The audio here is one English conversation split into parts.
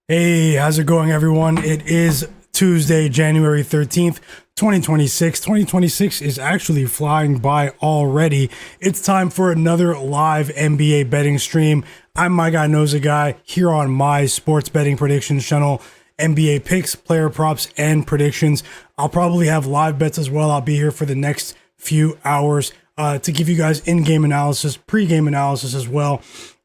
Hey, how's it going, everyone? It is Tuesday, January 13th, 2026. 2026 is actually flying by already. It's time for another live NBA betting stream. I'm Myguyknowsaguy here on my sports betting predictions channel. NBA picks, player props, and predictions. I'll probably have live bets as well. I'll be here for the next few hours to give you guys in-game analysis, pre-game analysis as well.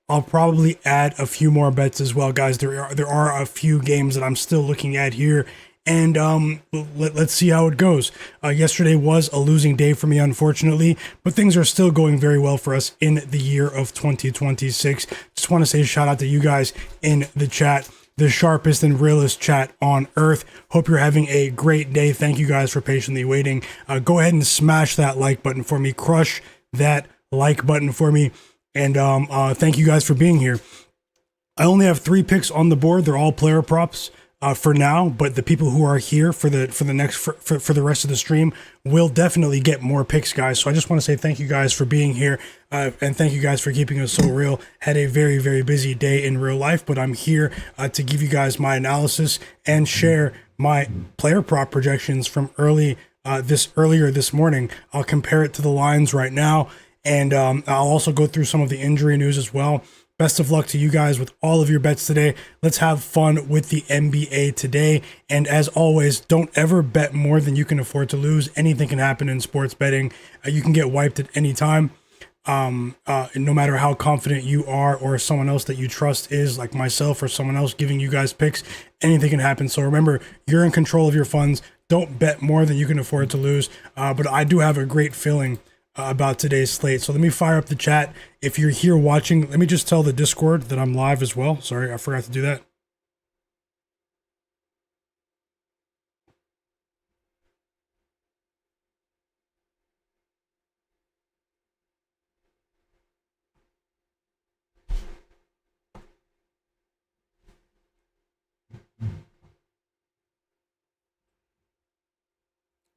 I'll probably add a few more bets as well, guys. There are a few games that I'm still looking at here, and let's see how it goes. Yesterday was a losing day for me, unfortunately, but things are still going very well for us in the year of 2026. Just want to say shout out to you guys in the chat, the sharpest and realest chat on earth. Hope you're having a great day. Thank you guys for patiently waiting. Go ahead and smash that like button for me. Crush that like button for me. And thank you guys for being here. I only have 3 picks on the board. They're all player props for now, but the people who are here for the rest of the stream will definitely get more picks, guys. So I just want to say thank you guys for being here, and thank you guys for keeping us so real. Had a very, very busy day in real life, but I'm here to give you guys my analysis and share my player prop projections from earlier this morning. I'll compare it to the lines right now. And I'll also go through some of the injury news as well. Best of luck to you guys with all of your bets today. Let's have fun with the NBA today. And as always, don't ever bet more than you can afford to lose. Anything can happen in sports betting. You can get wiped at any time. No matter how confident you are or someone else that you trust is, like myself or someone else giving you guys picks, anything can happen. So remember, you're in control of your funds. Don't bet more than you can afford to lose. But I do have a great feeling about today's slate. So let me fire up the chat. If you're here watching, let me just tell the Discord that I'm live as well. Sorry, I forgot to do that.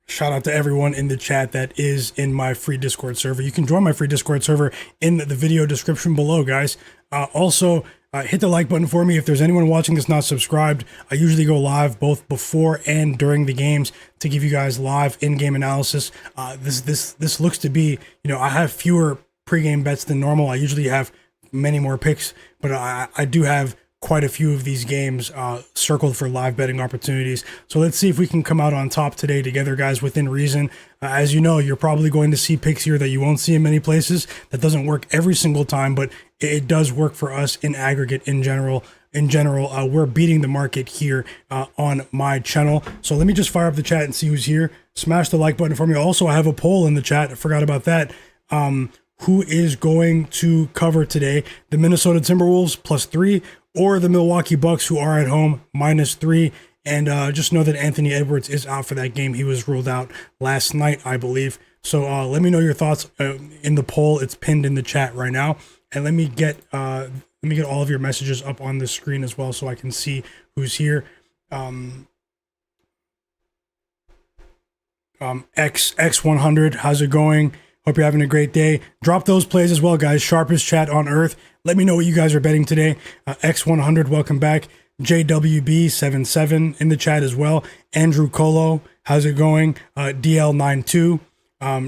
Shout out to everyone in the chat that is in my free Discord server. You can join my free Discord server in the video description below, guys. Also, hit the like button for me. If there's anyone watching that's not subscribed, I usually go live both before and during the games to give you guys live in-game analysis. This looks to be, I have fewer pre-game bets than normal. I usually have many more picks, but I do have quite a few of these games circled for live betting opportunities. So let's see if we can come out on top today together, guys, within reason. As you know, you're probably going to see picks here that you won't see in many places. That doesn't work every single time, but it does work for us in aggregate in general. We're beating the market here on my channel. So let me just fire up the chat and see who's here. Smash the like button for me. Also, I have a poll in the chat. I forgot about that. Who is going to cover today? The Minnesota Timberwolves +3 or the Milwaukee Bucks, who are at home -3. And just know that Anthony Edwards is out for that game. He was ruled out last night, I believe. So let me know your thoughts in the poll. It's pinned in the chat right now. And let me get all of your messages up on the screen as well, so I can see who's here. X100, how's it going? Hope you're having a great day. Drop those plays as well, guys. Sharpest chat on earth. Let me know what you guys are betting today. X100, welcome back. JWB77 in the chat as well. Andrew Colo, how's it going? DL92.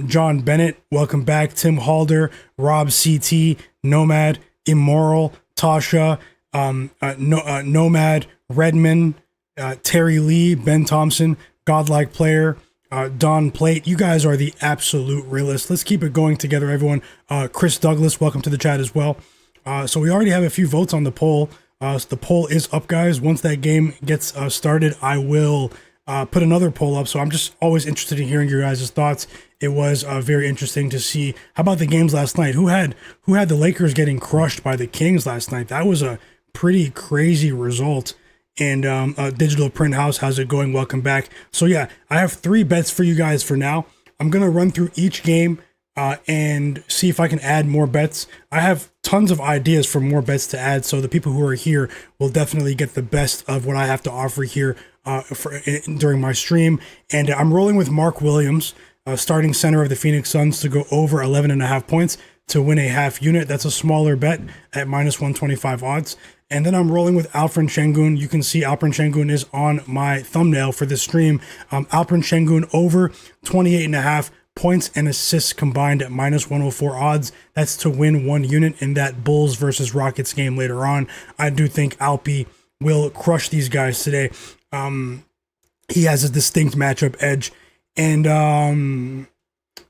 John Bennett, welcome back. Tim Halder, Rob CT, Nomad, Immoral, Tasha, Nomad, Redman, Terry Lee, Ben Thompson, Godlike Player, Don Plate. You guys are the absolute realists. Let's keep it going together, everyone. Chris Douglas, welcome to the chat as well. So we already have a few votes on the poll. So the poll is up, guys. Once that game gets started, I will put another poll up. So I'm just always interested in hearing your guys' thoughts. It was very interesting to see. How about the games last night? Who had the Lakers getting crushed by the Kings last night? That was a pretty crazy result. And Digital Print House, how's it going? Welcome back. So yeah, I have 3 bets for you guys for now. I'm gonna run through each game and see if I can add more bets. I have tons of ideas for more bets to add, so the people who are here will definitely get the best of what I have to offer here during my stream. And I'm rolling with Mark Williams, starting center of the Phoenix Suns, to go over 11.5 points to win a half unit. That's a smaller bet at -125 odds. And then I'm rolling with Alperen Sengun. You can see Alperen Sengun is on my thumbnail for this stream. Alperen Sengun over 28.5 points and assists combined at -104 odds. That's to win 1 unit in that Bulls versus Rockets game later on. I do think Alpi will crush these guys today. He has a distinct matchup edge. And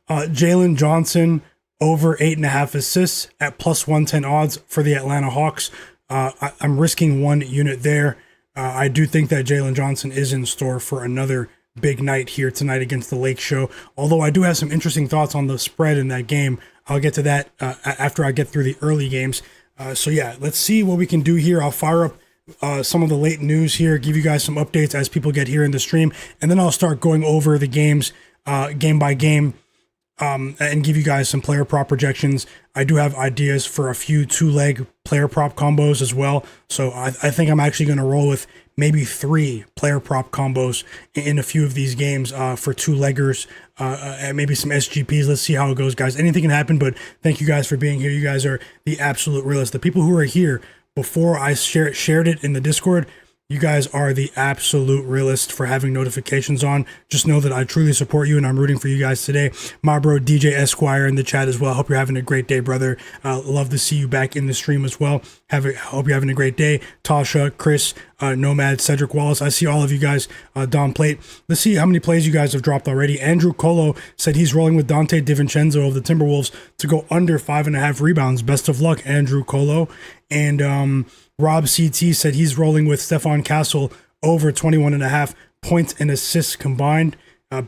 Jalen Johnson over 8.5 assists at +110 odds for the Atlanta Hawks. I'm risking 1 unit there. I do think that Jalen Johnson is in store for another big night here tonight against the Lake Show. Although I do have some interesting thoughts on the spread in that game. I'll get to that after I get through the early games. So yeah, let's see what we can do here. I'll fire up some of the late news here, give you guys some updates as people get here in the stream, and then I'll start going over the games game by game. And give you guys some player prop projections. I do have ideas for a few 2-leg player prop combos as well. So I think I'm actually going to roll with maybe 3 player prop combos in a few of these games for 2-leggers and maybe some SGPs. Let's see how it goes, guys. Anything can happen, but thank you guys for being here. You guys are the absolute realists. The people who are here before I shared it in the Discord, you guys are the absolute realist for having notifications on. Just know that I truly support you and I'm rooting for you guys today. My bro DJ Esquire in the chat as well. Hope you're having a great day, brother. Love to see you back in the stream as well. Hope you're having a great day. Tasha, Chris, Nomad, Cedric Wallace. I see all of you guys. Don Plate. Let's see how many plays you guys have dropped already. Andrew Colo said he's rolling with Dante DiVincenzo of the Timberwolves to go under 5.5 rebounds. Best of luck, Andrew Colo. And Rob CT said he's rolling with Stephon Castle over 21.5 points and assists combined.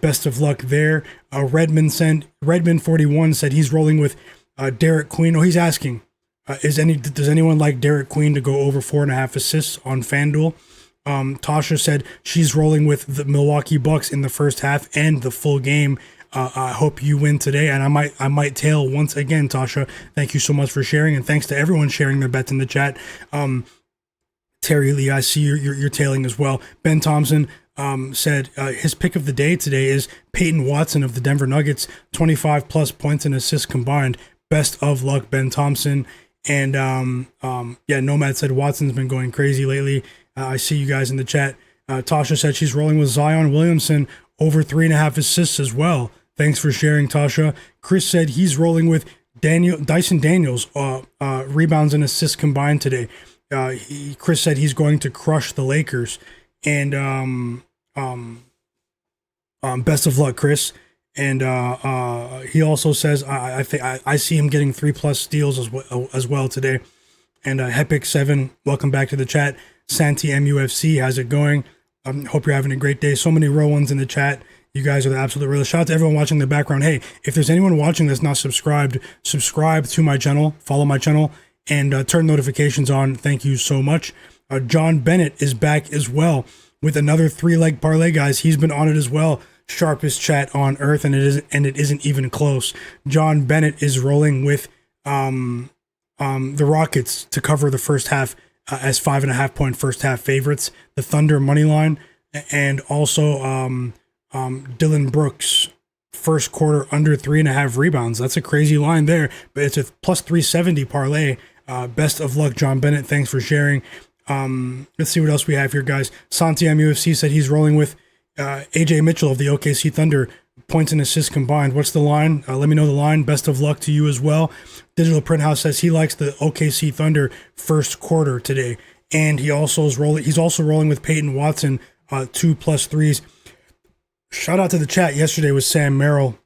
Best of luck there. Redmond 41 said he's rolling with Derek Queen. Oh, he's asking, does anyone like Derek Queen to go over 4.5 assists on FanDuel? Tasha said she's rolling with the Milwaukee Bucks in the first half and the full game. I hope you win today, and I might tail once again, Tasha. Thank you so much for sharing, and thanks to everyone sharing their bets in the chat. Terry Lee, I see you're tailing as well. Ben Thompson said his pick of the day today is Peyton Watson of the Denver Nuggets, 25 plus points and assists combined. Best of luck, Ben Thompson. And yeah, Nomad said Watson's been going crazy lately. I see you guys in the chat. Tasha said she's rolling with Zion Williamson over 3.5 assists as well. Thanks for sharing, Tasha. Chris said he's rolling with Dyson Daniels, rebounds and assists combined today. Chris said he's going to crush the Lakers. And best of luck, Chris. And he also says I see him getting 3+ steals as well today. And Hepic7, welcome back to the chat. Santi MUFC, how's it going? Hope you're having a great day. So many real ones in the chat. You guys are the absolute real. Shout out to everyone watching in the background. Hey, if there's anyone watching that's not subscribed, subscribe to my channel, follow my channel, and turn notifications on. Thank you so much. John Bennett is back as well with another 3-leg parlay, guys. He's been on it as well. Sharpest chat on earth, and it isn't even close. John Bennett is rolling with the Rockets to cover the first half as 5.5 point first half favorites. The Thunder money line, and also Dylan Brooks first quarter under 3.5 rebounds. That's a crazy line there, but it's a plus 370 parlay. Best of luck, John Bennett. Thanks for sharing. Let's see what else we have here, guys. Santi MUFC said he's rolling with AJ Mitchell of the OKC Thunder, points and assists combined. What's the line? Let me know the line. Best of luck to you as well. Digital Print House says he likes the OKC Thunder first quarter today, and he's also rolling with Peyton Watson, 2+ threes. Shout out to the chat. Yesterday was Sam Merrill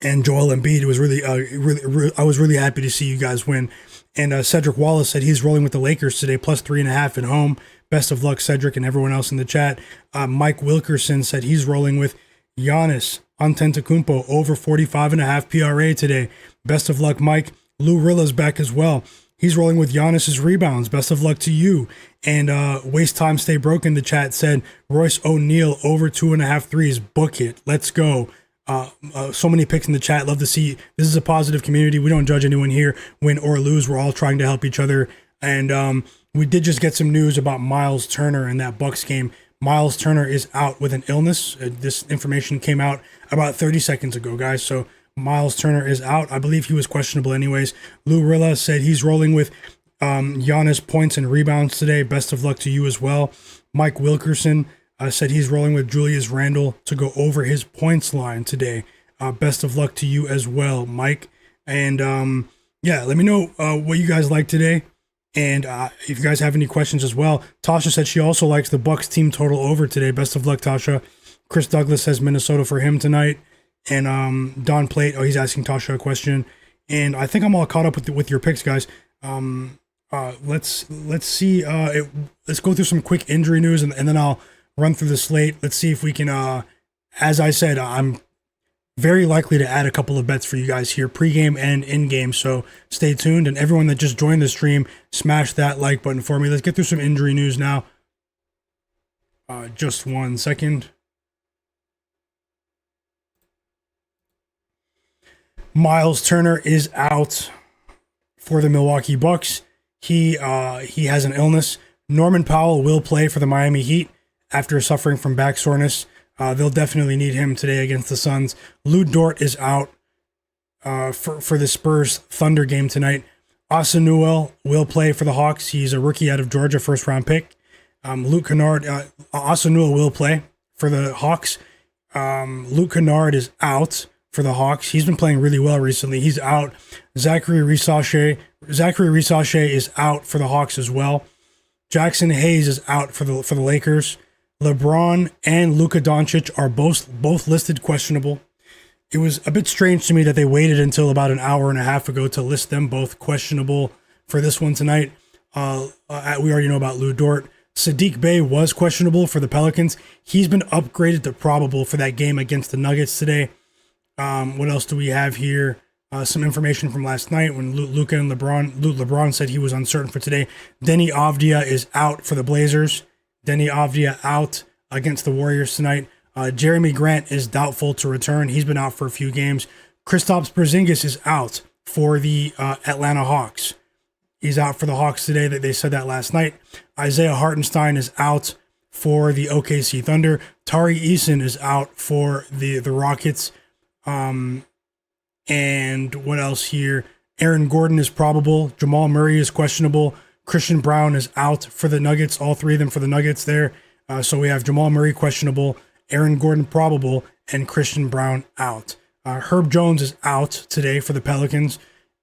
and Joel Embiid. It was really, I was really happy to see you guys win. And Cedric Wallace said he's rolling with the Lakers today, plus 3.5 at home. Best of luck, Cedric, and everyone else in the chat. Mike Wilkerson said he's rolling with Giannis Antetokounmpo over 45.5 PRA today. Best of luck, Mike. Lou Rilla's back as well. He's rolling with Giannis's rebounds. Best of luck to you. And Waste Time Stay Broke in the chat said Royce O'Neal over 2.5 threes. Book it. Let's go. So many picks in the chat. Love to see. This is a positive community. We don't judge anyone here, win or lose. We're all trying to help each other. And we did just get some news about Miles Turner in that Bucks game. Miles Turner is out with an illness. This information came out about 30 seconds ago, guys. So Miles Turner is out. I believe he was questionable anyways. Lou Rilla said he's rolling with Giannis points and rebounds today. Best of luck to you as well. Mike Wilkerson said he's rolling with Julius Randle to go over his points line today. Best of luck to you as well, Mike. And yeah, let me know what you guys like today. And if you guys have any questions as well. Tasha said she also likes the Bucks team total over today. Best of luck, Tasha. Chris Douglas says Minnesota for him tonight. And Don Plate, he's asking Tasha a question. And I think I'm all caught up with your picks, guys. Let's see. Let's go through some quick injury news, and then I'll run through the slate. Let's see if we can. As I said, I'm very likely to add a couple of bets for you guys here, pregame and in-game. So stay tuned, and everyone that just joined the stream, smash that like button for me. Let's get through some injury news now. Just 1 second. Miles Turner is out for the Milwaukee Bucks. He has an illness. Norman Powell will play for the Miami Heat after suffering from back soreness. They'll definitely need him today against the Suns. Lou Dort is out for the Spurs Thunder game tonight. Osanuel will play for the Hawks. He's a rookie out of Georgia, first round pick. Luke Kennard, Osanuel will play for the Hawks. Luke Kennard is out for the Hawks. He's been playing really well recently. He's out. Zachary Rissache is out for the Hawks as well. Jackson Hayes is out for the Lakers. LeBron and Luka Doncic are both listed questionable. It was a bit strange to me that they waited until about an hour and a half ago to list them both questionable for this one tonight. We already know about Lou Dort. Sadiq Bey was questionable for the Pelicans. He's been upgraded to probable for that game against the Nuggets today. What else do we have here? Some information from last night when Luka and LeBron said he was uncertain for today. Denny Avdia is out for the Blazers. Denny Avdia out against the Warriors tonight. Jeremy Grant is doubtful to return. He's been out for a few games. Kristaps Porzingis is out for the Atlanta Hawks. He's out for the Hawks today. They said that last night. Isaiah Hartenstein is out for the OKC Thunder. Tari Eason is out for the Rockets. And what else here? Aaron Gordon is probable. Jamal Murray is questionable. Christian Brown is out for the Nuggets. All three of them for the Nuggets there. So we have Jamal Murray questionable, Aaron Gordon probable, and Christian Brown out. Herb Jones is out today for the Pelicans.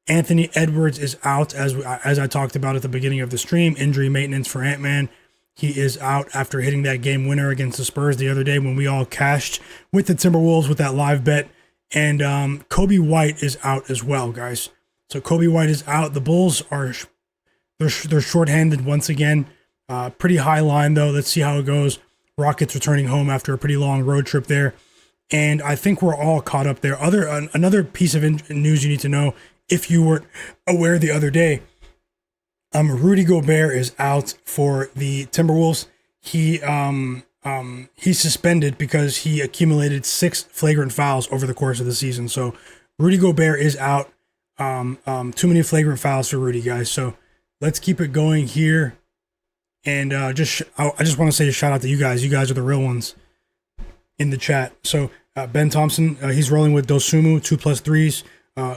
Anthony Edwards is out, as I talked about at the beginning of the stream. Injury maintenance for Ant-Man. He is out after hitting that game winner against the Spurs the other day when we all cashed with the Timberwolves with that live bet. And Kobe White is out as well, guys. So Kobe White is out. The Bulls they're shorthanded once again. Pretty high line though. Let's see how it goes. Rockets returning home after a pretty long road trip there. And I think we're all caught up there. Another piece of news you need to know, if you were aware the other day, Rudy Gobert is out for the Timberwolves. He's suspended because he accumulated 6 flagrant fouls over the course of the season. So Rudy Gobert is out. Too many flagrant fouls for Rudy, guys. So let's keep it going here. And I just want to say a shout out to you guys. You guys are the real ones in the chat. So Ben Thompson, he's rolling with Dosumu, 2+ threes.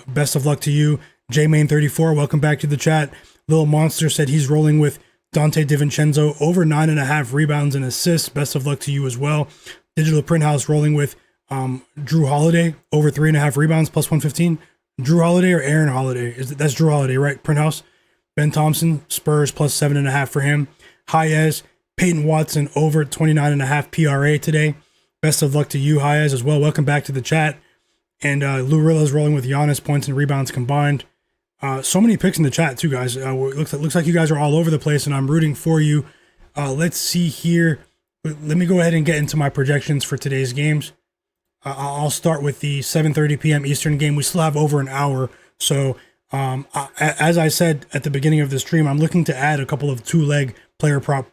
Best of luck to you. J-Main34, welcome back to the chat. Little Monster said he's rolling with Dante DiVincenzo, over 9.5 rebounds and assists. Best of luck to you as well. Digital Print House rolling with Drew Holiday, over 3.5 rebounds, +115. Drew Holiday or Aaron Holiday? That's Drew Holiday, right? Print House. Ben Thompson, Spurs, +7.5 for him. Hayes, Peyton Watson, over 29.5 PRA today. Best of luck to you, Hayes, as well. Welcome back to the chat. And Lou Rilla's rolling with Giannis, points and rebounds combined. So many picks in the chat too, guys. Looks like you guys are all over the place, and I'm rooting for you. Let's see here. Let me go ahead and get into my projections for today's games. I'll start with the 7:30 p.m. Eastern game. We still have over an hour, so as I said at the beginning of the stream, I'm looking to add a couple of 2-leg player prop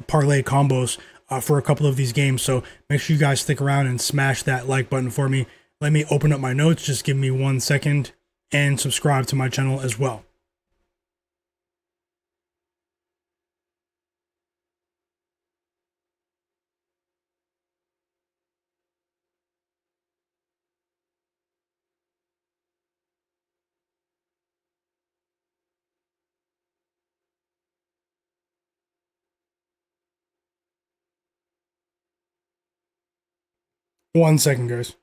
parlay combos for a couple of these games. So make sure you guys stick around and smash that like button for me. Let me open up my notes. Just give me 1 second. And subscribe to my channel as well. 1 second, guys.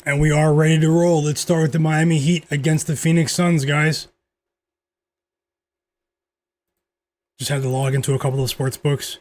And we are ready to roll. Let's start with the Miami Heat against the Phoenix Suns, guys. Just had to log into a couple of sports books.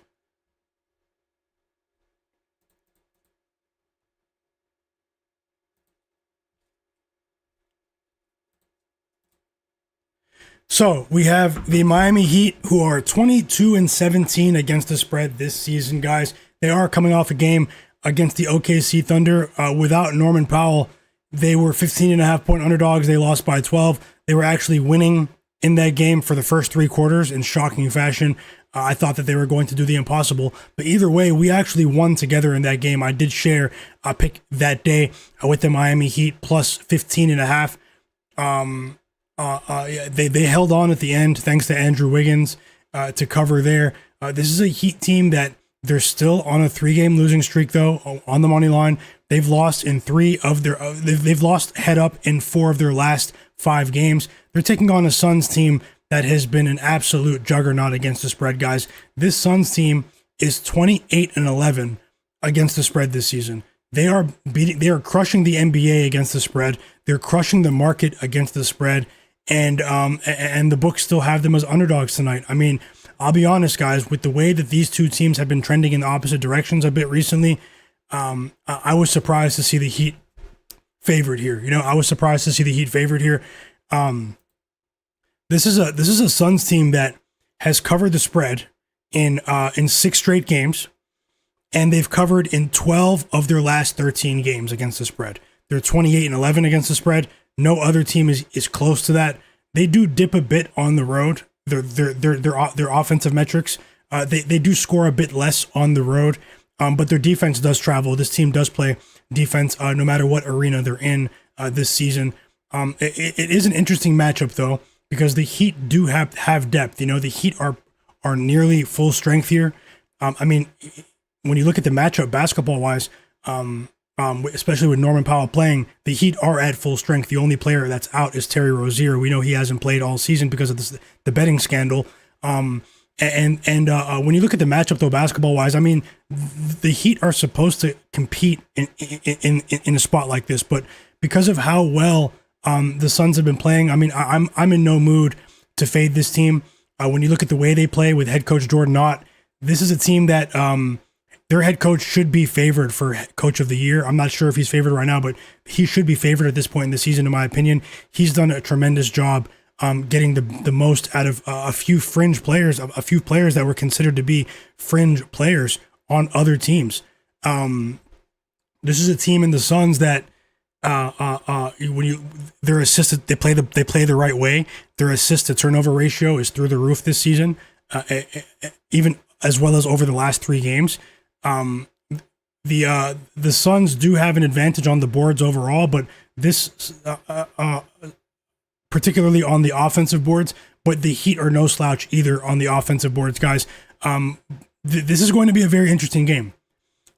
So we have the Miami Heat, who are 22-17 against the spread this season, guys. They are coming off a game against the OKC Thunder without Norman Powell. They were 15.5-point underdogs. They lost by 12. They were actually winning in that game for the first 3 quarters in shocking fashion. I thought that they were going to do the impossible, but either way, we actually won together in that game. I did share a pick that day with the Miami Heat plus 15.5. They held on at the end thanks to Andrew Wiggins to cover there. This is a Heat team that they're still on a 3-game losing streak, though, on the money line. They've lost in 3 of their they've lost head up in 4 of their last 5 games. They're taking on a Suns team that has been an absolute juggernaut against the spread, guys. This Suns team is 28-11 against the spread this season. They are crushing the NBA against the spread. They're crushing the market against the spread. And the books still have them as underdogs tonight. I mean, I'll be honest, guys, with the way that these two teams have been trending in the opposite directions a bit recently, I was surprised to see the Heat favored here. I was surprised to see the Heat favored here. This is a Suns team that has covered the spread in 6 straight games, and they've covered in 12 of their last 13 games against the spread. They're 28-11 against the spread. No other team is close to that. They do dip a bit on the road. Their offensive metrics, they do score a bit less on the road, but their defense does travel. This team does play defense no matter what arena they're in this season. It is an interesting matchup though, because the Heat do have depth. The Heat are nearly full strength here. I mean, when you look at the matchup basketball wise, especially with Norman Powell playing, the Heat are at full strength. The only player that's out is Terry Rozier. We know he hasn't played all season because of the betting scandal. And when you look at the matchup though, basketball wise, I mean, the Heat are supposed to compete in a spot like this, but because of how well the Suns have been playing, I mean, I'm in no mood to fade this team. When you look at the way they play with head coach Jordan Knott, this is a team that their head coach should be favored for coach of the year. I'm not sure if he's favored right now, but he should be favored at this point in the season, in my opinion. He's done a tremendous job getting the most out of a few fringe players, a few players that were considered to be fringe players on other teams. This is a team in the Suns that their assist, they play the right way. Their assist to turnover ratio is through the roof this season, even as well as over the last 3 games. The Suns do have an advantage on the boards overall, but this particularly on the offensive boards, but the Heat are no slouch either on the offensive boards, guys. This is going to be a very interesting game.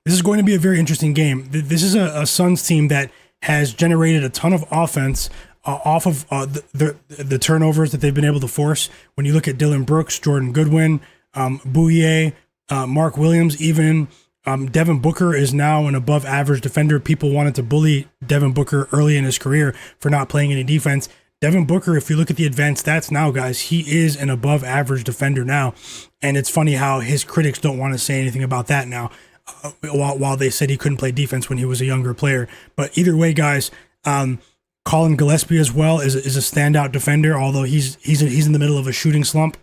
This is This is a Suns team that has generated a ton of offense off of the turnovers that they've been able to force. When you look at Dylan Brooks, Jordan Goodwin, Bouye, Mark Williams, even Devin Booker is now an above average defender. People wanted to bully Devin Booker early in his career for not playing any defense. Devin Booker, if you look at the advanced stats now, guys, he is an above average defender now. And it's funny how his critics don't want to say anything about that now, while they said he couldn't play defense when he was a younger player. But either way, guys, Colin Gillespie as well is a standout defender, although he's in the middle of a shooting slump.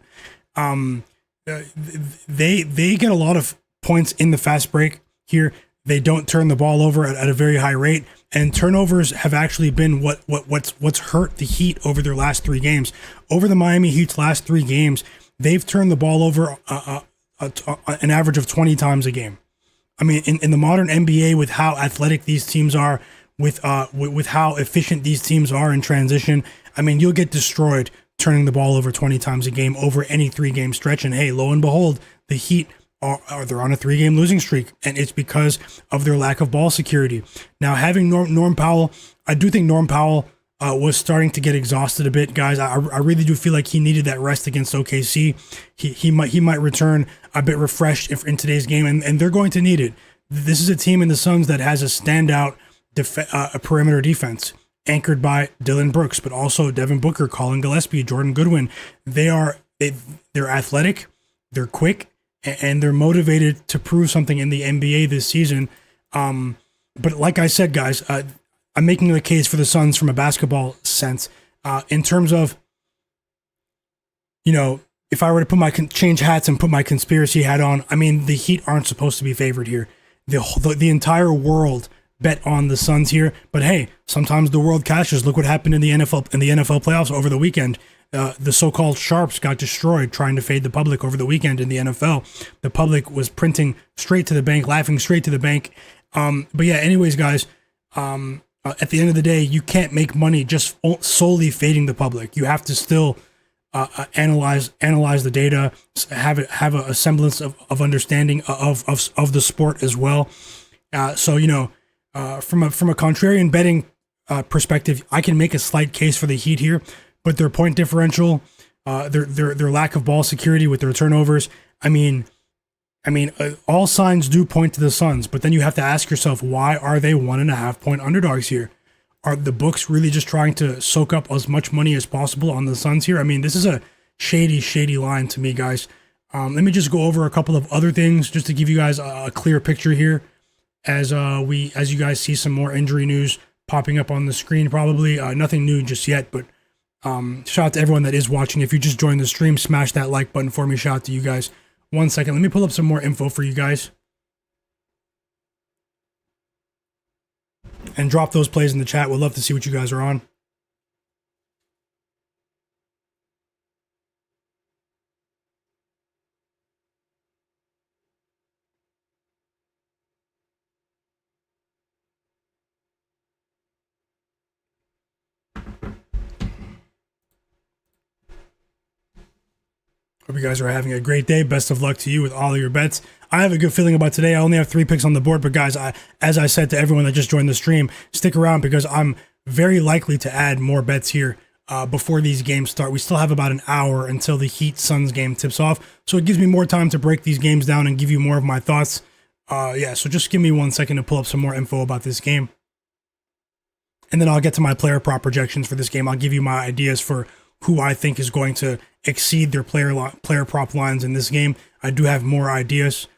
They get a lot of points in the fast break here. They don't turn the ball over at a very high rate, and turnovers have actually been what's hurt the Heat over their last 3 games. Over the Miami Heat's last 3 games, they've turned the ball over an average of 20 times a game. I mean, in the modern NBA, with how athletic these teams are, with how efficient these teams are in transition, I mean, you'll get destroyed turning the ball over 20 times a game over any 3-game stretch. And hey, lo and behold, The Heat are they're on a 3-game losing streak, and it's because of their lack of ball security. Now, having Norm Powell, I do think Norm Powell was starting to get exhausted a bit, guys. I really do feel like he needed that rest against OKC. He might return a bit refreshed in today's game, and they're going to need it. This is a team in the Suns that has a standout a perimeter defense, anchored by Dillon Brooks, but also Devin Booker, Colin Gillespie, Jordan Goodwin. They're athletic, they're quick, and they're motivated to prove something in the NBA this season. But like I said, guys, I'm making the case for the Suns from a basketball sense. In terms of, if I were to put change hats and put my conspiracy hat on, I mean, the Heat aren't supposed to be favored here. The entire world bet on the Suns here, but hey, sometimes the world cashes. Look what happened in the NFL playoffs over the weekend. The so-called sharps got destroyed trying to fade the public over the weekend in the NFL. The public was printing straight to the bank, laughing straight to the bank. But yeah, anyways, guys, at the end of the day, you can't make money just solely fading the public. You have to still analyze the data, have a semblance of understanding of the sport as well. So from a contrarian betting perspective, I can make a slight case for the Heat here, but their point differential, their lack of ball security with their turnovers, I mean, all signs do point to the Suns, but then you have to ask yourself, why are they 1.5 point underdogs here? Are the books really just trying to soak up as much money as possible on the Suns here? I mean, this is a shady line to me, guys. Let me just go over a couple of other things just to give you guys a clear picture here as you guys see some more injury news popping up on the screen. Probably nothing new just yet, but shout out to everyone that is watching. If you just joined the stream, smash that like button for me. Shout out to you guys. 1 second, let me pull up some more info for you guys. And drop those plays in the chat. We'd love to see what you guys are on. Hope you guys are having a great day. Best of luck to you with all of your bets. I have a good feeling about today. I only have 3 picks on the board, but guys, as I said to everyone that just joined the stream, stick around because I'm very likely to add more bets here before these games start. We still have about an hour until the Heat-Suns game tips off, so it gives me more time to break these games down and give you more of my thoughts. So just give me 1 second to pull up some more info about this game. And then I'll get to my player prop projections for this game. I'll give you my ideas for who I think is going to exceed their player prop lines in this game. I do have more ideas.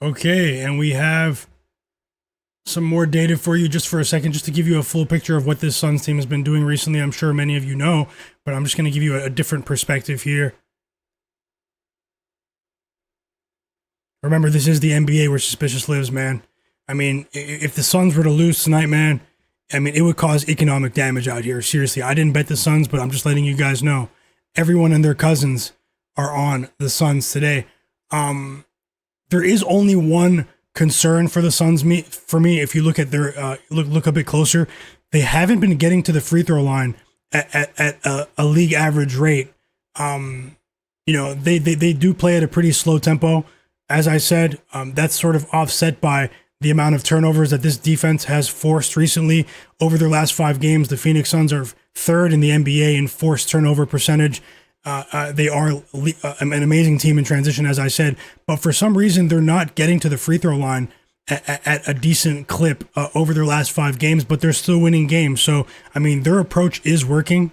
Okay, and we have some more data for you just for a second, just to give you a full picture of what this Suns team has been doing recently. I'm sure many of you know, but I'm just going to give you a different perspective here. Remember, this is the NBA where suspicious lives, man. I mean, if the Suns were to lose tonight, man, I mean, it would cause economic damage out here. Seriously, I didn't bet the Suns, but I'm just letting you guys know. Everyone and their cousins are on the Suns today. There is only one concern for the Suns. For me, if you look at their look a bit closer, they haven't been getting to the free throw line at a league average rate. They do play at a pretty slow tempo. As I said, that's sort of offset by the amount of turnovers that this defense has forced recently. Over their last 5 games, the Phoenix Suns are 3rd in the NBA in forced turnover percentage. They are an amazing team in transition, as I said, but for some reason they're not getting to the free throw line at a decent clip over their last 5 games, but they're still winning games. So, I mean, their approach is working.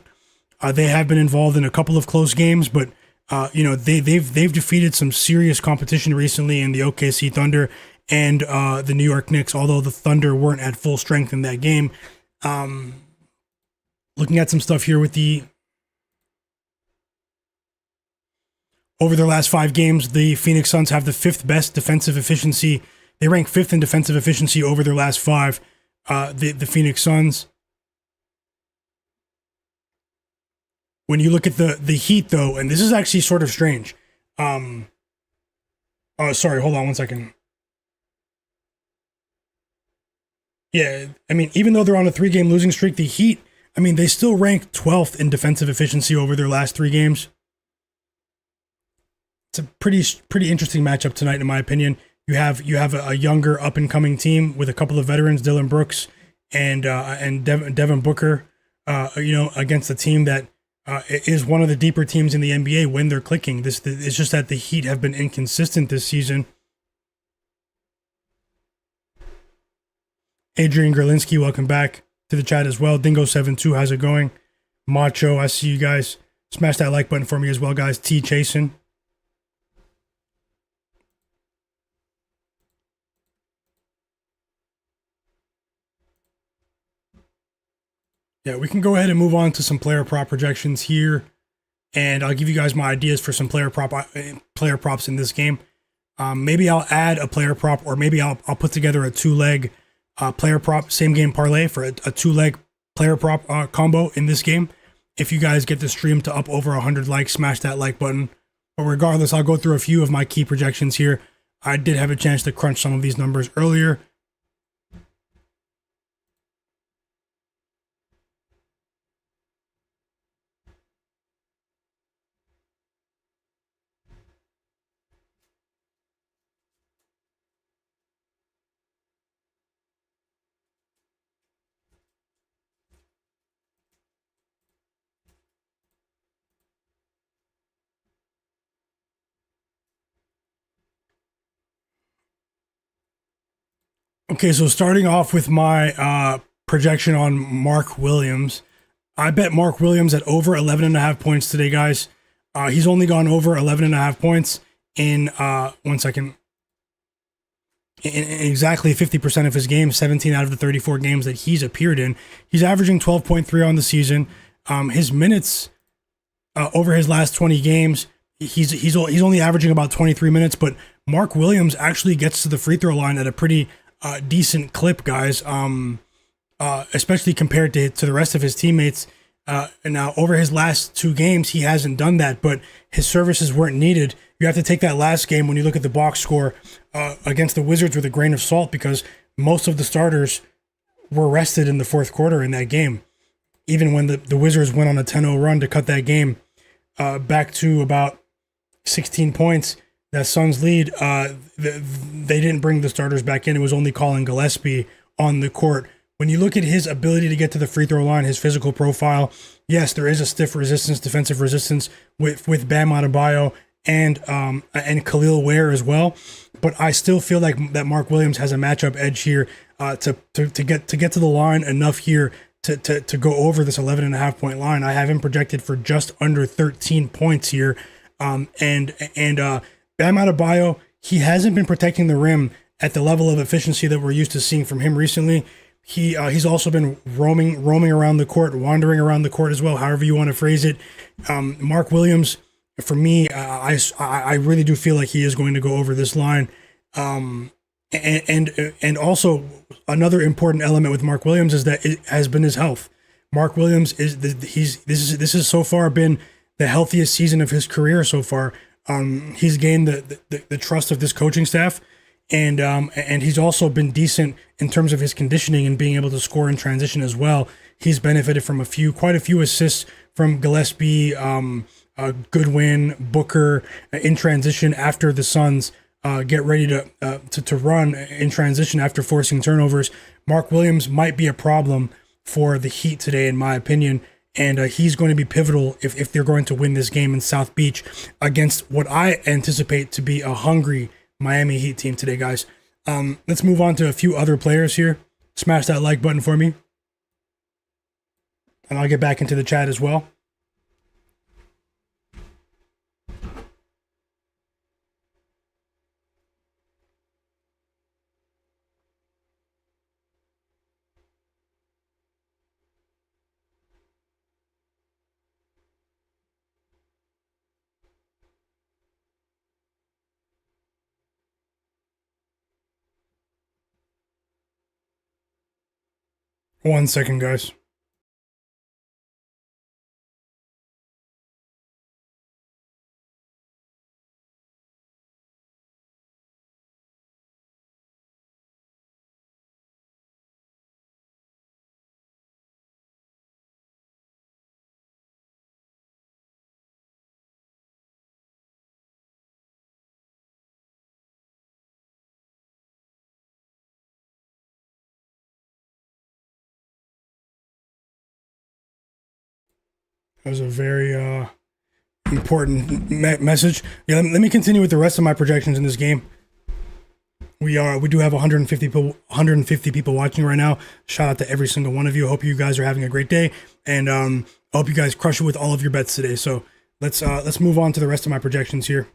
They have been involved in a couple of close games, but they've defeated some serious competition recently in the OKC Thunder and the New York Knicks, although the Thunder weren't at full strength in that game. Looking at some stuff here with the Over their last 5 games, the Phoenix Suns have the 5th best defensive efficiency. They rank 5th in defensive efficiency over their last 5. The Phoenix Suns. When you look at the Heat, though, and this is actually sort of strange. Oh, sorry, hold on one second. Yeah, I mean, even though they're on a 3-game losing streak, the Heat, I mean, they still rank 12th in defensive efficiency over their last 3 games. It's a pretty interesting matchup tonight, in my opinion. You have a younger up and coming team with a couple of veterans, Dillon Brooks and Devin Booker, against a team that is one of the deeper teams in the NBA when they're clicking. It's just that the Heat have been inconsistent this season. Adrian Gerlinski, welcome back to the chat as well. Dingo72, how's it going? Macho, I see you guys. Smash that like button for me as well, guys. T. Chasen. Yeah, we can go ahead and move on to some player prop projections here, and I'll give you guys my ideas for some player props in this game. Maybe I'll add a player prop, or maybe I'll put together a 2-leg player prop, same game parlay for a 2-leg player prop combo in this game. If you guys get the stream to up over 100 likes, smash that like button. But regardless, I'll go through a few of my key projections here. I did have a chance to crunch some of these numbers earlier. Okay, so starting off with my projection on Mark Williams. I bet Mark Williams at over 11.5 points today, guys. He's only gone over 11.5 points in, one second, in exactly 50% of his games, 17 out of the 34 games that he's appeared in. He's averaging 12.3 on the season. His minutes over his last 20 games, he's only averaging about 23 minutes, but Mark Williams actually gets to the free throw line at a pretty decent clip, guys, especially compared to the rest of his teammates. And now, over his last 2 games, he hasn't done that, but his services weren't needed. You have to take that last game when you look at the box score against the Wizards with a grain of salt, because most of the starters were rested in the fourth quarter in that game. Even when the Wizards went on a 10-0 run to cut that game back to about 16 points, that Suns lead, they didn't bring the starters back in. It was only Colin Gillespie on the court. When you look at his ability to get to the free throw line, his physical profile, yes, there is a stiff resistance, defensive resistance with Bam Adebayo and Khalil Ware as well. But I still feel like that Mark Williams has a matchup edge here to get to the line enough here to go over this 11.5 point line. I have him projected for just under 13 points here. And Bam Adebayo, he hasn't been protecting the rim at the level of efficiency that we're used to seeing from him recently. He's also been roaming around the court, wandering around the court as well, however you want to phrase it. Mark Williams, for me, I really do feel like he is going to go over this line. And also another important element with Mark Williams is that it has been his health. Mark Williams this has so far been the healthiest season of his career so far. He's gained the trust of this coaching staff, and he's also been decent in terms of his conditioning and being able to score in transition as well. He's benefited from quite a few assists from Gillespie, Goodwin, Booker in transition after the Suns get ready to run in transition after forcing turnovers. Mark Williams might be a problem for the Heat today, in my opinion. And he's going to be pivotal if they're going to win this game in South Beach against what I anticipate to be a hungry Miami Heat team today, guys. Let's move on to a few other players here. Smash that like button for me. And I'll get back into the chat as well. 1 second, guys. That was a very important message. Yeah, let me continue with the rest of my projections in this game. We do have 150 people watching right now. Shout out to every single one of you. Hope you guys are having a great day, and I hope you guys crush it with all of your bets today. So let's move on to the rest of my projections here.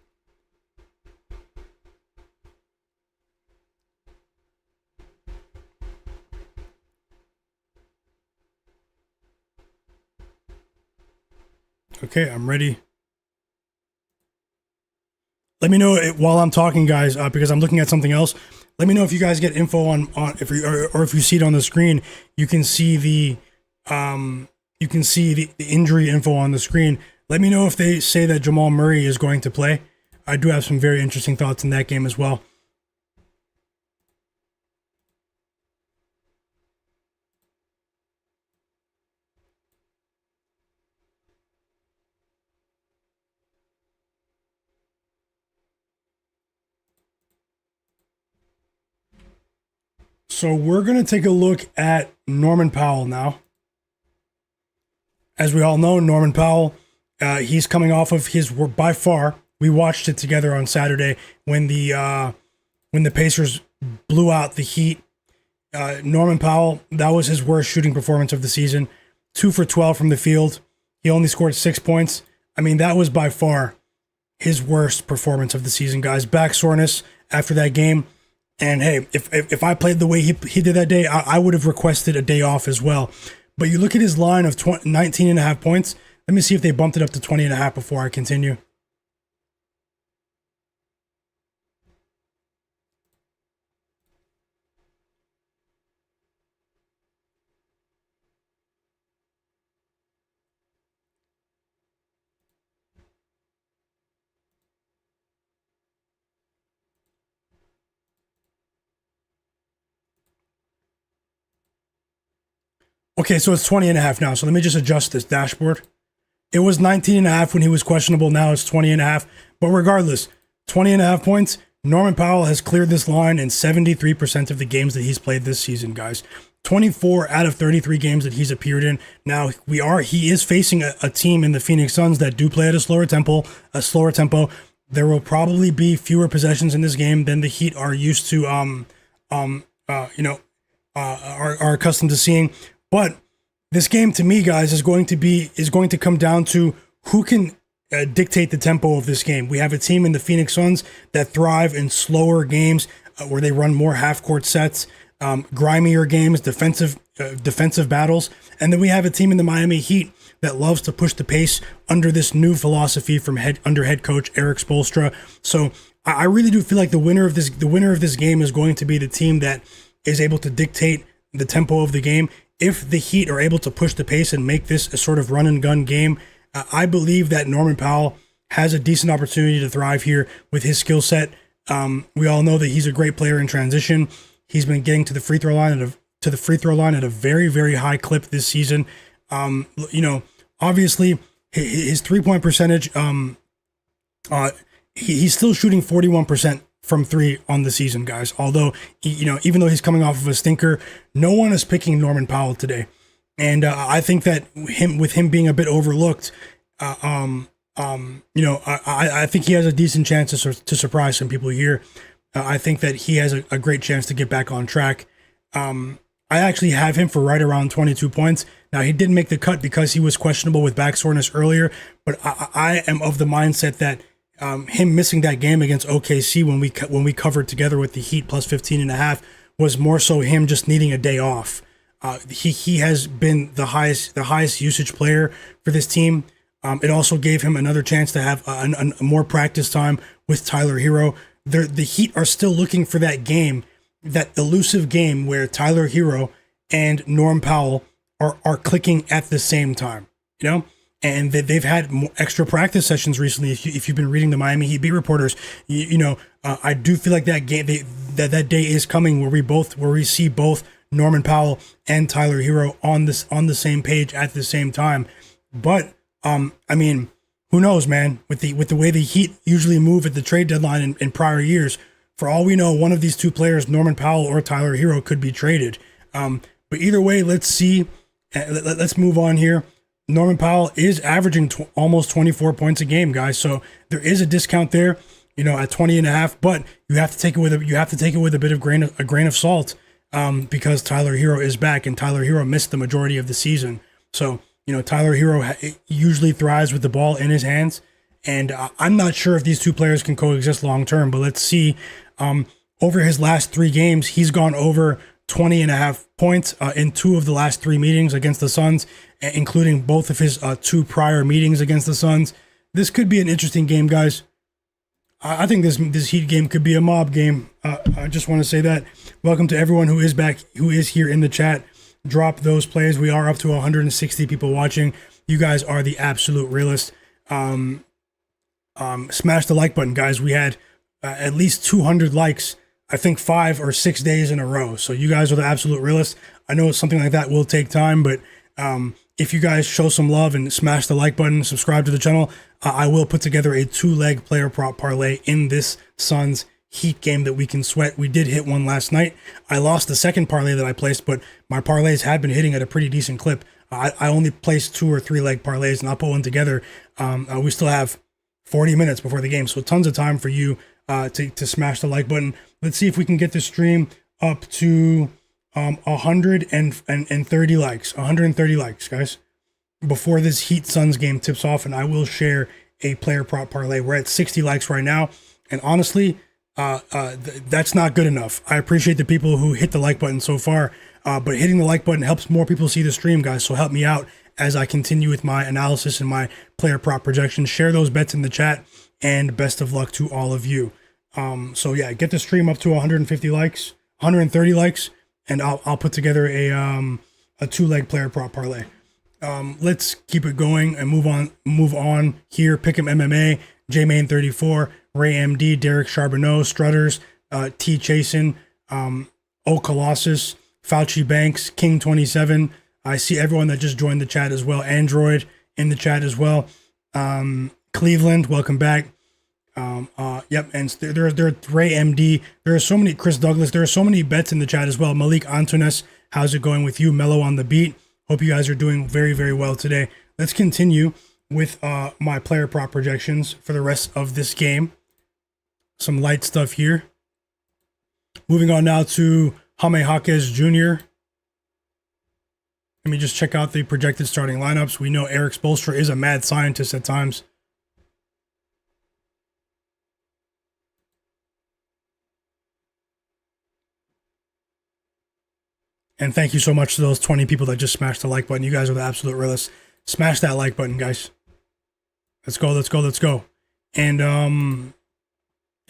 Okay, I'm ready. Let me know while I'm talking, guys, because I'm looking at something else. Let me know if you guys get info on if you or if you see it on the screen. You can see the injury info on the screen. Let me know if they say that Jamal Murray is going to play. I do have some very interesting thoughts in that game as well. So we're going to take a look at Norman Powell now. As we all know, Norman Powell, he's coming off of his work by far. We watched it together on Saturday when the Pacers blew out the Heat. Norman Powell, that was his worst shooting performance of the season. 2 for 12 from the field. He only scored 6 points. I mean, that was by far his worst performance of the season, guys. Back soreness after that game. And hey, if I played the way he did that day, I would have requested a day off as well. But you look at his line of 19.5 points. Let me see if they bumped it up to 20.5 before I continue. Okay, so it's 20.5 now. So let me just adjust this dashboard. It was 19.5 when he was questionable. Now it's 20.5. But regardless, 20.5 points. Norman Powell has cleared this line in 73% of the games that he's played this season, guys. 24 out of 33 games that he's appeared in. Now he is facing a team in the Phoenix Suns that do play at a slower tempo. There will probably be fewer possessions in this game than the Heat are used to are accustomed to seeing. But this game, to me, guys, is going to come down to who can dictate the tempo of this game. We have a team in the Phoenix Suns that thrive in slower games where they run more half-court sets, grimier games, defensive battles, and then we have a team in the Miami Heat that loves to push the pace under this new philosophy from under head coach Erik Spoelstra. So I really do feel like the winner of this game is going to be the team that is able to dictate the tempo of the game. If the Heat are able to push the pace and make this a sort of run and gun game, I believe that Norman Powell has a decent opportunity to thrive here with his skill set. We all know that he's a great player in transition. He's been getting to the free throw line at a very, very high clip this season. Obviously his 3-point percentage, he's still shooting 41% from 3 on the season, guys. Although, even though he's coming off of a stinker, no one is picking Norman Powell today. And I think that him being a bit overlooked, I think he has a decent chance to surprise some people here. I think that he has a great chance to get back on track. I actually have him for right around 22 points. Now, he didn't make the cut because he was questionable with back soreness earlier, but I am of the mindset that him missing that game against OKC when we covered together with the Heat plus 15.5 was more so him just needing a day off. He has been the highest usage player for this team. It also gave him another chance to have a more practice time with Tyler Herro. The Heat are still looking for that game, that elusive game where Tyler Herro and Norm Powell are clicking at the same time, you know? And they've had extra practice sessions recently. If you've been reading the Miami Heat beat reporters, I do feel like that game, that day is coming where we see both Norman Powell and Tyler Herro on the same page at the same time. But I mean, who knows, man? With the way the Heat usually move at the trade deadline in prior years, for all we know, one of these two players, Norman Powell or Tyler Herro, could be traded. But either way, let's see. Let's move on here. Norman Powell is averaging almost 24 points a game, guys. So there is a discount there, at 20.5. But you have to take it with a bit of grain of salt, because Tyler Herro is back, and Tyler Herro missed the majority of the season. So Tyler Herro usually thrives with the ball in his hands, and I'm not sure if these two players can coexist long term. But let's see. Over his last 3 games, he's gone over 20.5 points in 2 of the last 3 meetings against the Suns, including both of his 2 prior meetings against the Suns. This could be an interesting game, guys. I think this Heat game could be a mob game. I just want to say that. Welcome to everyone who is back, who is here in the chat. Drop those plays. We are up to 160 people watching. You guys are the absolute realest. Smash the like button, guys. We had at least 200 likes, I think 5 or 6 days in a row. So you guys are the absolute realists. I know something like that will take time, but if you guys show some love and smash the like button, subscribe to the channel, I will put together a 2-leg player prop parlay in this Suns Heat game that we can sweat. We did hit one last night. I lost the second parlay that I placed, but my parlays have been hitting at a pretty decent clip. I only placed 2 or 3 leg parlays, and I'll put one together. We still have 40 minutes before the game, so tons of time for you to smash the like button. Let's see if we can get the stream up to 130 likes. 130 likes, guys, before this Heat Suns game tips off, and I will share a player prop parlay. We're at 60 likes right now, and honestly, that's not good enough. I appreciate the people who hit the like button so far, but hitting the like button helps more people see the stream, guys. So help me out as I continue with my analysis and my player prop projections. Share those bets in the chat, and best of luck to all of you. So yeah, get the stream up to 150 likes, 130 likes, and I'll put together a 2-leg player prop parlay. Let's keep it going and move on here. Pick'em MMA, J-Main 34, Ray MD, Derek Charbonneau, Strutters, T Chasen, O Colossus, Fauci Banks, King 27. I see everyone that just joined the chat as well. Android in the chat as well. Cleveland, welcome back. Yep, and there are Ray MD. There are so many, Chris Douglas. There are so many bets in the chat as well. Malik Antunes, how's it going with you? Mellow on the beat. Hope you guys are doing very, very well today. Let's continue with my player prop projections for the rest of this game. Some light stuff here. Moving on now to Jaime Jaquez Jr. Let me just check out the projected starting lineups. We know Eric Spoelstra is a mad scientist at times. And thank you so much to those 20 people that just smashed the like button. You guys are the absolute realists. Smash that like button, guys. Let's go, let's go, let's go. And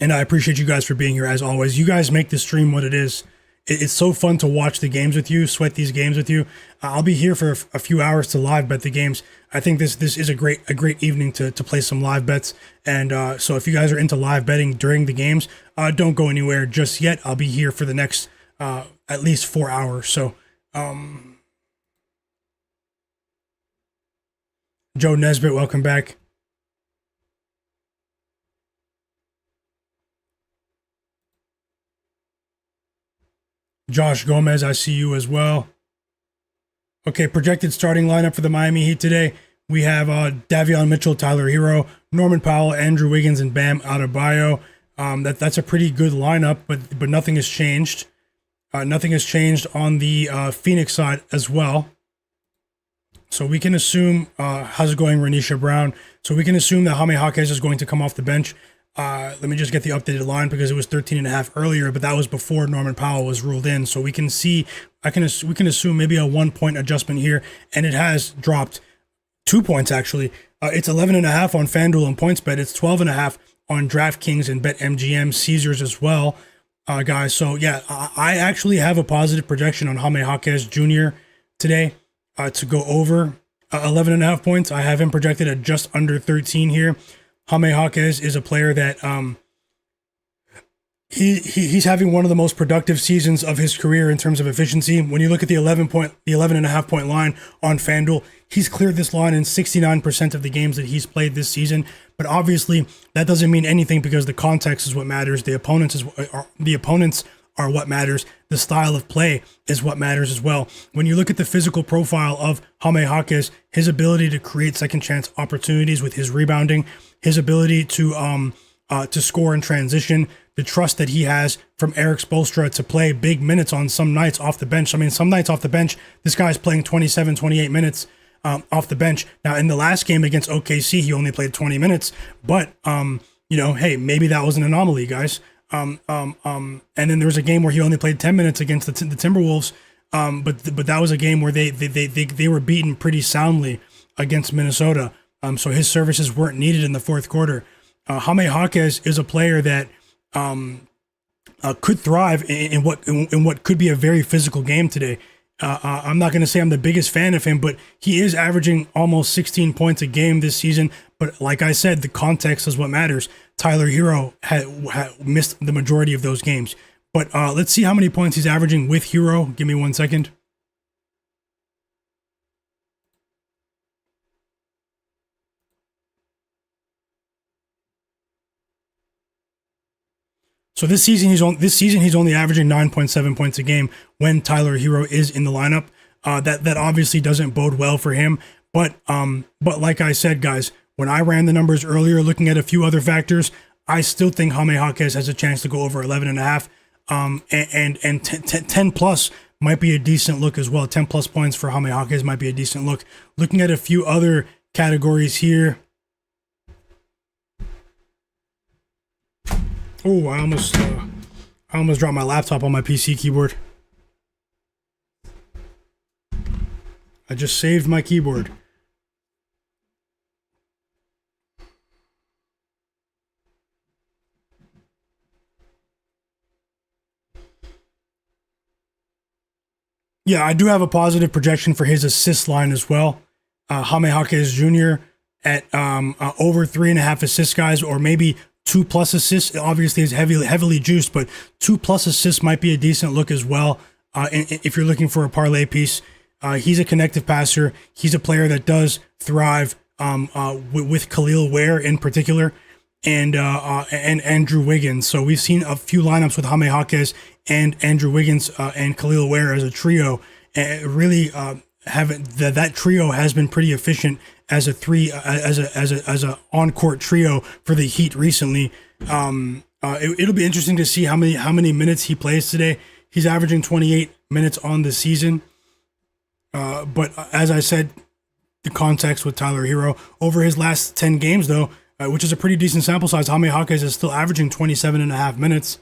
I appreciate you guys for being here as always. You guys make the stream what it is. It's so fun to watch the games with you, sweat these games with you. I'll be here for a few hours to live bet the games. I think this is a great evening to play some live bets. And so if you guys are into live betting during the games, don't go anywhere just yet. I'll be here for the next at least 4 hours. So Joe Nesbitt, welcome back. Josh Gomez, I see you as well. Okay, projected starting lineup for the Miami Heat today. We have Davion Mitchell, Tyler Herro, Norman Powell, Andrew Wiggins, and Bam Adebayo. That's a pretty good lineup, but nothing has changed. Nothing has changed on the Phoenix side as well. So we can assume, how's it going, Renisha Brown? So we can assume that Jaime Jaquez is going to come off the bench. Let me just get the updated line because it was 13.5 earlier, but that was before Norman Powell was ruled in. So we can see, we can assume maybe a 1-point adjustment here, and it has dropped 2 points actually. It's 11.5 on FanDuel and PointsBet. It's 12.5 on DraftKings and BetMGM, Caesars as well. guys. So yeah, I actually have a positive projection on Jaime Jaquez Jr. today to go over 11 and a half points. I have him projected at just under 13 here. Jaime Jaquez is a player that he's having one of the most productive seasons of his career in terms of efficiency. When you look at the 11 and a half point line on FanDuel, he's cleared this line in 69% of the games that he's played this season. But obviously, that doesn't mean anything because the context is what matters. The opponents are what matters. The style of play is what matters as well. When you look at the physical profile of Jaime Jaquez, his ability to create second chance opportunities with his rebounding, his ability to score in transition, the trust that he has from Eric Spoelstra to play big minutes on some nights off the bench. I mean, some nights off the bench, this guy's playing 27, 28 minutes off the bench. Now, in the last game against OKC, he only played 20 minutes, but, hey, maybe that was an anomaly, guys. And then there was a game where he only played 10 minutes against the Timberwolves, but that was a game where they were beaten pretty soundly against Minnesota. So his services weren't needed in the fourth quarter. Jaime Jaquez is a player that could thrive in what could be a very physical game today. I'm not going to say I'm the biggest fan of him, but he is averaging almost 16 points a game this season. But like I said, the context is what matters. Tyler Herro had missed the majority of those games. But let's see how many points he's averaging with Herro. Give me 1 second. So this season he's only averaging 9.7 points a game when Tyler Herro is in the lineup. That obviously doesn't bode well for him. But like I said, guys, when I ran the numbers earlier, looking at a few other factors, I still think Jaime Jaquez has a chance to go over 11 and a half. And 10 plus might be a decent look as well. 10 plus points for Jaime Jaquez might be a decent look. Looking at a few other categories here. Oh, I almost dropped my laptop on my PC keyboard. I just saved my keyboard. Yeah, I do have a positive projection for his assist line as well. Jaime Jaquez Jr. at over 3.5 assists, guys, or maybe 2+ assists. Obviously, is heavily juiced, but 2+ assists might be a decent look as well. If you're looking for a parlay piece, he's a connective passer. He's a player that does thrive with Khalil Ware in particular, and Andrew Wiggins. So we've seen a few lineups with Jaime Jaquez and Andrew Wiggins and Khalil Ware as a trio. And really, that trio has been pretty efficient as a on-court trio for the Heat recently. It'll be interesting to see how many minutes he plays today. He's averaging 28 minutes on the season. But as I said, the context with Tyler Herro over his last 10 games, though, which is a pretty decent sample size, Jaime Jaquez is still averaging 27.5 minutes.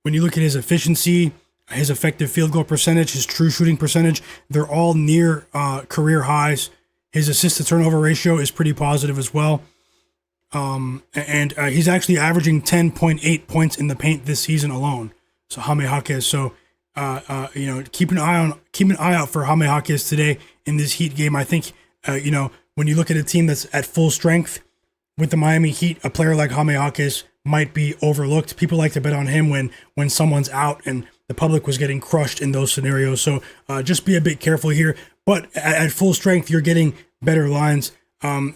When you look at his efficiency, his effective field goal percentage, his true shooting percentage, they're all near career highs. His assist to turnover ratio is pretty positive as well. And he's actually averaging 10.8 points in the paint this season alone. So Jaime Jaquez. So keep an eye out for Jaime Jaquez today in this Heat game. I think when you look at a team that's at full strength with the Miami Heat, a player like Jaime Jaquez might be overlooked. People like to bet on him when someone's out, and the public was getting crushed in those scenarios. So just be a bit careful here. But at full strength, you're getting better lines.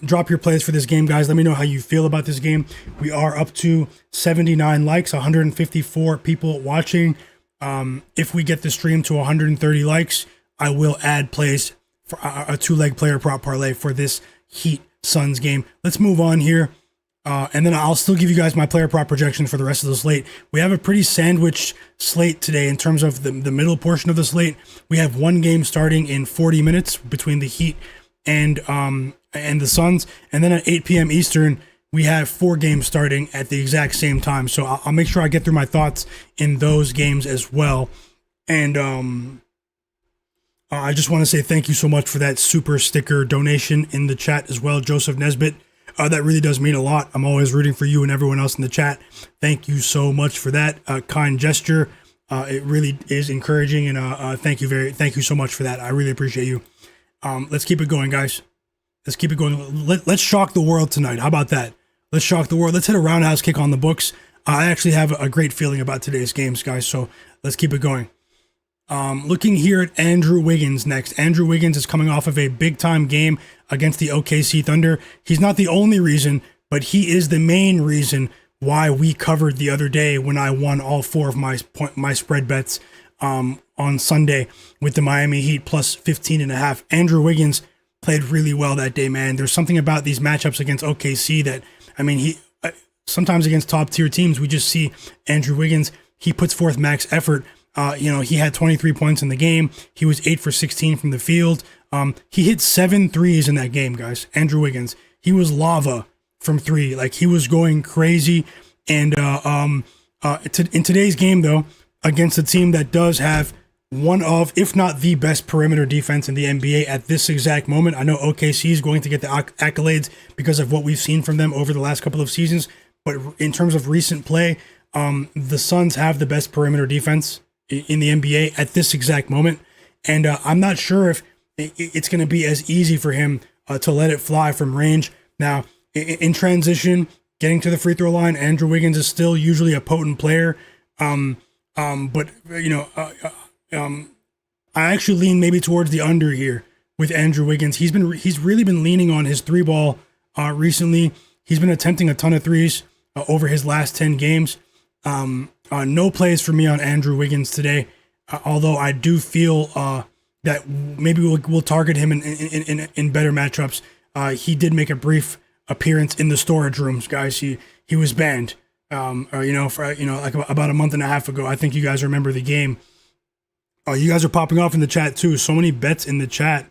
Drop your plays for this game, guys. Let me know how you feel about this game. We are up to 79 likes, 154 people watching. If we get the stream to 130 likes, I will add plays for a two-leg player prop parlay for this Heat Suns game. Let's move on here. And then I'll still give you guys my player prop projection for the rest of the slate. We have a pretty sandwiched slate today in terms of the middle portion of the slate. We have one game starting in 40 minutes between the Heat and the Suns. And then at 8 p.m. Eastern, we have 4 games starting at the exact same time. So I'll make sure I get through my thoughts in those games as well. And I just want to say thank you so much for that super sticker donation in the chat as well, Joseph Nesbitt. That really does mean a lot. I'm always rooting for you and everyone else in the chat. Thank you so much for that kind gesture. It really is encouraging, and thank you so much for that. I really appreciate you. Let's keep it going, guys. Let's keep it going. Let's shock the world tonight. How about that? Let's shock the world. Let's hit a roundhouse kick on the books. I actually have a great feeling about today's games, guys, so let's keep it going. Looking here at Andrew Wiggins next. Andrew Wiggins is coming off of a big-time game against the OKC Thunder. He's not the only reason, but he is the main reason why we covered the other day when I won all 4 of my spread bets on Sunday with the Miami Heat plus 15.5. Andrew Wiggins played really well that day, man. There's something about these matchups against OKC that, I mean, he sometimes against top-tier teams, we just see Andrew Wiggins, he puts forth max effort. He had 23 points in the game. He was 8 for 16 from the field. He hit 7 threes in that game, guys. Andrew Wiggins. He was lava from 3. Like, he was going crazy. And in today's game, though, against a team that does have one of, if not the best perimeter defense in the NBA at this exact moment. I know OKC is going to get the accolades because of what we've seen from them over the last couple of seasons. But in terms of recent play, the Suns have the best perimeter defense in the NBA at this exact moment. And I'm not sure if it's going to be as easy for him to let it fly from range. Now, in transition, getting to the free throw line, Andrew Wiggins is still usually a potent player. I actually lean maybe towards the under here with Andrew Wiggins. He's really been leaning on his 3-ball recently. He's been attempting a ton of threes over his last 10 games. No plays for me on Andrew Wiggins today, although I do feel that maybe we'll target him in better matchups. He did make a brief appearance in the storage rooms, guys. He was banned, like about a month and a half ago. I think you guys remember the game. You guys are popping off in the chat too. So many bets in the chat.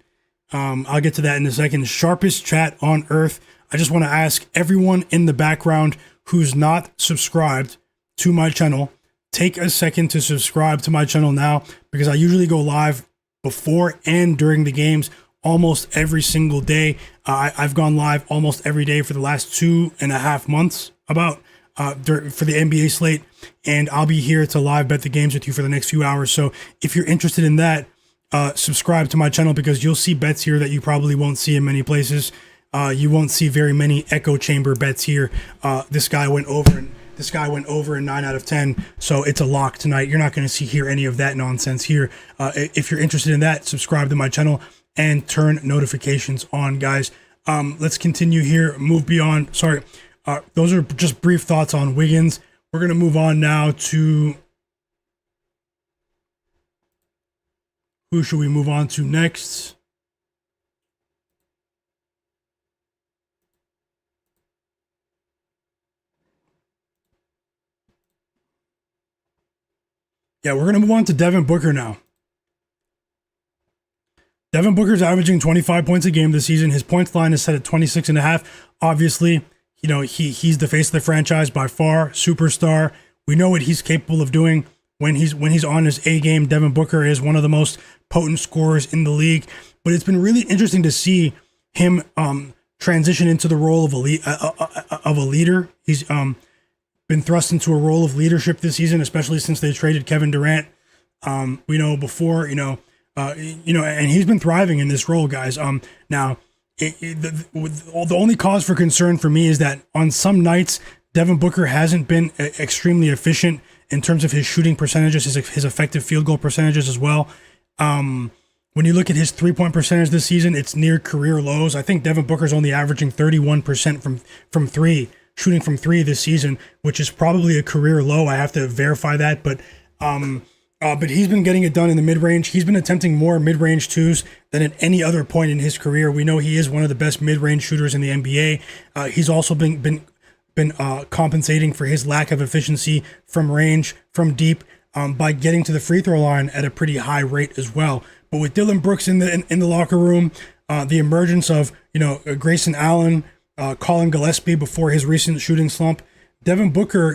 I'll get to that in a second. Sharpest chat on earth. I just want to ask everyone in the background who's not subscribed to my channel, take a second to subscribe to my channel now, because I usually go live before and during the games almost every single day. I've gone live almost every day for the last 2.5 months for the NBA slate, and I'll be here to live bet the games with you for the next few hours. So if you're interested in that, subscribe to my channel, because you'll see bets here that you probably won't see in many places. You won't see very many echo chamber bets here. This guy went over in 9 out of 10, so it's a lock tonight. You're not going to hear any of that nonsense here. If you're interested in that, subscribe to my channel and turn notifications on, guys. Let's continue here. Move beyond. Sorry, those are just brief thoughts on Wiggins. We're going to move on now to, who should we move on to next? Yeah, we're going to move on to Devin Booker now. Devin Booker's averaging 25 points a game this season. His points line is set at 26.5. Obviously, he's the face of the franchise by far, superstar. We know what he's capable of doing when he's on his A game. Devin Booker is one of the most potent scorers in the league. But it's been really interesting to see him transition into the role of a leader. He's been thrust into a role of leadership this season, especially since they traded Kevin Durant. We know before, and he's been thriving in this role, guys. Now, the only cause for concern for me is that on some nights, Devin Booker hasn't been extremely efficient in terms of his shooting percentages, his effective field goal percentages as well. When you look at his 3-point percentage this season, it's near career lows. I think Devin Booker's only averaging 31% from 3. Shooting from 3 this season, which is probably a career low. I have to verify that, but he's been getting it done in the mid-range. He's been attempting more mid-range twos than at any other point in his career. We know he is one of the best mid-range shooters in the NBA. He's also been compensating for his lack of efficiency from range, from deep, by getting to the free throw line at a pretty high rate as well. But with Dillon Brooks in the locker room, the emergence of Grayson Allen, Colin Gillespie before his recent shooting slump, Devin Booker,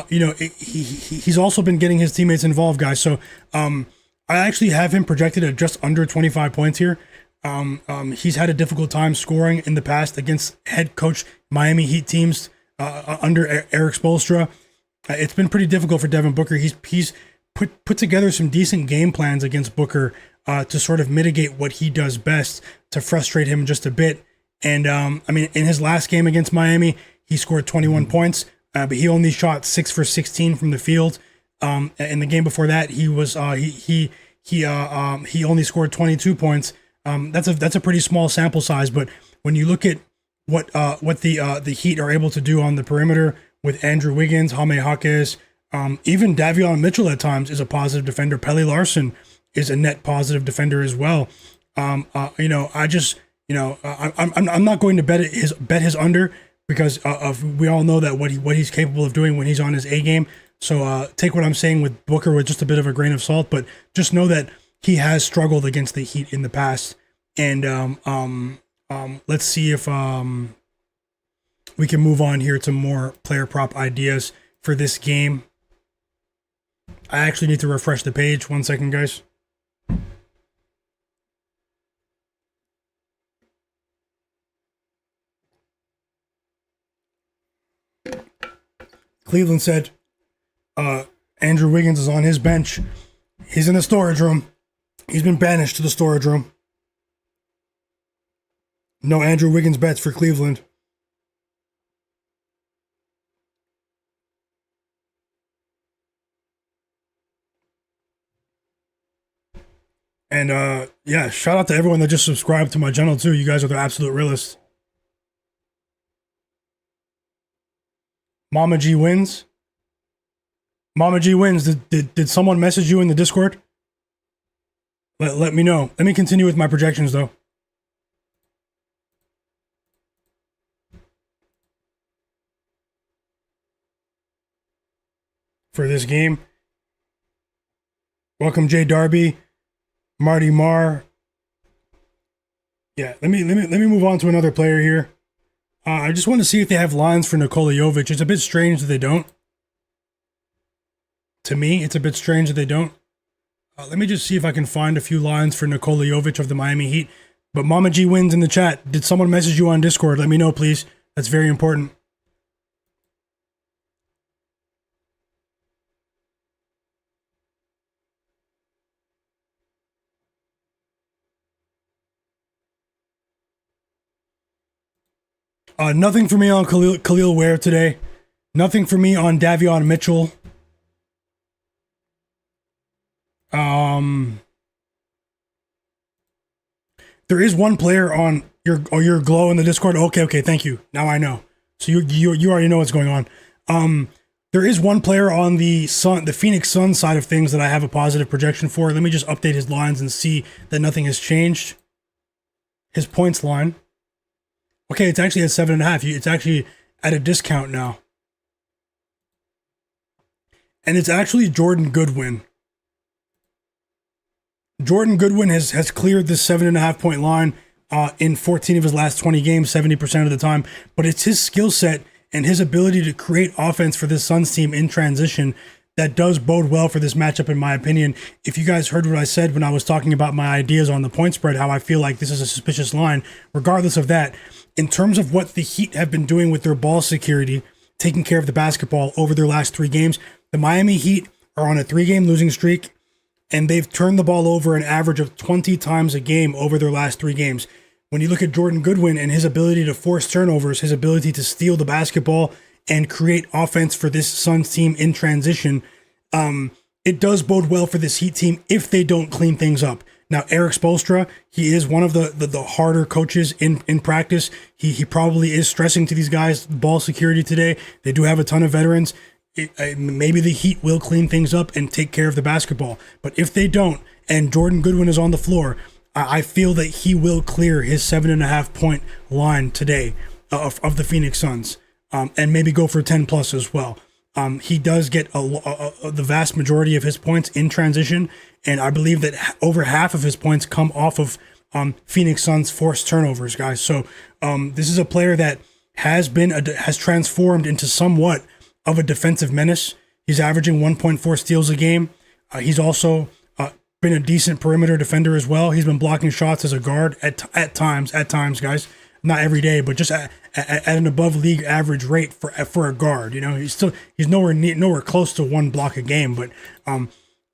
he's also been getting his teammates involved, guys. So I actually have him projected at just under 25 points here. He's had a difficult time scoring in the past against head coach Miami Heat teams under Eric Spoelstra. It's been pretty difficult for Devin Booker. He's put together some decent game plans against Booker to sort of mitigate what he does best to frustrate him just a bit. And I mean, in his last game against Miami, he scored 21 points, but he only shot 6 for 16 from the field. In the game before that, he only scored 22 points. That's a pretty small sample size, but when you look at what the Heat are able to do on the perimeter with Andrew Wiggins, Jaime Jaquez, even Davion Mitchell at times is a positive defender. Pelle Larsson is a net positive defender as well. I'm not going to bet his under because we all know that what he's capable of doing when he's on his A game. So take what I'm saying with Booker with just a bit of a grain of salt, but just know that he has struggled against the Heat in the past. And let's see if we can move on here to more player prop ideas for this game. I actually need to refresh the page. 1 second, guys. Cleveland said Andrew Wiggins is on his bench. He's in the storage room. He's been banished to the storage room. No Andrew Wiggins bets for Cleveland. And yeah, shout out to everyone that just subscribed to my channel too. You guys are the absolute realists. Mama G wins. Mama G wins. Did someone message you in the Discord? Let me know. Let me continue with my projections though. For this game. Welcome Jay Darby, Marty Marr. Yeah, let me move on to another player here. I just want to see if they have lines for Nikola Jovic. It's a bit strange that they don't. To me, it's a bit strange that they don't. Let me just see if I can find a few lines for Nikola Jovic of the Miami Heat. But Mama G wins in the chat. Did someone message you on Discord? Let me know, please. That's very important. Nothing for me on Khalil Ware today. Nothing for me on Davion Mitchell. There is one player on your glow in the Discord. Okay, thank you. Now I know. So you already know what's going on. There is one player on the Phoenix Suns side of things that I have a positive projection for. Let me just update his lines and see that nothing has changed. His points line. Okay, it's actually at 7.5. It's actually at a discount now. And it's actually Jordan Goodwin. Jordan Goodwin has cleared this 7.5 point line in 14 of his last 20 games, 70% of the time. But it's his skill set and his ability to create offense for this Suns team in transition that does bode well for this matchup, in my opinion. If you guys heard what I said when I was talking about my ideas on the point spread, how I feel like this is a suspicious line, regardless of that, in terms of what the Heat have been doing with their ball security, taking care of the basketball over their last 3 games, the Miami Heat are on a 3-game losing streak, and they've turned the ball over an average of 20 times a game over their last 3 games. When you look at Jordan Goodwin and his ability to force turnovers, his ability to steal the basketball and create offense for this Suns team in transition, it does bode well for this Heat team if they don't clean things up. Now, Eric Spoelstra, he is one of the harder coaches in practice. He probably is stressing to these guys ball security today. They do have a ton of veterans. Maybe the Heat will clean things up and take care of the basketball. But if they don't, and Jordan Goodwin is on the floor, I feel that he will clear his 7.5 point line today of the Phoenix Suns, and maybe go for 10 plus as well. He does get the vast majority of his points in transition, and I believe that over half of his points come off of Phoenix Suns forced turnovers, guys. So this is a player that has transformed into somewhat of a defensive menace. He's averaging 1.4 steals a game. He's also been a decent perimeter defender as well. He's been blocking shots as a guard at times, guys. Not every day, but just at an above league average rate for a guard. You know, he's nowhere close to one block a game. But I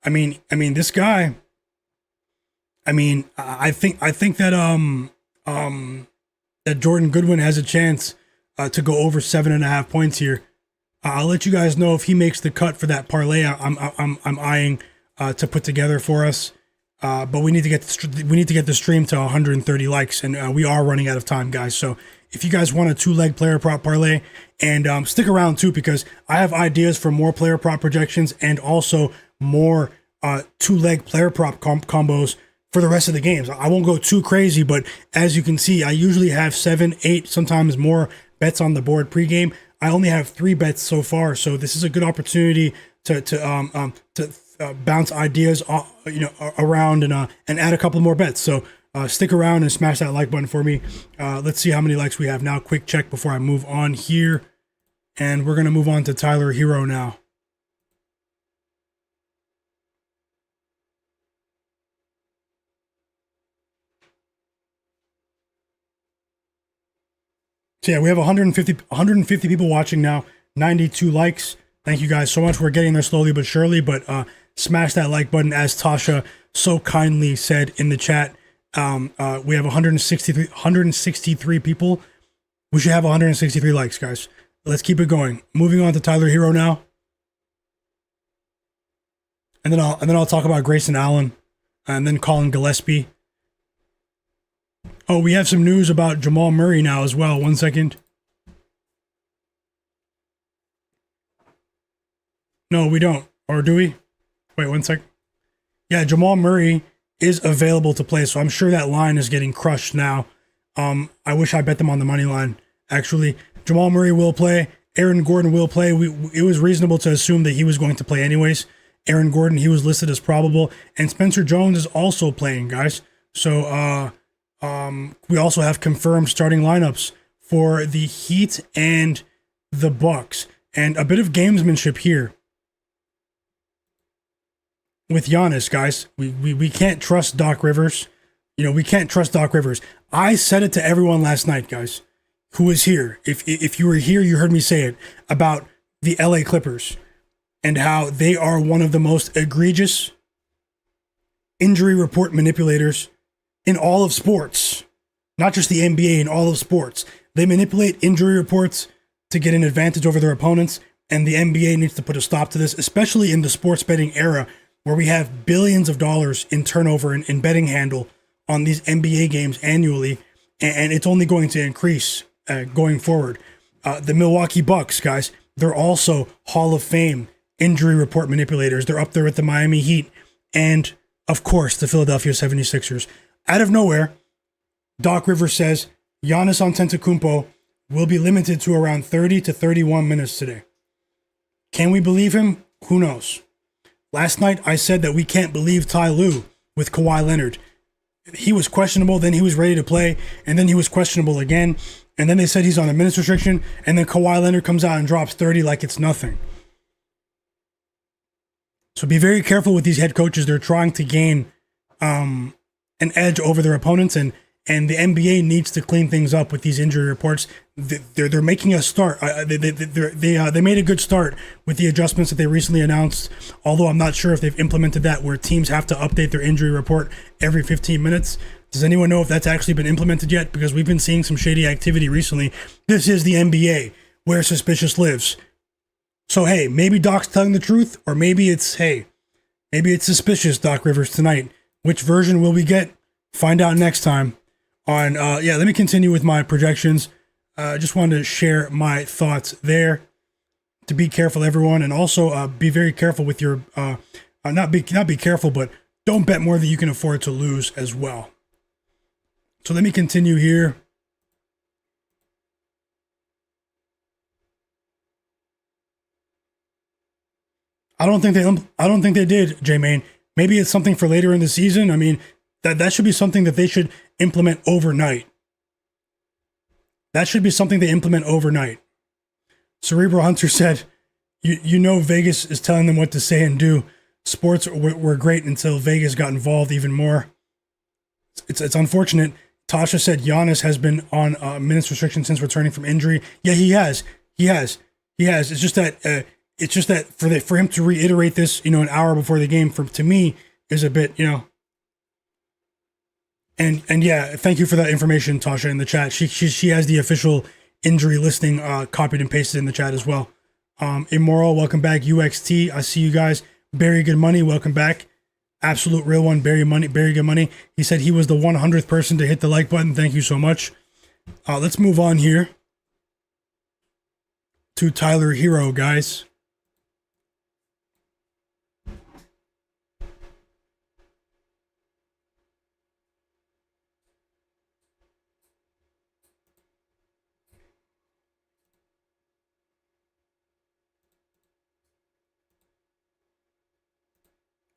mean, this guy. I mean, I think that that Jordan Goodwin has a chance to go over 7.5 points here. I'll let you guys know if he makes the cut for that parlay I'm eyeing to put together for us. But we need to get the stream to 130 likes, and we are running out of time, guys. So if you guys want a 2-leg player prop parlay, and stick around too, because I have ideas for more player prop projections and also more 2-leg player prop combos for the rest of the games. I won't go too crazy, but as you can see, I usually have 7, 8, sometimes more bets on the board pregame. I only have 3 bets so far, so this is a good opportunity to bounce ideas, around and add a couple more bets. So stick around and smash that like button for me. Let's see how many likes we have now. Quick check before I move on here, and we're gonna move on to Tyler Herro now. So yeah, we have 150 people watching now, 92 likes. Thank you guys so much. We're getting there slowly but surely, but smash that like button, as Tasha so kindly said in the chat. We have 163 people. We should have 163 likes, guys. Let's keep it going. Moving on to Tyler Herro now. And then I'll talk about Grayson Allen and then Colin Gillespie. Oh, we have some news about Jamal Murray now as well. 1 second. No, we don't. Or do we? Wait 1 sec. Yeah, Jamal Murray is available to play, so I'm sure that line is getting crushed now. I wish I bet them on the money line. Actually, Jamal Murray will play. Aaron Gordon will play. It was reasonable to assume that he was going to play anyways. Aaron Gordon, he was listed as probable. And Spencer Jones is also playing, guys. So, we also have confirmed starting lineups for the Heat and the Bucks. And a bit of gamesmanship here with Giannis, guys. We can't trust Doc Rivers. We can't trust Doc Rivers. I said it to everyone last night, guys, who was here. If you were here, you heard me say it about the LA Clippers and how they are one of the most egregious injury report manipulators in all of sports, not just the NBA, in all of sports. They manipulate injury reports to get an advantage over their opponents, and the NBA needs to put a stop to this, especially in the sports betting era where we have billions of dollars in turnover and in betting handle on these NBA games annually, and it's only going to increase going forward. The Milwaukee Bucks, guys, they're also Hall of Fame injury report manipulators. They're up there with the Miami Heat and, of course, the Philadelphia 76ers. Out of nowhere, Doc Rivers says Giannis Antetokounmpo will be limited to around 30 to 31 minutes today. Can we believe him? Who knows? Last night, I said that we can't believe Ty Lue with Kawhi Leonard. He was questionable, then he was ready to play, and then he was questionable again, and then they said he's on a minutes restriction, and then Kawhi Leonard comes out and drops 30 like it's nothing. So be very careful with these head coaches. They're trying to gain an edge over their opponents, and the NBA needs to clean things up with these injury reports. They're making a start. They made a good start with the adjustments that they recently announced, although I'm not sure if they've implemented that where teams have to update their injury report every 15 minutes. Does anyone know if that's actually been implemented yet? Because we've been seeing some shady activity recently. This is the NBA, where suspicious lives. So, hey, maybe Doc's telling the truth, or maybe it's suspicious Doc Rivers tonight. Which version will we get? Find out next time on, let me continue with my projections. Just wanted to share my thoughts there. To be careful, everyone, and also be very careful with your, not be careful, but don't bet more than you can afford to lose as well. So let me continue here. I don't think they did, J-Main. Maybe it's something for later in the season. I mean, that should be something that they should implement overnight. That should be something they implement overnight. Cerebral Hunter said, you know Vegas is telling them what to say and do, sports were great until Vegas got involved even more. It's unfortunate. Tasha said Giannis has been on minutes restriction since returning from injury. Yeah, he has. It's just that for him to reiterate this, an hour before the game, to me is a bit, And yeah, thank you for that information, Tasha, in the chat. She has the official injury listing copied and pasted in the chat as well. Immoral, welcome back. UXT, I see you guys. Barry Good Money, welcome back. Absolute real one, Barry Good Money. He said he was the 100th person to hit the like button. Thank you so much. Let's move on here to Tyler Herro, guys.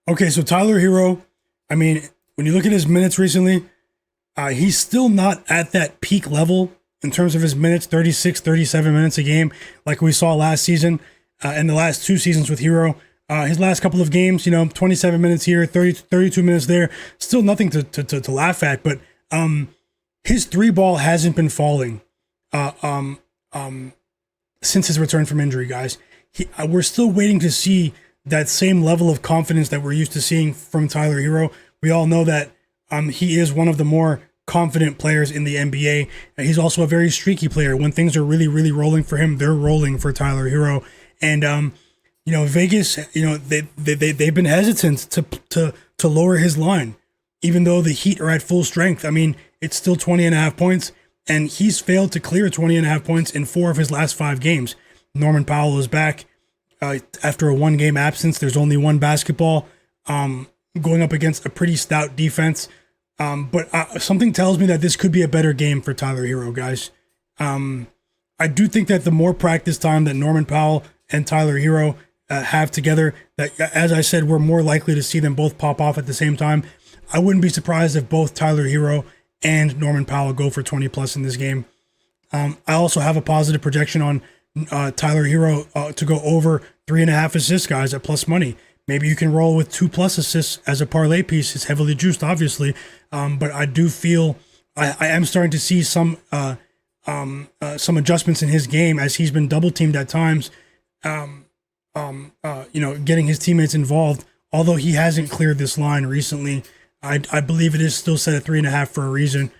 Okay, so Tyler Herro, I mean, when you look at his minutes recently, he's still not at that peak level in terms of his minutes, 36, 37 minutes a game, like we saw last season and the last 2 seasons with Herro. His last couple of games, 27 minutes here, 32 minutes there, still nothing to laugh at, but his 3-ball hasn't been falling since his return from injury, guys. We're still waiting to see that same level of confidence that we're used to seeing from Tyler Herro. We all know that he is one of the more confident players in the NBA. He's also a very streaky player. When things are really, really rolling for him, they're rolling for Tyler Herro. And Vegas, they've been hesitant to lower his line, even though the Heat are at full strength. I mean, it's still 20.5 points, and he's failed to clear 20.5 points in 4 of his last 5 games. Norman Powell is back. After a 1-game absence, there's only 1 basketball, going up against a pretty stout defense. But something tells me that this could be a better game for Tyler Herro, guys. I do think that the more practice time that Norman Powell and Tyler Herro have together, that, as I said, we're more likely to see them both pop off at the same time. I wouldn't be surprised if both Tyler Herro and Norman Powell go for 20 plus in this game. I also have a positive projection on Tyler Herro to go over 3.5 assists, guys, at plus money. Maybe you can roll with 2+ assists as a parlay piece. It's heavily juiced, obviously, but I do feel I am starting to see some adjustments in his game as he's been double teamed at times. Getting his teammates involved. Although he hasn't cleared this line recently, I believe it is still set at 3.5 for a reason.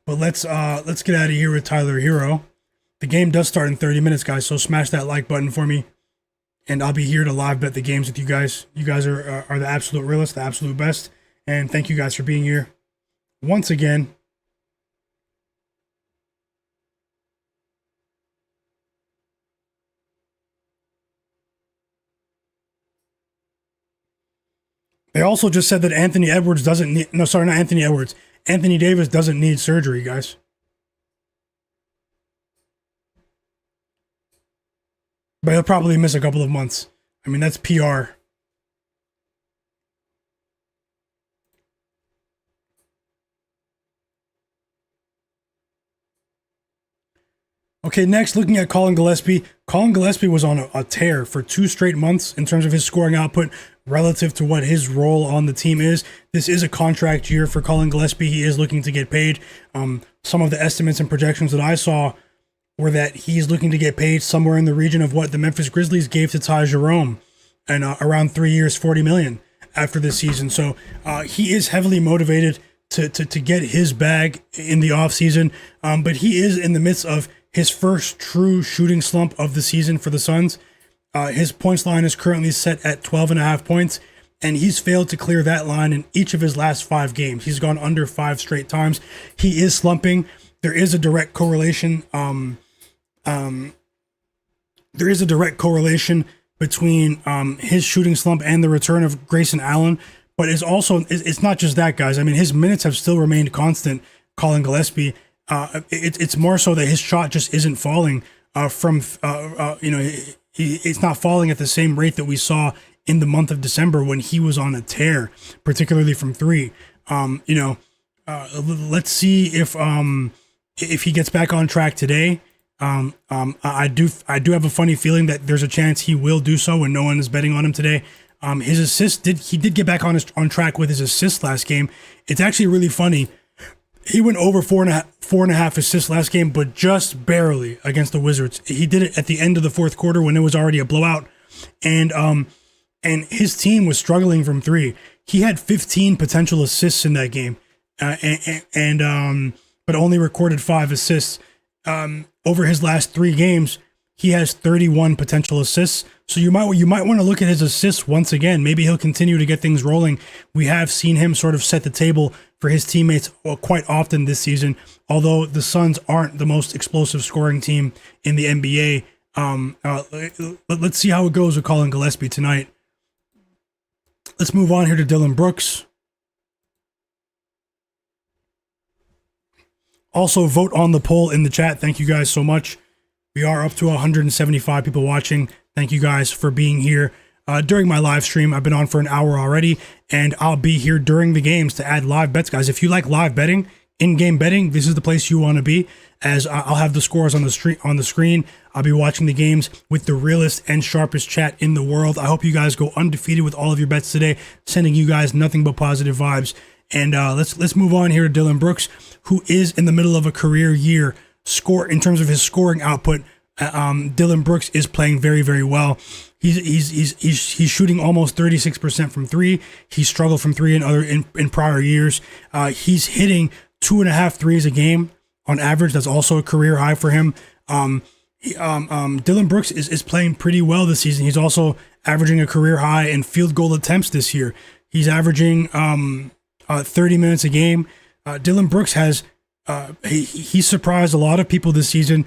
But let's get out of here with Tyler Herro. The game does start in 30 minutes, guys, so smash that like button for me. And I'll be here to live bet the games with you guys. You guys are the absolute realists, the absolute best. And thank you guys for being here once again. They also just said that Anthony Davis doesn't need surgery, guys. But he'll probably miss a couple of months. I mean, that's PR. Okay, next, looking at Colin Gillespie. Colin Gillespie was on a tear for 2 straight months in terms of his scoring output relative to what his role on the team is. This is a contract year for Colin Gillespie. He is looking to get paid. Some of the estimates and projections that I saw were that he's looking to get paid somewhere in the region of what the Memphis Grizzlies gave to Ty Jerome, and around 3 years, $40 million after this season. So he is heavily motivated to get his bag in the offseason, but he is in the midst of his first true shooting slump of the season for the Suns. His points line is currently set at 12.5 points, and he's failed to clear that line in each of his last 5 games. He's gone under 5 straight times. He is slumping. There is a direct correlation. Between his shooting slump and the return of Grayson Allen, but it's not just that, guys. I mean, his minutes have still remained constant. Colin Gillespie, it's more so that his shot just isn't falling it's not falling at the same rate that we saw in the month of December when he was on a tear, particularly from 3. Let's see if he gets back on track today. I do have a funny feeling that there's a chance he will do so when no one is betting on him today. His assists did get back on track with his assists last game. It's actually really funny. He went over four and a half assists last game, but just barely against the Wizards. He did it at the end of the fourth quarter when it was already a blowout, and his team was struggling from three. He had 15 potential assists in that game, but only recorded 5 assists. Over his last 3 games, he has 31 potential assists. So you might want to look at his assists once again. Maybe he'll continue to get things rolling. We have seen him sort of set the table for his teammates quite often this season, although the Suns aren't the most explosive scoring team in the NBA. Let's see how it goes with Colin Gillespie tonight. Let's move on here to Dillon Brooks. Also, vote on the poll in the chat. Thank you guys so much. We are up to 175 people watching. Thank you guys for being here during my live stream. I've been on for an hour already, and I'll be here during the games to add live bets, guys. If you like live betting, in-game betting, this is the place you want to be, as I'll have the scores on the screen. I'll be watching the games with the realest and sharpest chat in the world. I hope you guys go undefeated with all of your bets today, sending you guys nothing but positive vibes. And let's move on here to Dillon Brooks, who is in the middle of a career year in terms of his scoring output. Dillon Brooks is playing very, very well. He's shooting almost 36% from three. He struggled from three in prior years. He's hitting 2.5 threes a game on average. That's also a career high for him. Dillon Brooks is playing pretty well this season. He's also averaging a career high in field goal attempts this year. He's averaging 30 minutes a game. Dillon Brooks has he surprised a lot of people this season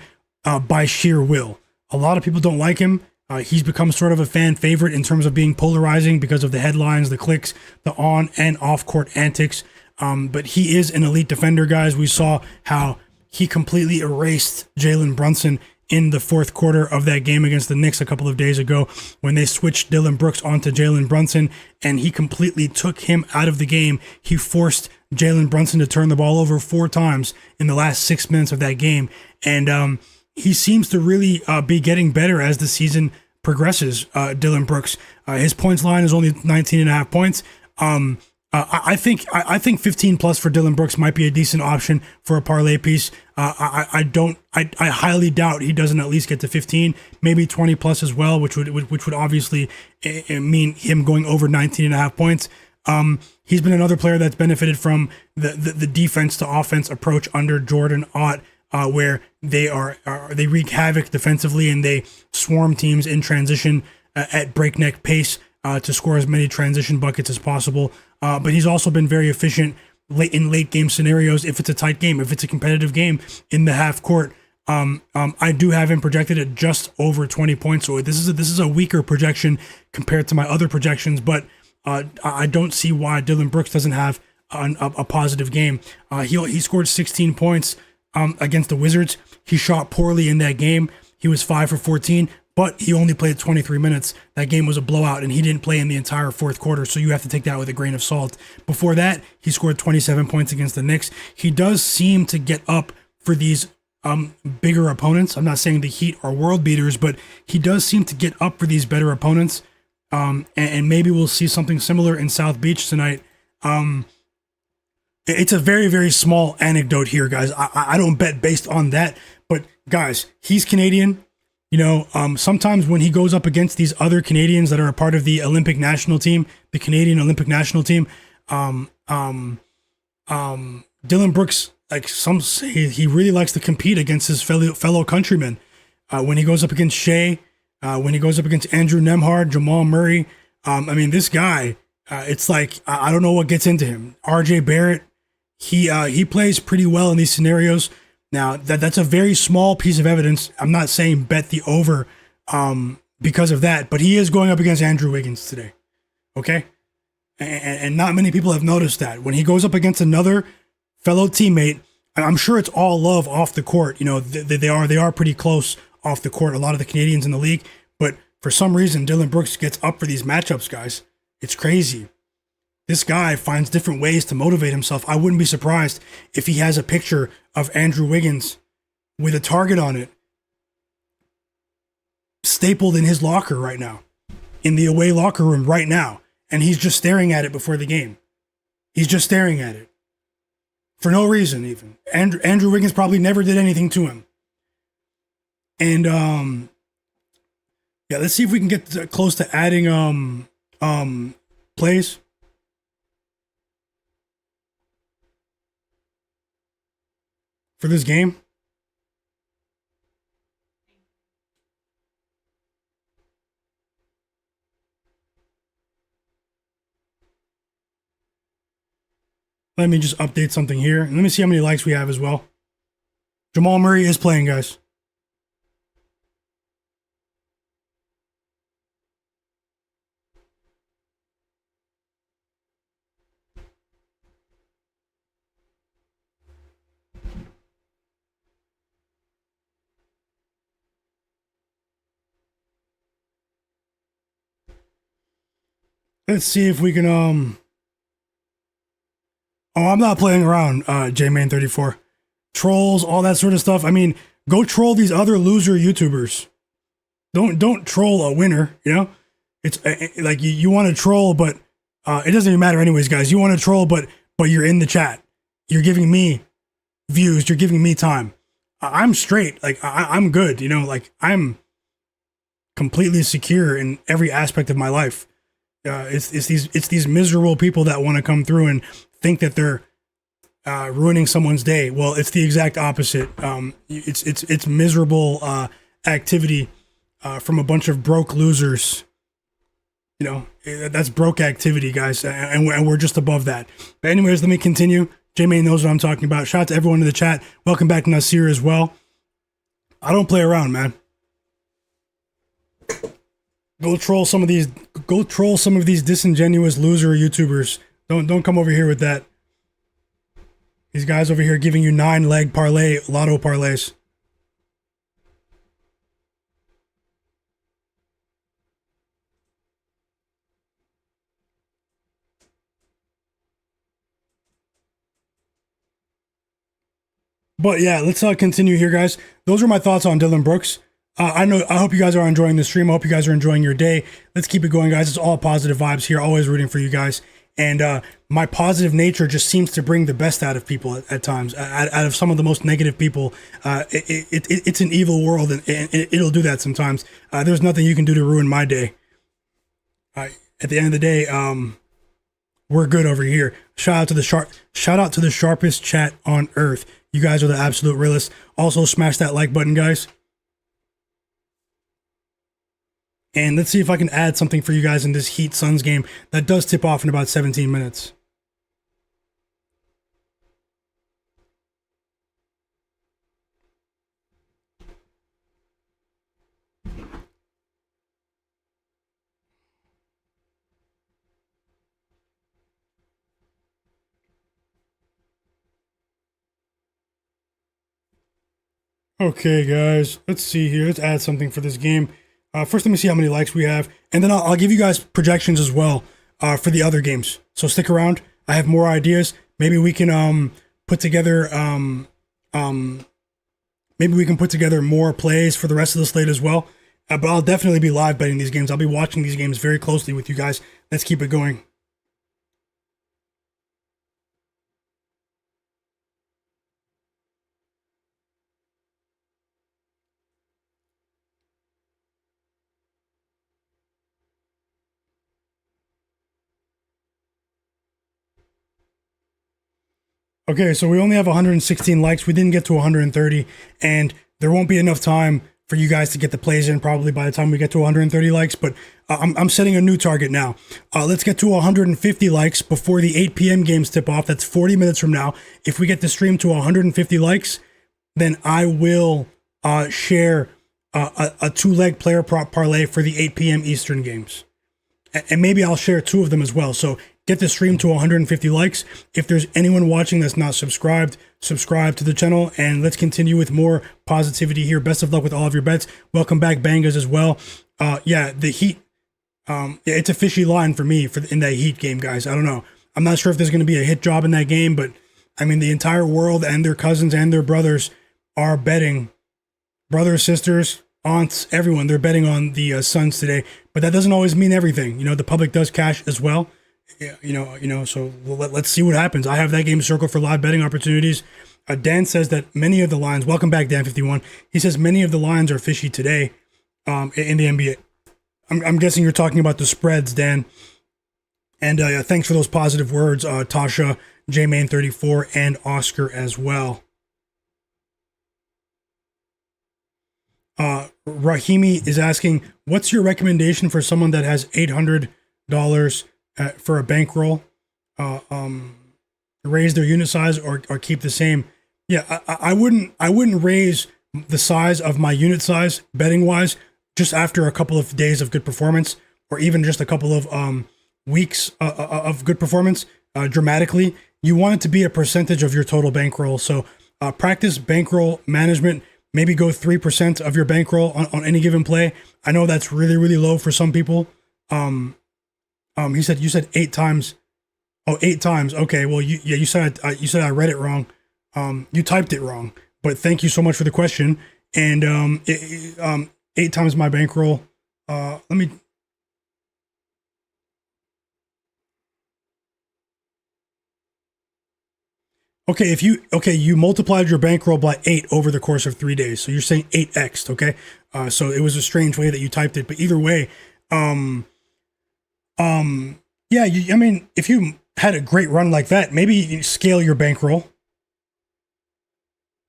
by sheer will. A lot of people don't like him. He's become sort of a fan favorite in terms of being polarizing because of the headlines, the clicks, the on and off court antics. But he is an elite defender, guys. We saw how he completely erased Jalen Brunson in the fourth quarter of that game against the Knicks a couple of days ago when they switched Dillon Brooks onto Jalen Brunson, and he completely took him out of the game. He forced Jalen Brunson to turn the ball over 4 times in the last 6 minutes of that game. And he seems to really be getting better as the season progresses, Dillon Brooks. His points line is only 19.5 points. I think 15 plus for Dillon Brooks might be a decent option for a parlay piece. I highly doubt he doesn't at least get to 15, maybe 20 plus as well, which would obviously mean him going over 19.5 points. He's been another player that's benefited from the defense to offense approach under Jordan Ott, where they wreak havoc defensively and they swarm teams in transition at breakneck pace to score as many transition buckets as possible. But he's also been very efficient late game scenarios. If it's a tight game, if it's a competitive game in the half court, I do have him projected at just over 20 points. So this is a weaker projection compared to my other projections, but I don't see why Dillon Brooks doesn't have a positive game. He scored 16 points against the Wizards. He shot poorly in that game. He was 5 for 14. But he only played 23 minutes. That game was a blowout, and he didn't play in the entire fourth quarter, so you have to take that with a grain of salt. Before that, he scored 27 points against the Knicks. He does seem to get up for these bigger opponents. I'm not saying the Heat are world beaters, but he does seem to get up for these better opponents, and maybe we'll see something similar in South Beach tonight. It's a very, very small anecdote here, guys. I don't bet based on that, but guys, he's Canadian. You know, sometimes when he goes up against these other Canadians that are a part of the Olympic national team, the Canadian Olympic national team, Dillon Brooks, like some say, he really likes to compete against his fellow countrymen. When he goes up against Shai, when he goes up against Andrew Nembhard, Jamal Murray, I mean, this guy, it's like I don't know what gets into him. RJ Barrett, he plays pretty well in these scenarios. Now, that's a very small piece of evidence. I'm not saying bet the over because of that, but he is going up against Andrew Wiggins today, okay? And not many people have noticed that. When he goes up against another fellow teammate, and I'm sure it's all love off the court. You know, they are pretty close off the court, a lot of the Canadians in the league, but for some reason, Dillon Brooks gets up for these matchups, guys. It's crazy. This guy finds different ways to motivate himself. I wouldn't be surprised if he has a picture of Andrew Wiggins with a target on it stapled in his locker right now. in the away locker room right now, and he's just staring at it before the game. He's just staring at it for no reason. Even Andrew Wiggins probably never did anything to him. And yeah, let's see if we can get close to adding plays. For this game. Let me just update something here. And let me see how many likes we have as well. Jamal Murray is playing, guys. Let's see if we can Oh, I'm not playing around, JMain34. Trolls, all that sort of stuff. I mean, go troll these other loser YouTubers. Don't troll a winner, you know? It's like you want to troll, but it doesn't even matter anyways, guys. You want to troll, but you're in the chat. You're giving me views, you're giving me time. I'm straight. Like I'm good, you know, like I'm completely secure in every aspect of my life. It's these miserable people that want to come through and think that they're ruining someone's day. Well, it's the exact opposite. It's miserable activity from a bunch of broke losers. You know, that's broke activity, guys, and we're just above that. But anyways, let me continue. J-May knows what I'm talking about. Shout out to everyone in the chat. Welcome back, Nasir, as well. I don't play around, man. Go troll some of these disingenuous loser YouTubers. Don't come over here with that. These guys over here giving you 9-leg parlay lotto parlays. But yeah, let's continue here, guys. Those are my thoughts on Dillon Brooks. I hope you guys are enjoying the stream. I hope you guys are enjoying your day. Let's keep it going, guys. It's all positive vibes here. Always rooting for you guys. And my positive nature just seems to bring the best out of people at times. Out of some of the most negative people, it's an evil world, and it'll do that sometimes. There's nothing you can do to ruin my day. At the end of the day, we're good over here. Shout out to the sharpest chat on earth. You guys are the absolute realest. Also, smash that like button, guys. And let's see if I can add something for you guys in this Heat Suns game that does tip off in about 17 minutes. Okay, guys, let's see here. Let's add something for this game. First, let me see how many likes we have, and then I'll give you guys projections as well for the other games. So stick around. I have more ideas. Maybe we can put together maybe we can put together more plays for the rest of the slate as well. But I'll definitely be live betting these games. I'll be watching these games very closely with you guys. Let's keep it going. Okay, so we only have 116 likes. We didn't get to 130, and there won't be enough time for you guys to get the plays in probably by the time we get to 130 likes, but I'm setting a new target now. Let's get to 150 likes before the 8 p.m. games tip off. That's 40 minutes from now. If we get the stream to 150 likes, then I will share a two-leg player prop parlay for the 8 p.m. Eastern games. And maybe I'll share two of them as well. So get the stream to 150 likes. If there's anyone watching that's not subscribed, subscribe to the channel, and let's continue with more positivity here. Best of luck with all of your bets. Welcome back, Bangers, as well. Yeah, the Heat. It's a fishy line for me in that Heat game, guys. I don't know. I'm not sure if there's going to be a hit job in that game, but I mean, the entire world and their cousins and their brothers are betting. Brothers, sisters, aunts, everyone, they're betting on the Suns today. But that doesn't always mean everything. The public does cash as well. Yeah, so let's see what happens. I have that game circled for live betting opportunities. Dan says that many of the lines, welcome back, Dan51. He says many of the lines are fishy today in the NBA. I'm guessing you're talking about the spreads, Dan. And thanks for those positive words, Tasha, JMain34, and Oscar as well. Rahimi is asking, what's your recommendation for someone that has $800 for a bankroll? Raise their unit size or keep the same? Yeah, I wouldn't raise the size of my unit size betting wise just after a couple of days of good performance, or even just a couple of weeks of good performance dramatically. You want it to be a percentage of your total bankroll. So practice bankroll management. Maybe go 3% of your bankroll on any given play. I know that's really, really low for some people. You said 8 times. Oh, 8 times. Okay. Well, you said I read it wrong. You typed it wrong. But thank you so much for the question. And 8 times my bankroll. Let me. Okay, you multiplied your bankroll by 8 over the course of 3 days. So you're saying 8x, okay? So it was a strange way that you typed it, but either way, yeah, I mean, if you had a great run like that, maybe you scale your bankroll.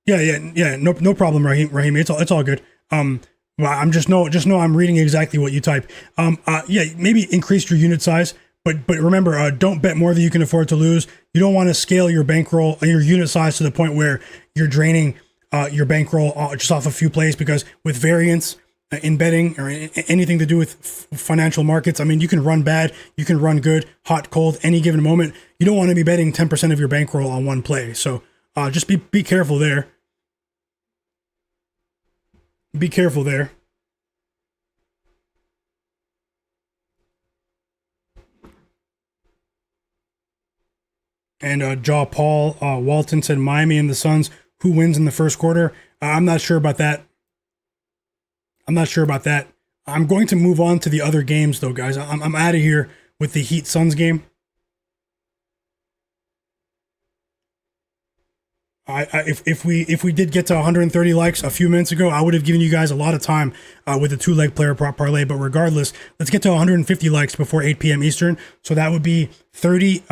Yeah, no problem, Raheem. It's all good. Well, I'm just know I'm reading exactly what you type. Yeah, maybe increase your unit size. But remember, don't bet more than you can afford to lose. You don't want to scale your bankroll, your unit size to the point where you're draining your bankroll just off a few plays, because with variance in betting or anything to do with financial markets, I mean, you can run bad, you can run good, hot, cold, any given moment. You don't want to be betting 10% of your bankroll on one play. So just be careful there. Be careful there. And Paul Walton said Miami and the Suns. Who wins in the first quarter? I'm not sure about that. I'm going to move on to the other games, though, guys. I'm out of here with the Heat Suns game. If we did get to 130 likes a few minutes ago, I would have given you guys a lot of time with a 2-leg player prop parlay. But regardless, let's get to 150 likes before 8 p.m. Eastern. So that would be 30.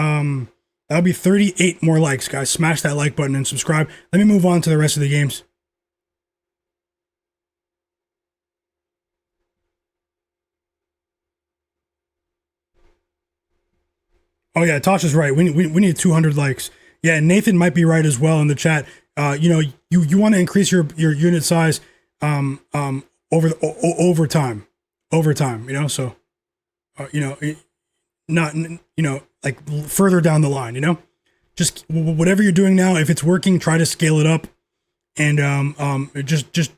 That would be 38 more likes, guys. Smash that like button and subscribe. Let me move on to the rest of the games. Oh yeah, Tasha's right. We need 200 likes. Yeah, and Nathan might be right as well in the chat. You want to increase your unit size over time. So not like further down the line. Just whatever you're doing now, if it's working, try to scale it up, and just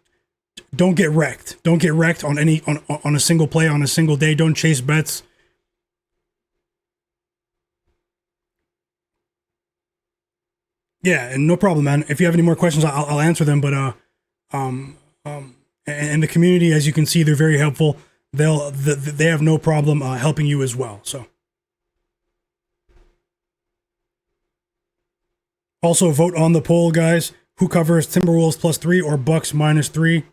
don't get wrecked. Don't get wrecked on on a single play on a single day. Don't chase bets. Yeah, and no problem, man. If you have any more questions, I'll answer them. But and the community, as you can see, they're very helpful. They have no problem helping you as well. So also vote on the poll, guys. Who covers Timberwolves +3 or Bucks -3?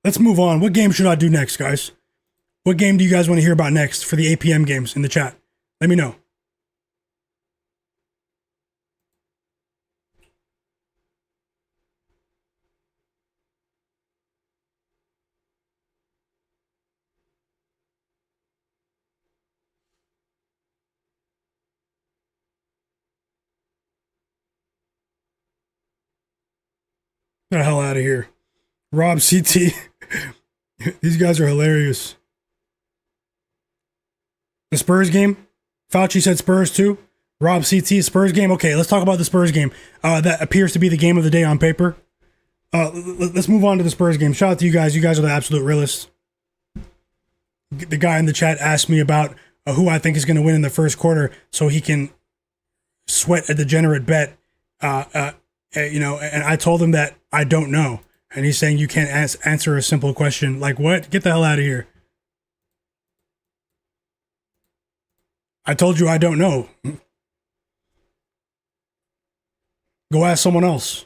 Let's move on. What game should I do next, guys? What game do you guys want to hear about next for the 8 p.m. games in the chat? Let me know. Get the hell out of here. Rob CT. These guys are hilarious. The Spurs game? Fauci said Spurs too. Rob CT, Spurs game? Okay, let's talk about the Spurs game. That appears to be the game of the day on paper. Let's move on to the Spurs game. Shout out to you guys. You guys are the absolute realists. The guy in the chat asked me about who I think is going to win in the first quarter so he can sweat a degenerate bet And I told him that I don't know. And he's saying you can't answer a simple question. Like, what? Get the hell out of here. I told you I don't know. Go ask someone else.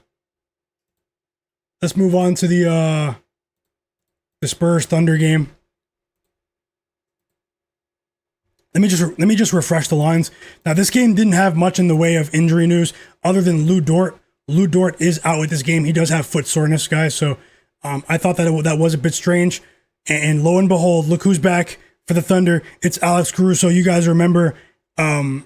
Let's move on to the Spurs Thunder game. Let me just refresh the lines. Now, this game didn't have much in the way of injury news other than Lou Dort. Lou Dort is out with this game. He does have foot soreness, guys. So I thought that was a bit strange. And lo and behold, look who's back for the Thunder. It's Alex Caruso. You guys remember on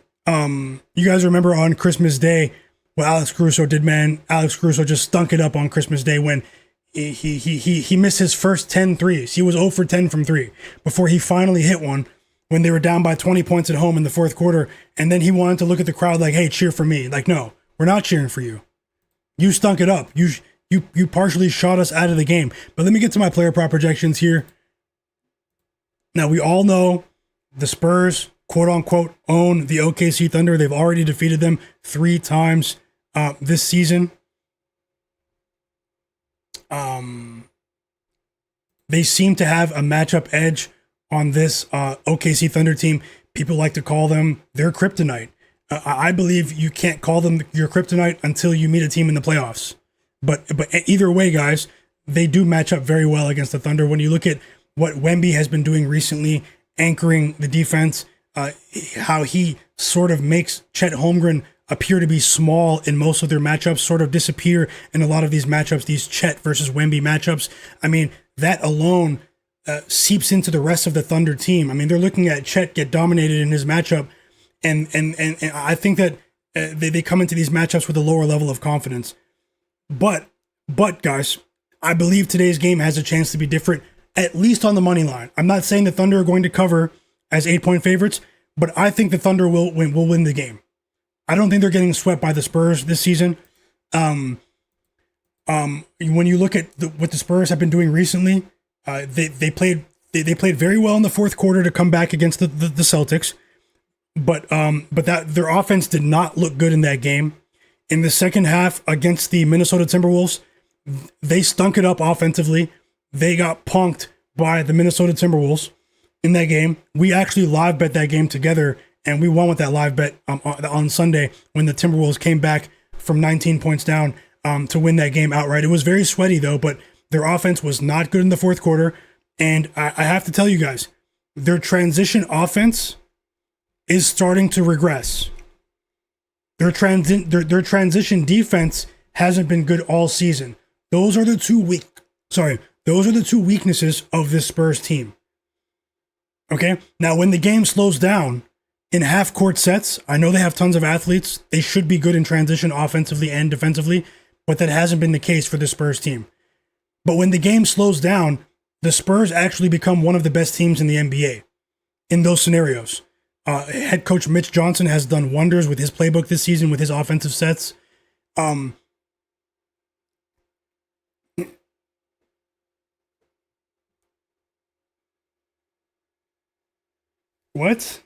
Christmas Day what Alex Caruso did, man. Alex Caruso just stunk it up on Christmas Day when he missed his first 10 threes. He was 0 for 10 from 3 before he finally hit one when they were down by 20 points at home in the fourth quarter. And then he wanted to look at the crowd like, hey, cheer for me. Like, no, we're not cheering for you. You stunk it up. You partially shot us out of the game. But let me get to my player prop projections here. Now, we all know the Spurs, quote unquote, own the OKC Thunder. They've already defeated them 3 times this season. They seem to have a matchup edge on this OKC Thunder team. People like to call them their kryptonite. I believe you can't call them your kryptonite until you meet a team in the playoffs. But either way, guys, they do match up very well against the Thunder. When you look at what Wemby has been doing recently, anchoring the defense, how he sort of makes Chet Holmgren appear to be small in most of their matchups, sort of disappear in a lot of these matchups, these Chet versus Wemby matchups. I mean, that alone seeps into the rest of the Thunder team. I mean, they're looking at Chet get dominated in his matchup, and I think that they come into these matchups with a lower level of confidence. But guys, I believe today's game has a chance to be different, at least on the money line. I'm not saying the Thunder are going to cover as 8-point favorites, but I think the Thunder will win the game. I don't think they're getting swept by the Spurs this season. When you look at what the Spurs have been doing recently, they played very well in the fourth quarter to come back against the Celtics, but that their offense did not look good in that game. In the second half against the Minnesota Timberwolves, they stunk it up offensively. They got punked by the Minnesota Timberwolves in that game. We actually live bet that game together, and we won with that live bet on Sunday when the Timberwolves came back from 19 points down to win that game outright. It was very sweaty, though, but their offense was not good in the fourth quarter. And I have to tell you guys, their transition offense is starting to regress. Their transition defense hasn't been good all season. Those are the two weaknesses of this Spurs team. Okay? Now, when the game slows down in half-court sets, I know they have tons of athletes. They should be good in transition offensively and defensively, but that hasn't been the case for the Spurs team. But when the game slows down, the Spurs actually become one of the best teams in the NBA in those scenarios. Head coach Mitch Johnson has done wonders with his playbook this season with his offensive sets. What?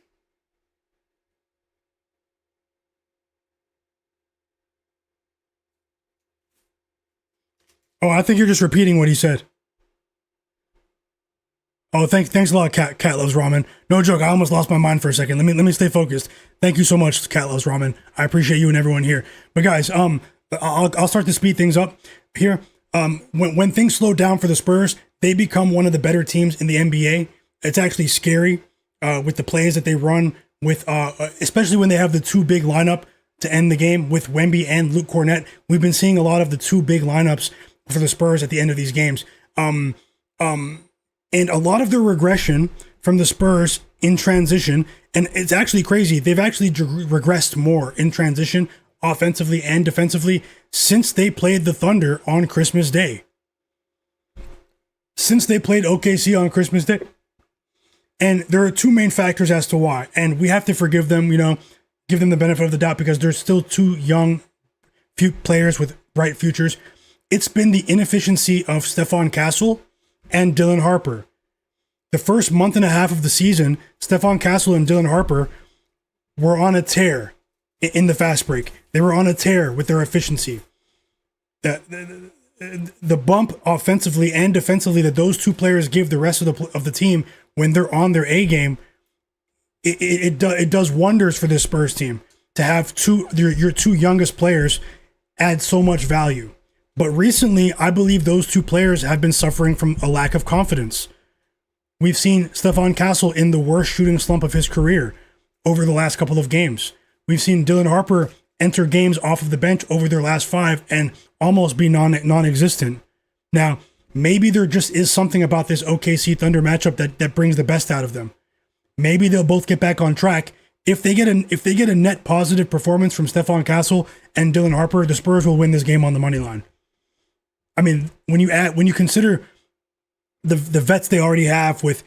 Oh, I think you're just repeating what he said. Oh, thanks a lot, Cat Loves Ramen. No joke, I almost lost my mind for a second. Let me stay focused. Thank you so much, Cat Loves Ramen. I appreciate you and everyone here. But guys, I'll start to speed things up here. When things slow down for the Spurs, they become one of the better teams in the NBA. It's actually scary with the plays that they run with, especially when they have the two big lineup to end the game with Wemby and Luke Cornett. We've been seeing a lot of the two big lineups for the Spurs at the end of these games. And a lot of their regression from the Spurs in transition, and it's actually crazy, they've actually regressed more in transition, offensively and defensively, since they played the Thunder on Christmas Day. Since they played OKC on Christmas Day. And there are two main factors as to why. And we have to forgive them, give them the benefit of the doubt because they're still two young few players with bright futures. It's been the inefficiency of Stephon Castle and Dylan Harper. The first month and a half of the season, Stephon Castle and Dylan Harper were on a tear in the fast break. They were on a tear with their efficiency. the bump offensively and defensively that those two players give the rest of the team when they're on their A game, it does wonders for this Spurs team to have your two youngest players add so much value. But recently, I believe those two players have been suffering from a lack of confidence. We've seen Stephon Castle in the worst shooting slump of his career over the last couple of games. We've seen Dylan Harper enter games off of the bench over their last 5 and almost be non-existent. Now, maybe there just is something about this OKC Thunder matchup that brings the best out of them. Maybe they'll both get back on track. If they get a net positive performance from Stephon Castle and Dylan Harper, the Spurs will win this game on the money line. I mean, when you consider the vets they already have with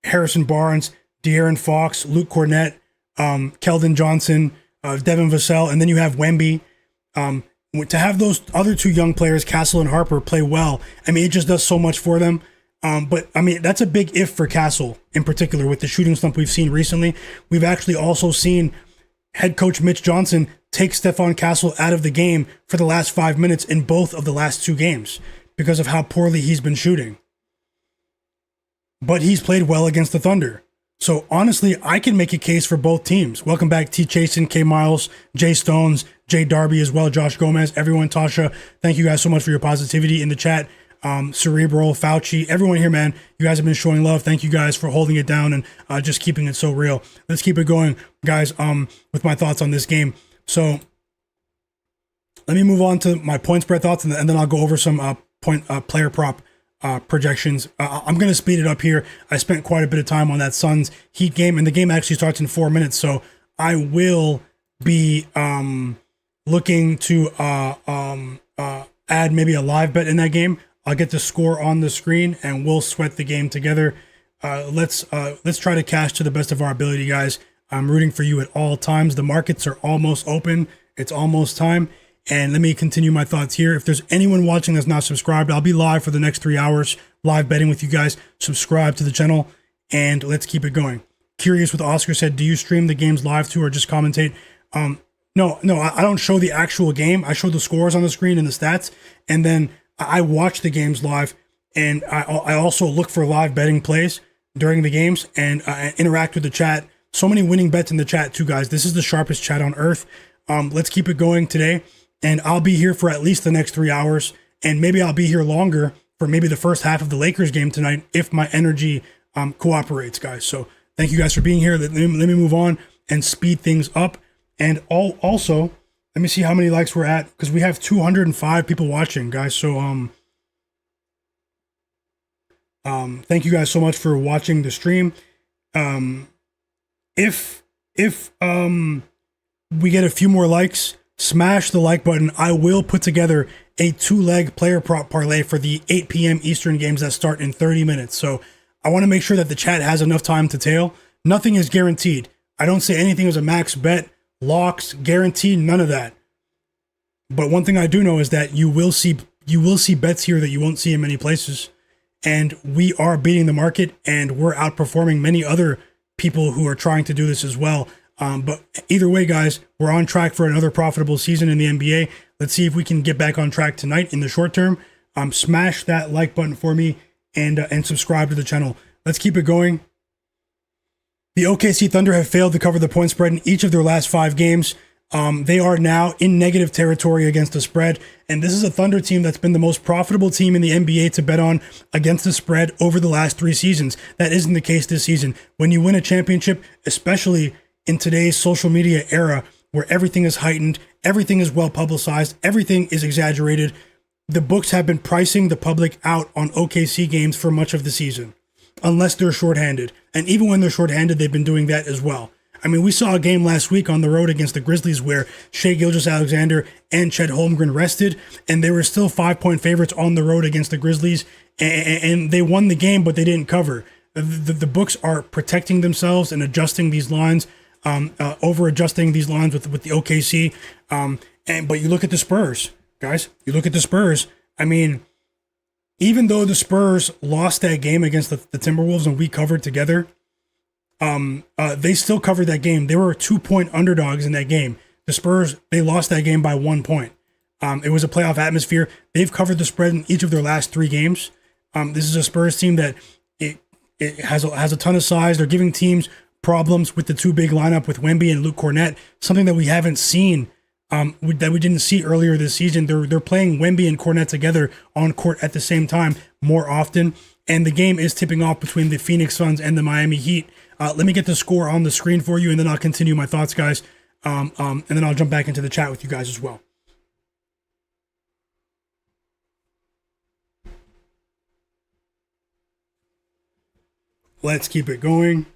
Harrison Barnes, De'Aaron Fox, Luke Cornett, Keldon Johnson, Devin Vassell, and then you have Wemby. To have those other two young players, Castle and Harper, play well, I mean, it just does so much for them. But I mean, that's a big if for Castle in particular with the shooting slump we've seen recently. We've actually also seen head coach Mitch Johnson take Stephon Castle out of the game for the last 5 minutes in both of the last 2 games because of how poorly he's been shooting. But he's played well against the Thunder. So honestly, I can make a case for both teams. Welcome back, T. Chasen, K. Miles, Jay Stones, Jay Darby as well, Josh Gomez, everyone, Tasha. Thank you guys so much for your positivity in the chat. Cerebral, Fauci, everyone here, man. You guys have been showing love. Thank you guys for holding it down and just keeping it so real. Let's keep it going, guys, with my thoughts on this game. So let me move on to my point spread thoughts, and then I'll go over some player prop projections. I'm going to speed it up here. I spent quite a bit of time on that Suns Heat game, and the game actually starts in 4 minutes, so I will be looking to add maybe a live bet in that game. I'll get the score on the screen, and we'll sweat the game together. Let's try to cash to the best of our ability, guys. I'm rooting for you at all times. The markets are almost open. It's almost time. And let me continue my thoughts here. If there's anyone watching that's not subscribed, I'll be live for the next 3 hours, live betting with you guys. Subscribe to the channel, and let's keep it going. Curious what Oscar said, do you stream the games live too or just commentate? No, I don't show the actual game. I show the scores on the screen and the stats, and then I watch the games live, and I also look for live betting plays during the games and interact with the chat. So many winning bets in the chat too, guys. This is the sharpest chat on earth. Let's keep it going today. And I'll be here for at least the next 3 hours, and maybe I'll be here longer for maybe the first half of the Lakers game tonight if my energy cooperates, guys. So thank you guys for being here. Let me move on and speed things up. And also, let me see how many likes we're at, because we have 205 people watching, guys. So thank you guys so much for watching the stream. If we get a few more likes, smash the like button. I will put together a 2-leg player prop parlay for the 8 p.m. Eastern games that start in 30 minutes. So I want to make sure that the chat has enough time to tail. Nothing is guaranteed. I don't say anything as a max bet, locks, guaranteed, none of that. But one thing I do know is that you will see bets here that you won't see in many places. And we are beating the market, and we're outperforming many other people who are trying to do this as well. But either way, guys, we're on track for another profitable season in the NBA. Let's see if we can get back on track tonight in the short term. Smash that like button for me and subscribe to the channel. Let's keep it going. The OKC Thunder have failed to cover the point spread in each of their last 5 games. They are now in negative territory against the spread, and this is a Thunder team that's been the most profitable team in the NBA to bet on against the spread over the last 3 seasons. That isn't the case this season. When you win a championship, especially in today's social media era where everything is heightened, everything is well publicized, everything is exaggerated, the books have been pricing the public out on OKC games for much of the season, unless they're shorthanded. And even when they're shorthanded, they've been doing that as well. I mean, we saw a game last week on the road against the Grizzlies where Shai Gilgeous-Alexander and Chet Holmgren rested, and they were still 5-point favorites on the road against the Grizzlies, and they won the game, but they didn't cover. The books are protecting themselves and adjusting these lines, over-adjusting these lines with the OKC. But you look at the Spurs, guys. You look at the Spurs. I mean, even though the Spurs lost that game against the Timberwolves and we covered together, they still covered that game. They were 2-point underdogs in that game. The Spurs, they lost that game by 1 point. It was a playoff atmosphere. They've covered the spread in each of their last 3 games. This is a Spurs team that it has a ton of size. They're giving teams problems with the 2 big lineup with Wemby and Luke Cornett, something that we haven't seen, that we didn't see earlier this season. They're playing Wemby and Cornett together on court at the same time more often, and the game is tipping off between the Phoenix Suns and the Miami Heat. Let me get the score on the screen for you, and then I'll continue my thoughts, guys, and then I'll jump back into the chat with you guys as well. Let's keep it going.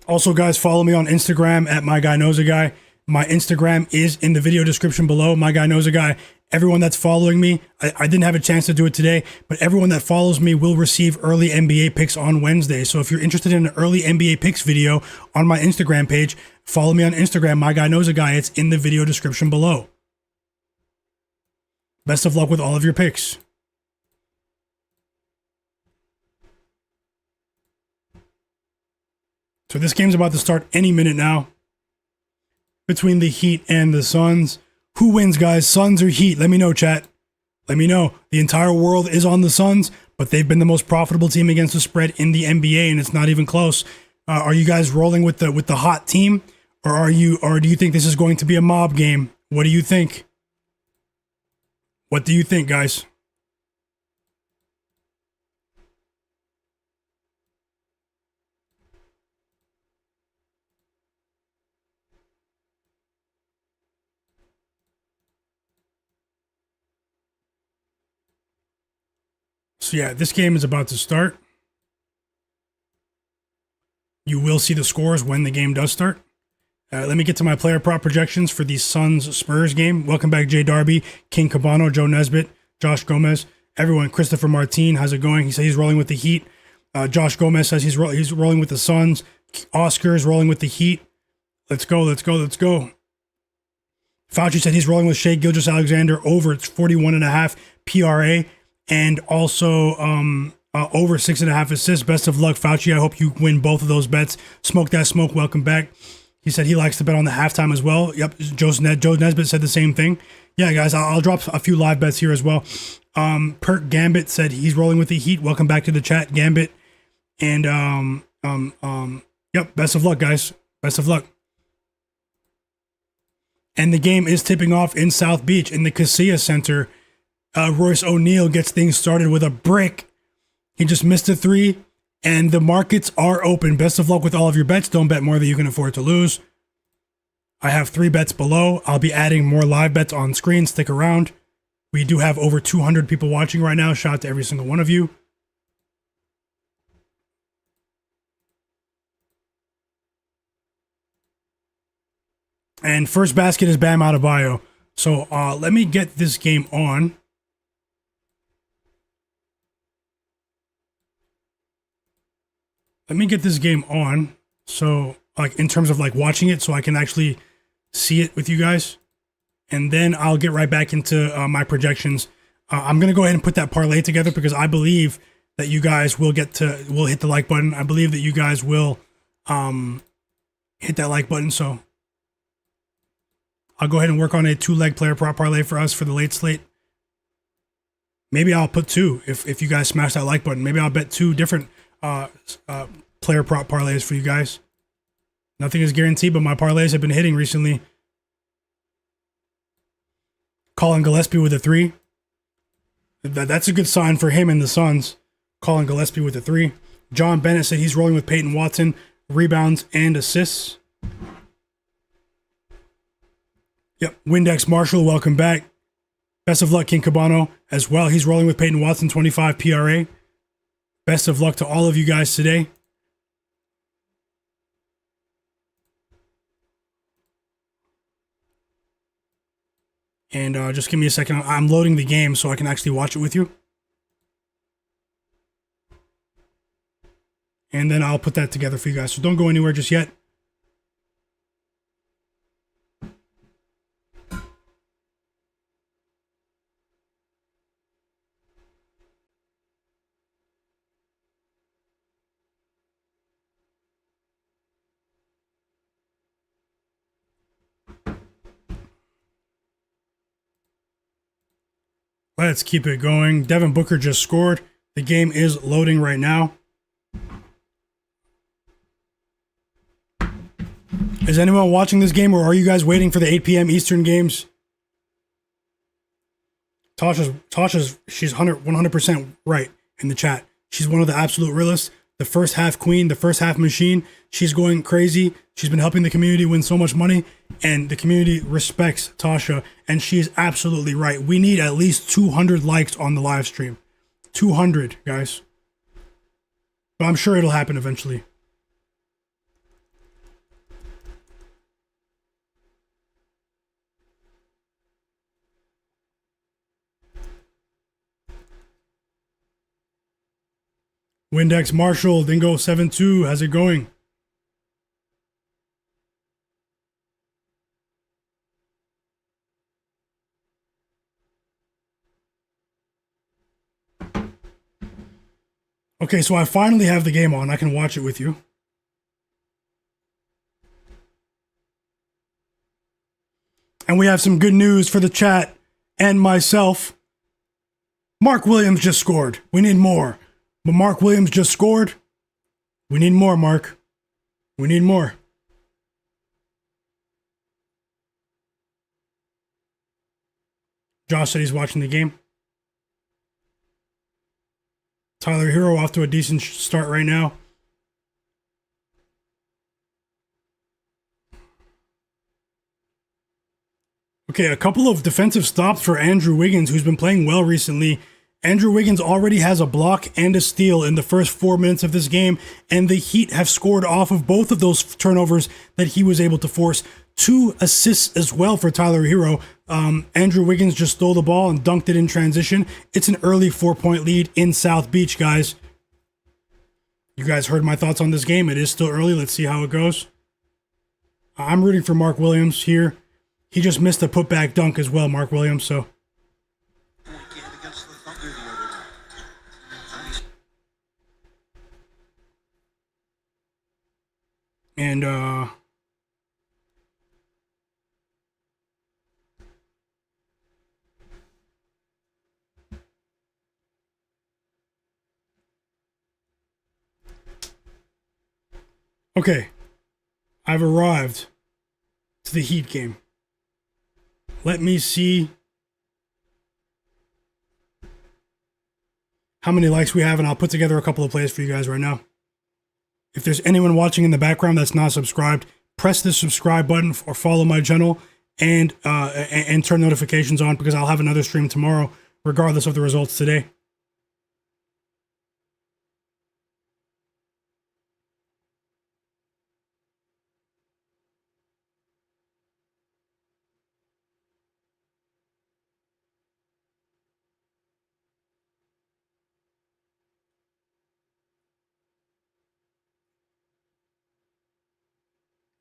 Also, guys, follow me on Instagram at Myguyknowsaguy. My Instagram is in the video description below, Myguyknowsaguy. Everyone that's following me, I didn't have a chance to do it today, but everyone that follows me will receive early NBA picks on Wednesday. So if you're interested in an early NBA picks video on my Instagram page, follow me on Instagram, Myguyknowsaguy. It's in the video description below. Best of luck with all of your picks. So this game's about to start any minute now between the Heat and the Suns. Who wins, guys? Suns or Heat? Let me know, chat. Let me know. The entire world is on the Suns, but they've been the most profitable team against the spread in the NBA, and it's not even close. Are you guys rolling with the hot team, or do you think this is going to be a mob game? What do you think? What do you think, guys? So yeah, this game is about to start. You will see the scores when the game does start. Let me get to my player prop projections for the Suns-Spurs game. Welcome back, Jay Darby, King Cabano, Joe Nesbitt, Josh Gomez, everyone. Christopher Martin, how's it going? He said he's rolling with the Heat. Josh Gomez says he's rolling with the Suns. Oscar is rolling with the Heat. Let's go, let's go, let's go. Fauci said he's rolling with Shai Gilgeous-Alexander over 41.5 PRA. And also over 6.5 assists. Best of luck, Fauci. I hope you win both of those bets. Smoke that smoke. Welcome back. He said he likes to bet on the halftime as well. Yep, Joe Nesbitt said the same thing. Yeah, guys, I'll drop a few live bets here as well. Perk Gambit said he's rolling with the Heat. Welcome back to the chat, Gambit. And yep, best of luck, guys. Best of luck. And the game is tipping off in South Beach in the Kaseya Center. Royce O'Neal gets things started with a brick. He just missed a 3, and the markets are open. Best of luck with all of your bets. Don't bet more than you can afford to lose. I have 3 bets below. I'll be adding more live bets on screen. Stick around. We do have over 200 people watching right now. Shout out to every single one of you. And first basket is Bam Adebayo. So let me get this game on. Let me get this game on, so like in terms of like watching it, so I can actually see it with you guys, and then I'll get right back into my projections. I'm gonna go ahead and put that parlay together because I believe that you guys will hit the like button. I believe that you guys will hit that like button. So I'll go ahead and work on a 2-leg player prop parlay for us for the late slate. Maybe I'll put 2 if you guys smash that like button. Maybe I'll bet 2 different player prop parlays for you guys. Nothing is guaranteed, but my parlays have been hitting recently. Colin Gillespie with a 3. That's a good sign for him and the Suns. Colin Gillespie with a 3. John Bennett said he's rolling with Peyton Watson, rebounds and assists. Yep, Windex Marshall, welcome back. Best of luck, King Cabano, as well. He's rolling with Peyton Watson, 25 PRA. Best of luck to all of you guys today. And just give me a second. I'm loading the game so I can actually watch it with you. And then I'll put that together for you guys. So don't go anywhere just yet. Let's keep it going. Devin Booker just scored. The game is loading right now. Is anyone watching this game, or are you guys waiting for the 8 p.m. Eastern games? She's 100% right in the chat. She's one of the absolute realists. The first half queen, the first half machine. She's going crazy. She's been helping the community win so much money, and the community respects Tasha, and she is absolutely right. We need at least 200 likes on the live stream. 200, guys. But I'm sure it'll happen eventually. Windex Marshall, Dingo 72, how's it going? Okay, so I finally have the game on. I can watch it with you. And we have some good news for the chat and myself. Mark Williams just scored. We need more. But Mark Williams just scored. We need more, Mark. We need more. Josh said he's watching the game. Tyler Herro off to a decent start right now. Okay, a couple of defensive stops for Andrew Wiggins, who's been playing well recently. Andrew Wiggins already has a block and a steal in the first 4 minutes of this game, and the Heat have scored off of both of those turnovers that he was able to force. 2 assists as well for Tyler Herro. Andrew Wiggins just stole the ball and dunked it in transition. It's an early 4-point lead in South Beach, guys. You guys heard my thoughts on this game. It is still early. Let's see how it goes. I'm rooting for Mark Williams here. He just missed a putback dunk as well, Mark Williams, so... And, okay, I've arrived to the Heat game. Let me see how many likes we have, and I'll put together a couple of plays for you guys right now. If there's anyone watching in the background that's not subscribed, press the subscribe button or follow my channel and turn notifications on, because I'll have another stream tomorrow, regardless of the results today.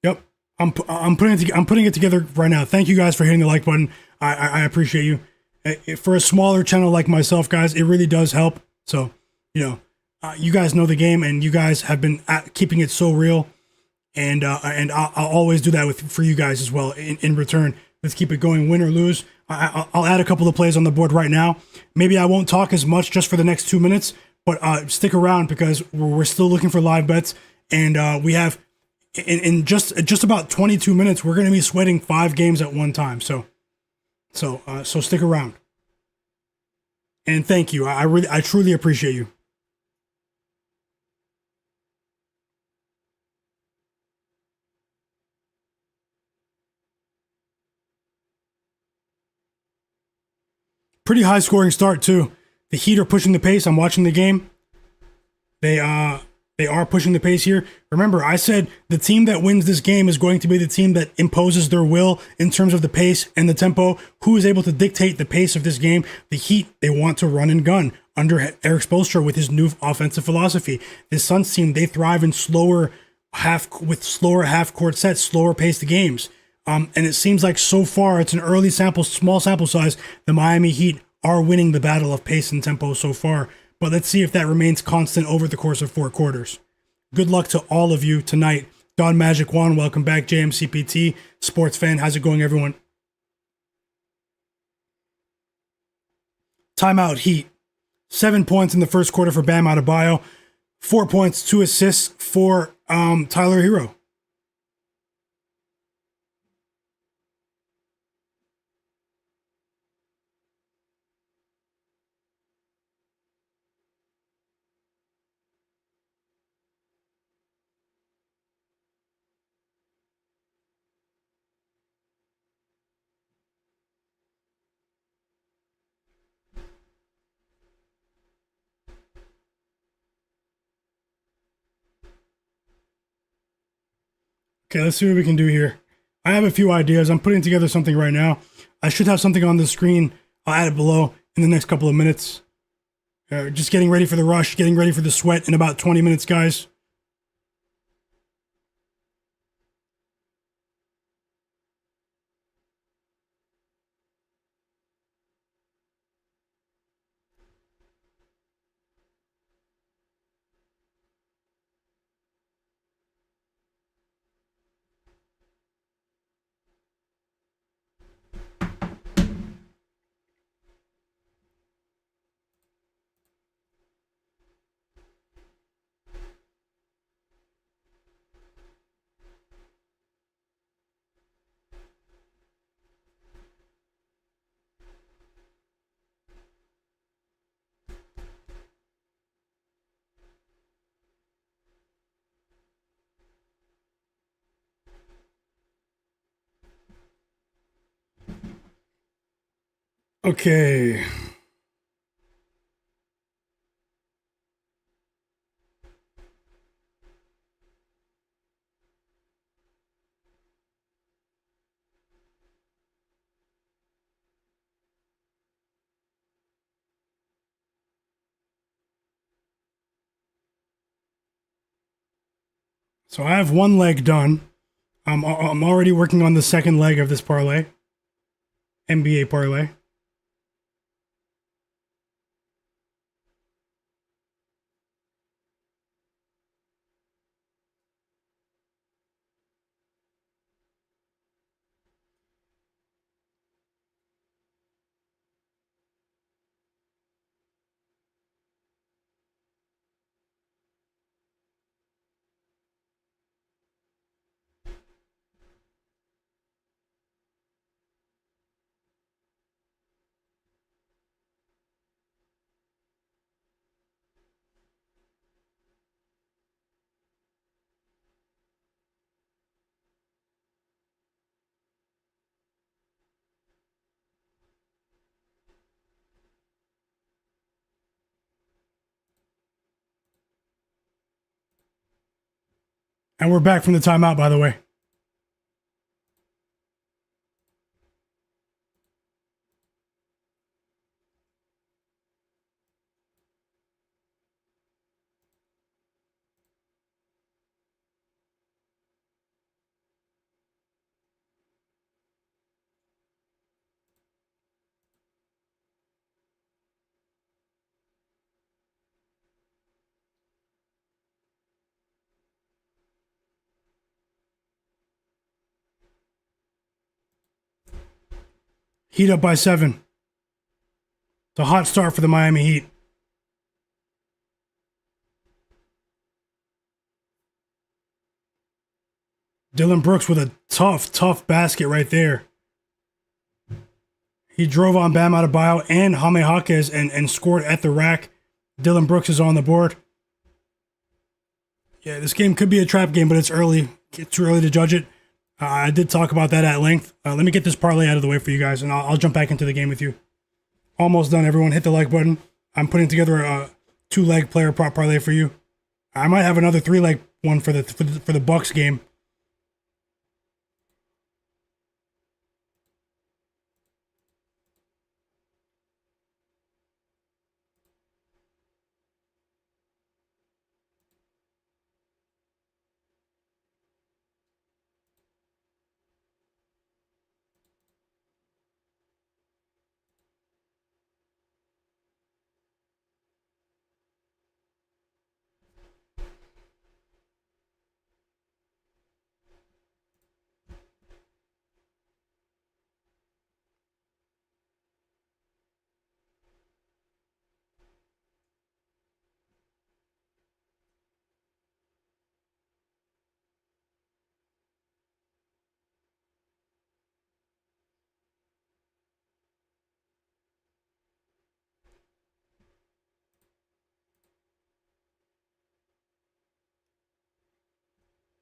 Yep, I'm putting it together right now. Thank you guys for hitting the like button. I appreciate you. For a smaller channel like myself, guys, it really does help. So, you guys know the game, and you guys have been keeping it so real, and I'll always do that for you guys as well. In return, let's keep it going, win or lose. I'll add a couple of plays on the board right now. Maybe I won't talk as much just for the next 2 minutes, but stick around, because we're still looking for live bets, and we have. In just about 22 minutes, we're going to be sweating 5 games at one time. So stick around. And thank you. I truly appreciate you. Pretty high scoring start too. The Heat are pushing the pace. I'm watching the game. They are pushing the pace here. Remember, I said the team that wins this game is going to be the team that imposes their will in terms of the pace and the tempo. Who is able to dictate the pace of this game? The Heat, they want to run and gun under Eric Spoelstra with his new offensive philosophy. This Suns team, they thrive in slower half-court sets, slower paced games. And it seems like so far, it's an early small sample size. The Miami Heat are winning the battle of pace and tempo so far. But let's see if that remains constant over the course of 4 quarters. Good luck to all of you tonight. Don Magic 1, welcome back. JMCPT, sports fan, how's it going, everyone? Timeout Heat. 7 points in the first quarter for Bam Adebayo. 4 points, 2 assists for Tyler Herro. Okay, let's see what we can do here. I have a few ideas. I'm putting together something right now. I should have something on the screen. I'll add it below in the next couple of minutes. Just getting ready for the rush, getting ready for the sweat in about 20 minutes, guys. Okay. So I have one leg done. I'm already working on the second leg of this parlay, NBA parlay. And we're back from the timeout, by the way. Heat up by 7. It's a hot start for the Miami Heat. Dillon Brooks with a tough basket right there. He drove on Bam Adebayo and Jaime Jaquez and scored at the rack. Dillon Brooks is on the board. Yeah, this game could be a trap game, but it's early. It's too early to judge it. I did talk about that at length. Let me get this parlay out of the way for you guys, and I'll jump back into the game with you. Almost done, everyone. Hit the like button. I'm putting together a 2-leg player prop parlay for you. I might have another 3-leg one for the Bucks game.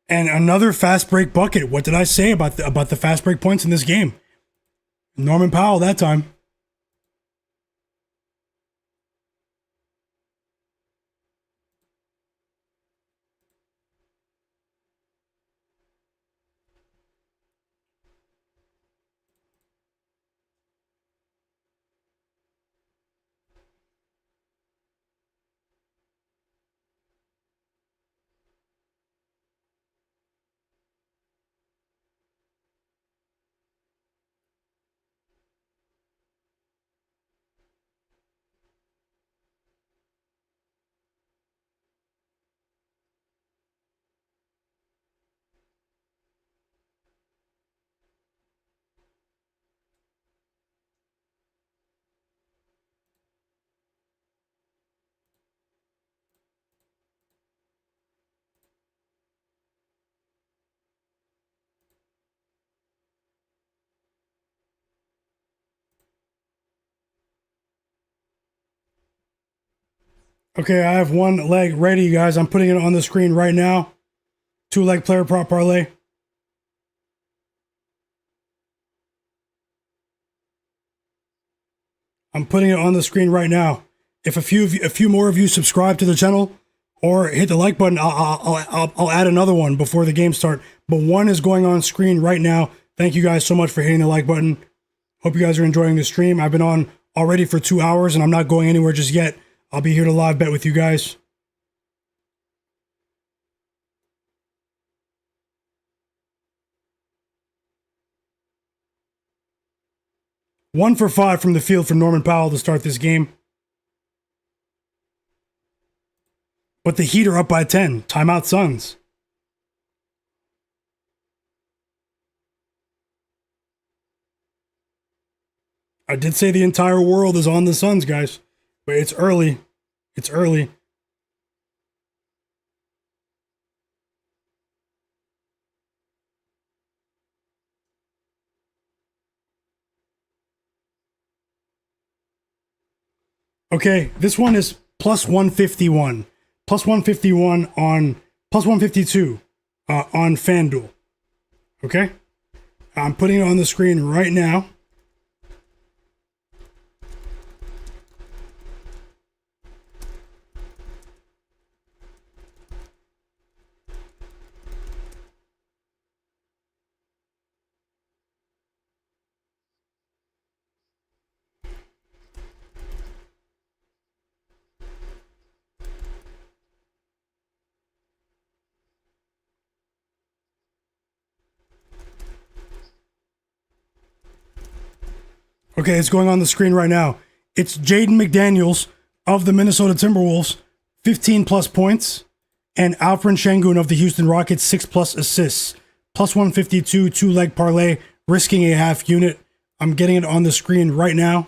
And another fast break bucket. What did I say about the fast break points in this game? Norman Powell that time. Okay, I have one leg ready, guys. I'm putting it on the screen right now. 2-leg player prop parlay. I'm putting it on the screen right now. If a few more of you subscribe to the channel or hit the like button, I'll add another one before the game start. But one is going on screen right now. Thank you guys so much for hitting the like button. Hope you guys are enjoying the stream. I've been on already for 2 hours and I'm not going anywhere just yet. I'll be here to live bet with you guys. One for 5 from the field for Norman Powell to start this game. But the Heat are up by 10. Timeout Suns. I did say the entire world is on the Suns, guys. But it's early. It's early. Okay, this one is plus 151. Plus 151 on plus 152 on FanDuel. Okay? I'm putting it on the screen right now. Okay, it's going on the screen right now. It's Jaden McDaniels of the Minnesota Timberwolves, 15 plus points, and Alperen Sengun of the Houston Rockets, 6 plus assists. Plus 152, 2-leg parlay, risking a half unit. I'm getting it on the screen right now.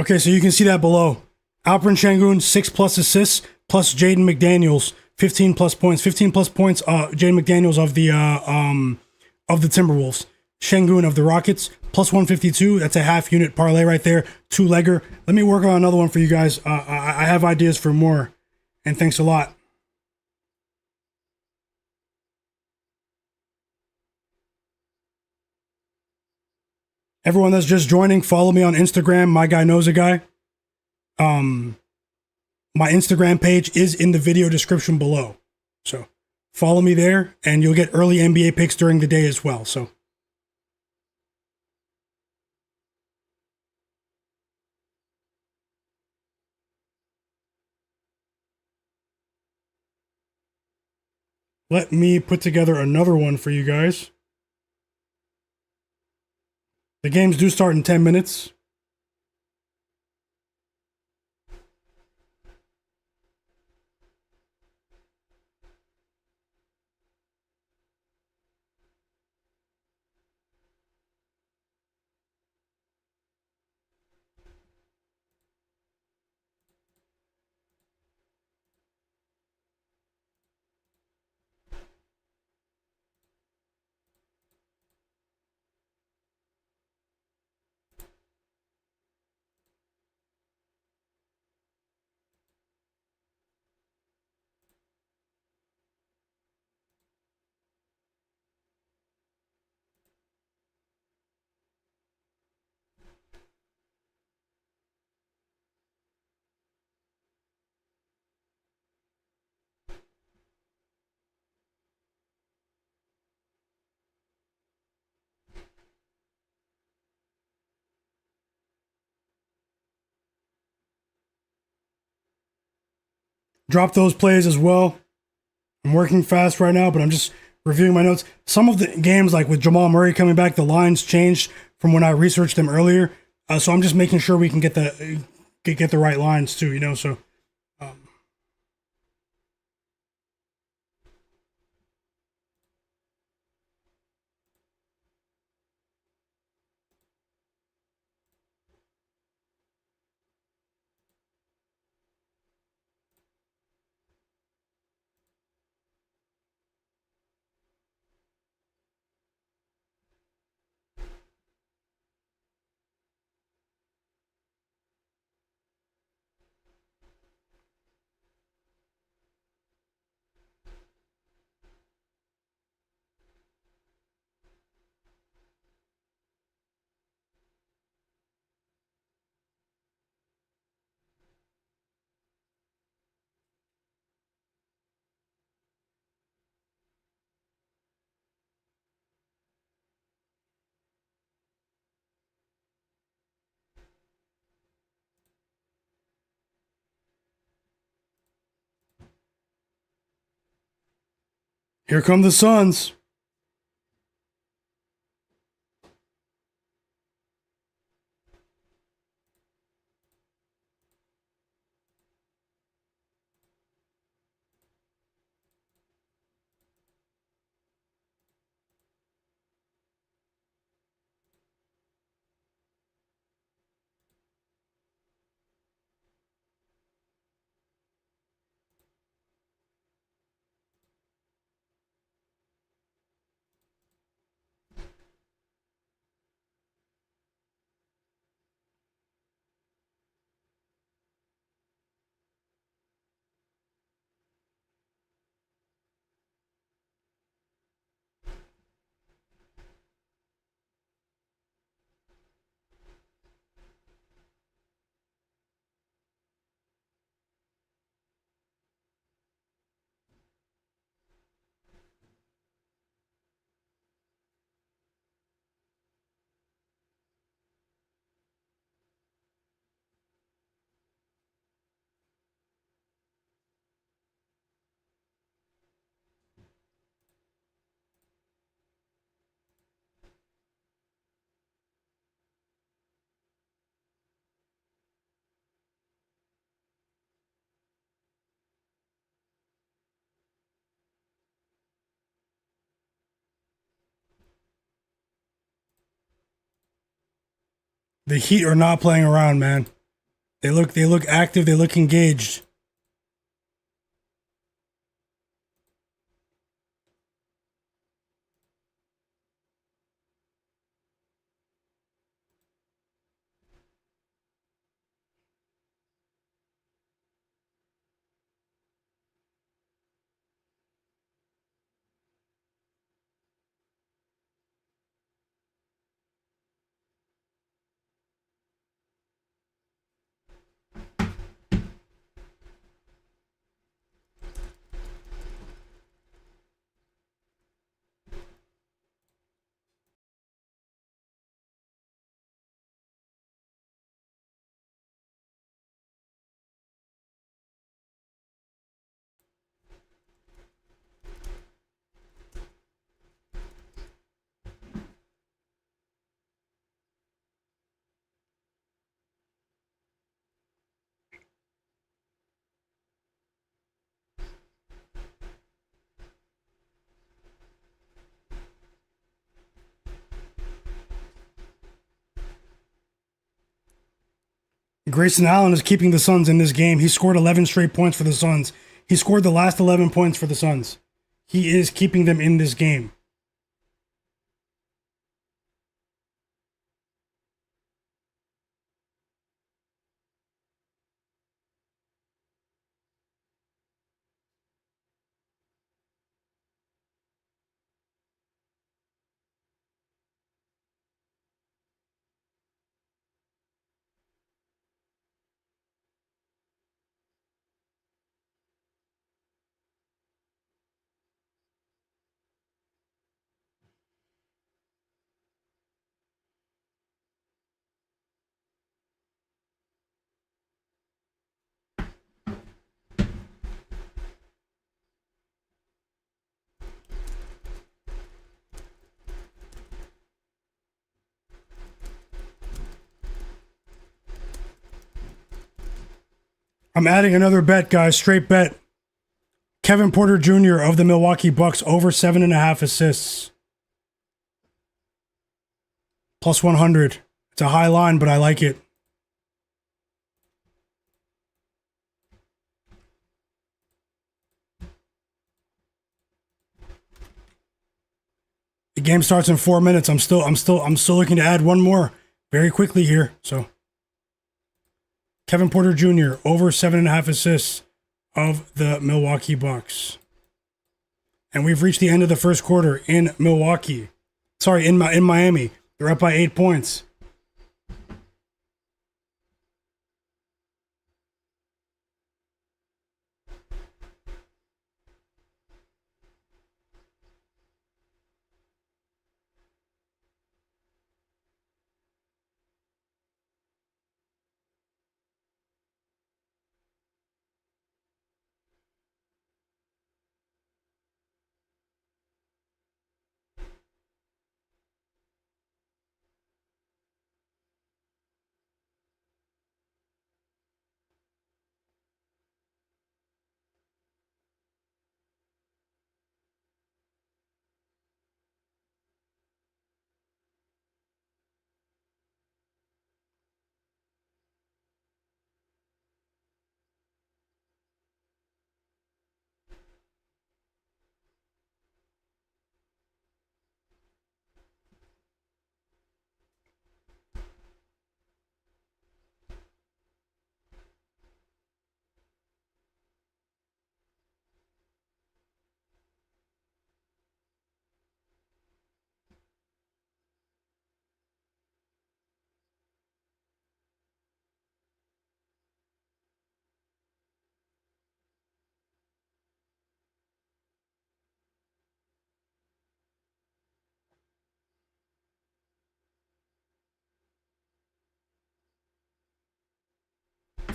Okay, so you can see that below. Alperen Sengun, 6 plus assists, plus Jaden McDaniels, 15 plus points. 15 plus points, Jaden McDaniels of the Timberwolves. Sengun of the Rockets, plus 152. That's a half unit parlay right there. 2-legger. Let me work on another one for you guys. I have ideas for more. And thanks a lot. Everyone that's just joining, follow me on Instagram, Myguyknowsaguy. My Instagram page is in the video description below. So follow me there and you'll get early NBA picks during the day as well. So let me put together another one for you guys. The games do start in 10 minutes. drop those plays as well. I'm working fast right now, but I'm just reviewing my notes. Some of the games, like with Jamal Murray coming back, the lines changed from when I researched them earlier. So I'm just making sure we can get the right lines too, you know. So here come the Suns. The Heat are not playing around, man. They look active. They look engaged. Grayson Allen is keeping the Suns in this game. He scored 11 straight points for the Suns. He scored the last 11 points for the Suns. He is keeping them in this game. I'm adding another bet, guys. Straight bet. Kevin Porter Jr. of the Milwaukee Bucks over 7.5 assists. Plus 100. It's a high line, but I like it. The game starts in 4 minutes. I'm still looking to add one more very quickly here. So Kevin Porter Jr. over 7.5 assists of the Milwaukee Bucks. And we've reached the end of the first quarter in Milwaukee. Sorry, in Miami. They're up by 8 points.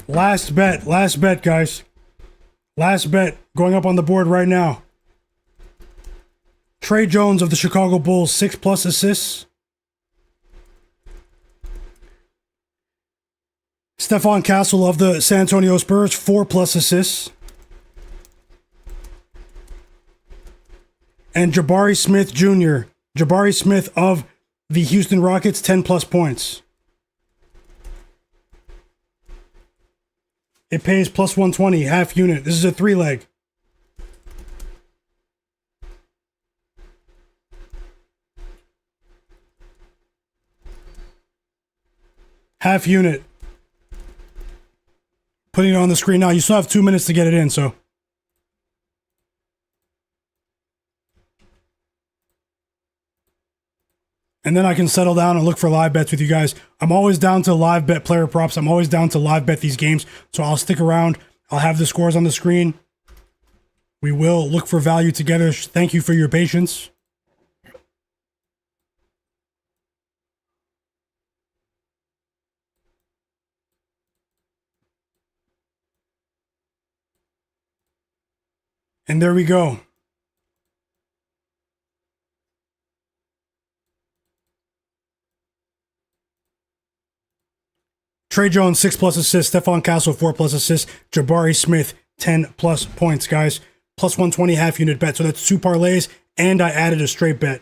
Last bet, guys. Last bet going up on the board right now. Trey Jones of the Chicago Bulls, 6+ assists. Stephon Castle of the San Antonio Spurs, 4+ assists. And Jabari Smith Jr., Jabari Smith of the Houston Rockets, 10+ points. It pays plus 120, half unit. This is a 3-leg. Half unit. Putting it on the screen now. You still have 2 minutes to get it in, so. And then I can settle down and look for live bets with you guys. I'm always down to live bet player props. I'm always down to live bet these games. So I'll stick around. I'll have the scores on the screen. We will look for value together. Thank you for your patience. And there we go. Trey Jones, 6+ assists. Stephon Castle, 4+ assists. Jabari Smith, 10+ points, guys. Plus 120 half unit bet. So that's 2 parlays, and I added a straight bet.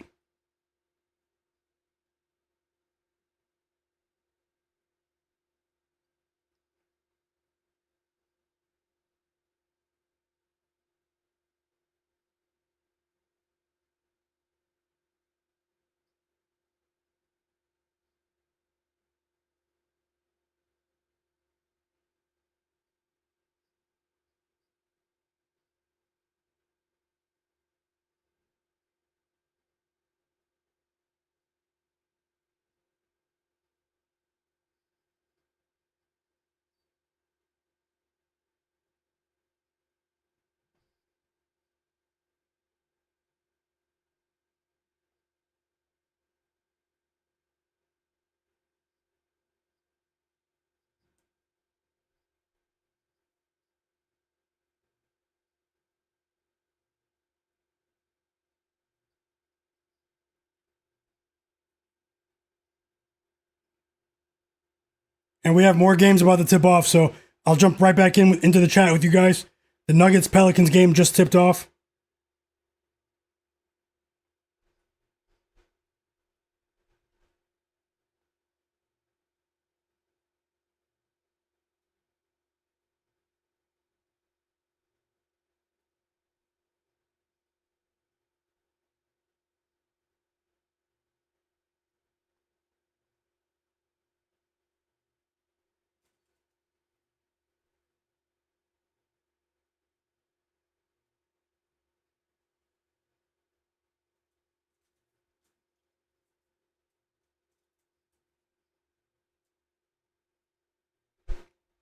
And we have more games about to tip off, so I'll jump right back into the chat with you guys. The Nuggets Pelicans game just tipped off.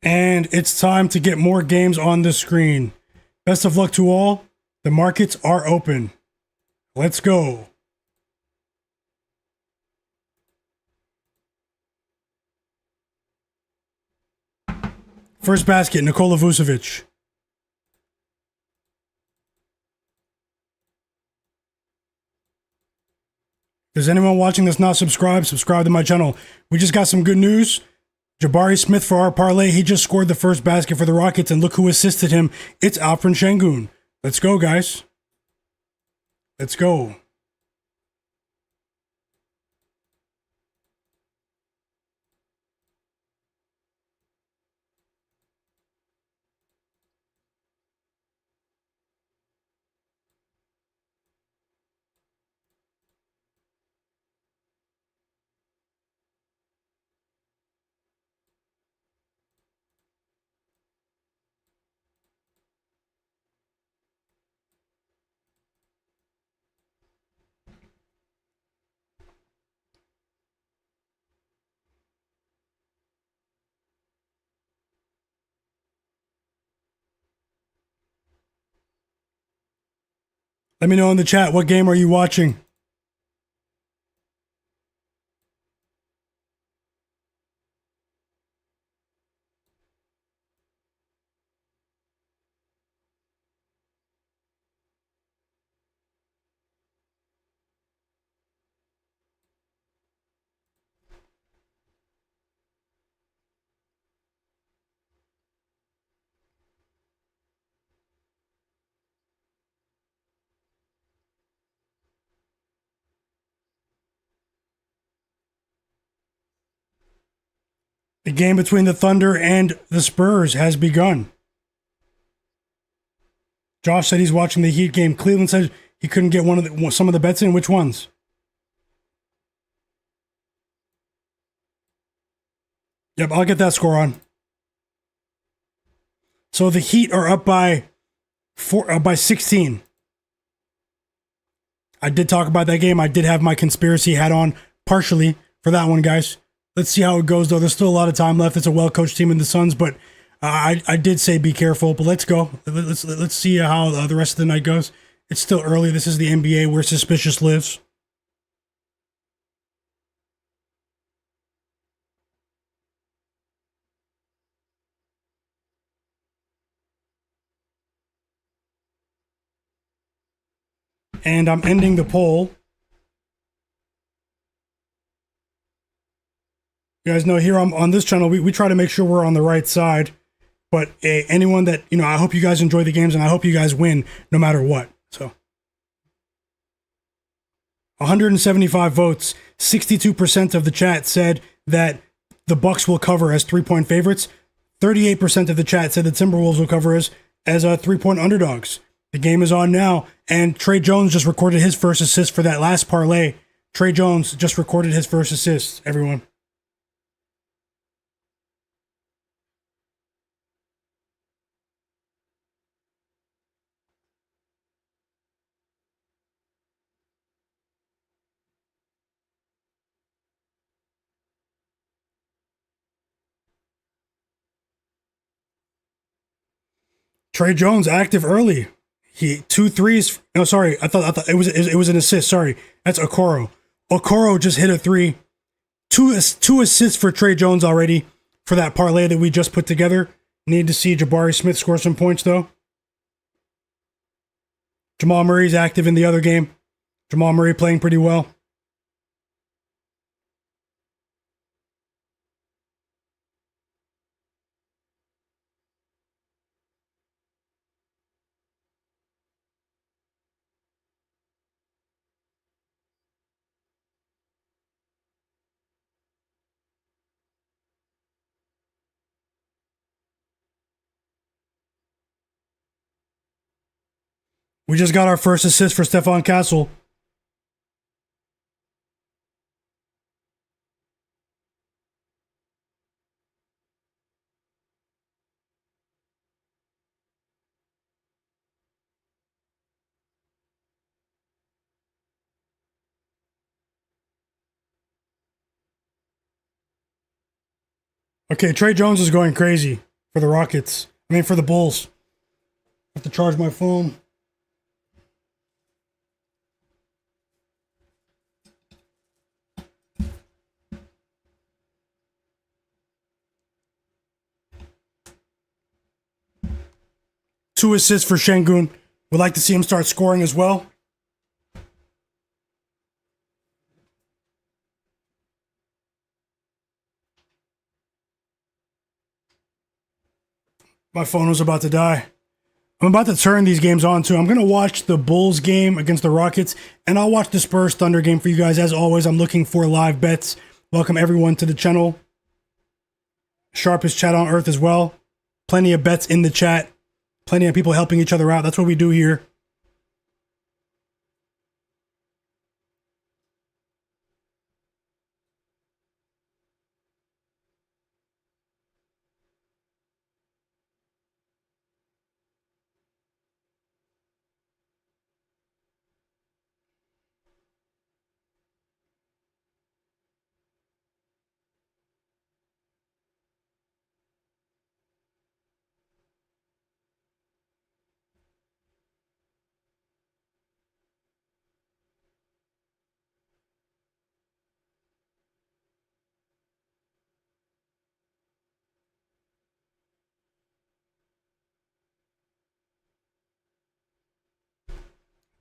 And it's time to get more games on the screen. Best of luck to all. The markets are open. Let's go. First basket, Nikola Vucevic. Is anyone watching that's not subscribed? Subscribe to my channel. We just got some good news. Jabari Smith for our parlay. He just scored the first basket for the Rockets, and look who assisted him. It's Alperen Sengun. Let's go, guys. Let's go. Let me know in the chat, what game are you watching? The game between the Thunder and the Spurs has begun. Josh said he's watching the Heat game. Cleveland said he couldn't get some of the bets in. Which ones? Yep, I'll get that score on. So the Heat are up by 16. I did talk about that game. I did have my conspiracy hat on partially for that one, guys. Let's see how it goes, though. There's still a lot of time left. It's a well-coached team in the Suns, but I did say be careful. But let's go. Let's see how the rest of the night goes. It's still early. This is the NBA where suspicious lives. And I'm ending the poll. You guys know here on this channel, we try to make sure we're on the right side. But anyone that, I hope you guys enjoy the games and I hope you guys win no matter what. So 175 votes, 62% of the chat said that the Bucks will cover as 3-point favorites. 38% of the chat said the Timberwolves will cover as 3-point underdogs. The game is on now, and Trey Jones just recorded his first assist for that last parlay. Trey Jones just recorded his first assist, everyone. Trey Jones active early. He 2 threes. No, sorry. I thought it was an assist. Sorry, that's Okoro. Okoro just hit a 3. Two assists for Trey Jones already for that parlay that we just put together. Need to see Jabari Smith score some points though. Jamal Murray's active in the other game. Jamal Murray playing pretty well. We just got our first assist for Stephon Castle. Okay, Trey Jones is going crazy for the Rockets. For the Bulls. I have to charge my phone. Two assists for Sengun. Would like to see him start scoring as well. My phone was about to die. I'm about to turn these games on too. I'm going to watch the Bulls game against the Rockets, and I'll watch the Spurs Thunder game for you guys. As always, I'm looking for live bets. Welcome everyone to the channel. Sharpest chat on earth as well. Plenty of bets in the chat. Plenty of people helping each other out. That's what we do here.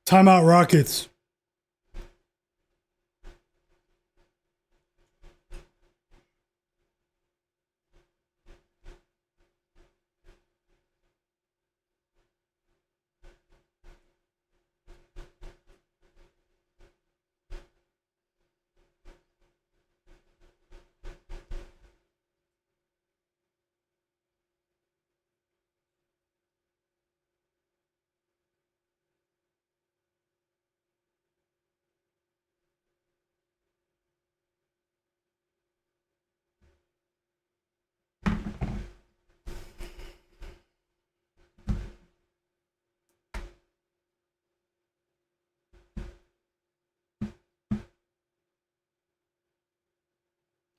Timeout Rockets.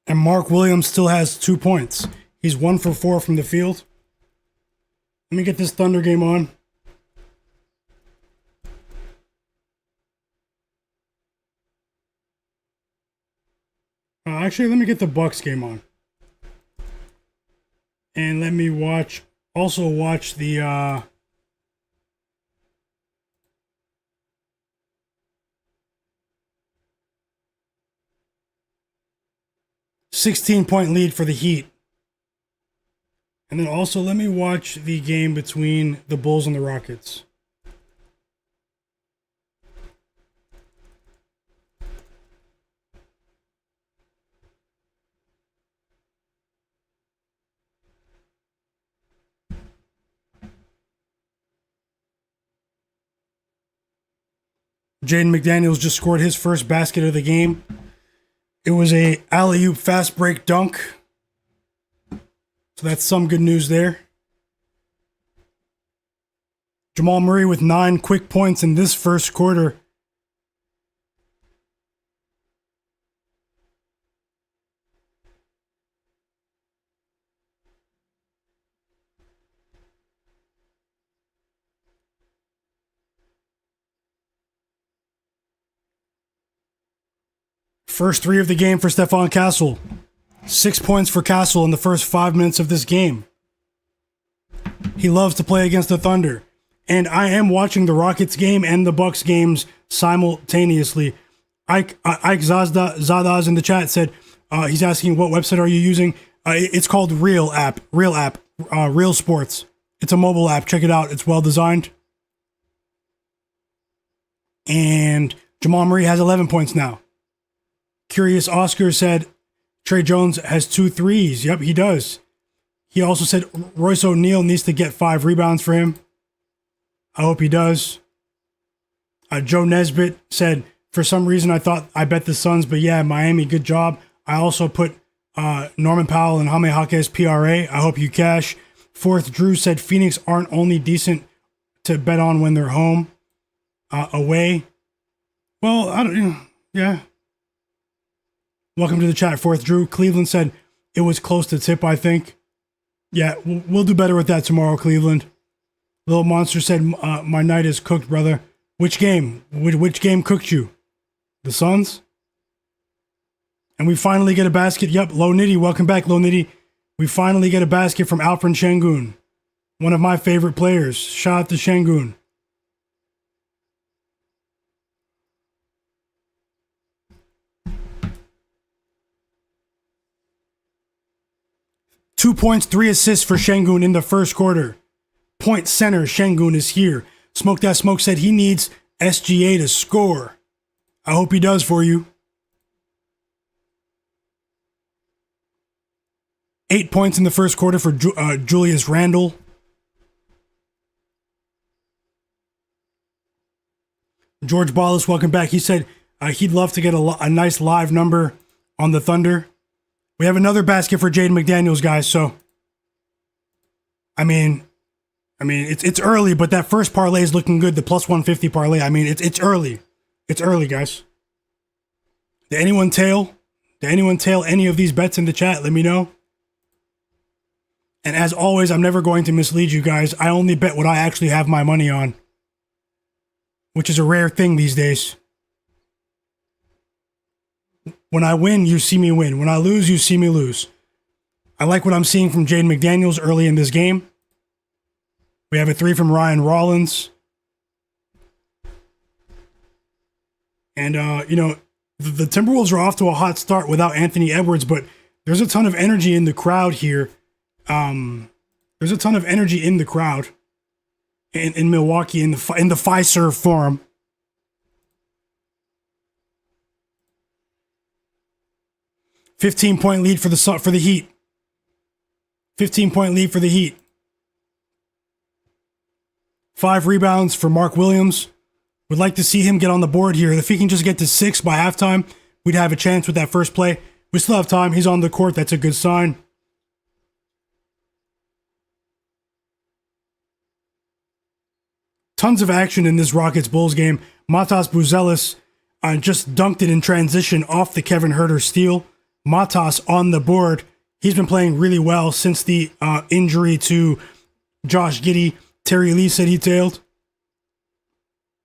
And Mark Williams still has 2 points. He's 1 for 4 from the field. Let me get this Thunder game on. Actually, let me get the Bucks game on. And let me watch the 16-point lead for the Heat. And then also let me watch the game between the Bulls and the Rockets. Jaden McDaniels just scored his first basket of the game. It was a alley-oop fast break dunk. So that's some good news there. Jamal Murray with 9 quick points in this first quarter. First 3 of the game for Stephon Castle. 6 points for Castle in the first 5 minutes of this game. He loves to play against the Thunder. And I am watching the Rockets game and the Bucks games simultaneously. Ike Zadaz in the chat said, he's asking, what website are you using? It's called Real Sports. It's a mobile app. Check it out. It's well designed. And Jamal Murray has 11 points now. Curious Oscar said Trey Jones has 2 threes. Yep, he does. He also said Royce O'Neal needs to get 5 rebounds for him. I hope he does. Joe Nesbitt said, for some reason I thought I bet the Suns, but yeah, Miami, good job. I also put Norman Powell and Jaime Jaquez PRA. I hope you cash. Fourth Drew said Phoenix aren't only decent to bet on when they're home, away. Well, I don't. Yeah. Welcome to the chat, Fourth Drew. Cleveland said it was close to tip, I think. Yeah, we'll do better with that tomorrow, Cleveland. Little Monster said my night is cooked, brother. Which game? Which game cooked you? The Suns? And we finally get a basket. Yep, Low Nitty. Welcome back, Low Nitty. We finally get a basket from Alperen Sengun, one of my favorite players. Shout out to Sengun. Two points, 3 assists for Sengun in the first quarter. Point center, Sengun is here. Smoke That Smoke said he needs SGA to score. I hope he does for you. 8 points in the first quarter for Julius Randle. George Ballas, welcome back. He said he'd love to get a nice live number on the Thunder. We have another basket for Jaden McDaniels, guys. So, I mean, it's early, but that first parlay is looking good. The plus 150 parlay. I mean, it's early. It's early, guys. Did anyone tail any of these bets in the chat? Let me know. And as always, I'm never going to mislead you guys. I only bet what I actually have my money on, which is a rare thing these days. When I win, you see me win. When I lose, you see me lose. I like what I'm seeing from Jaden McDaniels early in this game. We have a 3 from Ryan Rollins. And, the Timberwolves are off to a hot start without Anthony Edwards, but there's a ton of energy in the crowd here. There's a ton of energy in the crowd in Milwaukee in the Fiserv Forum. $15-point lead for the Heat. 15-point lead for the Heat. 5 rebounds for Mark Williams. Would like to see him get on the board here. If he can just get to 6 by halftime, we'd have a chance with that first play. We still have time. He's on the court. That's a good sign. Tons of action in this Rockets-Bulls game. Matas Buzelis just dunked it in transition off the Kevin Huerter steal. Matas on the board. He's been playing really well since the injury to Josh Giddey. Terry Lee said he tailed.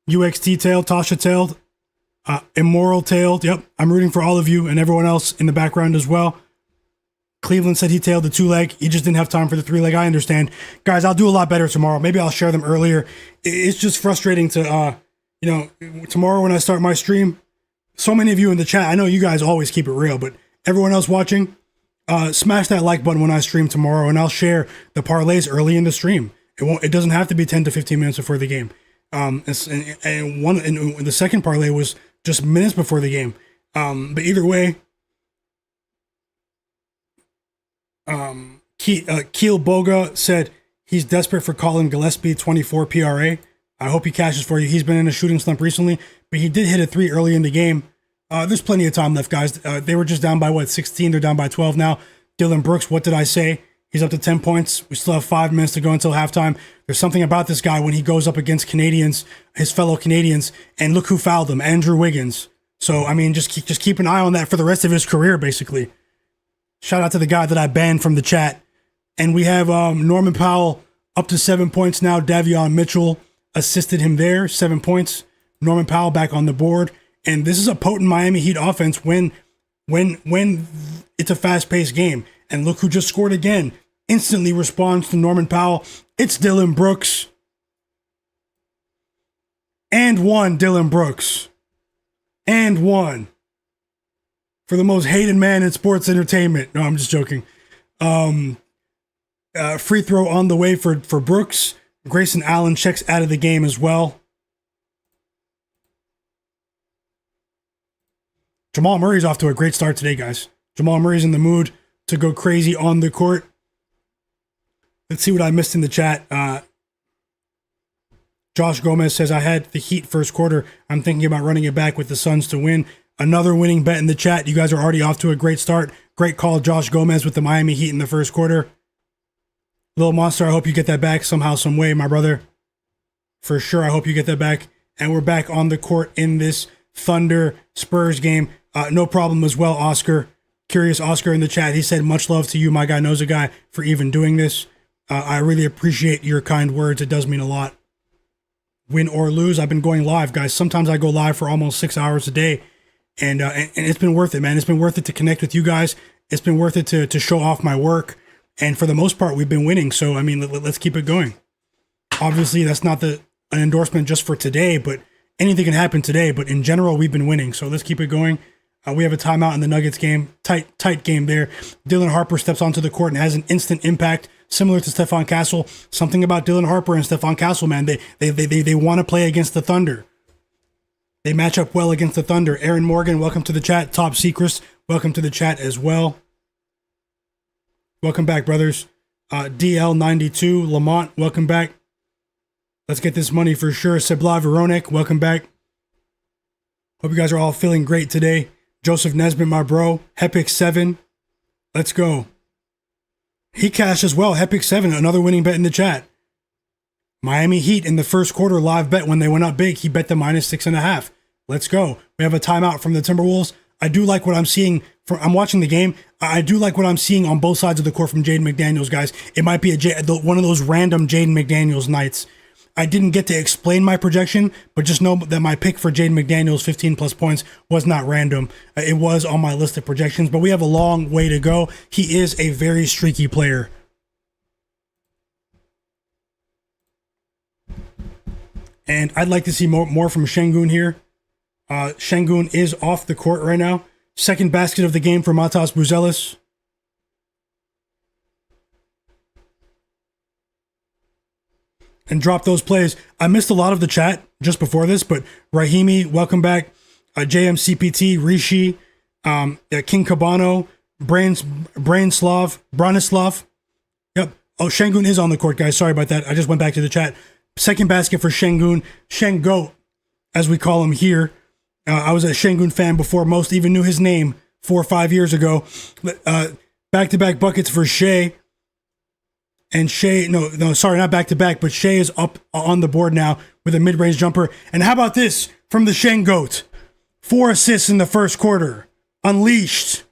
UXT tailed. Tasha tailed. Immoral tailed. Yep, I'm rooting for all of you and everyone else in the background as well. Cleveland said he tailed the 2-leg. He just didn't have time for the 3-leg. I understand. Guys, I'll do a lot better tomorrow. Maybe I'll share them earlier. It's just frustrating to, tomorrow when I start my stream, so many of you in the chat, I know you guys always keep it real, but everyone else watching, smash that like button when I stream tomorrow, and I'll share the parlays early in the stream. It doesn't have to be 10 to 15 minutes before the game. And the second parlay was just minutes before the game. But either way, Keel Boga said he's desperate for Colin Gillespie, 24 PRA. I hope he cashes for you. He's been in a shooting slump recently, but he did hit a 3 early in the game. There's plenty of time left, guys. They were just down by 16? They're down by 12 now. Dylan Brooks, what did I say? He's up to 10 points. We still have 5 minutes to go until halftime. There's something about this guy when he goes up against Canadians, his fellow Canadians, and look who fouled him, Andrew Wiggins. So, I mean, just keep an eye on that for the rest of his career, basically. Shout out to the guy that I banned from the chat. And we have Norman Powell up to 7 points now. Davion Mitchell assisted him there, 7 points. Norman Powell back on the board. And this is a potent Miami Heat offense when it's a fast-paced game. And look who just scored again. Instantly responds to Norman Powell. It's Dylan Brooks. And one, Dylan Brooks. And one. For the most hated man in sports entertainment. No, I'm just joking. Free throw on the way for Brooks. Grayson Allen checks out of the game as well. Jamal Murray's off to a great start today, guys. Jamal Murray's in the mood to go crazy on the court. Let's see what I missed in the chat. Josh Gomez says, I had the Heat first quarter. I'm thinking about running it back with the Suns to win. Another winning bet in the chat. You guys are already off to a great start. Great call, Josh Gomez, with the Miami Heat in the first quarter. Little Monster, I hope you get that back somehow, some way, my brother. For sure, I hope you get that back. And we're back on the court in this Thunder Spurs game. No problem as well, Oscar. Curious Oscar in the chat. He said, much love to you, Myguyknowsaguy, for even doing this. I really appreciate your kind words. It does mean a lot. Win or lose, I've been going live, guys. Sometimes I go live for almost 6 hours a day. And it's been worth it, man. It's been worth it to connect with you guys. It's been worth it to show off my work. And for the most part, we've been winning. So, I mean, let's keep it going. Obviously, that's not an endorsement just for today, but anything can happen today. But in general, we've been winning. So let's keep it going. We have a timeout in the Nuggets game. Tight game there. Dylan Harper steps onto the court and has an instant impact, similar to Stephon Castle. Something about Dylan Harper and Stephon Castle, man. They want to play against the Thunder. They match up well against the Thunder. Aaron Morgan, welcome to the chat. Top Secrets, welcome to the chat as well. Welcome back, brothers. DL92, Lamont, welcome back. Let's get this money for sure. Sebla Veronik, welcome back. Hope you guys are all feeling great today. Joseph Nesbitt, my bro. Hepic7, let's go. He cashed as well. Hepic7, another winning bet in the chat. Miami Heat in the first quarter live bet when they went up big. He bet the -6.5. Let's go. We have a timeout from the Timberwolves. I do like what I'm seeing. I'm watching the game. I do like what I'm seeing on both sides of the court from Jaden McDaniels, guys. It might be one of those random Jaden McDaniels nights. I didn't get to explain my projection, but just know that my pick for Jaden McDaniels, 15 plus points, was not random. It was on my list of projections, but we have a long way to go. He is a very streaky player. And I'd like to see more from Sengun here. Sengun is off the court right now. Second basket of the game for Matas Buzelis. And drop those plays. I missed a lot of the chat just before this, but Rahimi, welcome back. JMCPT, Rishi, King Cabano, Branislav. Yep. Oh, Sengun is on the court, guys. Sorry about that. I just went back to the chat. Second basket for Sengun. Sengoat, as we call him here. I was a Sengun fan before most even knew his name 4 or 5 years ago. Back-to-back buckets for Shai. And Shai, no, sorry, not back-to-back, but Shai is up on the board now with a mid-range jumper. And how about this from the Sengoat? 4 assists in the first quarter. Unleashed.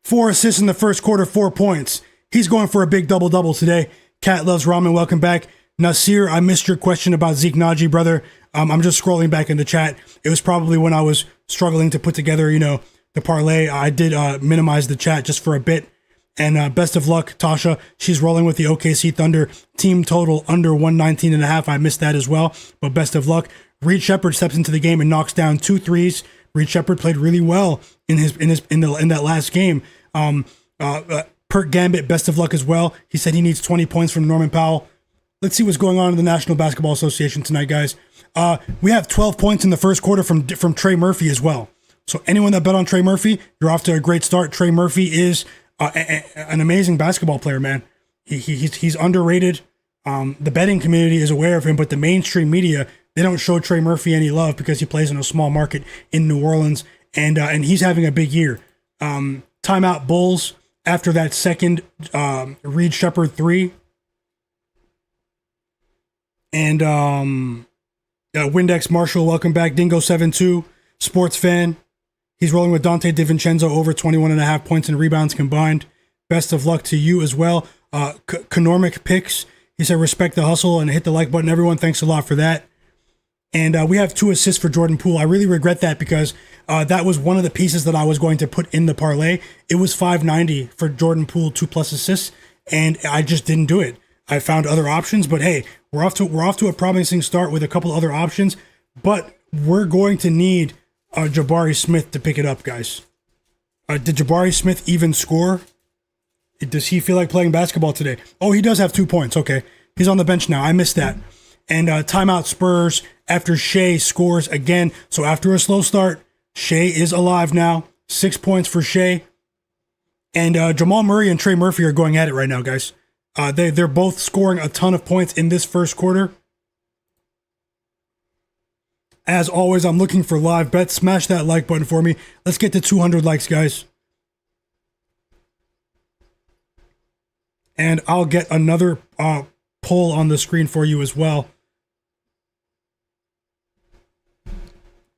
4 assists in the first quarter, 4 points. He's going for a big double-double today. Cat Loves Ramen, welcome back. Nasir, I missed your question about Zeke Naji, brother. I'm just scrolling back in the chat. It was probably when I was struggling to put together, the parlay. I did minimize the chat just for a bit. And best of luck, Tasha. She's rolling with the OKC Thunder. Team total under 119.5. I missed that as well, but best of luck. Reed Shepherd steps into the game and knocks down 2 threes. Reed Shepherd played really well in that last game. Pert Gambit, best of luck as well. He said he needs 20 points from Norman Powell. Let's see what's going on in the National Basketball Association tonight, guys. We have 12 points in the first quarter from Trey Murphy as well. So anyone that bet on Trey Murphy, you're off to a great start. Trey Murphy is an amazing basketball player, man. He's underrated. The betting community is aware of him, but the mainstream media, they don't show Trey Murphy any love because he plays in a small market in New Orleans, and he's having a big year. Timeout Bulls after that second Reed Shepherd 3. And Windex Marshall, welcome back. Dingo72, sports fan. He's rolling with Dante DiVincenzo over 21.5 points and rebounds combined. Best of luck to you as well. Canormic Picks, he said respect the hustle and hit the like button. Everyone, thanks a lot for that. And we have 2 assists for Jordan Poole. I really regret that because that was one of the pieces that I was going to put in the parlay. It was $590 for Jordan Poole, 2+ assists, and I just didn't do it. I found other options, but hey, we're off to a promising start with a couple other options, but we're going to need Jabari Smith to pick it up, guys. Did Jabari Smith even score? Does he feel like playing basketball today? Oh, he does have 2 points. Okay, he's on the bench now. I missed that. And timeout Spurs after Shai scores again. So after a slow start, Shai is alive now. 6 points for Shai. And Jamal Murray and Trey Murphy are going at it right now, guys. They're both scoring a ton of points in this first quarter. As always, I'm looking for live bets. Smash that like button for me. Let's get to 200 likes, guys. And I'll get another poll on the screen for you as well.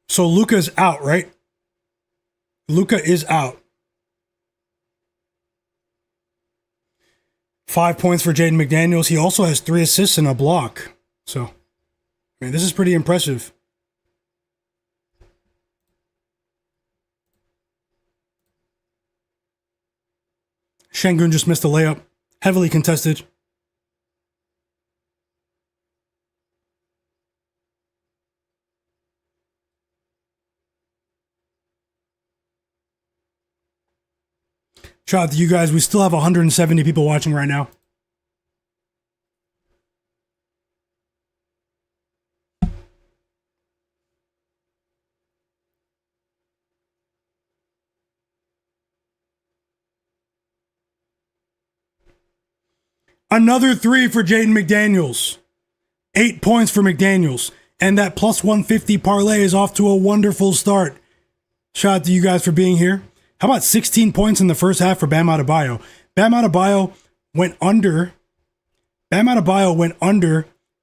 So Luka's out, right? Luka is out. 5 points for Jaden McDaniels. He also has 3 assists and a block. So, man, this is pretty impressive. Sengun just missed a layup. Heavily contested. Shout out to you guys. We still have 170 people watching right now. Another 3 for Jaden McDaniels. 8 points for McDaniels. And that plus 150 parlay is off to a wonderful start. Shout out to you guys for being here. How about 16 points in the first half for Bam Adebayo? Bam Adebayo went under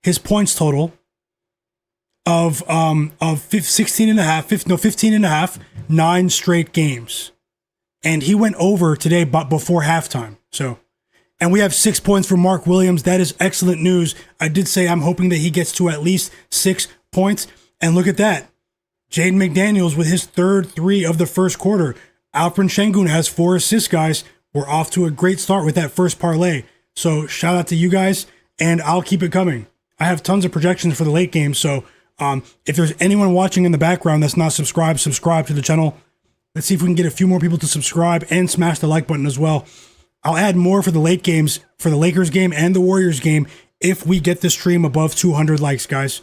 his points total of 15 and a half, 9 straight games. And he went over today but before halftime. So, and we have 6 points for Mark Williams. That is excellent news. I did say I'm hoping that he gets to at least 6 points. And look at that. Jaden McDaniels with his third 3 of the first quarter. Alperen Sengun has 4 assists, guys. We're off to a great start with that first parlay. So shout out to you guys, and I'll keep it coming. I have tons of projections for the late game. So if there's anyone watching in the background that's not subscribed, subscribe to the channel. Let's see if we can get a few more people to subscribe and smash the like button as well. I'll add more for the late games, for the Lakers game and the Warriors game, if we get the stream above 200 likes, guys.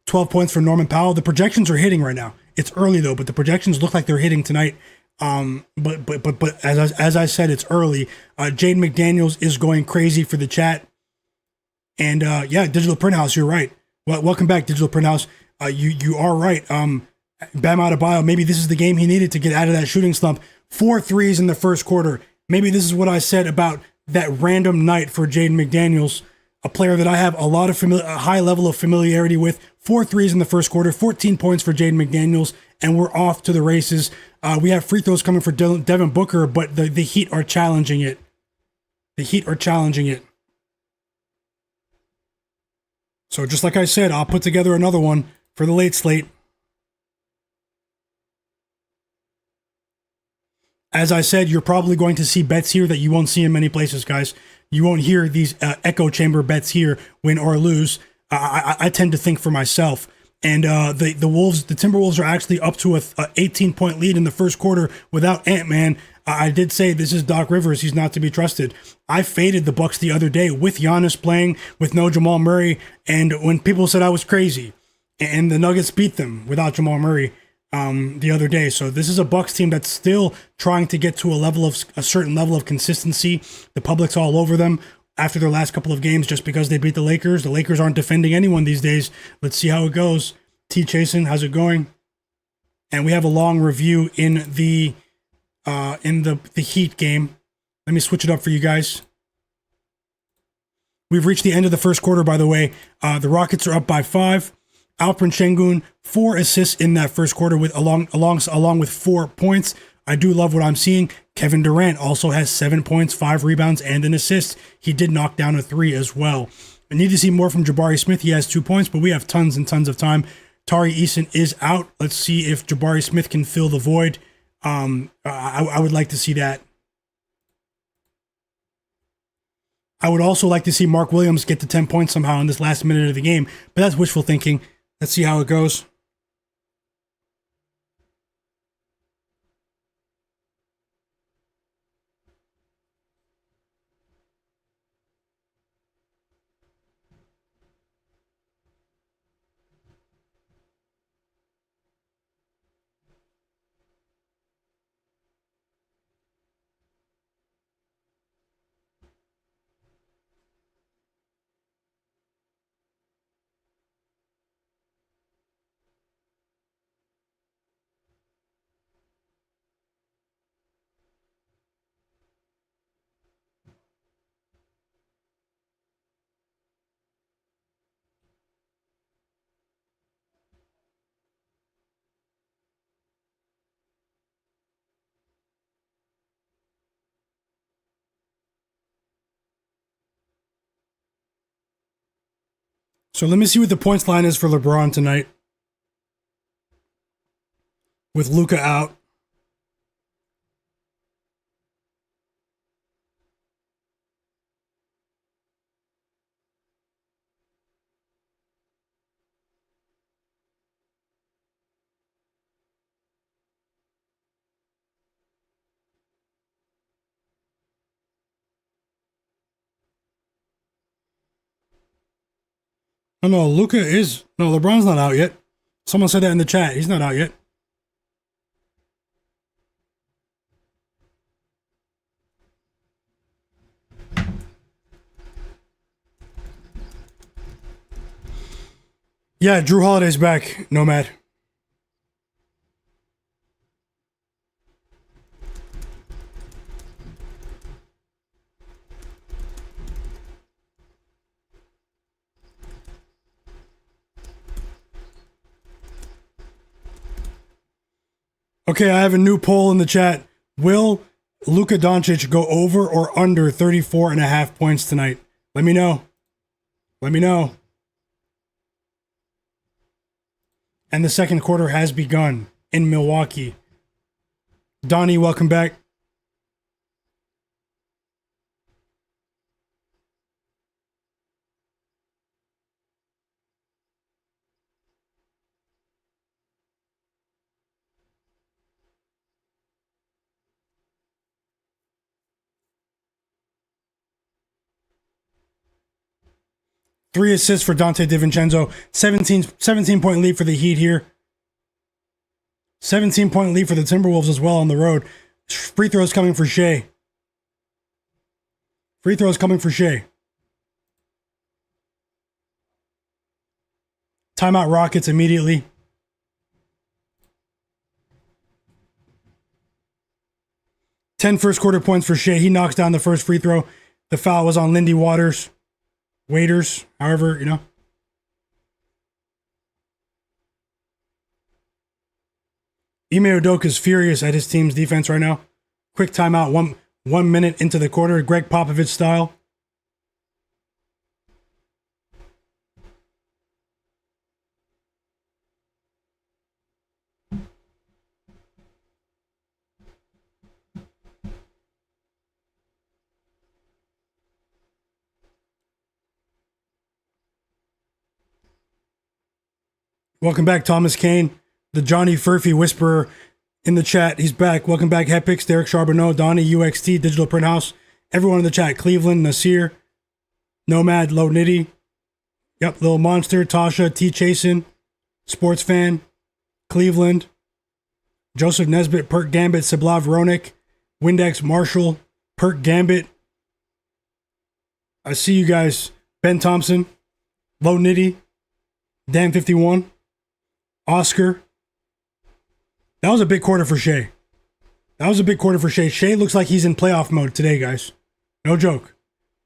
12 points for Norman Powell. The projections are hitting right now. It's early though, but the projections look like they're hitting tonight. But as I said, it's early. Jaden McDaniels is going crazy for the chat. And yeah, Digital Print House, you're right. Well, welcome back, Digital Print House. You are right. Bam Adebayo, maybe this is the game he needed to get out of that shooting slump. 4 threes in the first quarter. Maybe this is what I said about that random night for Jaden McDaniels, a player that I have a lot of a high level of familiarity with. 4 threes in the first quarter, 14 points for Jaden McDaniels, and we're off to the races. We have free throws coming for Devin Booker, but the Heat are challenging it. The Heat are challenging it. So just like I said, I'll put together another one for the late slate. As I said, you're probably going to see bets here that you won't see in many places, guys. You won't hear these echo chamber bets here, win or lose. I tend to think for myself. And the Timberwolves are actually up to a 18-point lead in the first quarter without Ant-Man. I did say this is Doc Rivers. He's not to be trusted. I faded the Bucks the other day with Giannis playing, with no Jamal Murray, and when people said I was crazy. And the Nuggets beat them without Jamal Murray the other day. So this is a Bucks team that's still trying to get to a certain level of consistency. The public's all over them after their last couple of games just because they beat the Lakers. The Lakers aren't defending anyone these days. Let's see how it goes. T. Chasen, how's it going? And we have a long review in the Heat game. Let me switch it up for you guys. We've reached the end of the first quarter, by the way. The Rockets are up by 5. Alperen Sengun, 4 assists in that first quarter with along with 4 points. I do love what I'm seeing. Kevin Durant also has 7 points, 5 rebounds, and an assist. He did knock down a 3 as well. I need to see more from Jabari Smith. He has 2 points, but we have tons and tons of time. Tari Eason is out. Let's see if Jabari Smith can fill the void. I would like to see that. I would also like to see Mark Williams get to 10 points somehow in this last minute of the game, but that's wishful thinking. Let's see how it goes. So let me see what the points line is for LeBron tonight. With Luka out. Oh no, LeBron's not out yet. Someone said that in the chat. He's not out yet. Yeah, Drew Holiday's back, Nomad. Okay, I have a new poll in the chat. Will Luka Doncic go over or under 34.5 points tonight? Let me know. Let me know. And the second quarter has begun in Milwaukee. Donnie, welcome back. Three assists for Dante DiVincenzo. 17-point lead for the Heat here. 17-point lead for the Timberwolves as well on the road. Free throws coming for Shai. Free throws coming for Shai. Timeout Rockets immediately. First quarter points for Shai. He knocks down the first free throw. The foul was on Lindy Waiters, however, you know. Ime Udoka is furious at his team's defense right now. Quick timeout, 1 minute into the quarter, Greg Popovich style. Welcome back, Thomas Kane, the Johnny Furphy whisperer in the chat. He's back. Welcome back, Hepix, Derek Charbonneau, Donnie, UXT, Digital Print House. Everyone in the chat. Cleveland, Nasir, Nomad, Low Nitty. Yep, Little Monster, Tasha, T. Chasen, Sports Fan, Cleveland, Joseph Nesbitt, Perk Gambit, Siblav Ronik, Windex Marshall, Perk Gambit. I see you guys. Ben Thompson, Low Nitty, Dan 51. Oscar. That was a big quarter for Shai. Shai looks like he's in playoff mode today, guys. No joke.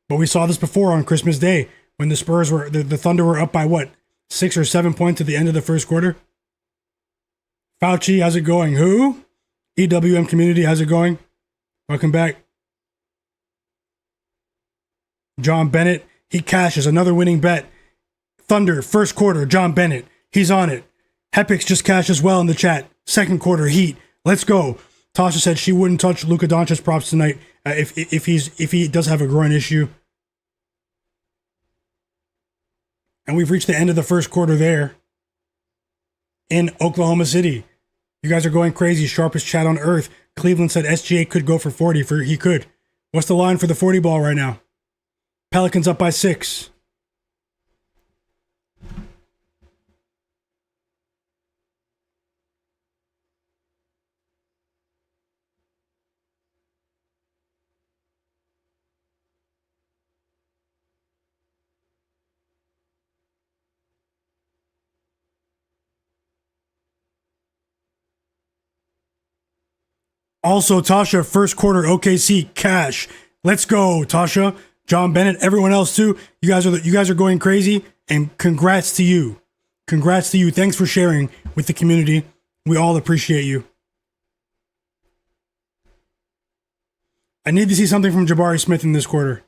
But we saw this before on Christmas Day when the Spurs were, the Thunder were up by what? 6 or 7 points at the end of the first quarter? Fauci, how's it going? Who? EWM community, how's it going? Welcome back. John Bennett, he cashes another winning bet. Thunder, first quarter, John Bennett. He's on it. Hepix just cashed as well in the chat. Second quarter, Heat. Let's go. Tasha said she wouldn't touch Luka Doncic props tonight if he does have a groin issue. And we've reached the end of the first quarter there in Oklahoma City. You guys are going crazy. Sharpest chat on earth. Cleveland said SGA could go for 40. He could. What's the line for the 40 ball right now? Pelicans up by 6. Also, Tasha, first quarter OKC cash. Let's go, Tasha. John Bennett, everyone else too. You guys are going crazy, and congrats to you. Congrats to you. Thanks for sharing with the community. We all appreciate you. I need to see something from Jabari Smith in this quarter.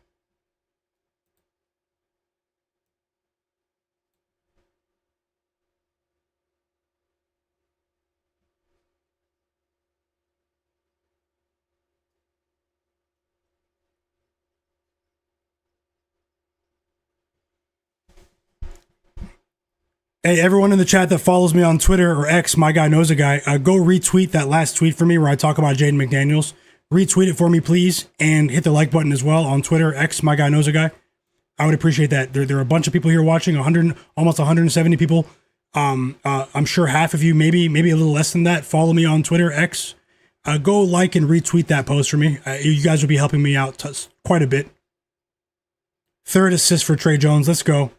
Hey, everyone in the chat that follows me on Twitter or X, Myguyknowsaguy, go retweet that last tweet for me where I talk about Jaden McDaniels. Retweet it for me, please, and hit the like button as well on Twitter, X, Myguyknowsaguy. I would appreciate that. There are a bunch of people here watching, almost 170 people. I'm sure half of you, maybe a little less than that, follow me on Twitter, X. Go like and retweet that post for me. You guys will be helping me out quite a bit. Third assist for Trey Jones. Let's go.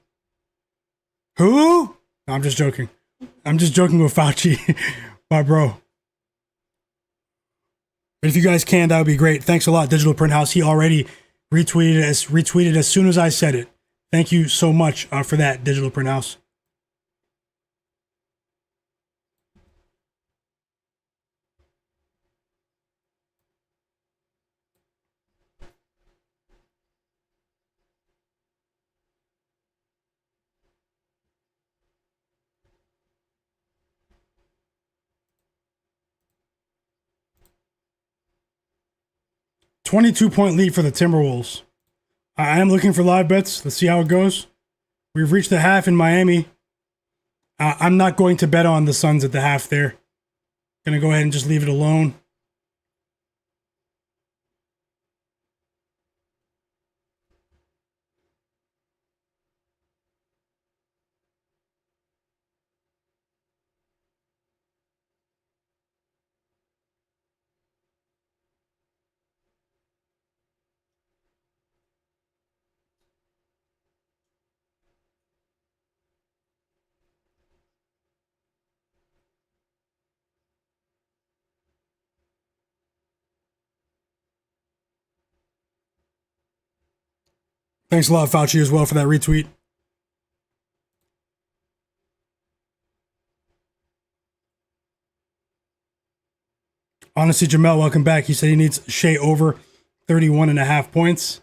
Who? No, I'm just joking. I'm just joking with Fauci, my bro. But if you guys can, that would be great. Thanks a lot, Digital Print House. He already retweeted as soon as I said it. Thank you so much for that, Digital Print House. $22-point lead for the Timberwolves. I am looking for live bets. Let's see how it goes. We've reached the half in Miami. I'm not going to bet on the Suns at the half there. Gonna go ahead and just leave it alone. Thanks a lot, Fauci, as well, for that retweet. Honestly, Jamel, welcome back. He said he needs Shai over 31.5 points.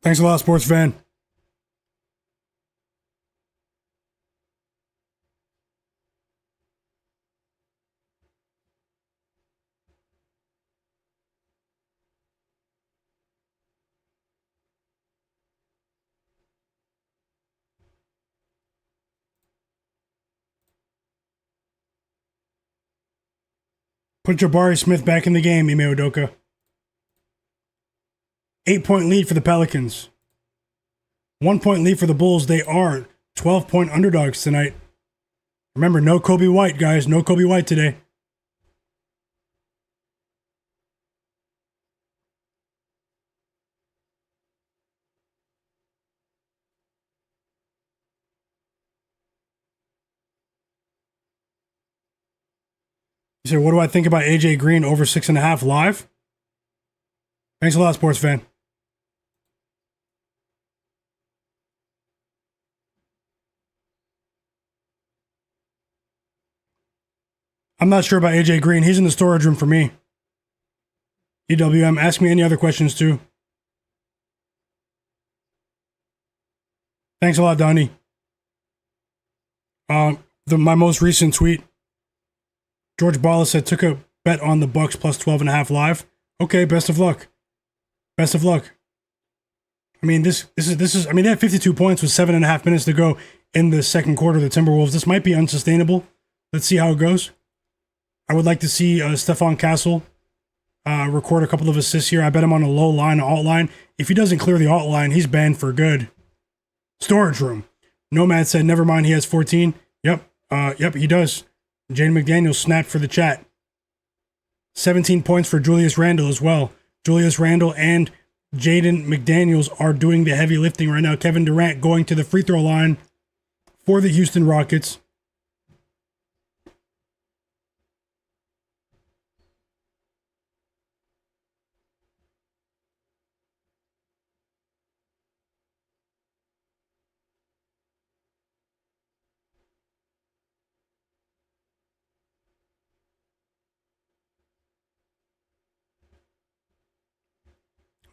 Thanks a lot, sports fan. Put Jabari Smith back in the game, Ime Udoka. 8-point lead for the Pelicans. 1-point lead for the Bulls. They are 12-point underdogs tonight. Remember, no Kobe White, guys. No Kobe White today. You said, what do I think about AJ Green over 6.5 live? Thanks a lot, sports fan. I'm not sure about AJ Green. He's in the storage room for me. EWM, ask me any other questions too. Thanks a lot, Donnie. My most recent tweet, George Balla said, took a bet on the Bucks plus 12.5 live. Okay, best of luck. Best of luck. I mean, this is. I mean, they had 52 points with 7.5 minutes to go in the second quarter. The Timberwolves. This might be unsustainable. Let's see how it goes. I would like to see Stephon Castle record a couple of assists here. I bet him on a low line, alt line. If he doesn't clear the alt line, he's banned for good. Storage room. Nomad said, never mind, he has 14. Yep, he does. Jaden McDaniels snapped for the chat. 17 points for Julius Randle as well. Julius Randle and Jaden McDaniels are doing the heavy lifting right now. Kevin Durant going to the free throw line for the Houston Rockets.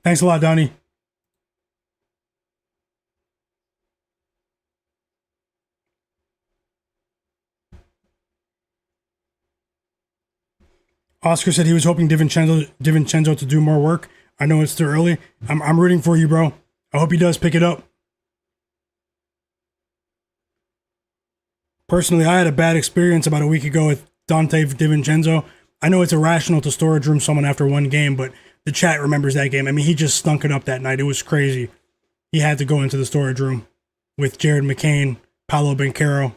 Thanks a lot, Donnie. Oscar said he was hoping DiVincenzo to do more work. I know it's too early. I'm rooting for you, bro. I hope he does pick it up. Personally, I had a bad experience about a week ago with Dante DiVincenzo. I know it's irrational to storage room someone after one game, but the chat remembers that game. I mean, he just stunk it up that night. It was crazy. He had to go into the storage room with Jared McCain, Paolo Banchero,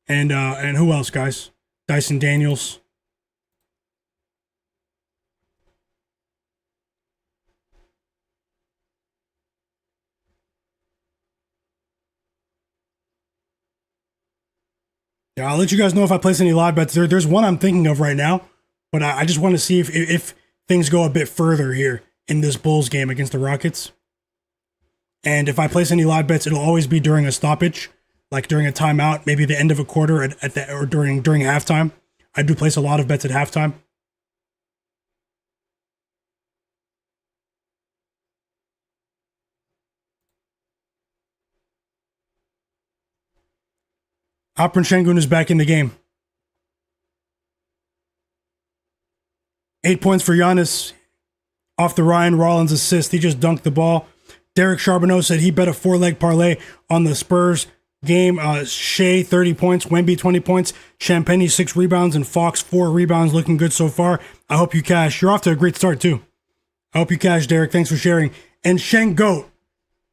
and who else, guys? Dyson Daniels. Yeah, I'll let you guys know if I place any live bets. There's one I'm thinking of right now, but I just want to see if things go a bit further here in this Bulls game against the Rockets. And if I place any live bets, it'll always be during a stoppage, like during a timeout, maybe the end of a quarter or during halftime. I do place a lot of bets at halftime. Alperen Sengun is back in the game. 8 points for Giannis off the Ryan Rollins assist. He just dunked the ball. Derek Charbonneau said he bet a 4-leg parlay on the Spurs game. Shea, 30 points. Wemby, 20 points. Champagny, 6 rebounds. And Fox, 4 rebounds. Looking good so far. I hope you cash. You're off to a great start, too. I hope you cash, Derek. Thanks for sharing. And Sengun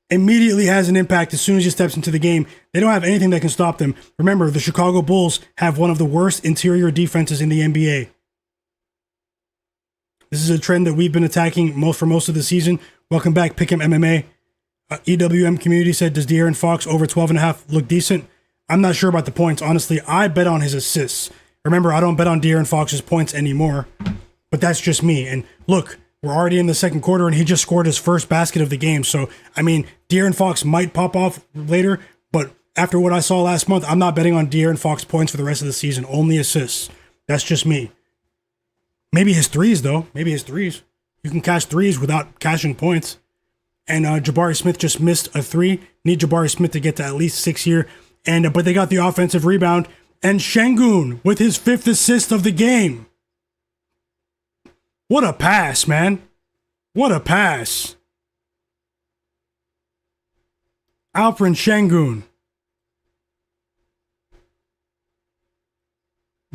immediately has an impact as soon as he steps into the game. They don't have anything that can stop them. Remember, the Chicago Bulls have one of the worst interior defenses in the NBA. This is a trend that we've been attacking for most of the season. Welcome back, Pick'em MMA. EWM community said, does De'Aaron Fox over 12.5 look decent? I'm not sure about the points. Honestly, I bet on his assists. Remember, I don't bet on De'Aaron Fox's points anymore, but that's just me. And look, we're already in the second quarter, and he just scored his first basket of the game. So, I mean, De'Aaron Fox might pop off later, but after what I saw last month, I'm not betting on De'Aaron Fox points for the rest of the season. Only assists. That's just me. Maybe his threes, though. Maybe his threes. You can cash threes without cashing points. And Jabari Smith just missed a 3. Need Jabari Smith to get to at least 6 here. But they got the offensive rebound. And Sengun with his 5th assist of the game. What a pass, man. What a pass. Alperen Sengun.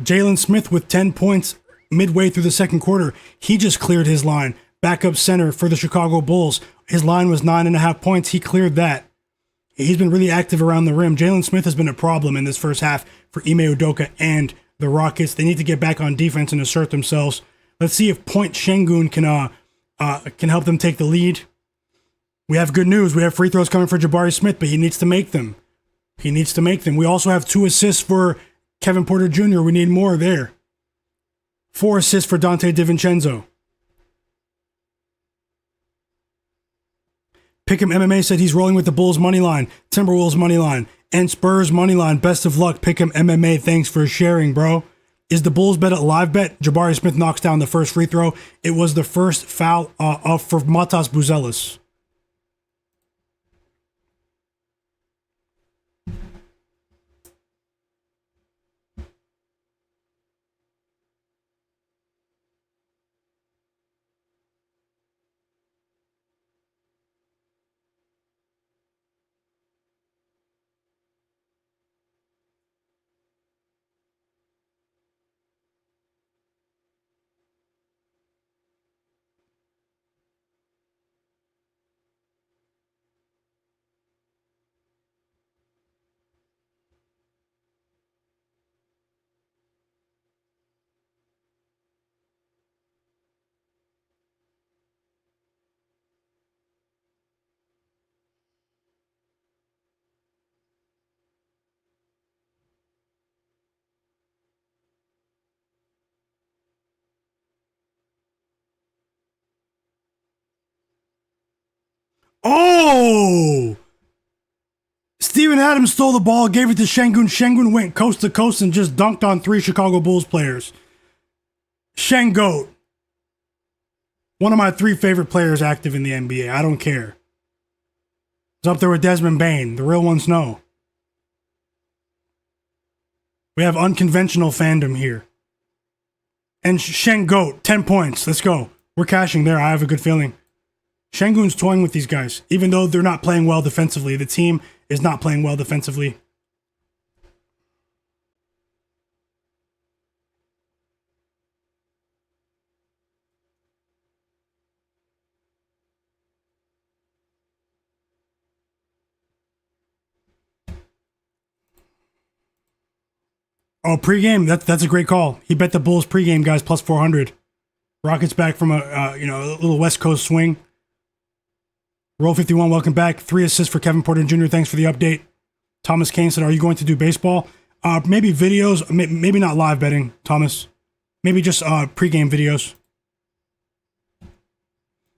Jalen Smith with 10 points midway through the second quarter. He just cleared his line. Backup center for the Chicago Bulls. His line was 9.5 points. He cleared that. He's been really active around the rim. Jalen Smith has been a problem in this first half for Ime Udoka and the Rockets. They need to get back on defense and assert themselves. Let's see if Point Sengun can help them take the lead. We have good news. We have free throws coming for Jabari Smith, but he needs to make them. He needs to make them. We also have 2 assists for Kevin Porter Jr. We need more there. 4 assists for Dante DiVincenzo. Pick'em MMA said he's rolling with the Bulls money line, Timberwolves money line, and Spurs money line. Best of luck, Pick'em MMA. Thanks for sharing, bro. Is the Bulls bet a live bet? Jabari Smith knocks down the first free throw. It was the first foul for Matas Buzelis. Oh! Steven Adams stole the ball, gave it to Sengun. Sengun went coast to coast and just dunked on 3 Chicago Bulls players. Sengun. One of my 3 favorite players active in the NBA. I don't care. It's up there with Desmond Bane. The real ones know. We have unconventional fandom here. And Sengun, 10 points. Let's go. We're cashing there. I have a good feeling. Sengun's toying with these guys. Even though they're not playing well defensively. The team is not playing well defensively. Oh, pregame. That's a great call. He bet the Bulls pregame guys plus 400. Rockets back from a little West Coast swing. Roll 51, welcome back. 3 assists for Kevin Porter Jr. Thanks for the update. Thomas Kane said, "Are you going to do baseball? Maybe videos. Maybe not live betting, Thomas. Maybe just pregame videos."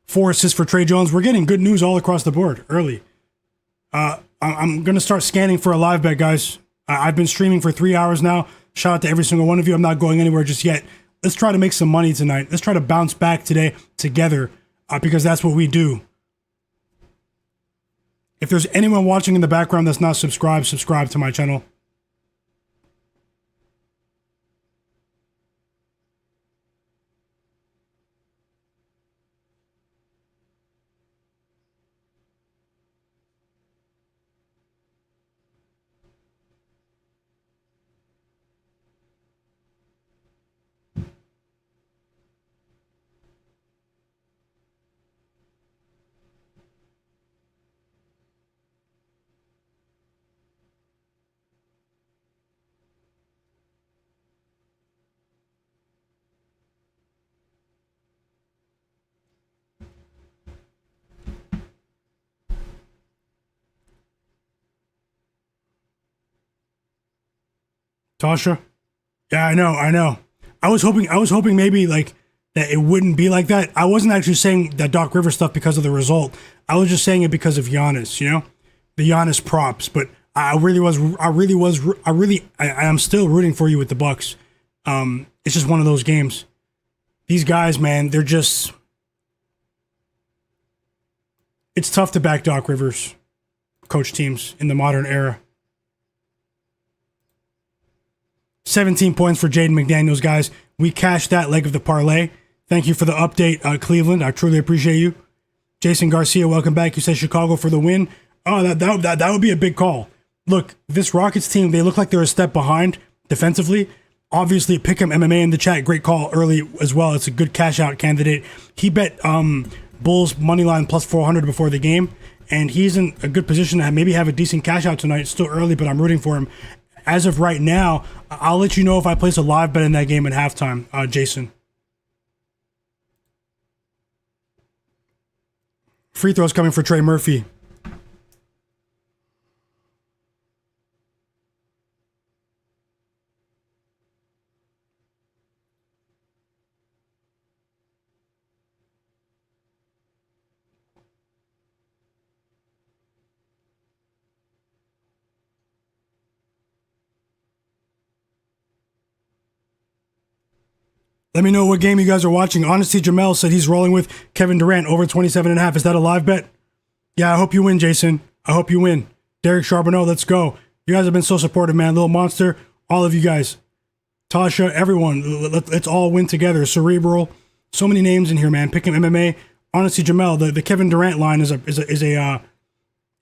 4 assists for Trey Jones. We're getting good news all across the board early. I'm gonna start scanning for a live bet, guys. I've been streaming for 3 hours now. Shout out to every single one of you. I'm not going anywhere just yet. Let's try to make some money tonight. Let's try to bounce back today together because that's what we do. If there's anyone watching in the background that's not subscribed, subscribe to my channel. Tasha? Yeah, I know. I was hoping maybe like that it wouldn't be like that. I wasn't actually saying that Doc Rivers stuff because of the result. I was just saying it because of Giannis, the Giannis props. But I am still rooting for you with the Bucks. It's just one of those games. These guys, man, it's tough to back Doc Rivers coach teams in the modern era. 17 points for Jaden McDaniels, guys. We cashed that leg of the parlay. Thank you for the update, Cleveland. I truly appreciate you. Jason Garcia, welcome back. You said Chicago for the win. Oh, that would be a big call. Look, this Rockets team, they look like they're a step behind defensively. Obviously, Pick'em MMA in the chat. Great call early as well. It's a good cash out candidate. He bet Bulls money line plus 400 before the game, and he's in a good position to maybe have a decent cash out tonight. It's still early, but I'm rooting for him. As of right now, I'll let you know if I place a live bet in that game at halftime, Jason. Free throws coming for Trey Murphy. Let me know what game you guys are watching. Honesty Jamel said he's rolling with Kevin Durant over 27.5. Is that a live bet? Yeah, I hope you win, Jason. I hope you win. Derek Charbonneau, let's go. You guys have been so supportive, man. Little Monster, all of you guys. Tasha, everyone, let's all win together. Cerebral, so many names in here, man. Picking MMA. Honesty Jamel, the Kevin Durant line is a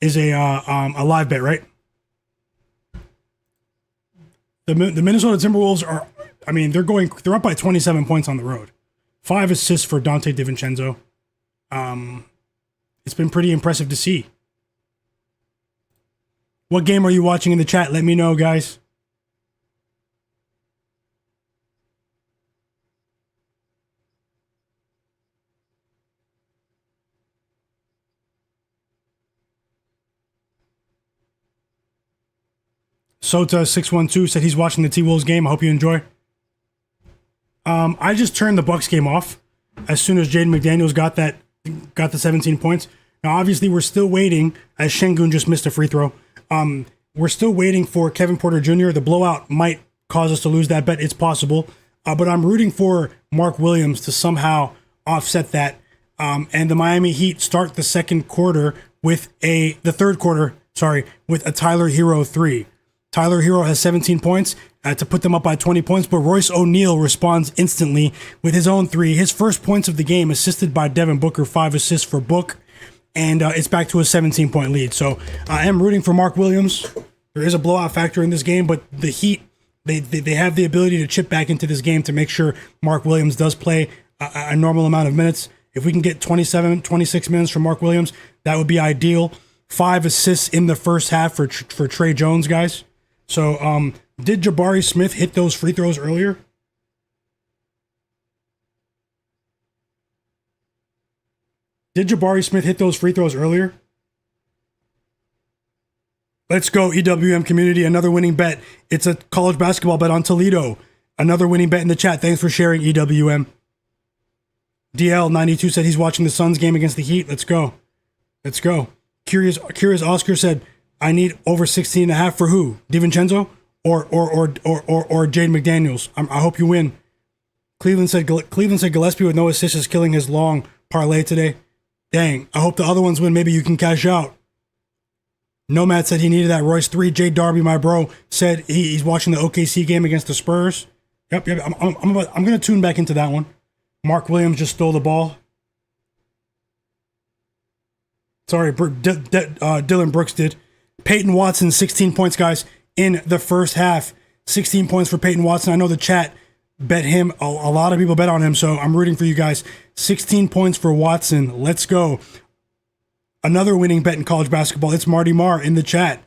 live bet, right? The Minnesota Timberwolves are. They're up by 27 points on the road. 5 assists for Dante DiVincenzo. It's been pretty impressive to see. What game are you watching in the chat? Let me know, guys. Sota612 said he's watching the T-Wolves game. I hope you enjoy. I just turned the Bucks game off as soon as Jaden McDaniels got the 17 points. Now, obviously, we're still waiting, as Sengun just missed a free throw. We're still waiting for Kevin Porter Jr. The blowout might cause us to lose that bet. It's possible. But I'm rooting for Mark Williams to somehow offset that And the Miami Heat start the third quarter, with a Tyler Herro 3. Tyler Herro has 17 points to put them up by 20 points, but Royce O'Neal responds instantly with his own 3. His first points of the game, assisted by Devin Booker, 5 assists for Book, and it's back to a 17-point lead. So I am rooting for Mark Williams. There is a blowout factor in this game, but the Heat, they have the ability to chip back into this game to make sure Mark Williams does play a normal amount of minutes. If we can get 27, 26 minutes from Mark Williams, that would be ideal. 5 assists in the first half for Trey Jones, guys. So, did Jabari Smith hit those free throws earlier? Let's go, EWM community. Another winning bet. It's a college basketball bet on Toledo. Another winning bet in the chat. Thanks for sharing, EWM. DL92 said he's watching the Suns game against the Heat. Let's go. Curious Oscar said, I need over 16.5 for who? DiVincenzo or Jade McDaniels? I hope you win. Cleveland said Gillespie with no assists is killing his long parlay today. Dang, I hope the other ones win. Maybe you can cash out. Nomad said he needed that Royce 3. Jay Darby, my bro, said he's watching the OKC game against the Spurs. Yep. I'm going to tune back into that one. Mark Williams just stole the ball. Sorry, Dylan Brooks did. Peyton Watson, 16 points, guys, in the first half. 16 points for Peyton Watson. I know the chat bet him. A lot of people bet on him, so I'm rooting for you guys. 16 points for Watson. Let's go. Another winning bet in college basketball. It's Marty Marr in the chat.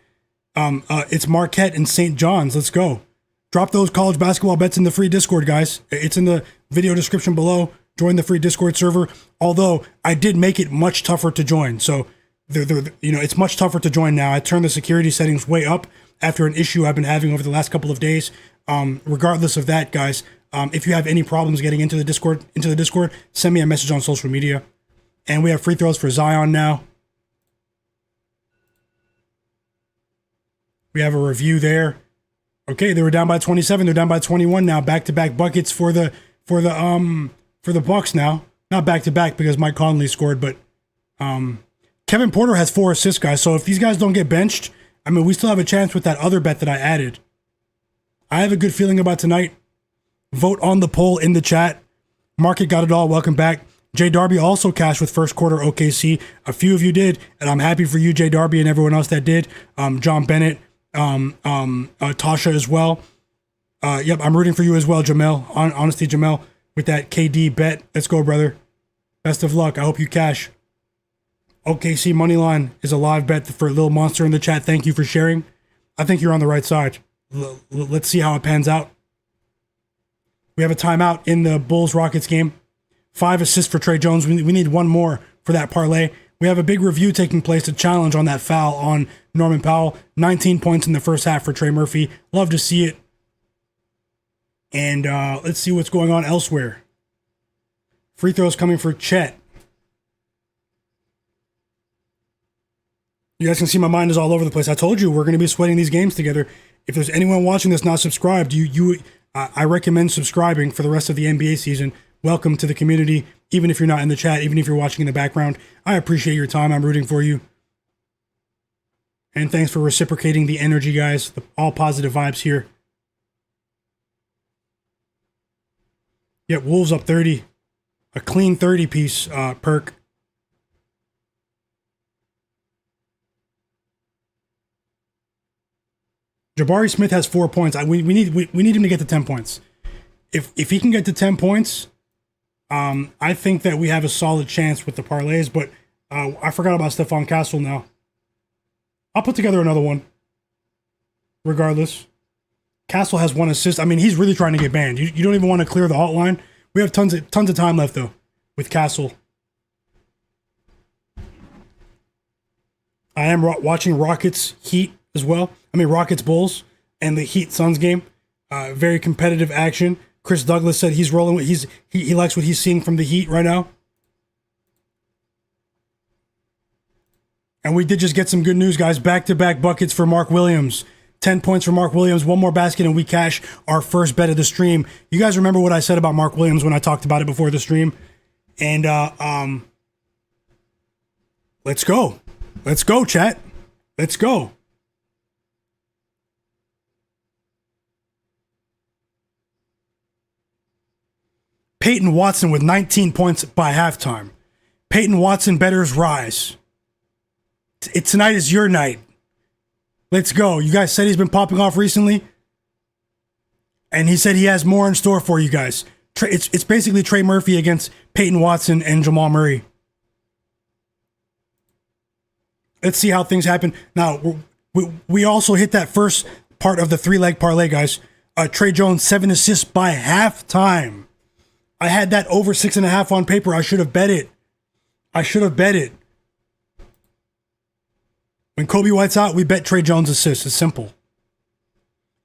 It's Marquette and St. John's. Let's go. Drop those college basketball bets in the free Discord, guys. It's in the video description below. Join the free Discord server. Although I did make it much tougher to join, so it's much tougher to join now. I turned the security settings way up after an issue I've been having over the last couple of days. Regardless of that, guys, if you have any problems getting into the Discord, send me a message on social media. And we have free throws for Zion now. We have a review there. Okay, they were down by 27. They're down by 21 now. Back-to-back buckets for the Bucks now. Not back-to-back because Mike Conley scored, but Kevin Porter has 4 assists, guys. So if these guys don't get benched, we still have a chance with that other bet that I added. I have a good feeling about tonight. Vote on the poll in the chat. Market got it all. Welcome back. Jay Darby also cashed with first quarter OKC. A few of you did, and I'm happy for you, Jay Darby, and everyone else that did. John Bennett, Tasha as well. Yep, I'm rooting for you as well, Jamel. Honestly, Jamel, with that KD bet. Let's go, brother. Best of luck. I hope you cash. OKC Moneyline is a live bet for Lil Monster in the chat. Thank you for sharing. I think you're on the right side. Let's see how it pans out. We have a timeout in the Bulls-Rockets game. 5 assists for Trey Jones. We need one more for that parlay. We have a big review taking place to challenge on that foul on Norman Powell. 19 points in the first half for Trey Murphy. Love to see it. And let's see what's going on elsewhere. Free throws coming for Chet. You guys can see my mind is all over the place. I told you we're going to be sweating these games together. If there's anyone watching that's not subscribed, I recommend subscribing for the rest of the NBA season. Welcome to the community, even if you're not in the chat, even if you're watching in the background. I appreciate your time. I'm rooting for you. And thanks for reciprocating the energy, guys. All positive vibes here. Yep, Wolves up 30. A clean 30-piece perk. Jabari Smith has 4 points. We need him to get to 10 points. If he can get to 10 points, I think that we have a solid chance with the parlays. But I forgot about Stephon Castle now. I'll put together another one. Regardless, Castle has 1 assist. He's really trying to get banned. You don't even want to clear the hotline. We have tons of time left though with Castle. I am watching Rockets Heat as well. Rockets Bulls and the Heat Suns game. Very competitive action. Chris Douglas said he's rolling with he likes what he's seeing from the Heat right now. And we did just get some good news, guys. Back-to-back buckets for Mark Williams. 10 points for Mark Williams. 1 more basket and we cash our first bet of the stream. You guys remember what I said about Mark Williams when I talked about it before the stream? And Let's go. Let's go, chat. Let's go. Peyton Watson with 19 points by halftime. Peyton Watson betters rise. Tonight is your night. Let's go. You guys said he's been popping off recently. And he said he has more in store for you guys. It's basically Trey Murphy against Peyton Watson and Jamal Murray. Let's see how things happen. Now, we also hit that first part of the 3-leg parlay, guys. Trey Jones, 7 assists by halftime. I had that over 6.5 on paper. I should have bet it. When Kobe White's out, we bet Trey Jones assists. It's simple.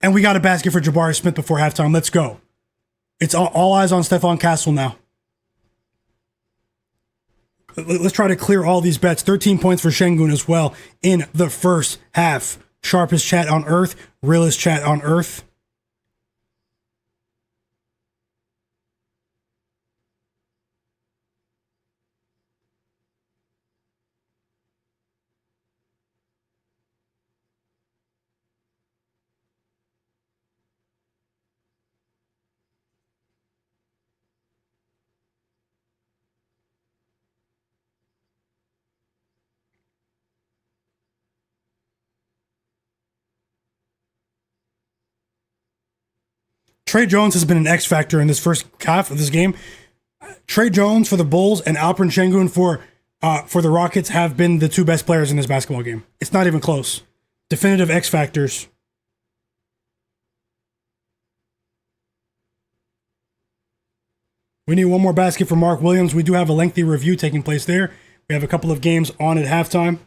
And we got a basket for Jabari Smith before halftime. Let's go. It's all eyes on Stephon Castle now. Let's try to clear all these bets. 13 points for Sengun as well in the first half. Sharpest chat on earth. Realest chat on earth. Trey Jones has been an X factor in this first half of this game. Trey Jones for the Bulls and Alperen Sengun for the Rockets have been the two best players in this basketball game. It's not even close. Definitive X factors. We need one more basket for Mark Williams. We do have a lengthy review taking place there. We have a couple of games on at halftime.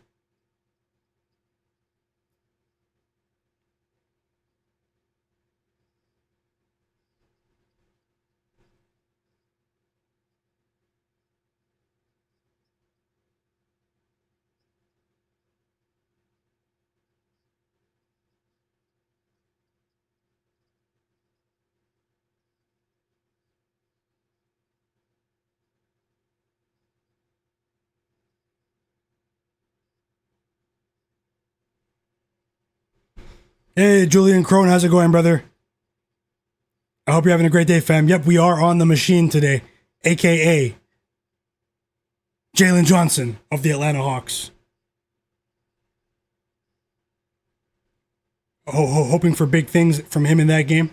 Hey, Julian Crone, how's it going, brother? I hope you're having a great day, fam. Yep, we are on the machine today, a.k.a. Jalen Johnson of the Atlanta Hawks. Hoping for big things from him in that game.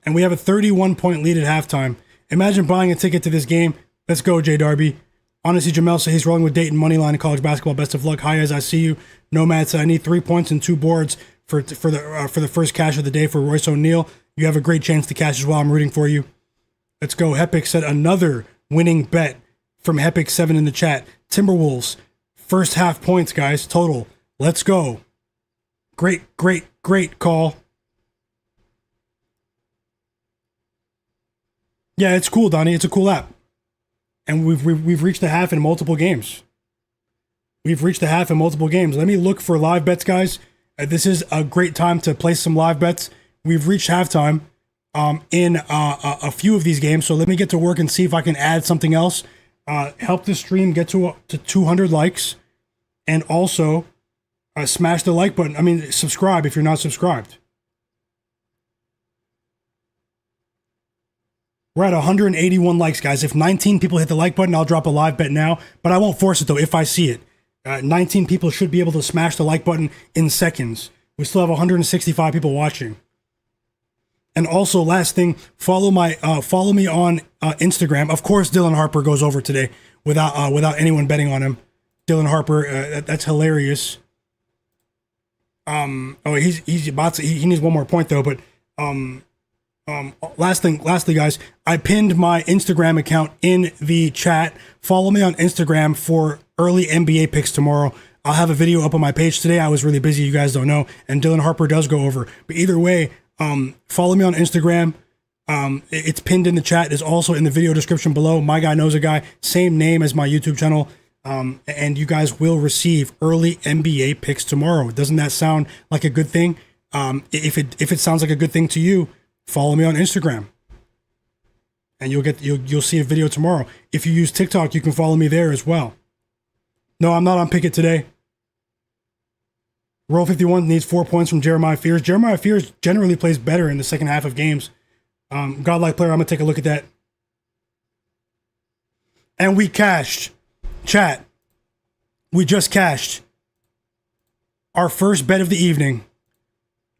And we have a 31-point lead at halftime. Imagine buying a ticket to this game. Let's go, J. Darby. Honestly, Jamel said he's rolling with Dayton moneyline in college basketball. Best of luck. Hi, as I see you. Nomad said I need 3 points and 2 boards for the first cash of the day for Royce O'Neal. You have a great chance to cash as well. I'm rooting for you. Let's go. Hepic said another winning bet from Hepic7 in the chat. Timberwolves, first half points, guys, total. Let's go. Great call. Yeah, it's cool, Donnie. It's a cool app. And we've reached the half in multiple games. Let me look for live bets, guys. This is a great time to place some live bets. We've reached halftime in a few of these games. So let me get to work and see if I can add something else. Help the stream get to 200 likes. And also smash the like button. I mean, subscribe if you're not subscribed. We're at 181 likes, guys. If 19 people hit the like button, I'll drop a live bet now. But I won't force it, though, if I see it. 19 people should be able to smash the like button in seconds. We still have 165 people watching. And also, last thing, follow me on Instagram. Of course, Dylan Harper goes over today without anyone betting on him. Dylan Harper, that's hilarious. He's about to. He needs one more point though, but lastly, guys, I pinned my Instagram account in the chat. Follow me on Instagram for early NBA picks tomorrow. I'll have a video up on my page today. I was really busy, you guys don't know, and Dylan Harper does go over. But either way, follow me on Instagram. It's pinned in the chat. It's also in the video description below. Myguyknowsaguy, same name as my YouTube channel. And you guys will receive early NBA picks tomorrow. Doesn't that sound like a good thing? If it sounds like a good thing to you, follow me on Instagram, and you'll see a video tomorrow. If you use TikTok, you can follow me there as well. No, I'm not on Pickett today. Roll 51 needs 4 points from Jeremiah Fears. Jeremiah Fears generally plays better in the second half of games. Godlike player, I'm going to take a look at that. And we cashed. Chat. We just cashed our first bet of the evening.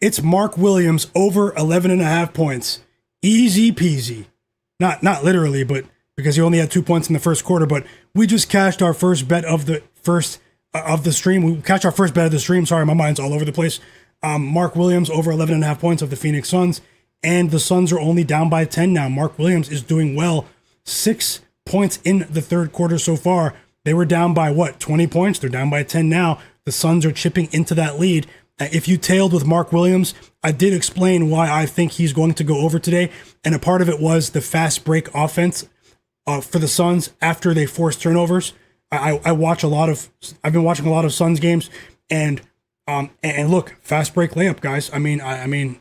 It's Mark Williams over 11.5 points. Easy peasy. Not literally, but because he only had 2 points in the first quarter, but we just cashed our first bet of the stream. We cashed our first bet of the stream. Sorry, my mind's all over the place. Mark Williams over 11.5 points of the Phoenix Suns, and the Suns are only down by 10 now. Mark Williams is doing well. 6 points in the third quarter so far. They were down by 20 points? They're down by 10 now. The Suns are chipping into that lead. If you tailed with Mark Williams, I did explain why I think he's going to go over today, and a part of it was the fast break offense for the Suns after they force turnovers. I've been watching a lot of Suns games, and look, fast break layup, guys. I mean,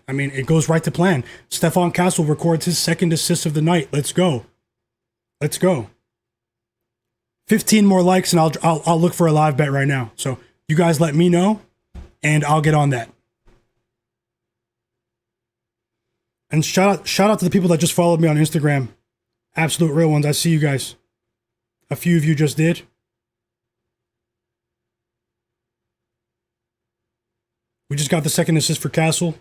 it goes right to plan. Stephon Castle records his second assist of the night. Let's go. 15 more likes, and I'll look for a live bet right now. So you guys let me know, and I'll get on that. And shout out to the people that just followed me on Instagram. Absolute real ones. I see you guys. A few of you just did. We just got the second assist for Castle.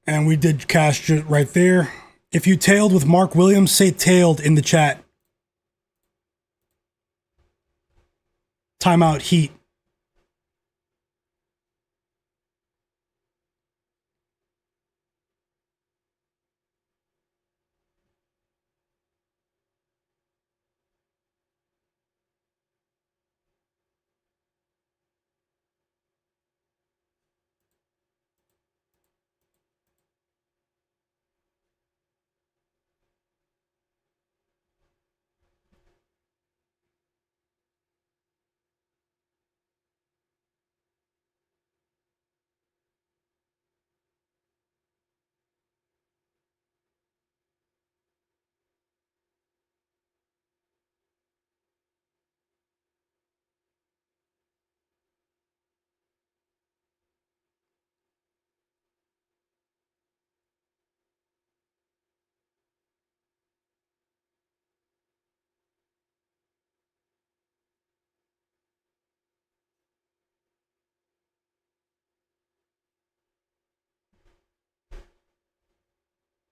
And we did cash it right there. If you tailed with Mark Williams, say tailed in the chat. Timeout Heat.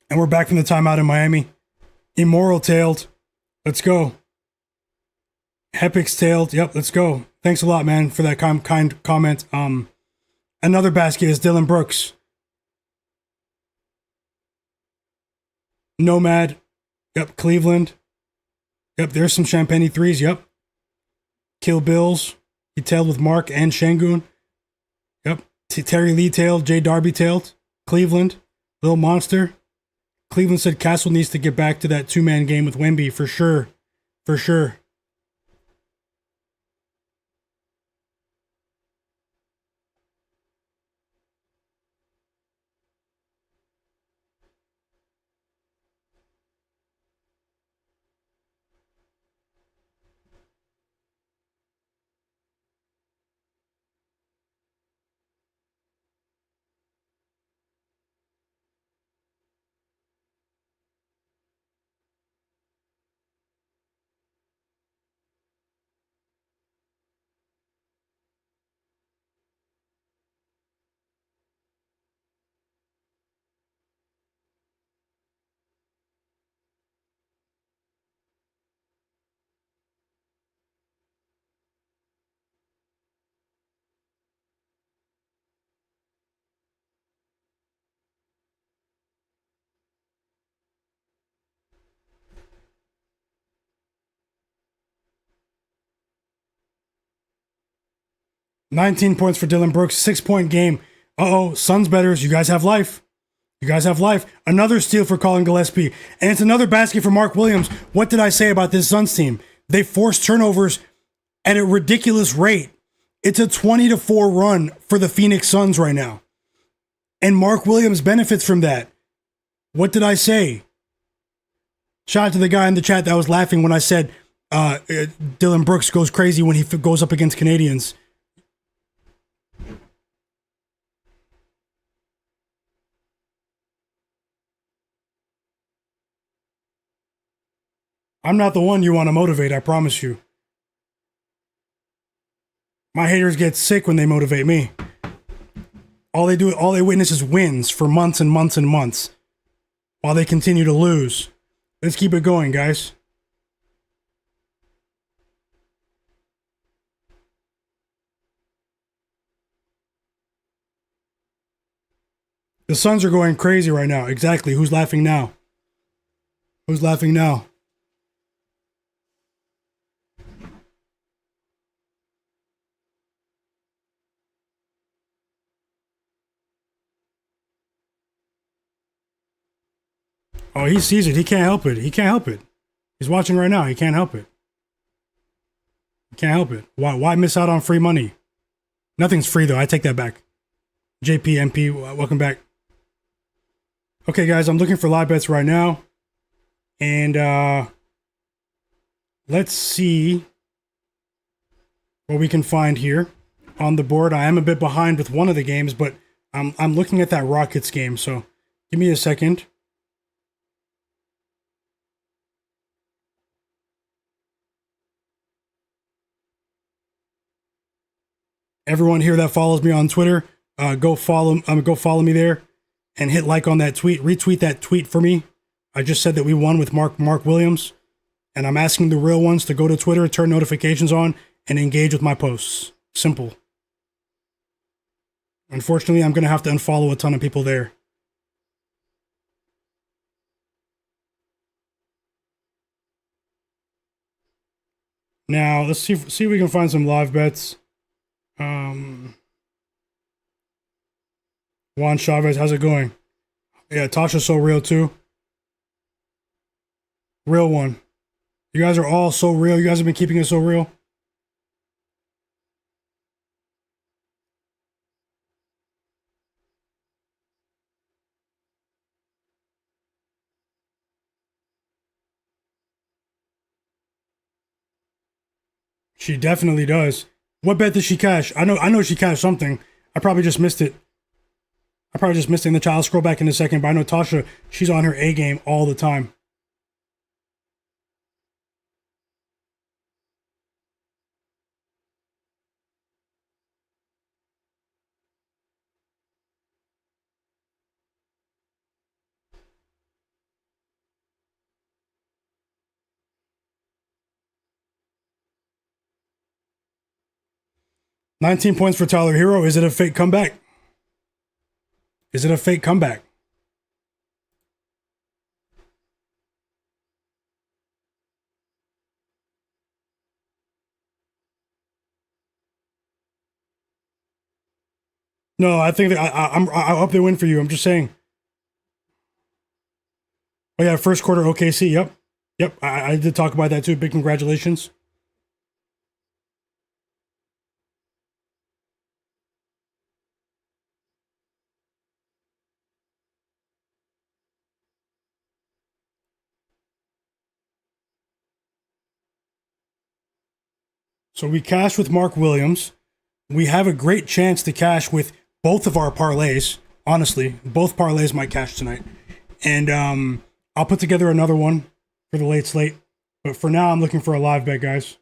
And we're back from the timeout in Miami. Immoral tailed. Let's go. Hepix tailed. Yep, let's go. Thanks a lot, man, for that kind comment. Another basket is Dylan Brooks. Nomad. Yep, Cleveland. Yep, there's some Champagne threes. Yep. Kill Bills. He tailed with Mark and Sengun. Yep. Terry Lee tailed. Jay Darby tailed. Cleveland. Little Monster. Cleveland said Castle needs to get back to that two-man game with Wemby for sure. For sure. 19 points for Dylan Brooks, 6-point game. Uh-oh, Suns bettors, you guys have life. You guys have life. Another steal for Colin Gillespie. And it's another basket for Mark Williams. What did I say about this Suns team? They force turnovers at a ridiculous rate. It's a 20-4 run for the Phoenix Suns right now. And Mark Williams benefits from that. What did I say? Shout out to the guy in the chat that was laughing when I said Dylan Brooks goes crazy when he goes up against Canadians. I'm not the one you want to motivate, I promise you. My haters get sick when they motivate me. All they witness is wins for months and months and months while they continue to lose. Let's keep it going, guys. The Suns are going crazy right now. Exactly. Who's laughing now? Who's laughing now? Oh, he sees it. He can't help it. He can't help it. He's watching right now. He can't help it. He can't help it. Why miss out on free money? Nothing's free, though. I take that back. JPMP, welcome back. Okay, guys, I'm looking for live bets right now. And let's see what we can find here on the board. I am a bit behind with one of the games, but I'm looking at that Rockets game. So give me a second. Everyone here that follows me on Twitter, go follow me there and hit like on that tweet. Retweet that tweet for me. I just said that we won with Mark Williams, and I'm asking the real ones to go to Twitter, turn notifications on, and engage with my posts. Simple. Unfortunately, I'm going to have to unfollow a ton of people there. Now, let's see if we can find some live bets. Juan Chavez, how's it going? Yeah, Tasha's so real too. Real one. You guys are all so real. You guys have been keeping it so real. She definitely does. What bet did she cash? I know she cashed something. I probably just missed it. In the chat. I'll scroll back in a second, but I know Tasha, she's on her A game all the time. $19 points for Tyler Herro. Is it a fake comeback? Is it a fake comeback? No, I think that I hope they win for you. I'm just saying. Oh yeah, first quarter OKC. Yep. I did talk about that too. Big congratulations. So we cashed with Mark Williams. We have a great chance to cash with both of our parlays. Honestly, both parlays might cash tonight. And I'll put together another one for the late slate. But for now, I'm looking for a live bet, guys.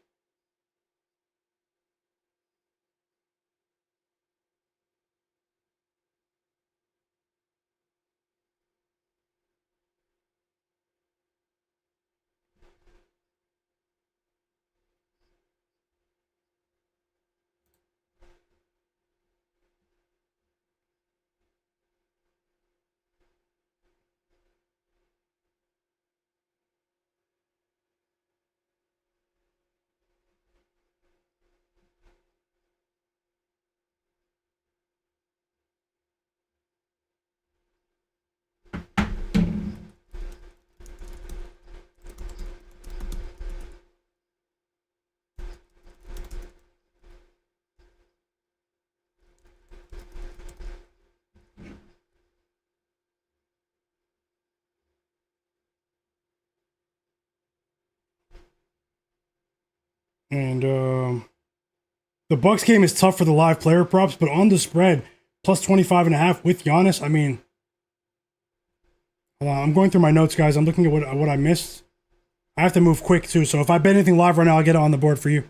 And the Bucks game is tough for the live player props, but on the spread, plus 25.5 with Giannis. I mean, hold on, I'm going through my notes, guys. I'm looking at what I missed. I have to move quick too, so if I bet anything live right now, I'll get it on the board for you.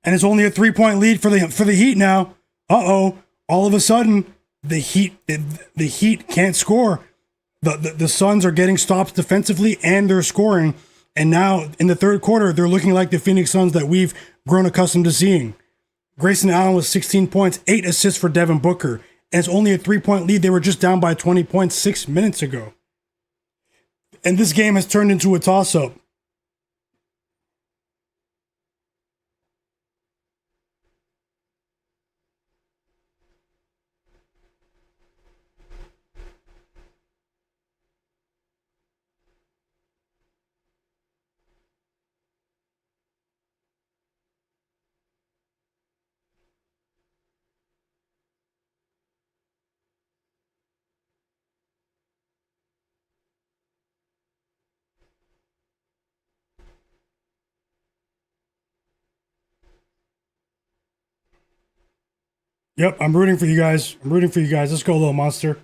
And it's only a 3-point lead for the Heat now. Uh-oh. All of a sudden, the Heat can't score. The Suns are getting stops defensively and they're scoring. And now in the third quarter, they're looking like the Phoenix Suns that we've grown accustomed to seeing. Grayson Allen with 16 points, 8 assists for Devin Booker. And it's only a 3-point lead. They were just down by 20 points 6 minutes ago. And this game has turned into a toss-up. Yep, I'm rooting for you guys. I'm rooting for you guys. Let's go, little monster.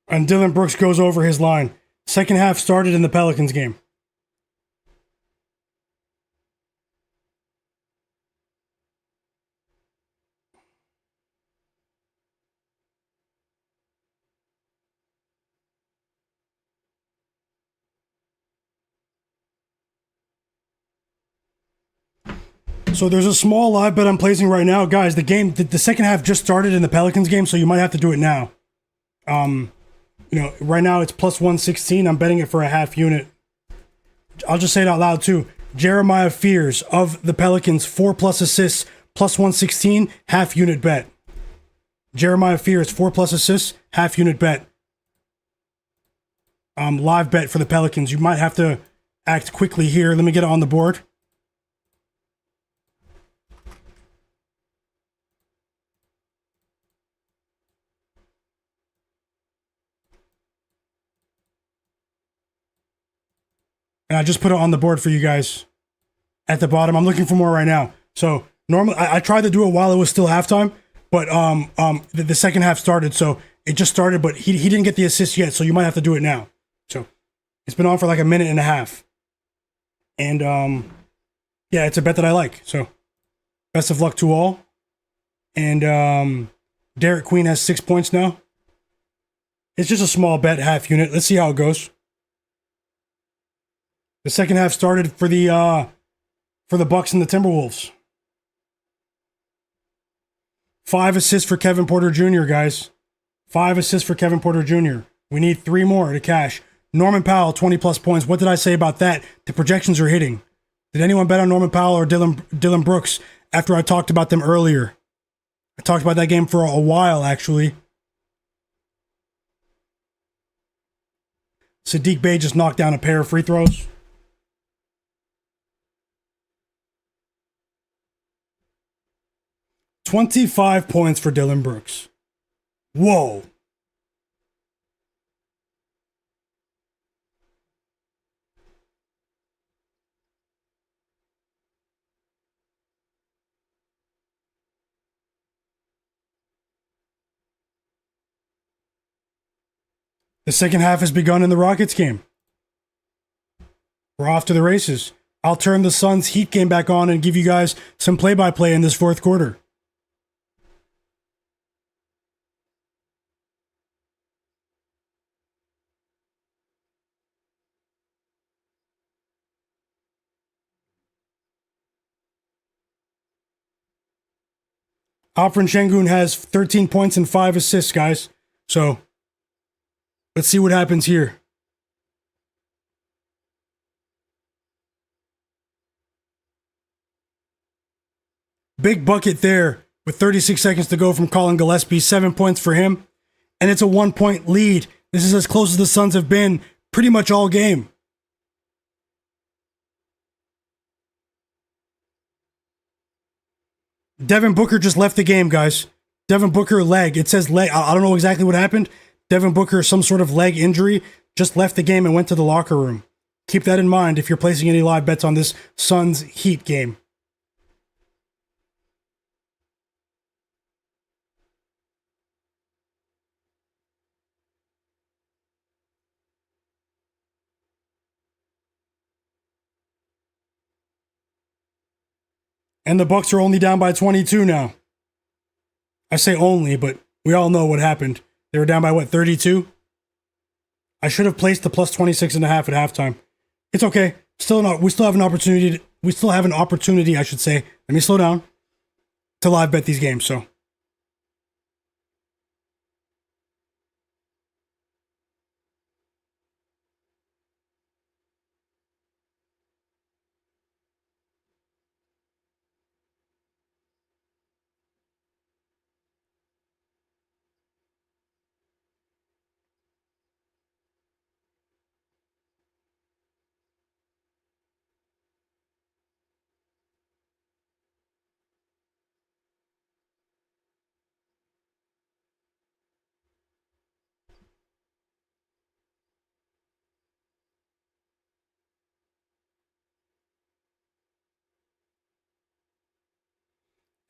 And Dillon Brooks goes over his line. Second half started in the Pelicans game. So there's a small live bet I'm placing right now, guys. The second half just started in the Pelicans game, so you might have to do it now. Right now it's plus 116. I'm betting it for a half unit. I'll just say it out loud too. Jeremiah Fears of the Pelicans, 4+ assists, plus 116, half unit bet. Jeremiah Fears, 4+ assists, half unit bet. Live bet for the Pelicans. You might have to act quickly here. Let me get it on the board. And I just put it on the board for you guys at the bottom. I'm looking for more right now. So normally I tried to do it while it was still halftime, but the second half started, so it just started, but he didn't get the assist yet, so you might have to do it now. So it's been on for like a minute and a half. And yeah, it's a bet that I like. So best of luck to all. And Derek Queen has 6 points now. It's just a small bet, half unit. Let's see how it goes. The second half started for the Bucks and the Timberwolves. 5 assists for Kevin Porter Jr., guys. 5 assists for Kevin Porter Jr. We need 3 more to cash. Norman Powell, 20-plus points. What did I say about that? The projections are hitting. Did anyone bet on Norman Powell or Dillon Brooks after I talked about them earlier? I talked about that game for a while, actually. Saddiq Bey just knocked down a pair of free throws. $25 points for Dillon Brooks. Whoa. The second half has begun in the Rockets game. We're off to the races. I'll turn the Suns Heat game back on and give you guys some play-by-play in this fourth quarter. Alperen Sengun has 13 points and 5 assists, guys. So, let's see what happens here. Big bucket there with 36 seconds to go from Colin Gillespie. 7 points for him. And it's a 1-point lead. This is as close as the Suns have been pretty much all game. Devin Booker just left the game, guys. Devin Booker leg. It says leg. I don't know exactly what happened. Devin Booker, some sort of leg injury, just left the game and went to the locker room. Keep that in mind if you're placing any live bets on this Suns Heat game. And the Bucks are only down by 22 now. I say only, but we all know what happened. They were down by, 32? I should have placed the plus 26.5 at halftime. It's okay. We still have an opportunity, I should say. Let me slow down. To live bet these games, so.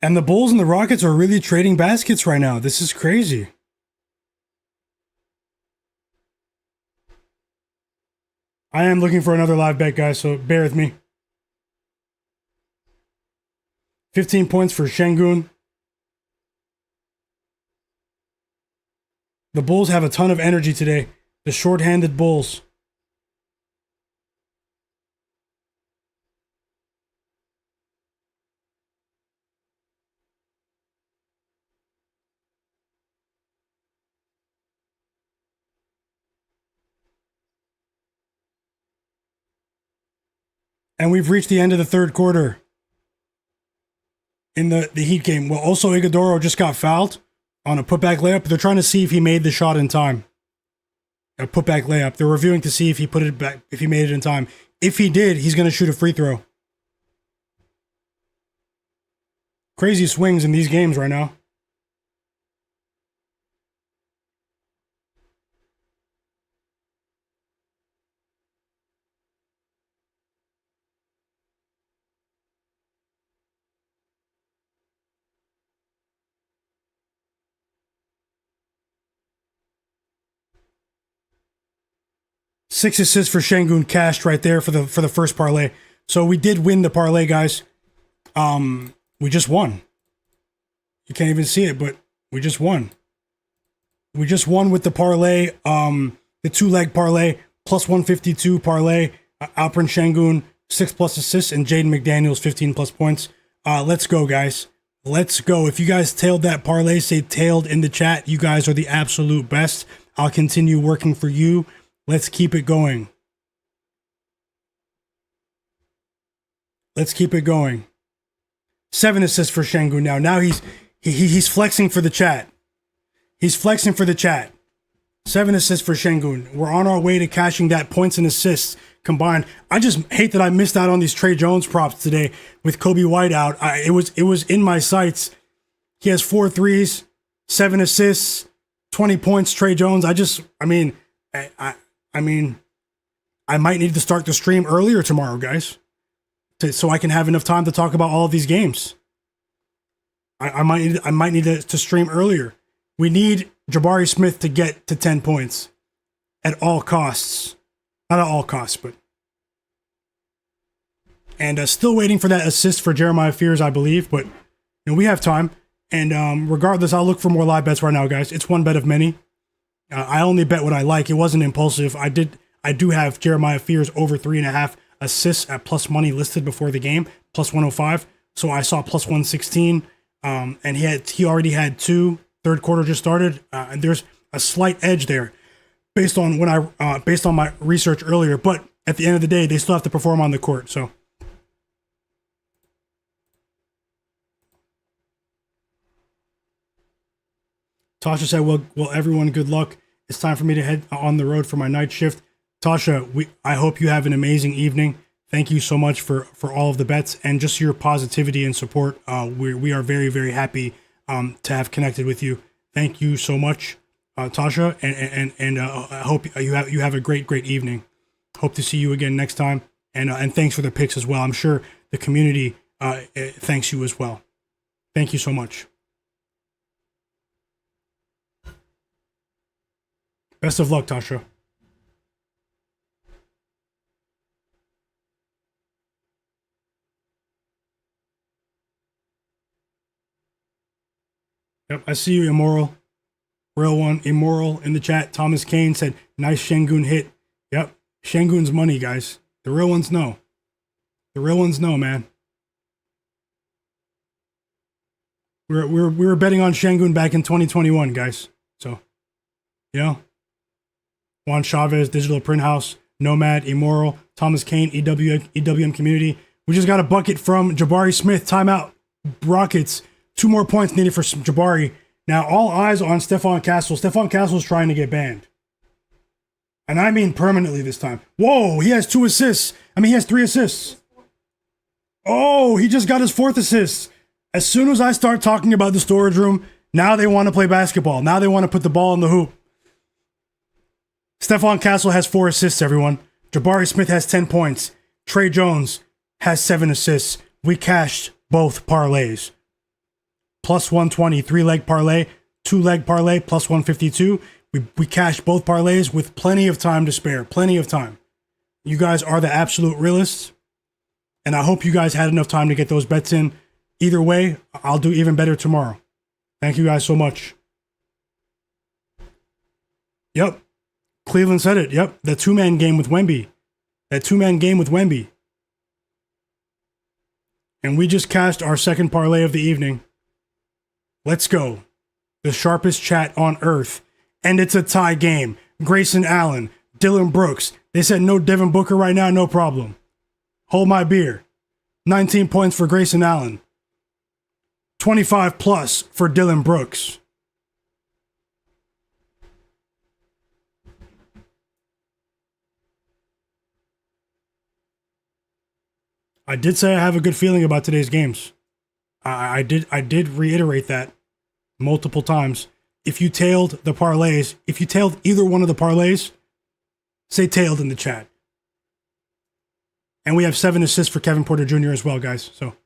And the Bulls and the Rockets are really trading baskets right now. This is crazy. I am looking for another live bet, guys, so bear with me. 15 points for Sengun. The Bulls have a ton of energy today. The short-handed Bulls. And we've reached the end of the third quarter in the Heat game. Well, also Iguodala just got fouled on a putback layup. They're trying to see if he made the shot in time. A putback layup. They're reviewing to see if he put it back, if he made it in time. If he did, he's going to shoot a free throw. Crazy swings in these games right now. Six assists for Sengun cashed right there for the first parlay. So we did win the parlay, guys. We just won. You can't even see it, but we just won. We just won with the parlay, the 2-leg parlay, plus 152 parlay. Alperen Sengun, 6+ assists, and Jaden McDaniels, 15+ points. Let's go, guys. Let's go. If you guys tailed that parlay, say tailed in the chat. You guys are the absolute best. I'll continue working for you. Let's keep it going. Let's keep it going. 7 assists for Sengun now. Now he's flexing for the chat. He's flexing for the chat. 7 assists for Sengun. We're on our way to cashing that points and assists combined. I just hate that I missed out on these Trey Jones props today with Kobe White out. It was in my sights. He has 4 threes, 7 assists, 20 points. Trey Jones. I might need to start the stream earlier tomorrow, guys, so I can have enough time to talk about all of these games. I might need to stream earlier. We need Jabari Smith to get to 10 points at all costs. Not at all costs, but. And still waiting for that assist for Jeremiah Fears, I believe. But we have time. And regardless, I'll look for more live bets right now, guys. It's one bet of many. I only bet what I like. It wasn't impulsive. I do have Jeremiah Fears over 3.5 assists at plus money listed before the game, plus 105. So I saw plus 116. And he already had 2. Third quarter just started, and there's a slight edge there, based on my research earlier. But at the end of the day, they still have to perform on the court. So, Tasha said, "Well, everyone, good luck. It's time for me to head on the road for my night shift." Tasha, I hope you have an amazing evening. Thank you so much for all of the bets and just your positivity and support. We are very, very happy to have connected with you. Thank you so much, Tasha, and I hope you have a great evening. Hope to see you again next time, and thanks for the picks as well. I'm sure the community thanks you as well. Thank you so much. Best of luck, Tasha. Yep, I see you, Immoral. Real one, Immoral in the chat. Thomas Kane said, nice Sengun hit. Yep, Sengun's money, guys. The real ones know. The real ones know, man. We were betting on Sengun back in 2021, guys. So, Juan Chavez, Digital Print House, Nomad, Immoral, Thomas Kane, EWM Community. We just got a bucket from Jabari Smith. Timeout. Rockets. 2 more points needed for Jabari. Now, all eyes on Stephon Castle. Stephon Castle is trying to get banned. And I mean permanently this time. Whoa, he has 2 assists. He has 3 assists. Oh, he just got his 4th assist. As soon as I start talking about the storage room, now they want to play basketball. Now they want to put the ball in the hoop. Stephon Castle has 4 assists, everyone. Jabari Smith has 10 points. Trey Jones has 7 assists. We cashed both parlays. Plus 120, 3-leg parlay, 2-leg parlay, plus 152. We cashed both parlays with plenty of time to spare. Plenty of time. You guys are the absolute realists. And I hope you guys had enough time to get those bets in. Either way, I'll do even better tomorrow. Thank you guys so much. Yep. Cleveland said it. Yep. The 2-man game with Wemby. And we just cashed our second parlay of the evening. Let's go. The sharpest chat on earth. And it's a tie game. Grayson Allen, Dylan Brooks. They said no Devin Booker right now, no problem. Hold my beer. 19 points for Grayson Allen. 25 plus for Dylan Brooks. I did say I have a good feeling about today's games. I did reiterate that multiple times. If you tailed the parlays, if you tailed either one of the parlays, say tailed in the chat. And we have 7 assists for Kevin Porter Jr. as well, guys. So,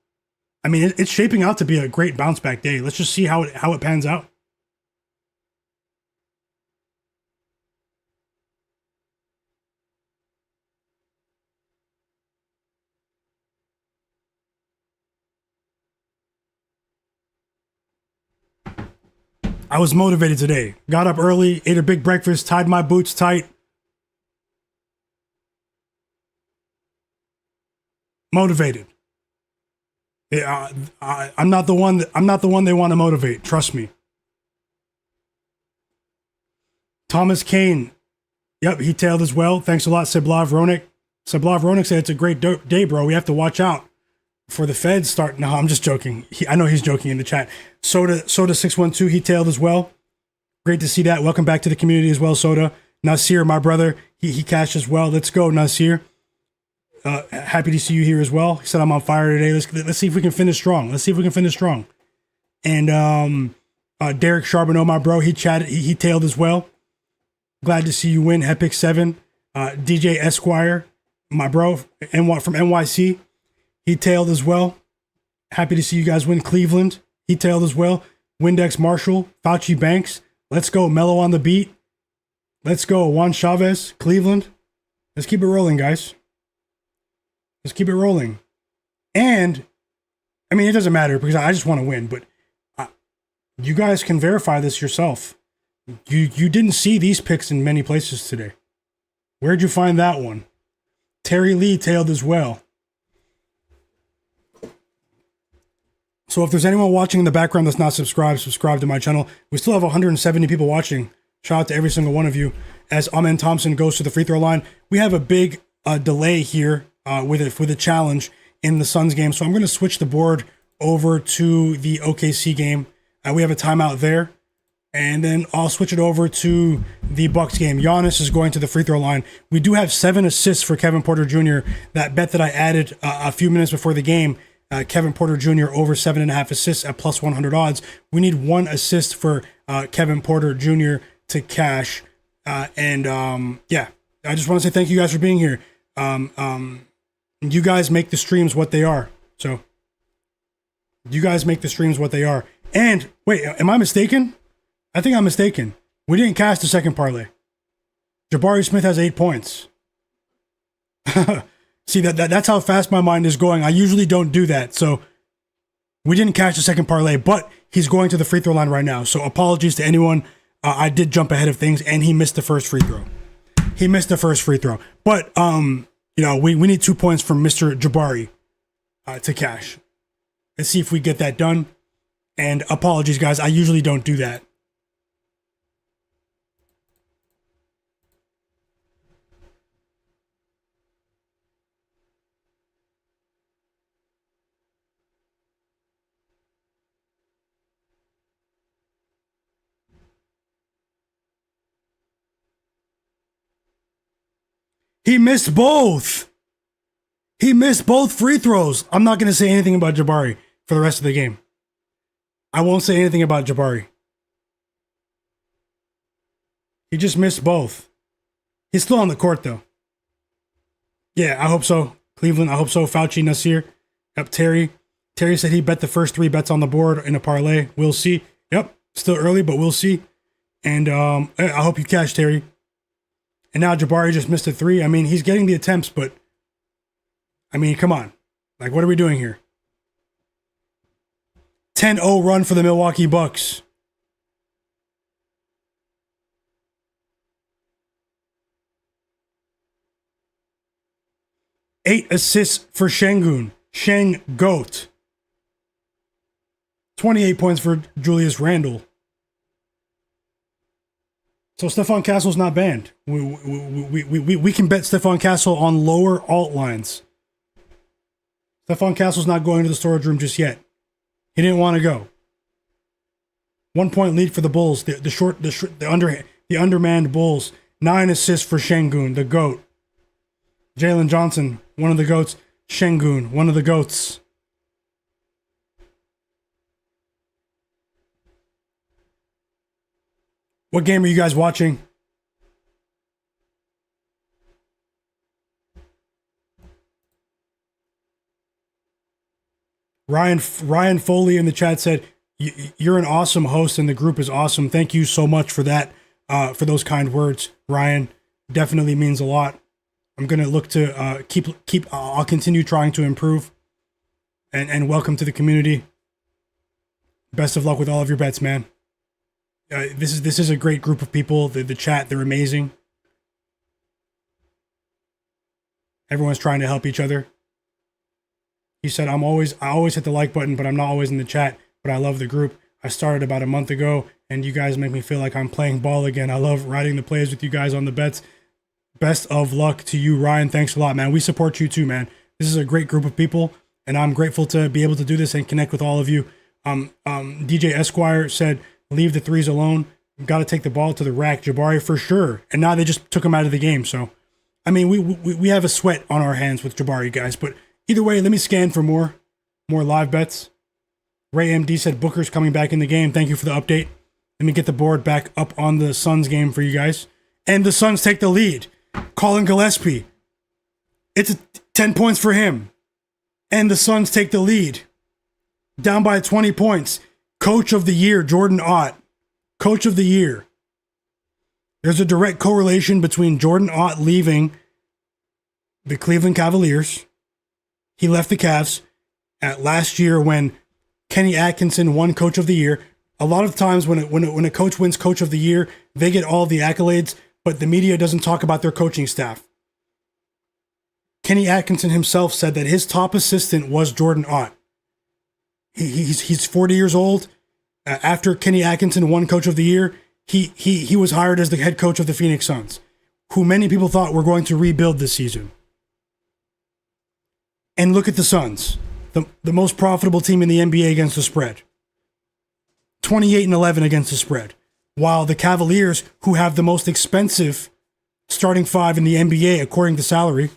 it's shaping out to be a great bounce back day. Let's just see how it pans out. I was motivated today. Got up early, ate a big breakfast, tied my boots tight. Motivated. I'm not the one. I'm not the one they want to motivate. Trust me. Thomas Kane. Yep, he tailed as well. Thanks a lot, Seblav Ronik. Seblav Ronik said it's a great day, bro. We have to watch out for the Feds start. No, I'm just joking. I know he's joking in the chat. Soda 612. He tailed as well. Great to see that. Welcome back to the community as well, Soda. Nasir, my brother, he cashed as well. Let's go, Nasir. Happy to see you here as well. He said I'm on fire today. Let's see if we can finish strong. And Derek Charbonneau, my bro, he chatted. He tailed as well. Glad to see you win. Epic 7. DJ Esquire, my bro, from NYC, he tailed as well. Happy to see you guys win. Cleveland, he tailed as well. Windex Marshall, Fauci Banks. Let's go. Mellow on the beat. Let's go. Juan Chavez, Cleveland. Let's keep it rolling, guys. Let's keep it rolling. And, I mean, it doesn't matter because I just want to win, but you guys can verify this yourself. You didn't see these picks in many places today. Where'd you find that one? Terry Lee tailed as well. So if there's anyone watching in the background that's not subscribed, subscribe to my channel. We still have 170 people watching. Shout out to every single one of you. As Amen Thompson goes to the free throw line, we have a big delay here with a challenge in the Suns game. So I'm going to switch the board over to the OKC game. We have a timeout there. And then I'll switch it over to the Bucks game. Giannis is going to the free throw line. We do have 7 assists for Kevin Porter Jr. That bet that I added a few minutes before the game, Kevin Porter Jr. over 7.5 assists at plus 100 odds. We need 1 assist for Kevin Porter Jr. to cash. Yeah, I just want to say thank you guys for being here. You guys make the streams what they are. So you guys make the streams what they are. And wait, am I mistaken? I think I'm mistaken. We didn't cash the second parlay. Jabari Smith has 8 points. See, that's how fast my mind is going. I usually don't do that. So we didn't cash the second parlay, but he's going to the free throw line right now. So apologies to anyone. I did jump ahead of things, and he missed the first free throw. But we need 2 points from Mr. Jabari to cash. Let's see if we get that done. And apologies, guys. I usually don't do that. He missed both. He missed both free throws. I'm not going to say anything about Jabari for the rest of the game. I won't say anything about Jabari. He just missed both. He's still on the court, though. Yeah, I hope so. Cleveland, I hope so. Fauci, Nasir. Yep, Terry. Terry said he bet the first 3 bets on the board in a parlay. We'll see. Yep, still early, but we'll see. And I hope you cash, Terry. And now Jabari just missed a 3. I mean, he's getting the attempts, but I mean, come on. Like, what are we doing here? 10-0 run for the Milwaukee Bucks. Eight assists for Sengun. Goat. 28 points for Julius Randle. So Stephon Castle's not banned. We can bet Stephon Castle on lower alt lines. Stephon Castle's not going to the storage room just yet. He didn't want to go. 1 point lead for the Bulls. The undermanned Bulls. 9 assists for Sengun, the GOAT. Jalen Johnson, one of the GOATs. Sengun, one of the GOATs. What game are you guys watching? Ryan Foley in the chat said, "You're an awesome host, and the group is awesome. Thank you so much for that, for those kind words, Ryan. Definitely means a lot. I'm gonna look to keep. I'll continue trying to improve. And welcome to the community. Best of luck with all of your bets, man. This is a great group of people. The chat, they're amazing. Everyone's trying to help each other. He said, I always hit the like button, but I'm not always in the chat, but I love the group. I started about a month ago, and you guys make me feel like I'm playing ball again. I love riding the plays with you guys on the bets. Best of luck to you, Ryan. Thanks a lot, man. We support you too, man. This is a great group of people, and I'm grateful to be able to do this and connect with all of you. DJ Esquire said, leave the threes alone. Got to take the ball to the rack. Jabari for sure. And now they just took him out of the game. So, I mean, we have a sweat on our hands with Jabari, guys. But either way, let me scan for more live bets. Ray MD said Booker's coming back in the game. Thank you for the update. Let me get the board back up on the Suns game for you guys. And the Suns take the lead. Colin Gillespie. It's 10 points for him. And the Suns take the lead. Down by 20 points. Coach of the year, Jordan Ott. Coach of the year. There's a direct correlation between Jordan Ott leaving the Cleveland Cavaliers. He left the Cavs last year when Kenny Atkinson won Coach of the Year. A lot of times when a coach wins Coach of the Year, they get all the accolades, but the media doesn't talk about their coaching staff. Kenny Atkinson himself said that his top assistant was Jordan Ott. He's 40 years old. After Kenny Atkinson won Coach of the Year, he was hired as the head coach of the Phoenix Suns, who many people thought were going to rebuild this season. And look at the Suns, the most profitable team in the NBA against the spread. 28-11 against the spread. While the Cavaliers, who have the most expensive starting five in the NBA according to salary,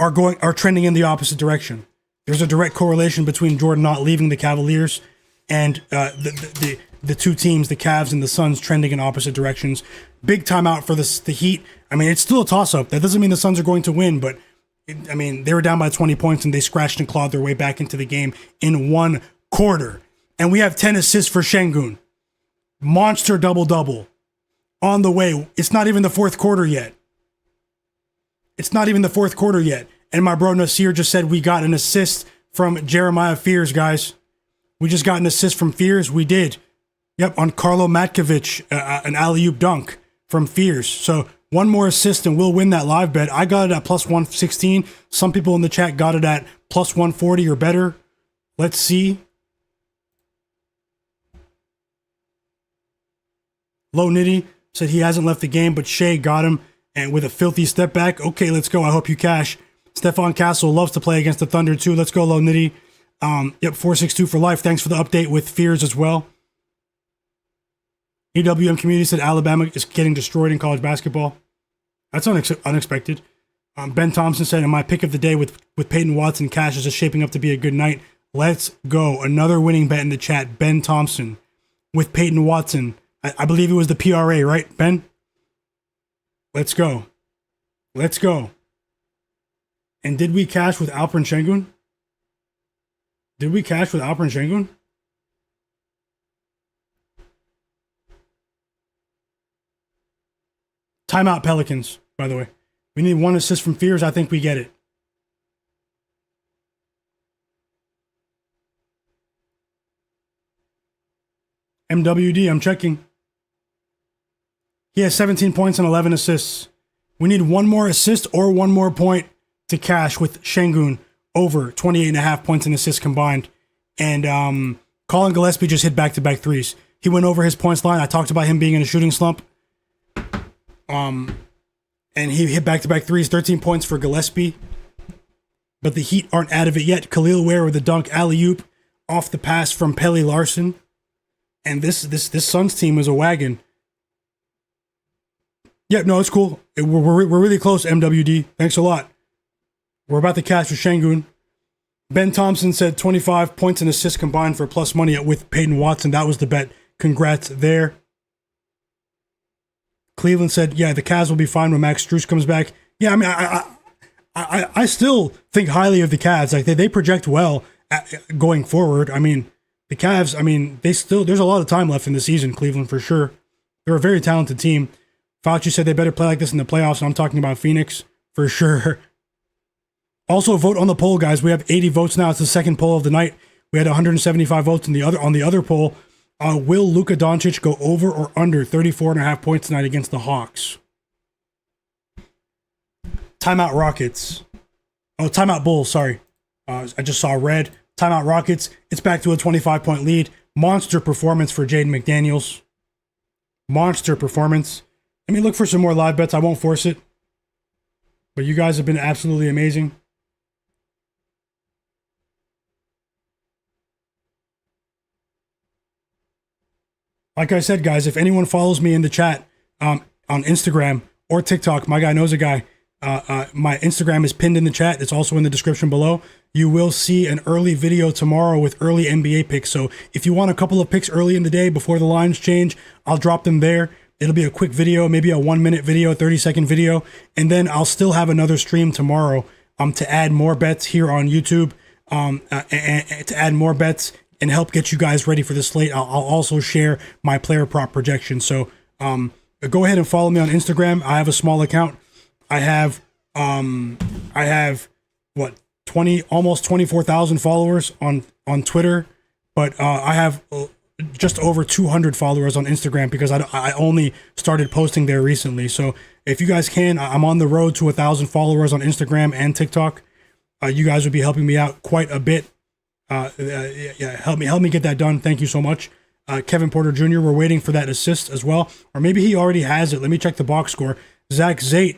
are trending in the opposite direction. There's a direct correlation between Jordan not leaving the Cavaliers and the two teams, the Cavs and the Suns, trending in opposite directions. Big timeout for the Heat. I mean, it's still a toss-up. That doesn't mean the Suns are going to win, but they were down by 20 points and they scratched and clawed their way back into the game in one quarter. And we have 10 assists for Sengun. Monster double-double on the way. It's not even the fourth quarter yet. And my bro Nasir just said we got an assist from Jeremiah Fears, guys. We just got an assist from Fears. We did. Yep, on Carlo Matkovic, an alley-oop dunk from Fears. So one more assist and we'll win that live bet. I got it at plus 116. Some people in the chat got it at plus 140 or better. Let's see. Low Nitty said he hasn't left the game, but Shai got him and with a filthy step back. Okay, let's go. I hope you cash. Stephon Castle loves to play against the Thunder too. Let's go, Low Nitty. Yep, 462 for life. Thanks for the update with Fears as well. EWM community said Alabama is getting destroyed in college basketball. That's unexpected. Ben Thompson said, and my pick of the day with Peyton Watson, cash is just shaping up to be a good night. Let's go. Another winning bet in the chat. Ben Thompson with Peyton Watson. I believe it was the PRA, right, Ben? Let's go. Let's go. And did we cash with Alperen Sengun? Timeout Pelicans, by the way. We need one assist from Fears. I think we get it. MWD, I'm checking. He has 17 points and 11 assists. We need one more assist or one more point to cash with Sengun over 28.5 points and assists combined. And Colin Gillespie just hit back-to-back threes. He went over his points line. I talked about him being in a shooting slump. And he hit back-to-back threes, 13 points for Gillespie. But the Heat aren't out of it yet. Khalil Ware with a dunk alley-oop off the pass from Pelly Larson. And this Suns team is a wagon. Yep, no, it's cool. We're really close, MWD. Thanks a lot. We're about to cash with Sengun. Ben Thompson said 25 points and assists combined for plus money with Peyton Watson. That was the bet. Congrats there. Cleveland said, yeah, the Cavs will be fine when Max Strus comes back. Yeah, I mean, I still think highly of the Cavs. Like they project well going forward. I mean, the Cavs, I mean, there's a lot of time left in the season, Cleveland, for sure. They're a very talented team. Fauci said they better play like this in the playoffs, and I'm talking about Phoenix, for sure. Also, vote on the poll, guys. We have 80 votes now. It's the second poll of the night. We had 175 votes on the other poll. Will Luka Doncic go over or under 34.5 points tonight against the Hawks? Timeout Rockets. Oh, timeout Bulls. Sorry. I just saw red. Timeout Rockets. It's back to a 25-point lead. Monster performance for Jaden McDaniels. Monster performance. Let me look for some more live bets. I won't force it. But you guys have been absolutely amazing. Like I said, guys, if anyone follows me in the chat on Instagram or TikTok, Myguyknowsaguy, my Instagram is pinned in the chat. It's also in the description below. You will see an early video tomorrow with early NBA picks. So if you want a couple of picks early in the day before the lines change, I'll drop them there. It'll be a quick video, maybe a 1-minute video, 30-second video. And then I'll still have another stream tomorrow to add more bets here on YouTube, and to add more bets and help get you guys ready for the slate. I'll also share my player prop projection. So go ahead and follow me on Instagram. I have a small account. I have what, almost 24,000 followers on Twitter, but I have just over 200 followers on Instagram because I only started posting there recently. So if you guys can, I'm on the road to 1,000 followers on Instagram and TikTok. You guys would be helping me out quite a bit. Help me get that done. Thank you so much. Kevin Porter Jr., we're waiting for that assist as well, or maybe he already has it. Let me check the box score. Zach Zate,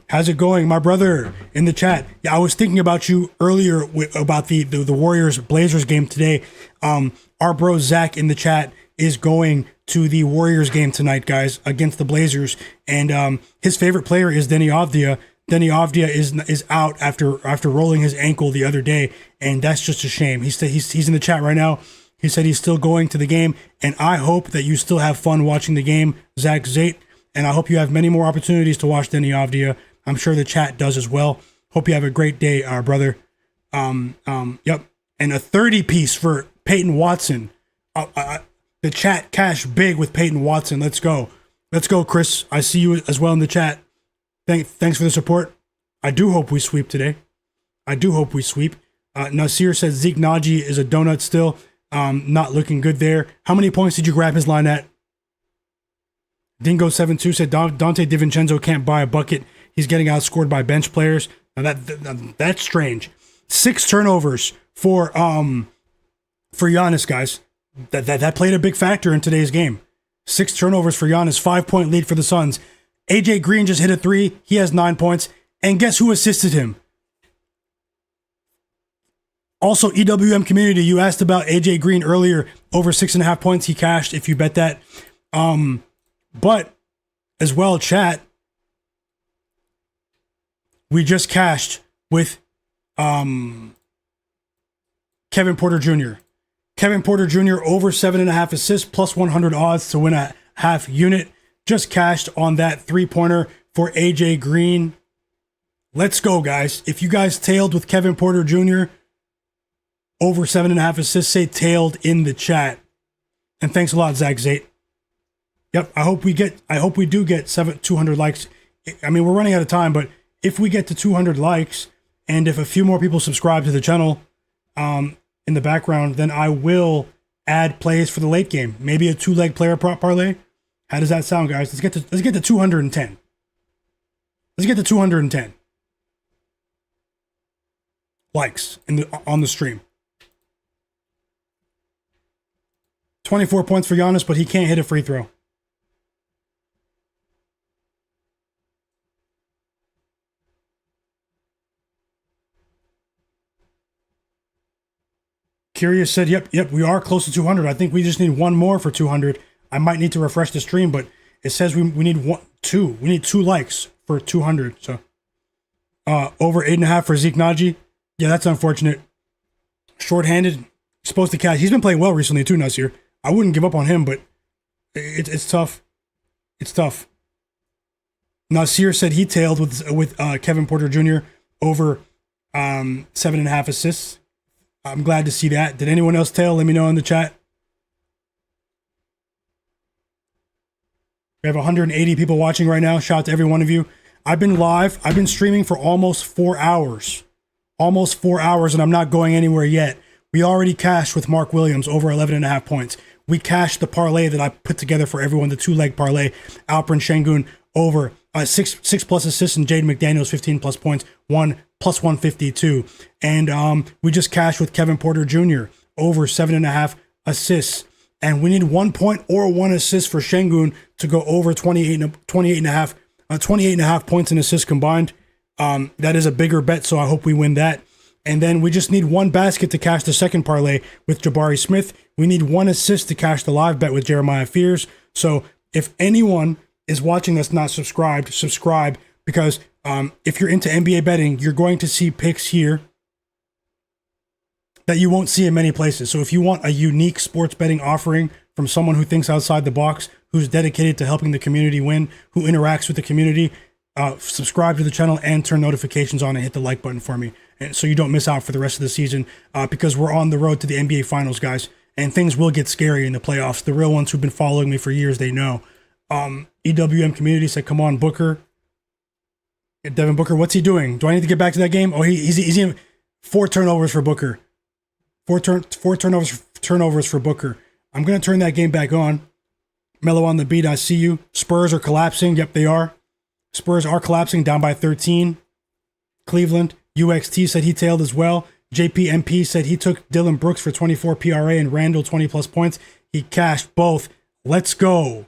how's it going, my brother, in the chat? Yeah, I was thinking about you earlier about the Warriors Blazers game today. Our bro Zach in the chat is going to the Warriors game tonight, guys, against the Blazers, and his favorite player is Deni Avdija. Deni Avdija is out after rolling his ankle the other day, and that's just a shame. He's in the chat right now. He said he's still going to the game, and I hope that you still have fun watching the game, Zach Zate, and I hope you have many more opportunities to watch Deni Avdija. I'm sure the chat does as well. Hope you have a great day, brother. Yep, and a 30-piece for Peyton Watson. The chat cashed big with Peyton Watson. Let's go, Chris. I see you as well in the chat. Thanks for the support. I do hope we sweep today. Nasir says Zeke Naji is a donut still. Not looking good there. How many points did you grab his line at? Dingo72 said Dante DiVincenzo can't buy a bucket. He's getting outscored by bench players. Now that's strange. 6 turnovers for Giannis, guys. That played a big factor in today's game. 6 turnovers for Giannis. 5-point lead for the Suns. AJ Green just hit a 3. He has 9 points. And guess who assisted him? Also, EWM community, you asked about AJ Green earlier. Over 6.5 points. He cashed if you bet that. But as well, chat, we just cashed with Kevin Porter Jr. Kevin Porter Jr. over 7.5 assists plus 100 odds to win a half unit. Just cashed on that 3-pointer for AJ Green. Let's go, guys. If you guys tailed with Kevin Porter Jr. over 7.5 assists, say tailed in the chat. And thanks a lot, Zach Zate. Yep, I hope we do get 200 likes. I mean, we're running out of time, but if we get to 200 likes and if a few more people subscribe to the channel in the background, then I will add plays for the late game. Maybe a 2-leg player prop parlay. How does that sound, guys? Let's get to 210. Let's get to 210 likes on the stream. 24 points for Giannis, but he can't hit a free throw. Curious said, yep, we are close to 200. I think we just need one more for 200. I might need to refresh the stream, but it says we need two. We need 2 likes for 200. So over 8.5 for Zeke Naji. Yeah, that's unfortunate. Short-handed, supposed to catch. He's been playing well recently too, Nasir. I wouldn't give up on him, but it's tough. It's tough. Nasir said he tailed with Kevin Porter Jr. over 7.5 assists. I'm glad to see that. Did anyone else tail? Let me know in the chat. We have 180 people watching right now. Shout out to every one of you. I've been live. I've been streaming for almost 4 hours. Almost 4 hours, and I'm not going anywhere yet. We already cashed with Mark Williams over 11.5 points. We cashed the parlay that I put together for everyone, the 2-leg parlay. Alperen Sengun over 6+ assists and Jaden McDaniels 15+ points. Won plus 152. And we just cashed with Kevin Porter Jr. over 7.5 assists. And we need 1 point or 1 assist for Sengun to go over 28 and a half points and assists combined. That is a bigger bet, so I hope we win that. And then we just need 1 basket to cash the second parlay with Jabari Smith. We need 1 assist to cash the live bet with Jeremiah Fears. So if anyone is watching that's not subscribed, subscribe, because if you're into NBA betting, you're going to see picks here that you won't see in many places. So if you want a unique sports betting offering from someone who thinks outside the box, who's dedicated to helping the community win, who interacts with the community, subscribe to the channel and turn notifications on and hit the like button for me, and so you don't miss out for the rest of the season, because we're on the road to the NBA Finals, guys, and things will get scary in the playoffs. The real ones who've been following me for years, they know. EWM community said, come on, Booker. Devin Booker, what's he doing? Do I need to get back to that game? Oh, he's in 4 turnovers for Booker. 4 turnovers for Booker. I'm going to turn that game back on. Mellow on the beat, I see you. Spurs are collapsing. Yep, they are. Spurs are collapsing, down by 13. Cleveland, UXT said he tailed as well. JPMP said he took Dylan Brooks for 24 PRA and Randall 20 plus points. He cashed both. Let's go.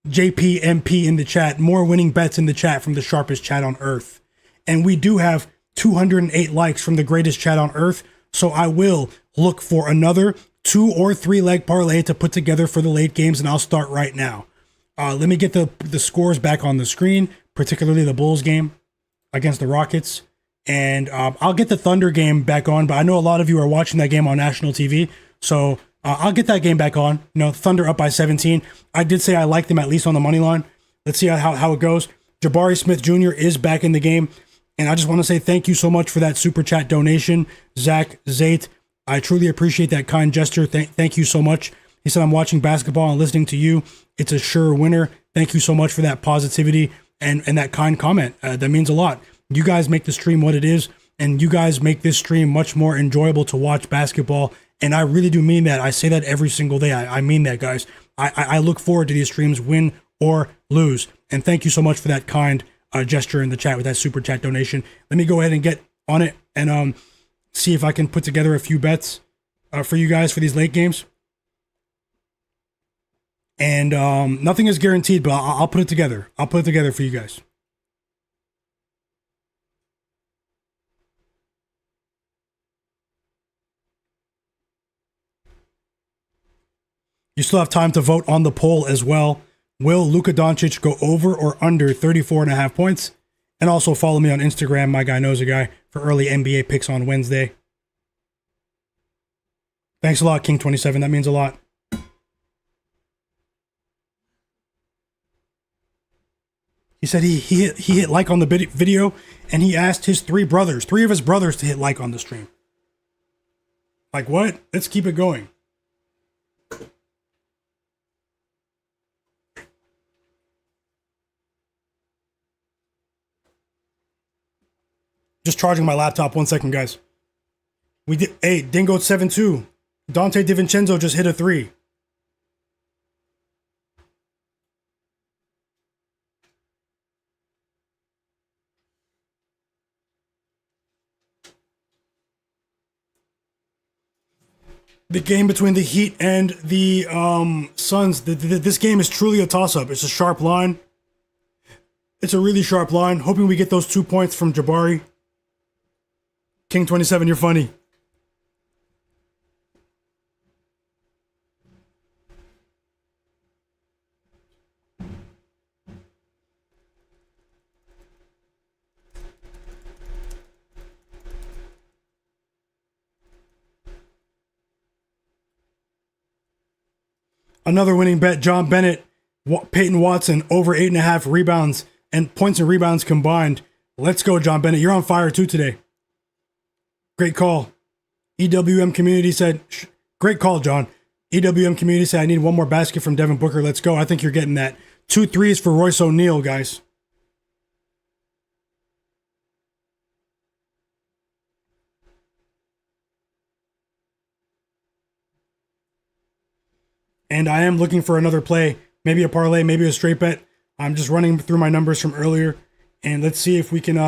JPMP in the chat. More winning bets in the chat from the sharpest chat on earth. And we do have 208 likes from the greatest chat on earth. So I will look for another 2 or 3 leg parlay to put together for the late games, and I'll start right now. Let me get the scores back on the screen, particularly the Bulls game against the Rockets. And I'll get the Thunder game back on, but I know a lot of you are watching that game on national TV. So I'll get that game back on. You know, Thunder up by 17. I did say I like them at least on the money line. Let's see how it goes. Jabari Smith Jr. is back in the game. And I just want to say thank you so much for that super chat donation, Zach Zait. I truly appreciate that kind gesture. Thank you so much. He said, I'm watching basketball and listening to you. It's a sure winner. Thank you so much for that positivity and that kind comment. That means a lot. You guys make the stream what it is, and you guys make this stream much more enjoyable to watch basketball. And I really do mean that. I say that every single day. I mean that, guys. I look forward to these streams, win or lose. And thank you so much for that kind gesture in the chat with that super chat donation. Let me go ahead and get on it and see if I can put together a few bets for you guys for these late games. And nothing is guaranteed, but I'll put it together. I'll put it together for you guys. You still have time to vote on the poll as well. Will Luka Doncic go over or under 34.5 points? And also follow me on Instagram, Myguyknowsaguy, for early NBA picks on Wednesday. Thanks a lot, King27. That means a lot. He said he hit like on the video, and he asked his 3 of his brothers to hit like on the stream. Like what? Let's keep it going. Just charging my laptop. 1 second, guys. We did. Hey, Dingo 7-2. Dante DiVincenzo just hit a 3. The game between the Heat and the Suns. This game is truly a toss-up. It's a sharp line. It's a really sharp line. Hoping we get those 2 points from Jabari. King27, you're funny. Another winning bet, John Bennett, Peyton Watson, over 8.5 rebounds and points and rebounds combined. Let's go, John Bennett. You're on fire too today. Great call. EWM community said, great call, John. EWM community said, I need 1 more basket from Devin Booker. Let's go. I think you're getting that. 2 threes for Royce O'Neal, guys. And I am looking for another play, maybe a parlay, maybe a straight bet. I'm just running through my numbers from earlier, and let's see if we can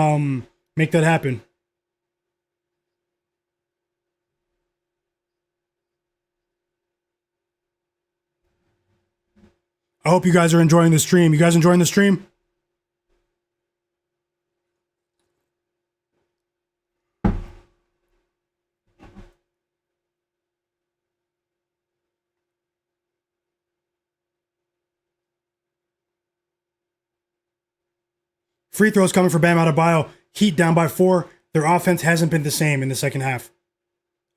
Make that happen. I hope you guys are enjoying the stream. You guys enjoying the stream? Free throws coming for Bam Adebayo. Heat down by 4. Their offense hasn't been the same in the second half.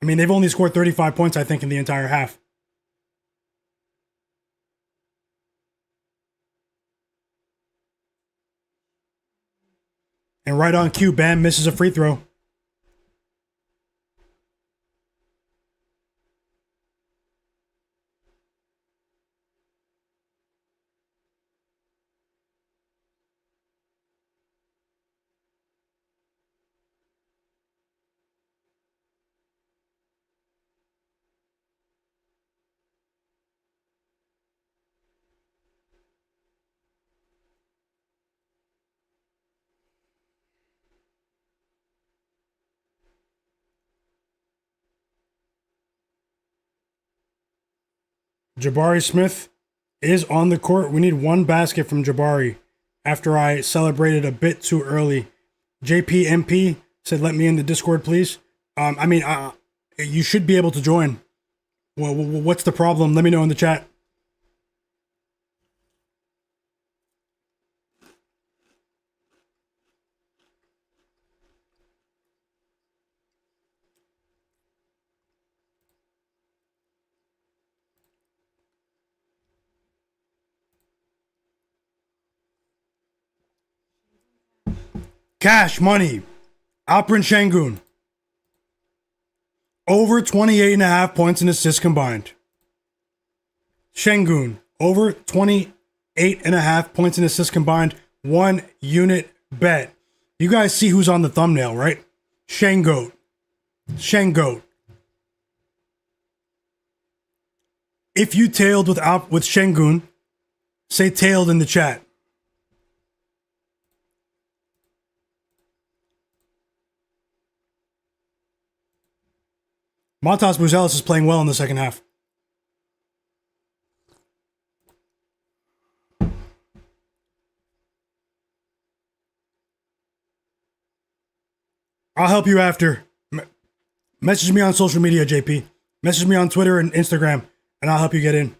I mean, they've only scored 35 points, I think, in the entire half. And right on cue, Bam misses a free throw. Jabari Smith is on the court. We need one basket from Jabari after I celebrated a bit too early. JPMP said, let me in the Discord, please. You should be able to join. Well, what's the problem? Let me know in the chat. Cash money. Alperen Sengun. Over 28.5 points and assists combined. Sengun. Over 28.5 points and assists combined. 1 unit bet. You guys see who's on the thumbnail, right? Sengun. Sengun. If you tailed with Sengun, say tailed in the chat. Montas Buzelis is playing well in the second half. I'll help you after. Message me on social media, JP. Message me on Twitter and Instagram, and I'll help you get in.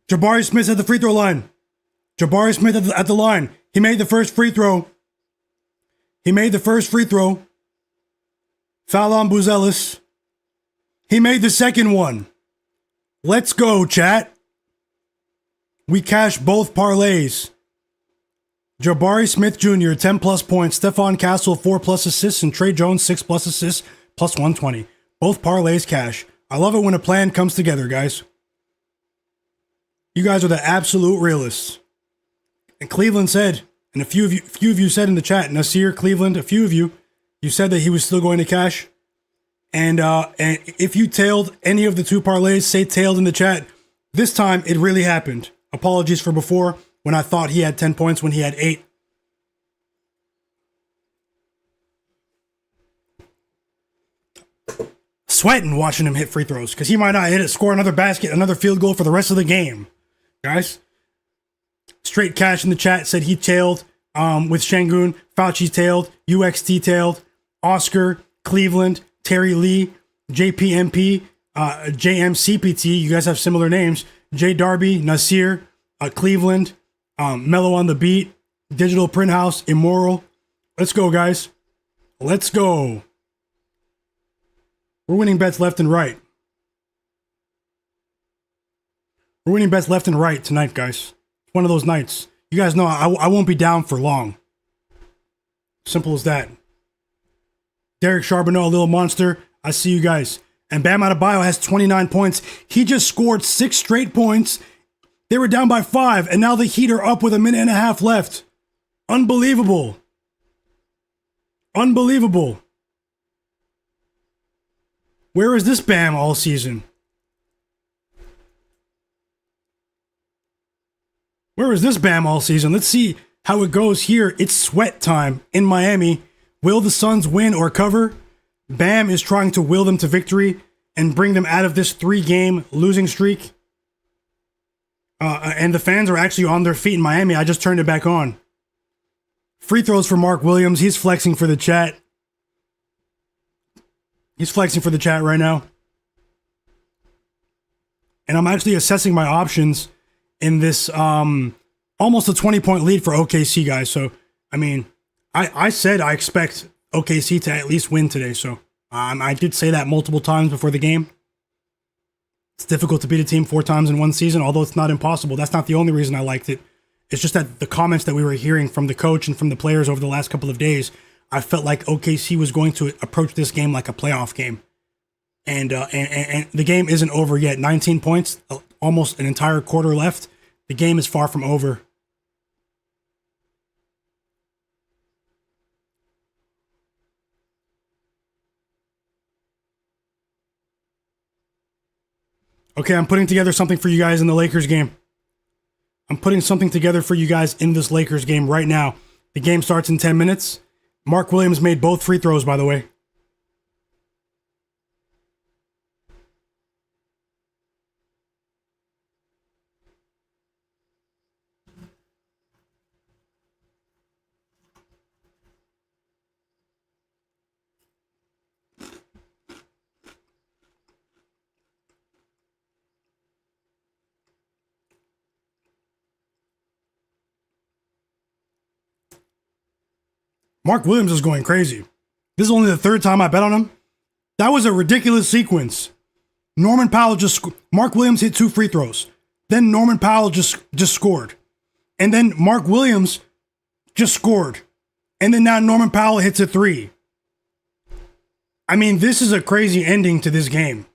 Jabari Smith at the free throw line. Jabari Smith at the line. He made the first free throw. Foul on Buzelis. He made the second one. Let's go, chat. We cashed both parlays. Jabari Smith Jr., 10 plus points. Stephon Castle, 4 plus assists. And Trey Jones, 6 plus assists, plus 120. Both parlays cash. I love it when a plan comes together, guys. You guys are the absolute realists. And Cleveland said, and a few of you said in the chat, Nasir, Cleveland, a few of you said that he was still going to cash. And if you tailed any of the 2 parlays, say tailed in the chat. This time, it really happened. Apologies for before, when I thought he had 10 points when he had 8. Sweating watching him hit free throws, because he might not hit it, score another basket, another field goal for the rest of the game. Guys, Straight Cash in the chat said he tailed with Sengun. Fauci tailed. UXT tailed. Oscar, Cleveland, Terry Lee, JPMP, JMCPT. You guys have similar names. J Darby, Nasir, Cleveland, Mellow on the Beat, Digital Print House, Immoral. Let's go, guys. Let's go. We're winning bets left and right. We're winning bets left and right tonight, guys. It's one of those nights. You guys know I won't be down for long. Simple as that. Derek Charbonneau, a little monster. I see you guys. And Bam Adebayo has 29 points. He just scored 6 straight points. They were down by 5, and now the Heat are up with a minute and a half left. Unbelievable. Unbelievable. Where is this Bam all season? Where is this Bam all season? Let's see how it goes here. It's sweat time in Miami. Will the Suns win or cover? Bam is trying to will them to victory and bring them out of this 3-game losing streak. And the fans are actually on their feet in Miami. I just turned it back on. Free throws for Mark Williams. He's flexing for the chat. He's flexing for the chat right now. And I'm actually assessing my options in this almost a 20-point lead for OKC, guys. So, I mean, I said I expect OKC to at least win today. So, I did say that multiple times before the game. It's difficult to beat a team 4 times in one season, although it's not impossible. That's not the only reason I liked it. It's just that the comments that we were hearing from the coach and from the players over the last couple of days, I felt like OKC was going to approach this game like a playoff game. And the game isn't over yet. 19 points, almost an entire quarter left. The game is far from over. Okay, I'm putting together something for you guys in the Lakers game. I'm putting something together for you guys in this Lakers game right now. The game starts in 10 minutes. Mark Williams made both free throws, by the way. Mark Williams is going crazy. This is only the 3rd time I bet on him. That was a ridiculous sequence. Mark Williams hit 2 free throws. Then Norman Powell just scored. And then Mark Williams just scored. And then now Norman Powell hits a 3. I mean, this is a crazy ending to this game.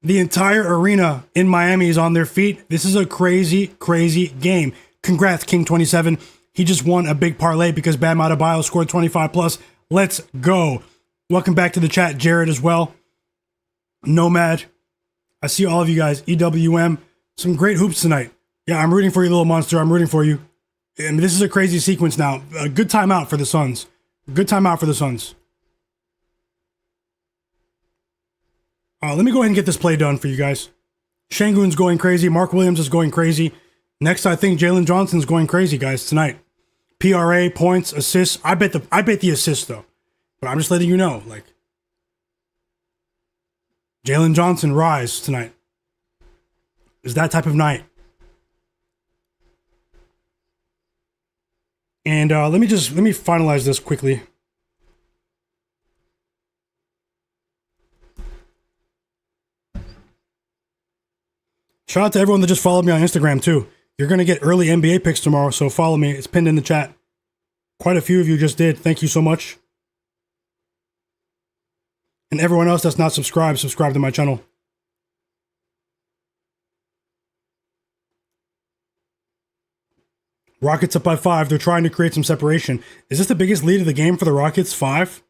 The entire arena in Miami is on their feet. This is a crazy, crazy game. Congrats, King27. He just won a big parlay because Bam Adebayo scored 25 plus. Let's go. Welcome back to the chat, Jared, as well. Nomad. I see all of you guys. EWM. Some great hoops tonight. Yeah, I'm rooting for you, little monster. I'm rooting for you. I mean, this is a crazy sequence now. A good timeout for the Suns. Good timeout for the Suns. Let me go ahead and get this play done for you guys. Sengun's going crazy. Mark Williams is going crazy. Next, I think Jalen Johnson's going crazy, guys, tonight. PRA, points, assists. I bet the assists, though. But I'm just letting you know, like, Jalen Johnson rise tonight. It's that type of night. And let me finalize this quickly. Shout out to everyone that just followed me on Instagram, too. You're going to get early NBA picks tomorrow, so follow me. It's pinned in the chat. Quite a few of you just did. Thank you so much. And everyone else that's not subscribed, subscribe to my channel. Rockets up by 5. They're trying to create some separation. Is this the biggest lead of the game for the Rockets? 5?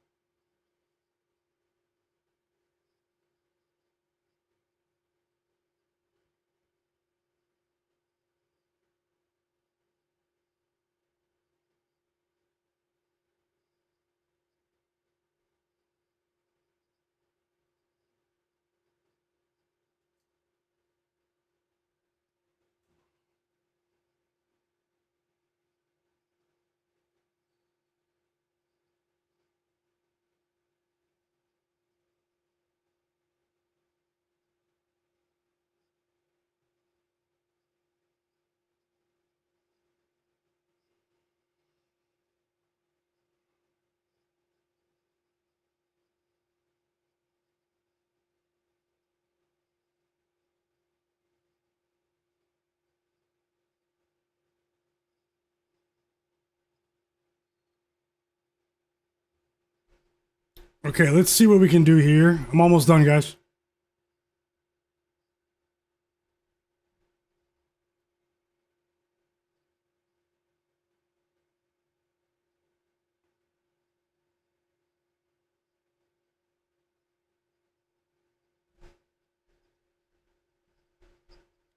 Okay, let's see what we can do here. I'm almost done, guys.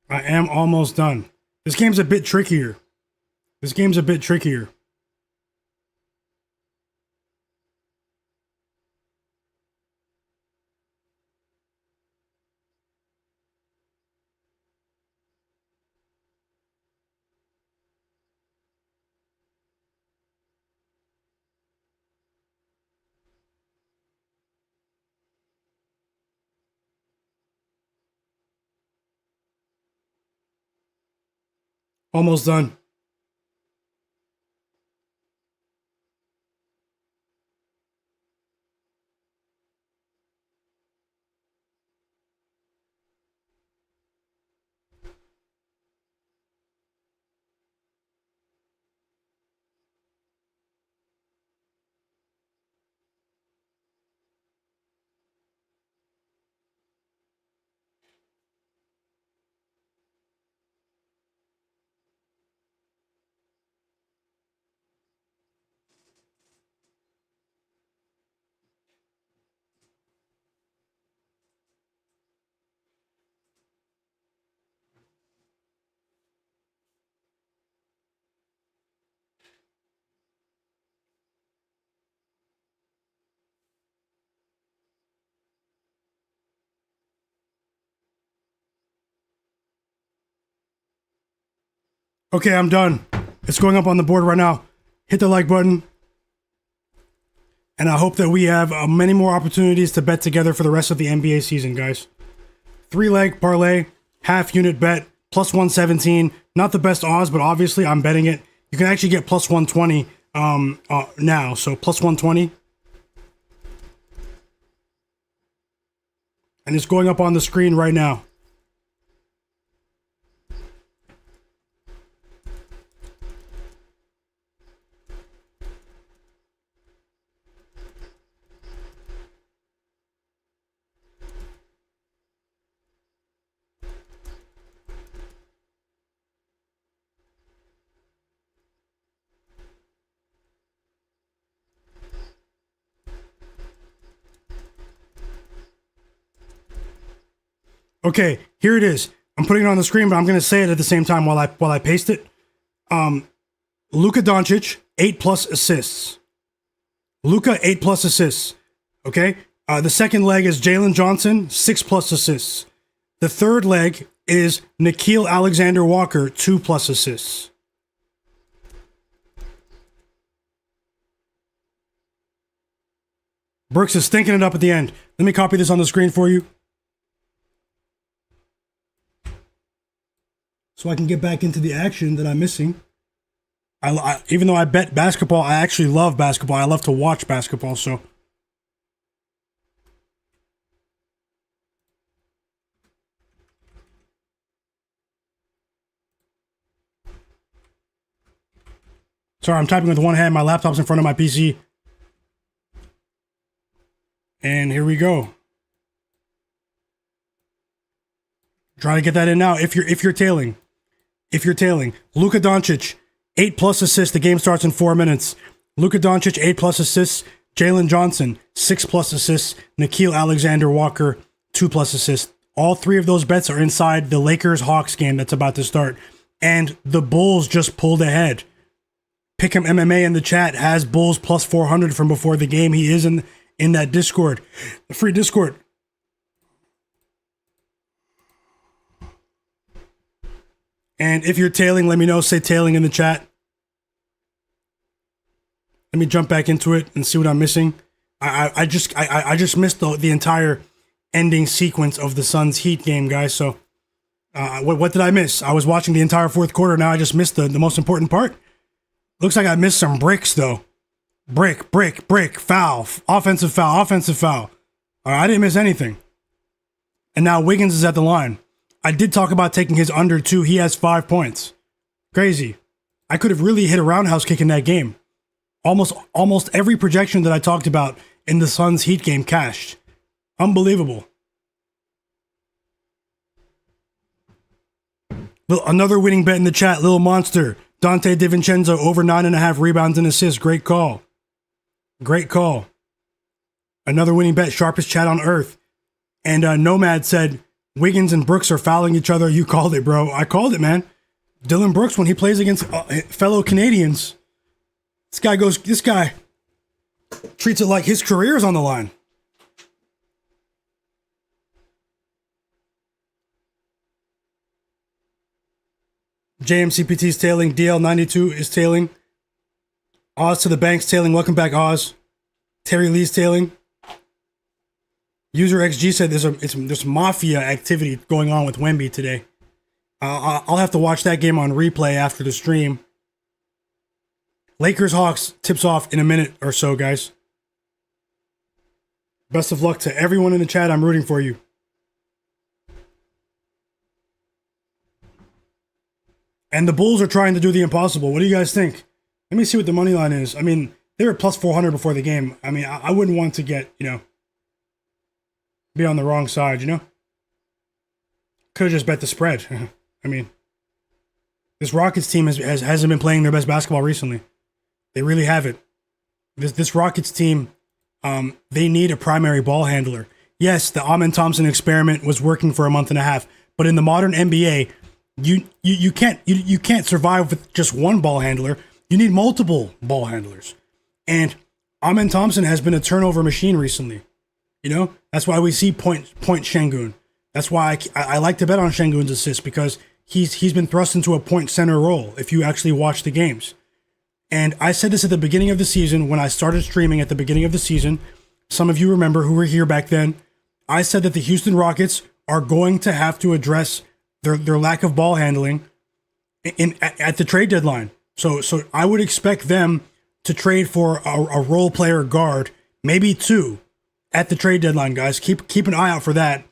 I am almost done. This game's a bit trickier. This game's a bit trickier. Almost done. Okay, I'm done. It's going up on the board right now. Hit the like button. And I hope that we have many more opportunities to bet together for the rest of the NBA season, guys. 3-leg parlay, half unit bet, plus 117. Not the best odds, but obviously I'm betting it. You can actually get plus 120 now. So plus 120. And it's going up on the screen right now. Okay, here it is. I'm putting it on the screen, but I'm going to say it at the same time while I paste it. Luka Doncic, 8+ assists. Luka, 8+ assists. Okay? The second leg is Jalen Johnson, 6+ assists. The third leg is Nickeil Alexander-Walker, 2+ assists. Brooks is stinking it up at the end. Let me copy this on the screen for you, so I can get back into the action that I'm missing. I even though I bet basketball, I actually love basketball. I love to watch basketball, so. Sorry, I'm typing with one hand. My laptop's in front of my PC. And here we go. Try to get that in now if you're tailing. If you're tailing. Luka Doncic, 8+ assists. The game starts in 4 minutes. Luka Doncic, 8+ assists. Jalen Johnson, 6+ assists. Nickeil Alexander-Walker, 2+ assists. All three of those bets are inside the Lakers-Hawks game that's about to start. And the Bulls just pulled ahead. Pick'em MMA in the chat has Bulls plus 400 from before the game. He is in that Discord. The free Discord. And if you're tailing, let me know. Say tailing in the chat. Let me jump back into it and see what I'm missing. I just missed the entire ending sequence of the Suns Heat game, guys. So what did I miss? I was watching the entire fourth quarter. Now I just missed the most important part. Looks like I missed some bricks though. Brick, foul, offensive foul. All right, I didn't miss anything. And now Wiggins is at the line. I did talk about taking his under 2. He has 5 points. Crazy. I could have really hit a roundhouse kick in that game. Almost every projection that I talked about in the Suns Heat game cashed. Unbelievable. Another winning bet in the chat, Little Monster. Dante DiVincenzo over 9.5 rebounds and assists. Great call. Great call. Another winning bet, sharpest chat on earth. And Nomad said, Wiggins and Brooks are fouling each other. You called it, bro. I called it, man. Dylan Brooks, when he plays against fellow Canadians, this guy treats it like his career is on the line. JMCPT's tailing. DL92 is tailing. Oz to the Banks tailing. Welcome back, Oz. Terry Lee's tailing. User XG said there's mafia activity going on with Wemby today. I'll have to watch that game on replay after the stream. Lakers Hawks tips off in a minute or so, guys. Best of luck to everyone in the chat. I'm rooting for you. And the Bulls are trying to do the impossible. What do you guys think? Let me see what the money line is. I mean, they were plus 400 before the game. I mean, I wouldn't want to get, be on the wrong side, Could have just bet the spread. I mean, this Rockets team hasn't been playing their best basketball recently. They really haven't. This Rockets team, they need a primary ball handler. Yes, the Amen Thompson experiment was working for a month and a half, but in the modern NBA, you can't survive with just one ball handler. You need multiple ball handlers. And Amen Thompson has been a turnover machine recently. That's why we see point Sengun. That's why I like to bet on Sengun's assists, because he's been thrust into a point center role if you actually watch the games. And I said this at the beginning of the season when I started streaming at the beginning of the season. Some of you remember who were here back then. I said that the Houston Rockets are going to have to address their lack of ball handling at the trade deadline. So I would expect them to trade for a role player guard, maybe two, at the trade deadline, guys. Keep an eye out for that.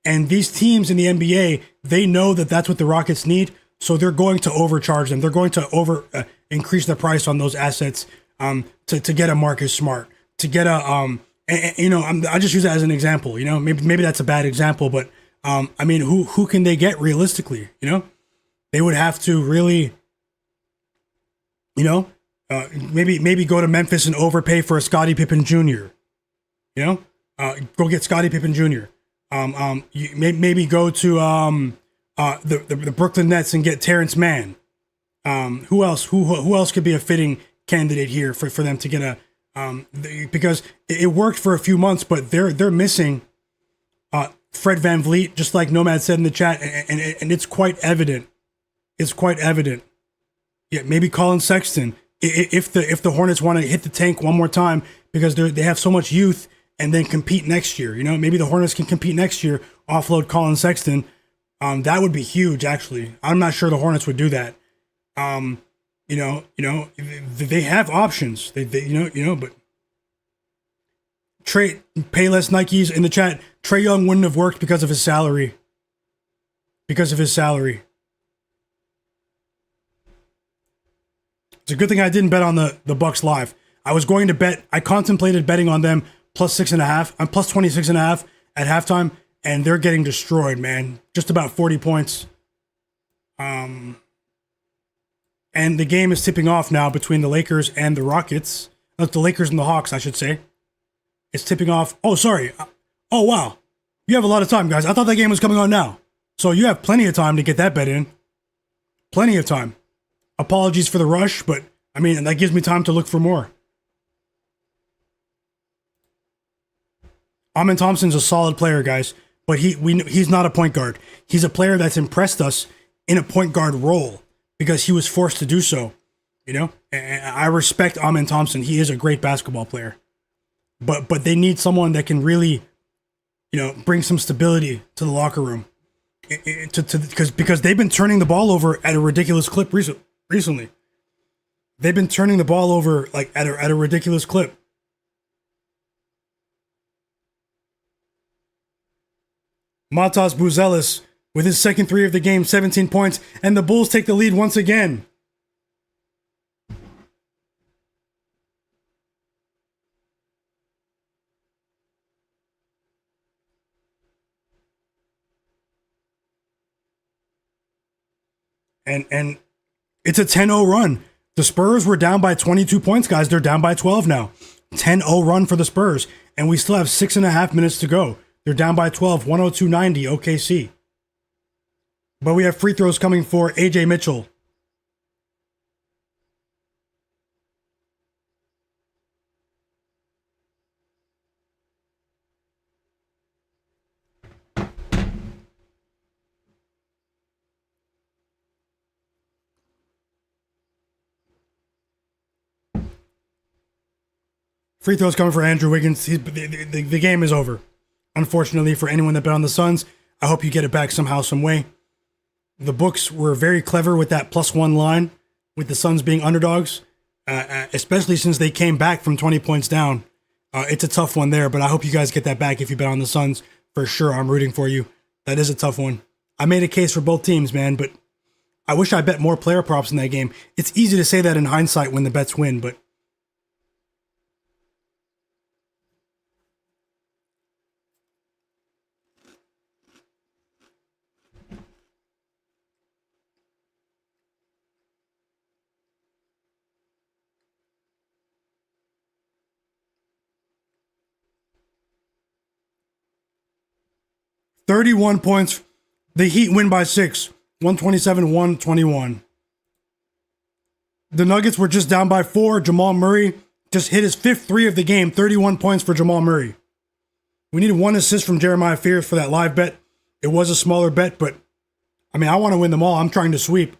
And these teams in the NBA, they know that that's what the Rockets need, so they're going to overcharge them. They're going to increase the price on those assets to get a Marcus Smart, to get a I just use that as an example. Maybe that's a bad example, but I mean, who can they get realistically? They would have to really, maybe go to Memphis and overpay for a Scottie Pippen Jr. Go get Scottie Pippen Jr. Maybe go to the Brooklyn Nets and get Terrence Mann. Who else? Who else could be a fitting candidate here for them to get because it worked for a few months, but they're missing Fred VanVleet, just like Nomad said in the chat, and it's quite evident. It's quite evident. Yeah, maybe Colin Sexton if the Hornets want to hit the tank one more time because they have so much youth. And then compete next year. Maybe the Hornets can compete next year, offload Colin Sexton. That would be huge, actually. I'm not sure the Hornets would do that. They have options. But pay less Nikes in the chat. Trae Young wouldn't have worked because of his salary. It's a good thing I didn't bet on the Bucks live. I contemplated betting on them plus 6.5. I'm plus 26.5 at halftime, and they're getting destroyed, man. Just about 40 points. And the game is tipping off now between the Lakers and the Rockets. The Lakers and the Hawks, I should say. It's tipping off. Oh, sorry. Oh, wow. You have a lot of time, guys. I thought that game was coming on now. So you have plenty of time to get that bet in. Plenty of time. Apologies for the rush, but, I mean, that gives me time to look for more. Amen Thompson's a solid player, guys, but he's not a point guard. He's a player that's impressed us in a point guard role because he was forced to do so. And I respect Amen Thompson. He is a great basketball player, but they need someone that can really, bring some stability to the locker room, because they've been turning the ball over at a ridiculous clip recently. They've been turning the ball over like at a ridiculous clip. Matas Buzelis with his second three of the game, 17 points, and the Bulls take the lead once again. And it's a 10-0 run. The Spurs were down by 22 points, guys. They're down by 12 now. 10-0 run for the Spurs. And we still have 6.5 minutes to go. They're down by 12, 102-90, OKC. But we have free throws coming for AJ Mitchell. Free throws coming for Andrew Wiggins. The game is over. Unfortunately, for anyone that bet on the Suns, I hope you get it back somehow, some way. The books were very clever with that +1 line, with the Suns being underdogs, especially since they came back from 20 points down. It's a tough one there, but I hope you guys get that back if you bet on the Suns. For sure, I'm rooting for you. That is a tough one. I made a case for both teams, man, but I wish I bet more player props in that game. It's easy to say that in hindsight when the bets win, but 31 points. The Heat win by 6. 127-121. The Nuggets were just down by 4. Jamal Murray just hit his 5th three of the game. 31 points for Jamal Murray. We needed 1 assist from Jeremiah Fears for that live bet. It was a smaller bet, but I mean, I want to win them all. I'm trying to sweep.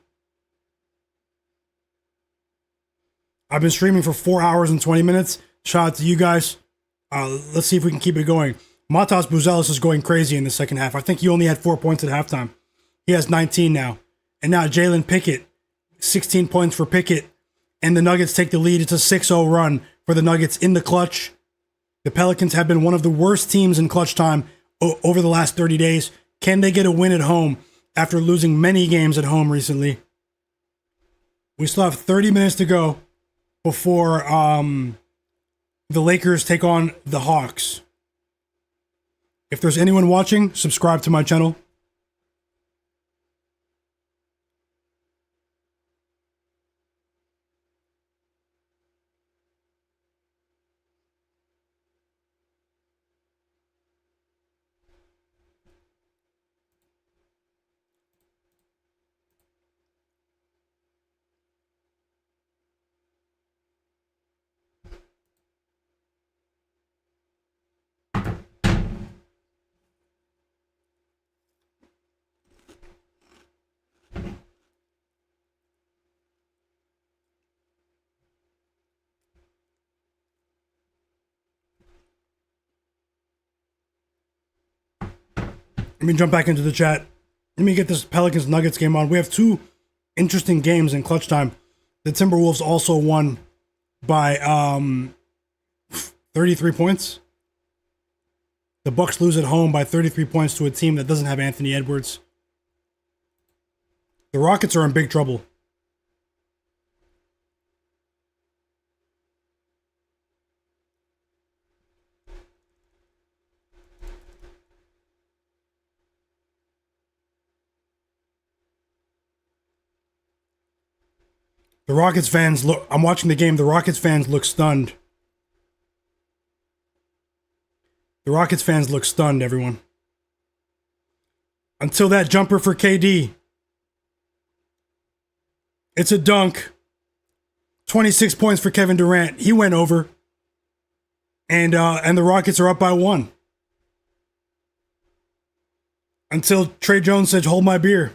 I've been streaming for 4 hours and 20 minutes. Shout out to you guys. Let's see if we can keep it going. Matas Buzelis is going crazy in the second half. I think he only had 4 points at halftime. He has 19 now. And now Jalen Pickett, 16 points for Pickett. And the Nuggets take the lead. It's a 6-0 run for the Nuggets in the clutch. The Pelicans have been one of the worst teams in clutch time over the last 30 days. Can they get a win at home after losing many games at home recently? We still have 30 minutes to go before the Lakers take on the Hawks. If there's anyone watching, subscribe to my channel. Let me jump back into the chat. Let me get this Pelicans Nuggets game on. We have 2 interesting games in clutch time. The Timberwolves also won by 33 points. The Bucks lose at home by 33 points to a team that doesn't have Anthony Edwards. The Rockets are in big trouble. The Rockets fans look, I'm watching the game. The Rockets fans look stunned. The Rockets fans look stunned, everyone. Until that jumper for KD. It's a dunk. 26 points for Kevin Durant. He went over. And the Rockets are up by 1. Until Trey Jones said, hold my beer.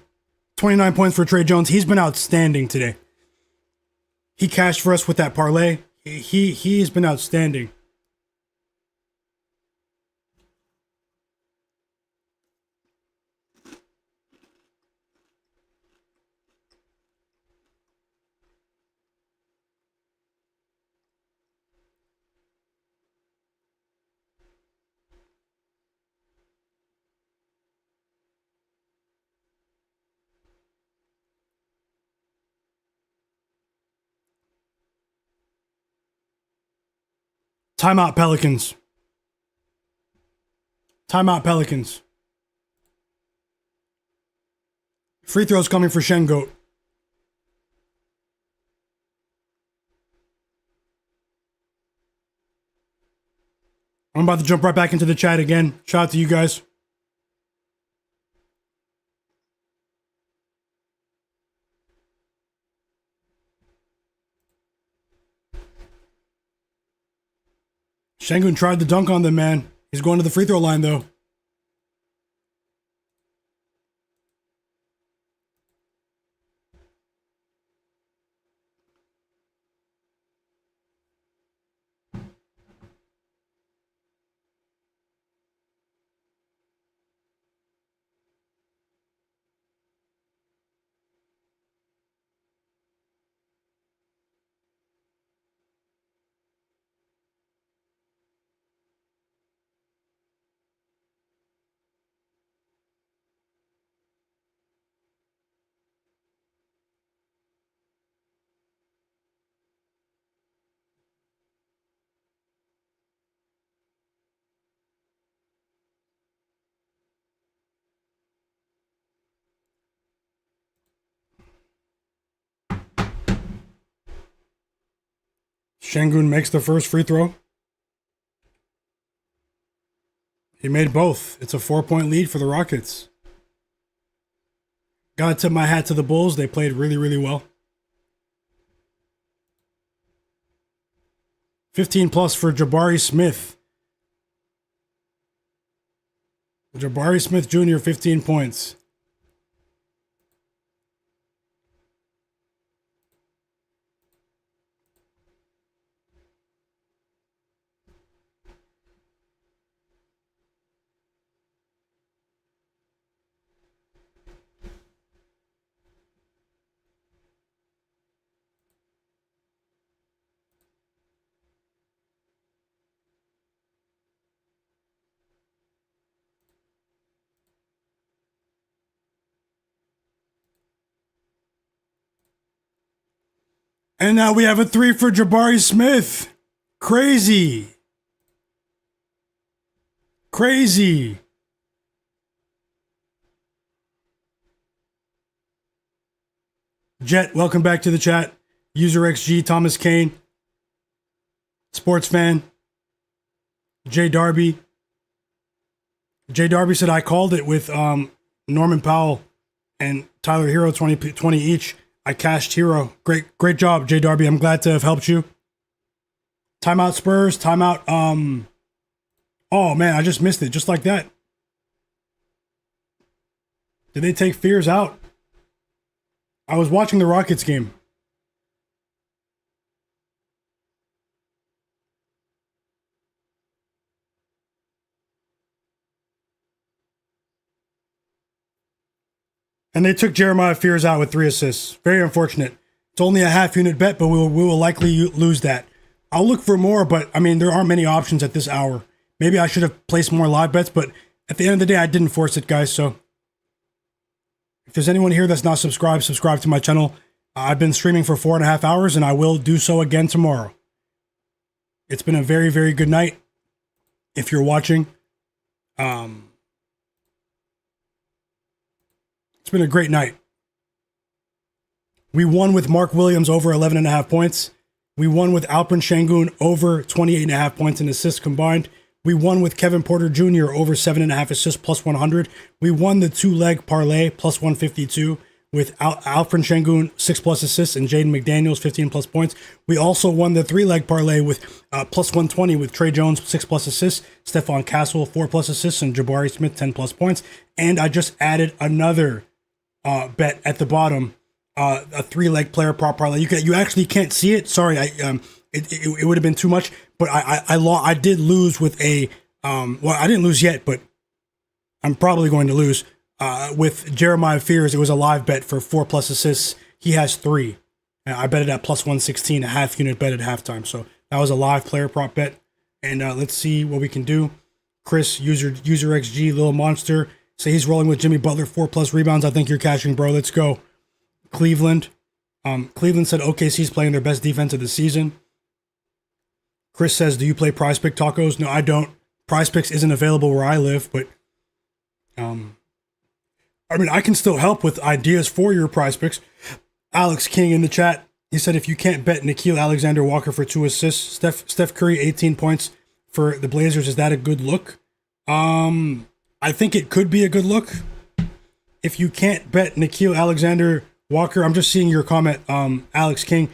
29 points for Trey Jones. He's been outstanding today. He cashed for us with that parlay. He has been outstanding. Timeout Pelicans. Timeout Pelicans. Free throws coming for Sengun. I'm about to jump right back into the chat again. Shout out to you guys. Sengun tried to dunk on them, man. He's going to the free throw line, though. Sengun makes the first free throw. He made both. It's a 4-point lead for the Rockets. Gotta tip my hat to the Bulls. They played really, really well. 15 plus for Jabari Smith. Jabari Smith Jr., 15 points. And now we have a 3 for Jabari Smith. Crazy. Crazy. Jet, welcome back to the chat. User XG, Thomas Kane. Sports fan. Jay Darby. Jay Darby said, I called it with Norman Powell and Tyler Herro 20 each. I cashed Herro. Great job, Jay Darby. I'm glad to have helped you. Timeout Spurs. Timeout. Oh man, I just missed it. Just like that. Did they take Fears out? I was watching the Rockets game. And they took Jeremiah Fears out with 3 assists. Very unfortunate. It's only a half unit bet, but we will likely lose that. I'll look for more, but I mean, there aren't many options at this hour. Maybe I should have placed more live bets, but at the end of the day, I didn't force it, guys. So if there's anyone here that's not subscribed, subscribe to my channel. I've been streaming for 4.5 hours, and I will do so again tomorrow. It's been a very, very good night. If you're watching, it's been a great night. We won with Mark Williams over 11.5 points. We won with Alperen Sengun over 28.5 points and assists combined. We won with Kevin Porter Jr. over 7.5 assists plus 100. We won the 2-leg parlay plus 152 with Alperen Sengun 6+ assists and Jaden McDaniels 15+ points. We also won the 3-leg parlay with plus 120 with Trey Jones 6+ assists, Stephon Castle 4+ assists, and Jabari Smith 10+ points. And I just added another bet at the bottom, a 3-leg player prop parlay. You actually can't see it. Sorry, it would have been too much. But I did lose with a well, I didn't lose yet, but I'm probably going to lose with Jeremiah Fears. It was a live bet for 4+ assists. He has 3. And I bet it at plus 116, a half unit bet at halftime. So that was a live player prop bet. And let's see what we can do. Chris, user XG, Little Monster, say he's rolling with Jimmy Butler, 4+ rebounds. I think you're cashing, bro. Let's go. Cleveland. Cleveland said OKC's playing their best defense of the season. Chris says, do you play Prize Pick tacos? No, I don't. Prize Picks isn't available where I live, but I mean, I can still help with ideas for your Prize Picks. Alex King in the chat, he said, if you can't bet Nickeil Alexander-Walker for 2 assists, Steph Curry 18 points for the Blazers. Is that a good look? I think it could be a good look. If you can't bet Nickeil Alexander-Walker, I'm just seeing your comment, Alex King.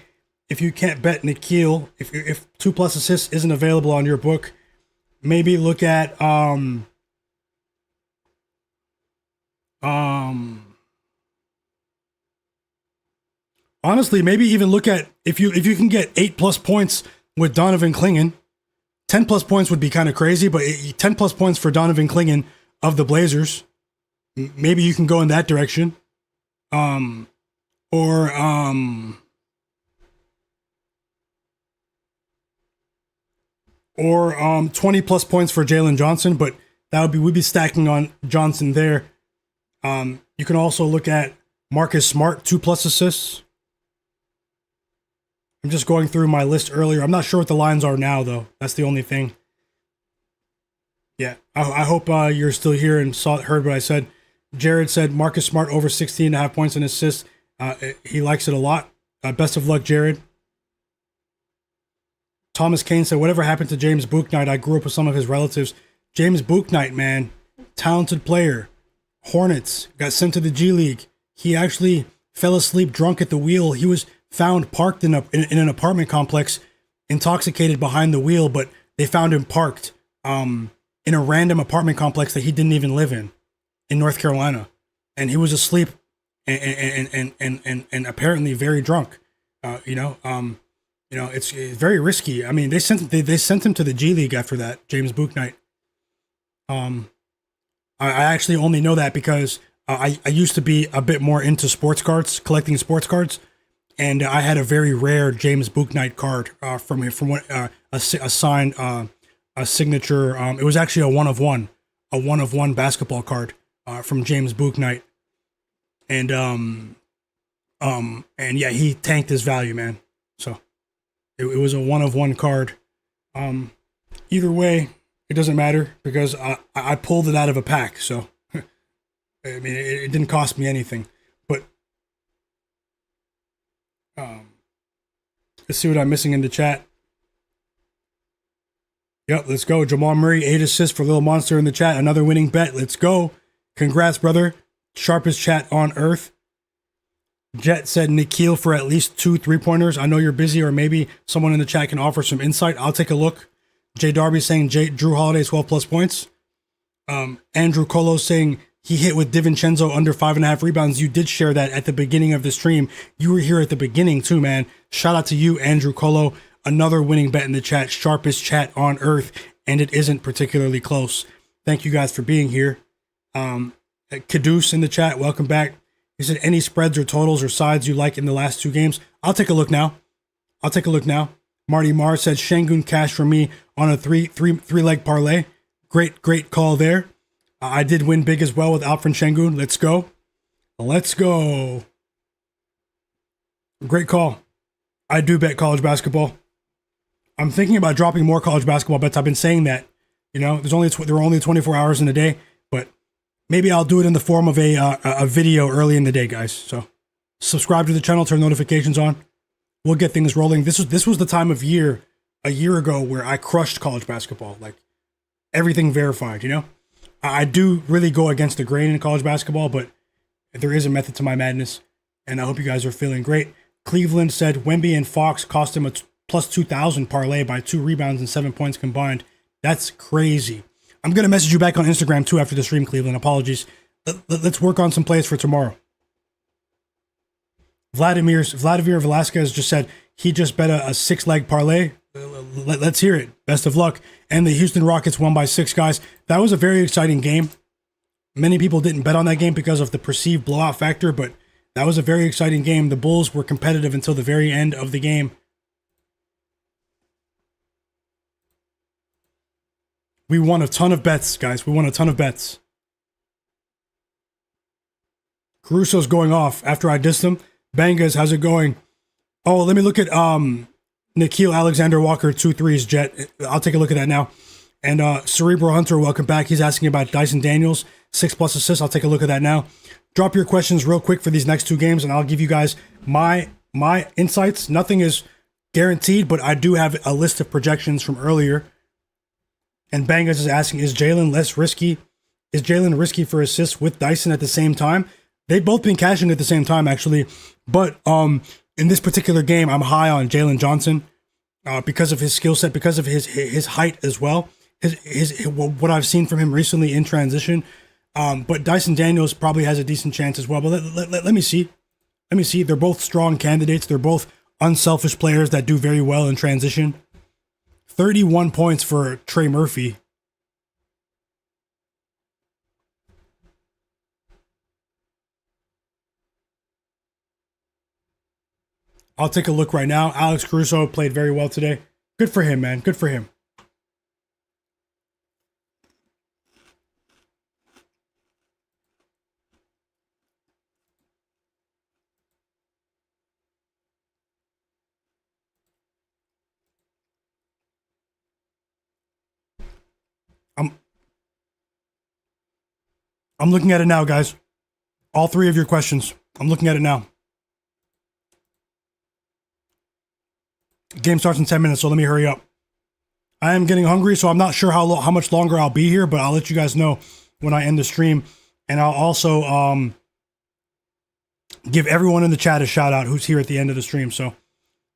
If you can't bet Nickeil, if 2+ assists isn't available on your book, maybe look at honestly, maybe even look at if you can get 8+ points with Donovan Clingan. 10+ points would be kind of crazy, but 10+ points for Donovan Clingan of the Blazers. Maybe you can go in that direction. Or 20+ points for Jalen Johnson, but we'd be stacking on Johnson there. You can also look at Marcus Smart, 2+ assists. I'm just going through my list earlier. I'm not sure what the lines are now, though. That's the only thing. Yeah, I hope you're still here and heard what I said. Jared said Marcus Smart over 16.5 points and assists. He likes it a lot. Best of luck, Jared. Thomas Kane said, whatever happened to James Bouknight? I grew up with some of his relatives. James Bouknight, man, talented player. Hornets, got sent to the G League. He actually fell asleep drunk at the wheel. He was found parked in an apartment complex, intoxicated behind the wheel, but they found him parked in a random apartment complex that he didn't even live in North Carolina. And he was asleep and apparently very drunk. It's very risky. I mean, they sent him to the G League after that, James Bouknight. I actually only know that because I used to be a bit more into sports cards, collecting sports cards, and I had a very rare James Bouknight card from a signed a signature. It was actually a one of one basketball card from James Bouknight, and yeah, he tanked his value, man. So it was a 1/1 card. Either way, it doesn't matter because I pulled it out of a pack. So I mean, it didn't cost me anything. But let's see what I'm missing in the chat. Yep, let's go. Jamal Murray, 8 assists for Little Monster in the chat. Another winning bet. Let's go. Congrats, brother. Sharpest chat on earth. Jet said Nickeil for at least 2 3-pointers. I know you're busy, or maybe someone in the chat can offer some insight. I'll take a look. Jay Darby saying Drew Holiday 12+ points. Andrew Colo saying he hit with DiVincenzo under 5.5 rebounds. You did share that at the beginning of the stream. You were here at the beginning too, man. Shout out to you, Andrew Colo. Another winning bet in the chat. Sharpest chat on earth, and it isn't particularly close. Thank you guys for being here. Caduce in the chat, welcome back. He said, any spreads or totals or sides you like in the last 2 games? I'll take a look now. Marty Marr said, Sengun cash for me on a three-leg parlay. Great call there. I did win big as well with Alperen Sengun. Let's go. Great call. I do bet college basketball. I'm thinking about dropping more college basketball bets. I've been saying that. You know, there are only 24 hours in a day, but maybe I'll do it in the form of a video early in the day, guys. So subscribe to the channel, turn notifications on. We'll get things rolling. This was the time of year a year ago where I crushed college basketball, like everything verified. You know, I do really go against the grain in college basketball, but there is a method to my madness, and I hope you guys are feeling great. Cleveland said Wemby and Fox cost him a plus 2,000 parlay by 2 rebounds and 7 points combined. That's crazy. I'm going to message you back on Instagram too after the stream, Cleveland. Apologies. Let's work on some plays for tomorrow. Vladimir Velasquez just said he just bet a 6-leg parlay. Let's hear it. Best of luck. And the Houston Rockets won by 6, guys. That was a very exciting game. Many people didn't bet on that game because of the perceived blowout factor, but that was a very exciting game. The Bulls were competitive until the very end of the game. We won a ton of bets, guys. We won a ton of bets. Caruso's going off after I dissed him. Bangas, how's it going? Oh, let me look at Nickeil Alexander-Walker, 2 threes, Jet. I'll take a look at that now. And Cerebral Hunter, welcome back. He's asking about Dyson Daniels, 6+ assists. I'll take a look at that now. Drop your questions real quick for these next 2 games, and I'll give you guys my insights. Nothing is guaranteed, but I do have a list of projections from earlier. And Bangas is asking, is Jalen less risky? Is Jalen risky for assists with Dyson at the same time? They've both been cashing at the same time, actually. But in this particular game, I'm high on Jalen Johnson because of his skill set, because of his height as well. His what I've seen from him recently in transition. But Dyson Daniels probably has a decent chance as well. But let me see. Let me see. They're both strong candidates. They're both unselfish players that do very well in transition. 31 points for Trey Murphy. I'll take a look right now. Alex Caruso played very well today. Good for him, man. Good for him. I'm looking at it now, guys. All three of your questions. I'm looking at it now. Game starts in 10 minutes, so let me hurry up. I am getting hungry, so I'm not sure how much longer I'll be here, but I'll let you guys know when I end the stream. And I'll also give everyone in the chat a shout out who's here at the end of the stream. So,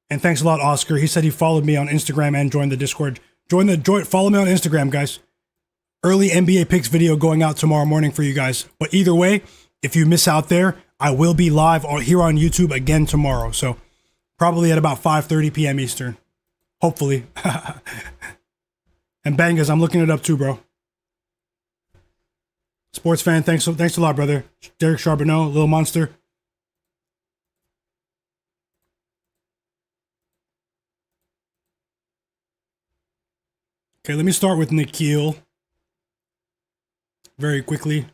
and thanks a lot, Oscar. He said he followed me on Instagram and joined the Discord. Follow me on Instagram, guys. Early NBA picks video going out tomorrow morning for you guys. But either way, if you miss out there, I will be live here on YouTube again tomorrow. So probably at about 5:30 p.m. Eastern. Hopefully. And Bangas, I'm looking it up too, bro. Sports fan, thanks a lot, brother. Derek Charbonneau, Little Monster. Okay, let me start with Nikhil. Very quickly.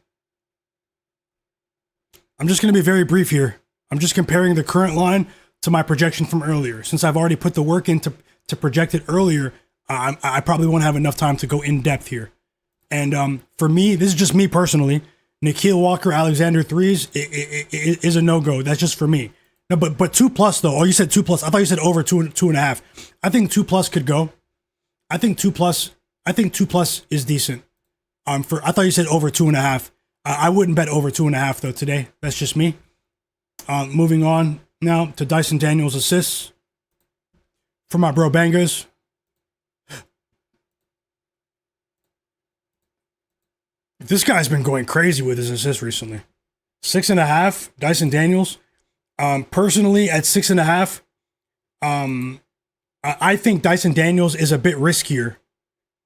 I'm just going to be very brief here. I'm just comparing the current line to my projection from earlier. Since I've already put the work in to project it earlier, I probably won't have enough time to go in depth here. And for me, this is just me personally. Nikhil Walker-Alexander threes is a no-go. That's just for me. No, but 2+ though. Oh, you said 2+. I thought you said over 2.5. I think 2+ could go. I think 2+ is decent. I thought you said over 2.5. I wouldn't bet over 2.5 though today. That's just me. Moving on now to Dyson Daniels assists for my bro Bangers. This guy's been going crazy with his assists recently. 6.5, Dyson Daniels. Personally, at 6.5, I think Dyson Daniels is a bit riskier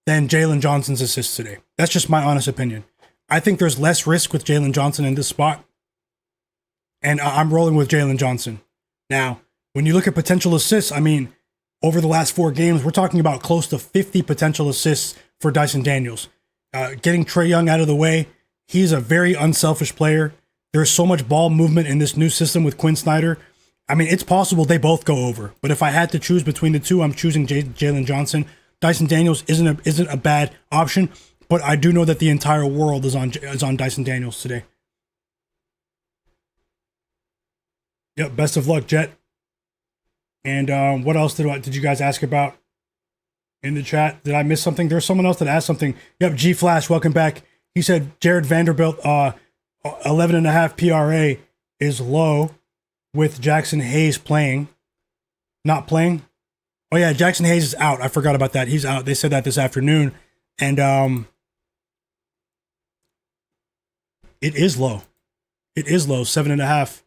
than Jalen Johnson's assists today. That's just my honest opinion. I think there's less risk with Jalen Johnson in this spot. And I'm rolling with Jalen Johnson. Now, when you look at potential assists, I mean, over the last 4 games, we're talking about close to 50 potential assists for Dyson Daniels. Getting Trae Young out of the way, he's a very unselfish player. There's so much ball movement in this new system with Quinn Snyder. I mean, it's possible they both go over. But if I had to choose between the two, I'm choosing Jalen Johnson. Dyson Daniels isn't a bad option, but I do know that the entire world is on Dyson Daniels today. Yep, best of luck, Jet. And what else did you guys ask about in the chat? Did I miss something? There's someone else that asked something. Yep, G Flash, welcome back. He said Jared Vanderbilt, 11.5 PRA is low with Jackson Hayes not playing. Oh yeah, Jackson Hayes is out. I forgot about that. He's out. They said that this afternoon. And it is low. It is low, 7.5.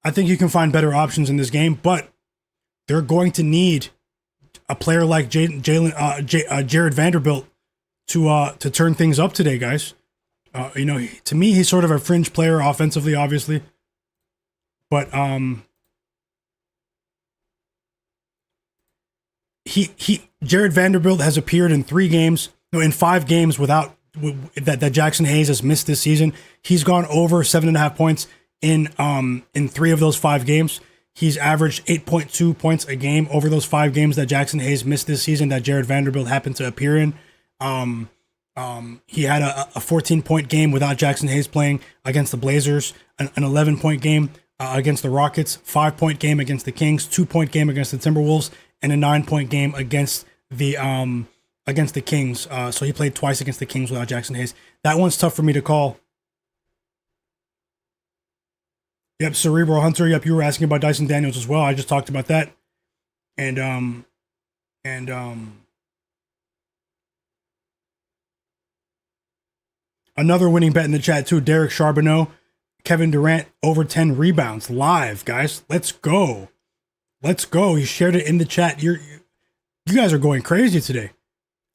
I think you can find better options in this game, but they're going to need a player like Jared Vanderbilt to turn things up today, guys. To me, he's sort of a fringe player offensively, obviously. But Jared Vanderbilt has appeared in 5 games without that Jackson Hayes has missed this season. He's gone over 7.5 points in 3 of those 5 games. He's averaged 8.2 points a game over those 5 games that Jackson Hayes missed this season that Jared Vanderbilt happened to appear in. He had a 14-point game without Jackson Hayes playing against the Blazers, an 11-point game against the Rockets, 5-point game against the Kings, 2-point game against the Timberwolves, and a 9-point game against the against the Kings. So he played twice against the Kings without Jackson Hayes. That one's tough for me to call. Yep, Cerebral Hunter. Yep, you were asking about Dyson Daniels as well. I just talked about that. And another winning bet in the chat too. Derek Charbonneau, Kevin Durant over 10 rebounds live, guys. Let's go. Let's go. He shared it in the chat. You guys are going crazy today.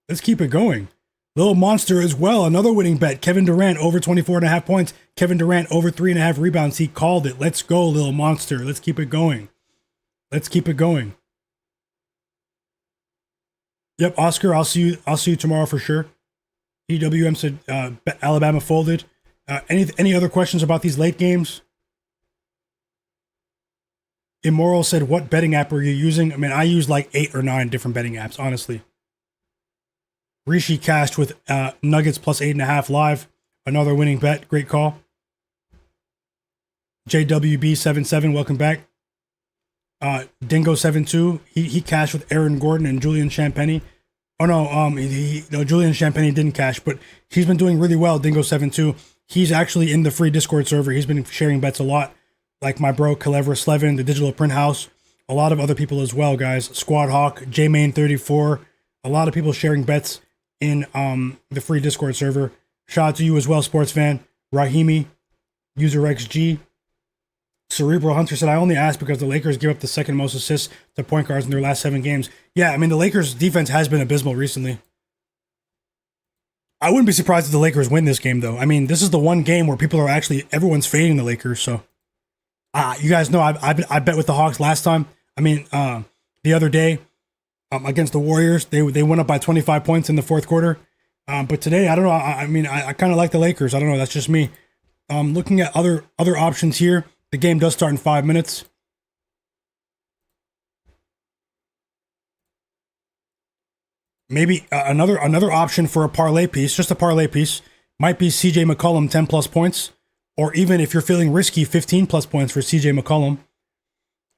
Let's keep it going. Little Monster as well. Another winning bet. Kevin Durant over 24.5 points. Kevin Durant over 3.5 rebounds. He called it. Let's go, Little Monster. Let's keep it going. Let's keep it going. Yep, Oscar, I'll see you tomorrow for sure. EWM said Alabama folded. Any other questions about these late games? Immoral said, what betting app are you using? I mean, I use like 8 or 9 different betting apps, honestly. Rishi cashed with Nuggets plus 8.5 live. Another winning bet. Great call. JWB77, welcome back. Dingo72, he cashed with Aaron Gordon and Julian Champagny. Oh no, Julian Champagny didn't cash, but he's been doing really well, Dingo72. He's actually in the free Discord server. He's been sharing bets a lot. Like my bro, Calevra Slevin, the Digital Print House. A lot of other people as well, guys. Squad Hawk, JMain34. A lot of people sharing bets in the free Discord server. Shout out to you as well, sports fan. Rahimi, UserXG. Cerebral Hunter said, I only asked because the Lakers give up the second most assists to point guards in their last 7 games. Yeah, I mean, the Lakers' defense has been abysmal recently. I wouldn't be surprised if the Lakers win this game, though. I mean, this is the one game where people are everyone's fading the Lakers, so. You guys know I bet with the Hawks last time. I mean, the other day against the Warriors, they went up by 25 points in the fourth quarter. But today, I don't know. I kind of like the Lakers. I don't know. That's just me. Looking at other options here. The game does start in 5 minutes. Maybe another option for a parlay piece, just a parlay piece, might be CJ McCollum 10 plus points, or even if you're feeling risky, 15 plus points for CJ McCollum.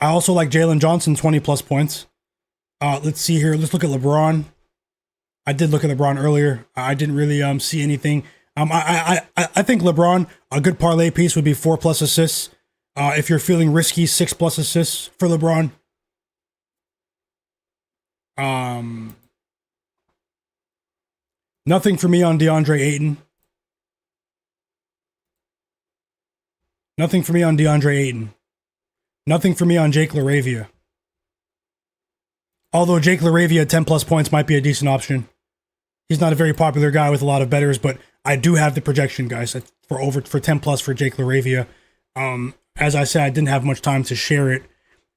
I also like Jalen Johnson 20 plus points. Let's see here. Let's look at LeBron. I did look at LeBron earlier. I didn't really see anything. I think LeBron, a good parlay piece would be 4 plus assists. If you're feeling risky, 6 plus assists for LeBron. Nothing for me on DeAndre Ayton. Nothing for me on DeAndre Ayton. Nothing for me on Jake LaRavia. Although Jake LaRavia 10 plus points might be a decent option. He's not a very popular guy with a lot of bettors, but I do have the projection, guys, for 10 plus for Jake LaRavia. As I said, I didn't have much time to share it.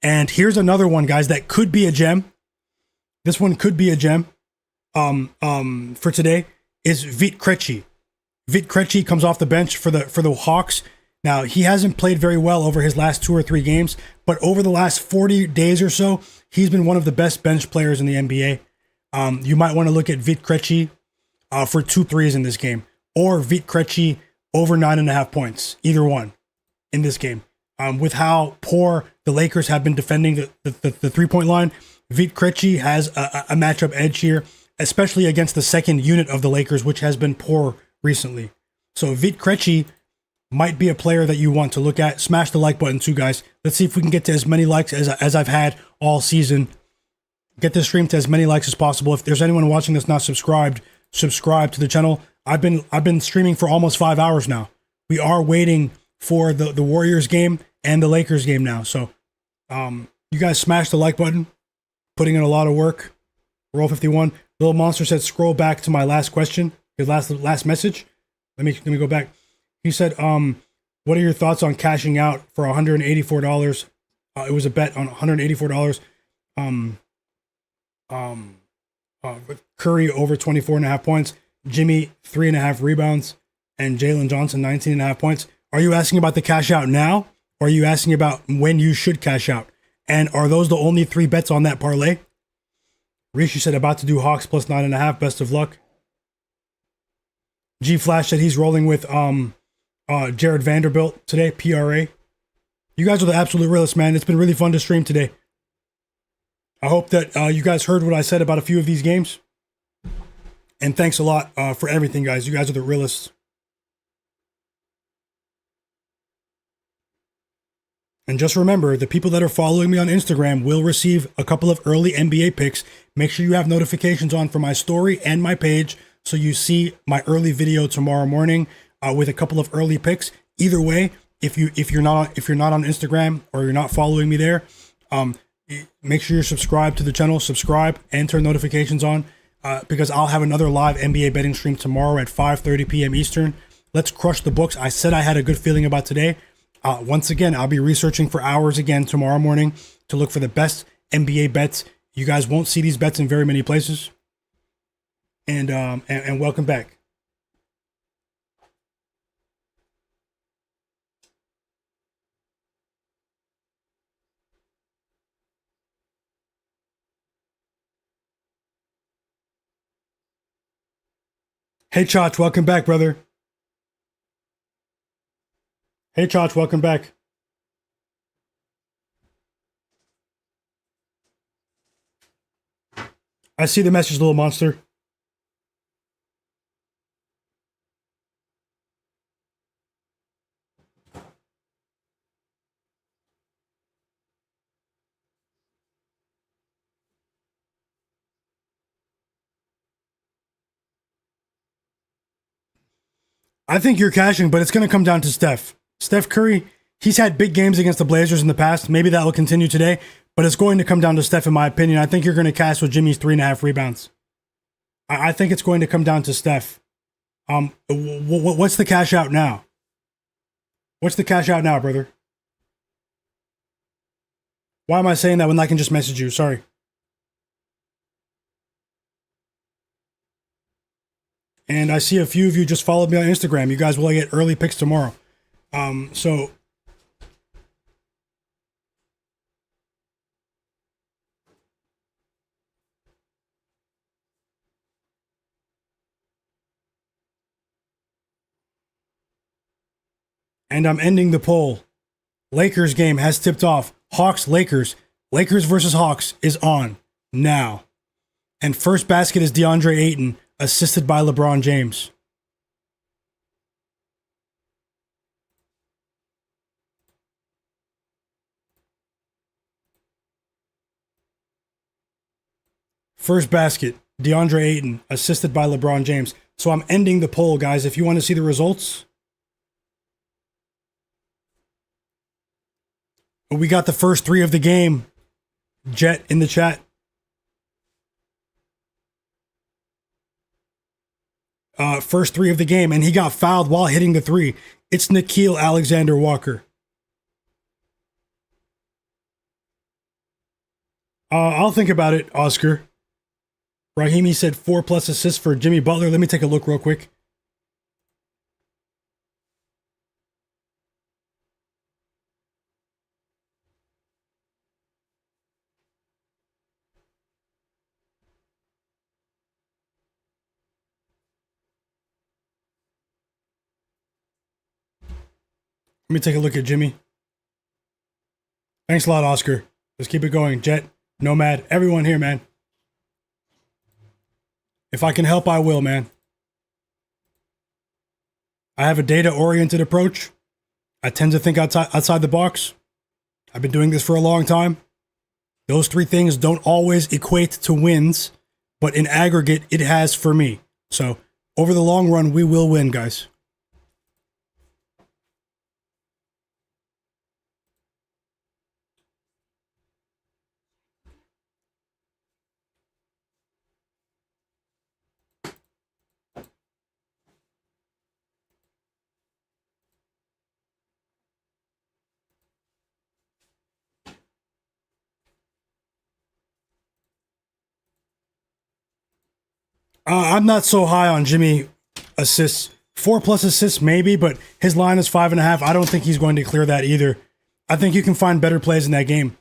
And here's another one, guys, that could be a gem. This one could be a gem. For today is Vit Krejci. Vit Krejci comes off the bench for the Hawks. Now, he hasn't played very well over his last 2 or 3 games, but over the last 40 days or so, he's been one of the best bench players in the NBA. You might want to look at Vit Krejci for 2 threes in this game, or Vit Krejci over 9.5 points, either one in this game. With how poor the Lakers have been defending the 3-point line, Vit Krejci has a matchup edge here, especially against the second unit of the Lakers, which has been poor recently. So Vit Krejci might be a player that you want to look at. Smash the like button too, guys. Let's see if we can get to as many likes as I've had all season. Get this stream to as many likes as possible. If there's anyone watching that's not subscribed, subscribe to the channel. I've been streaming for almost 5 hours now. We are waiting for the Warriors game and the Lakers game now. So you guys smash the like button. Putting in a lot of work. Roll 51. Little Monster said, scroll back to my last question. His last message. Let me go back. He said, what are your thoughts on cashing out for $184? It was a bet on $184. Curry over 24.5 points. Jimmy 3.5 rebounds. And Jalen Johnson 19.5 points. Are you asking about the cash out now? Or are you asking about when you should cash out? And are those the only 3 bets on that parlay? Rishi said, about to do Hawks plus 9.5. Best of luck. G Flash said he's rolling with Jared Vanderbilt today, PRA. You guys are the absolute realists, man. It's been really fun to stream today. I hope that you guys heard what I said about a few of these games. And thanks a lot for everything, guys. You guys are the realists. And just remember, the people that are following me on Instagram will receive a couple of early NBA picks. Make sure you have notifications on for my story and my page so you see my early video tomorrow morning with a couple of early picks. Either way, if you're not on Instagram or you're not following me there, make sure you're subscribed to the channel, subscribe and turn notifications on because I'll have another live NBA betting stream tomorrow at 5:30 p.m. Eastern. Let's crush the books. I said I had a good feeling about today. Once again, I'll be researching for hours again tomorrow morning to look for the best NBA bets. You guys won't see these bets in very many places. And welcome back. Hey, Chach, welcome back, brother. Hey, Chach, welcome back. I see the message, little monster. I think you're cashing, but it's going to come down to Steph. Steph Curry, he's had big games against the Blazers in the past. Maybe that will continue today, but it's going to come down to Steph, in my opinion. I think you're going to cash with Jimmy's 3.5 rebounds. I think it's going to come down to Steph. What's the cash out now? What's the cash out now, brother? Why am I saying that when I can just message you? Sorry. And I see a few of you just followed me on Instagram. You guys will get early picks tomorrow. So and I'm ending the poll. Lakers game has tipped off. Hawks, Lakers. Lakers versus Hawks is on now. And first basket is DeAndre Ayton, assisted by LeBron James. First basket, DeAndre Ayton, assisted by LeBron James. So I'm ending the poll, guys. If you want to see the results, we got the first three of the game. Jet in the chat. First three of the game, and he got fouled while hitting the three. It's Nickeil Alexander-Walker. I'll think about it, Oscar. Rahimi said 4+ assists for Jimmy Butler. Let me take a look real quick. Let me take a look at Jimmy. Thanks a lot, Oscar. Let's keep it going. Jet, Nomad, everyone here, man. If I can help, I will, man. I have a data-oriented approach. I tend to think outside the box. I've been doing this for a long time. Those three things don't always equate to wins, but in aggregate, it has for me. So, over the long run, we will win, guys. I'm not so high on Jimmy assists. 4+ assists, maybe, but his line is 5.5. I don't think he's going to clear that either. I think you can find better plays in that game.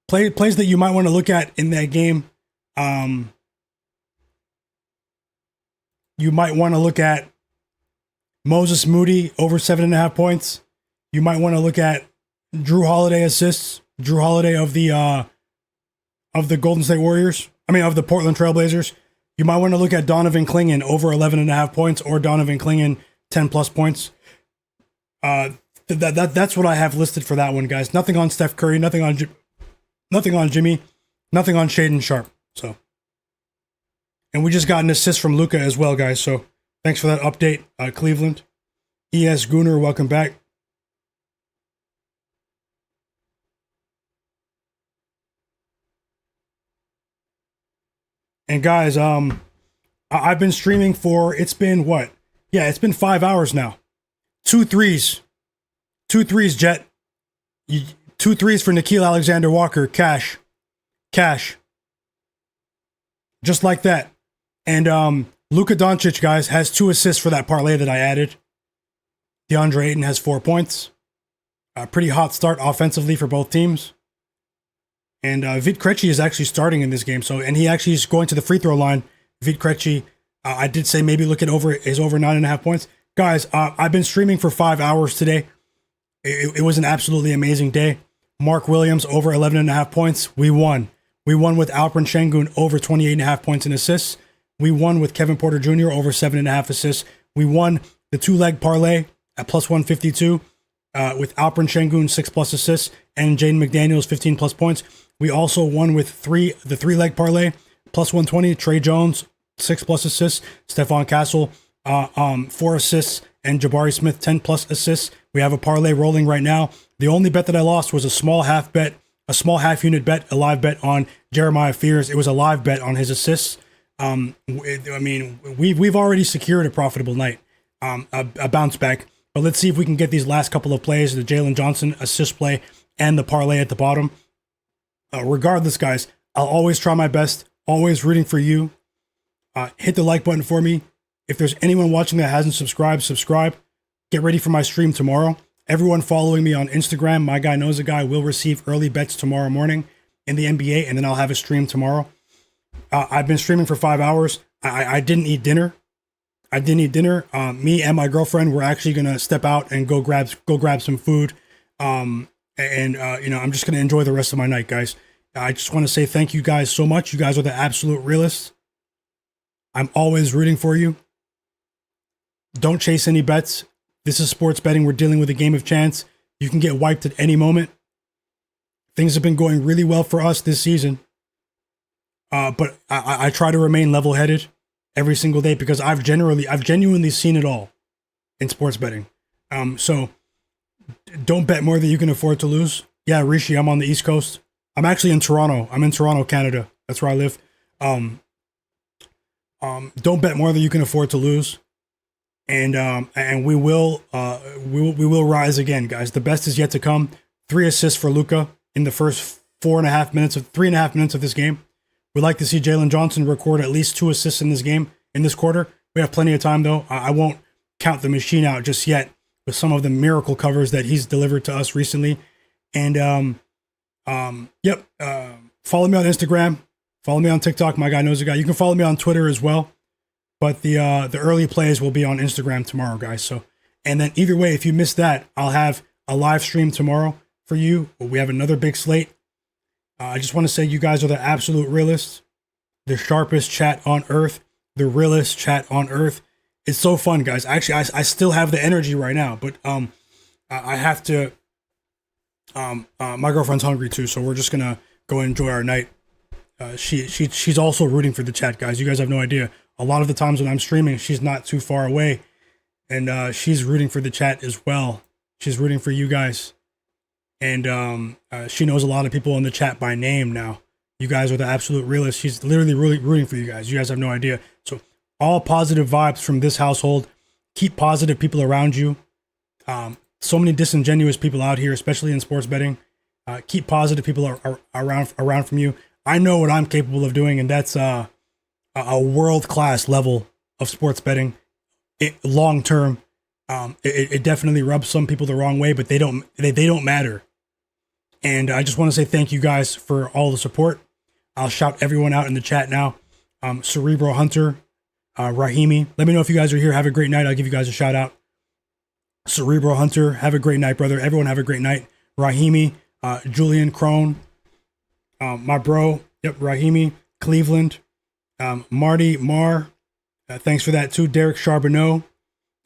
Plays that you might want to look at in that game. You might want to look at Moses Moody over 7.5 points. You might want to look at Drew Holiday assists. Drew Holiday of the Golden State Warriors. I mean, of the Portland Trailblazers. You might want to look at Donovan Clingan over 11.5 points or Donovan Clingan 10 plus points. That's what I have listed for that one, guys. Nothing on Steph Curry, nothing on Jimmy, nothing on Shaedon Sharpe. So, and we just got an assist from Luka as well, guys. So thanks for that update, Cleveland. ES Gunner, welcome back. And guys, I've been streaming for, it's been what? Yeah, it's been 5 hours now. 2 threes. 2 threes, Jet. 2 threes for Nickeil Alexander-Walker. Cash. Just like that. And Luka Doncic, guys, has 2 assists for that parlay that I added. DeAndre Ayton has 4 points. A pretty hot start offensively for both teams. And Vit Krejci is actually starting in this game. And he actually is going to the free throw line. Vit Krejci, I did say maybe look at over 9.5 points. Guys, I've been streaming for 5 hours today. It was an absolutely amazing day. Mark Williams over 11.5 points. We won. We won with Alperen Sengun over 28.5 points and assists. We won with Kevin Porter Jr. over 7.5 assists. We won the 2-leg parlay at plus 152 with Alperen Sengun 6+ assists and Jaden McDaniels 15+ points. We also won with the 3-leg parlay plus 120. Trey Jones 6+ assists. Stephon Castle 4 assists and Jabari Smith 10+ assists. We have a parlay rolling right now. The only bet that I lost was a small half unit bet, a live bet on Jeremiah Fears. It was a live bet on his assists. We've already secured a profitable night, a bounce back. But let's see if we can get these last couple of plays, the Jalen Johnson assist play and the parlay at the bottom. Regardless, guys, I'll always try my best, always rooting for you. Hit the like button for me. If there's anyone watching that hasn't subscribed, subscribe. Get ready for my stream tomorrow. Everyone following me on Instagram, Myguyknowsaguy, will receive early bets tomorrow morning in the NBA, and then I'll have a stream tomorrow. I've been streaming for 5 hours. I didn't eat dinner. Me and my girlfriend were actually gonna step out and go grab some food. I'm just gonna enjoy the rest of my night, guys. I just want to say thank you guys so much. You guys are the absolute realists. I'm always rooting for you. Don't chase any bets. This is sports betting. We're dealing with a game of chance. You can get wiped at any moment. Things have been going really well for us this season. But I try to remain level-headed every single day because I've genuinely seen it all in sports betting. So don't bet more than you can afford to lose. Yeah, Rishi, I'm on the East Coast. I'm actually in Toronto. I'm in Toronto, Canada. That's where I live. Don't bet more than you can afford to lose. And we will rise again, guys. The best is yet to come. 3 assists for Luka in the first 3.5 minutes of this game. We'd like to see Jalen Johnson record at least 2 assists in this game, in this quarter. We have plenty of time, though. I won't count the machine out just yet with some of the miracle covers that he's delivered to us recently. And, follow me on Instagram. Follow me on TikTok, Myguyknowsaguy. You can follow me on Twitter as well. But the early plays will be on Instagram tomorrow, guys. So, and then either way, if you missed that, I'll have a live stream tomorrow for you. We have another big slate. I just want to say you guys are the absolute realists, the sharpest chat on earth, the realest chat on earth. It's so fun, guys. Actually, I still have the energy right now, but I have to. My girlfriend's hungry too, so we're just gonna go enjoy our night. She's also rooting for the chat, guys. You guys have no idea. A lot of the times when I'm streaming, she's not too far away, and she's rooting for the chat as well. She's rooting for you guys, and she knows a lot of people in the chat by name now. You guys are the absolute realists. She's literally really rooting for you guys. You guys have no idea. So all positive vibes from this household. Keep positive people around you. So many disingenuous people out here, especially in sports betting. Keep positive people around from you. I know what I'm capable of doing, and that's a world-class level of sports betting. Long term, it definitely rubs some people the wrong way, but they don't matter. And I just want to say thank you guys for all the support. I'll shout everyone out in the chat now. Cerebro Hunter, Rahimi. Let me know if you guys are here. Have a great night. I'll give you guys a shout out. Cerebro Hunter, have a great night, brother. Everyone have a great night. Rahimi, Julian Crone, my bro. Yep, Rahimi, Cleveland. Marty Marr, thanks for that too. Derek Charbonneau,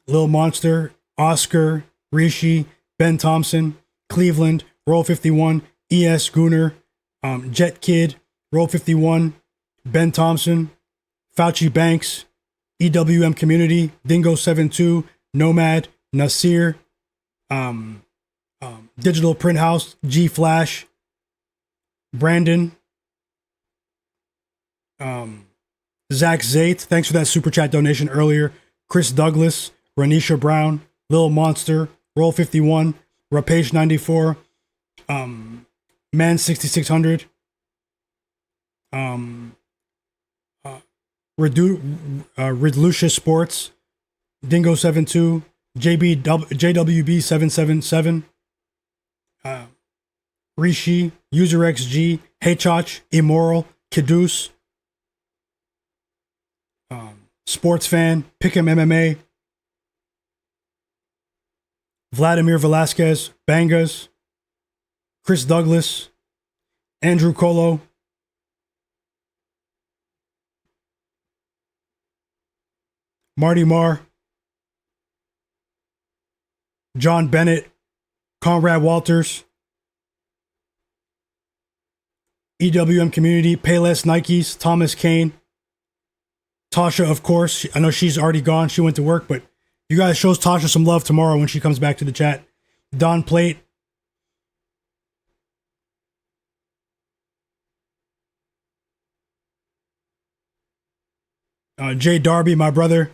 Lil Monster, Oscar, Rishi, Ben Thompson, Cleveland, Roll 51, ES Gooner, Jet Kid, Roll 51, Ben Thompson, Fauci Banks, EWM Community, Dingo72, Nomad, Nasir, Digital Print House, G Flash, Brandon, Zach Zait, thanks for that super chat donation earlier. Chris Douglas, Ranisha Brown, Lil Monster, Roll 51, Rapesh 94, Man 6600, Redlucia Sports, Dingo 72, JWB 777, Rishi, User XG, Heychach, Immoral, Kidus, Sports Fan, Pick'em MMA, Vladimir Velasquez, Bangas, Chris Douglas, Andrew Colo, Marty Marr, John Bennett, Conrad Walters, EWM Community, Payless Nikes, Thomas Kane, Tasha, of course. I know she's already gone. She went to work, but you guys show Tasha some love tomorrow when she comes back to the chat. Don Plate, Jay Darby, my brother.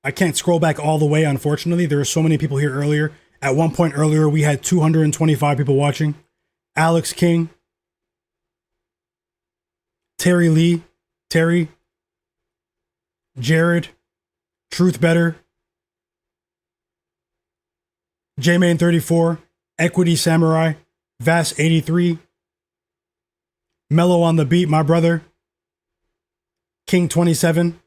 I can't scroll back all the way, unfortunately. There are so many people here earlier. At one point earlier, we had 225 people watching. Alex King, Terry Lee, Terry, Jared, Truth Better, J-Main 34, Equity Samurai, Vass 83, Mellow on the Beat, my brother, King 27,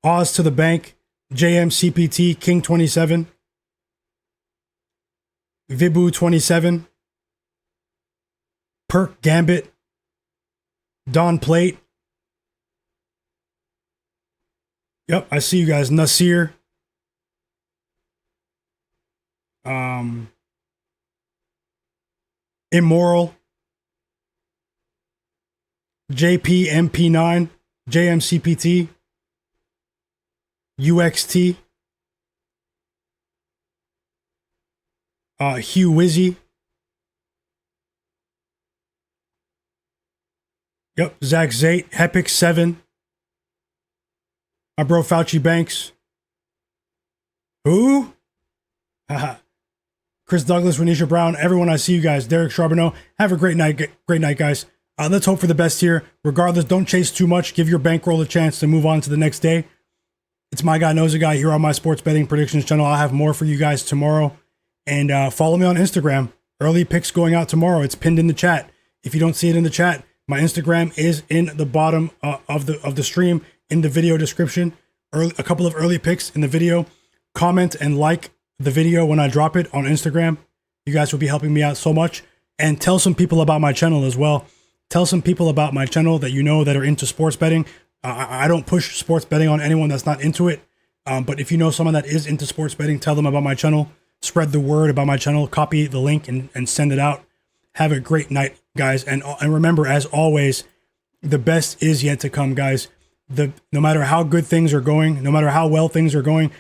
Oz to the Bank, JMCPT, King 27, Vibu 27, Perk Gambit, Don Plate. Yep, I see you guys. Nasir. Immoral. JPMP9, JMCPT, UXT, Hugh Wizzy. Yep, Zach Zait, Hepic 7. My bro Fauci Banks. Who? Haha. Chris Douglas, Renisha Brown, everyone, I see you guys. Derek Charbonneau. Have a great night, guys. Let's hope for the best here. Regardless, don't chase too much. Give your bankroll a chance to move on to the next day. It's Myguyknowsaguy here on my sports betting predictions channel. I'll have more for you guys tomorrow. And follow me on Instagram. Early picks going out tomorrow. It's pinned in the chat. If you don't see it in the chat, my Instagram is in the bottom of the stream, in the video description. A couple of early picks in the video. Comment and like the video when I drop it on Instagram. You guys will be helping me out so much. And tell some people about my channel as well. Tell some people about my channel that you know that are into sports betting. I don't push sports betting on anyone that's not into it. But if you know someone that is into sports betting, tell them about my channel. Spread the word about my channel. Copy the link and send it out. Have a great night, guys. And remember, as always, the best is yet to come, guys. No matter how good things are going, no matter how well things are going,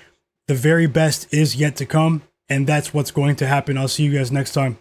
the very best is yet to come. And that's what's going to happen. I'll see you guys next time.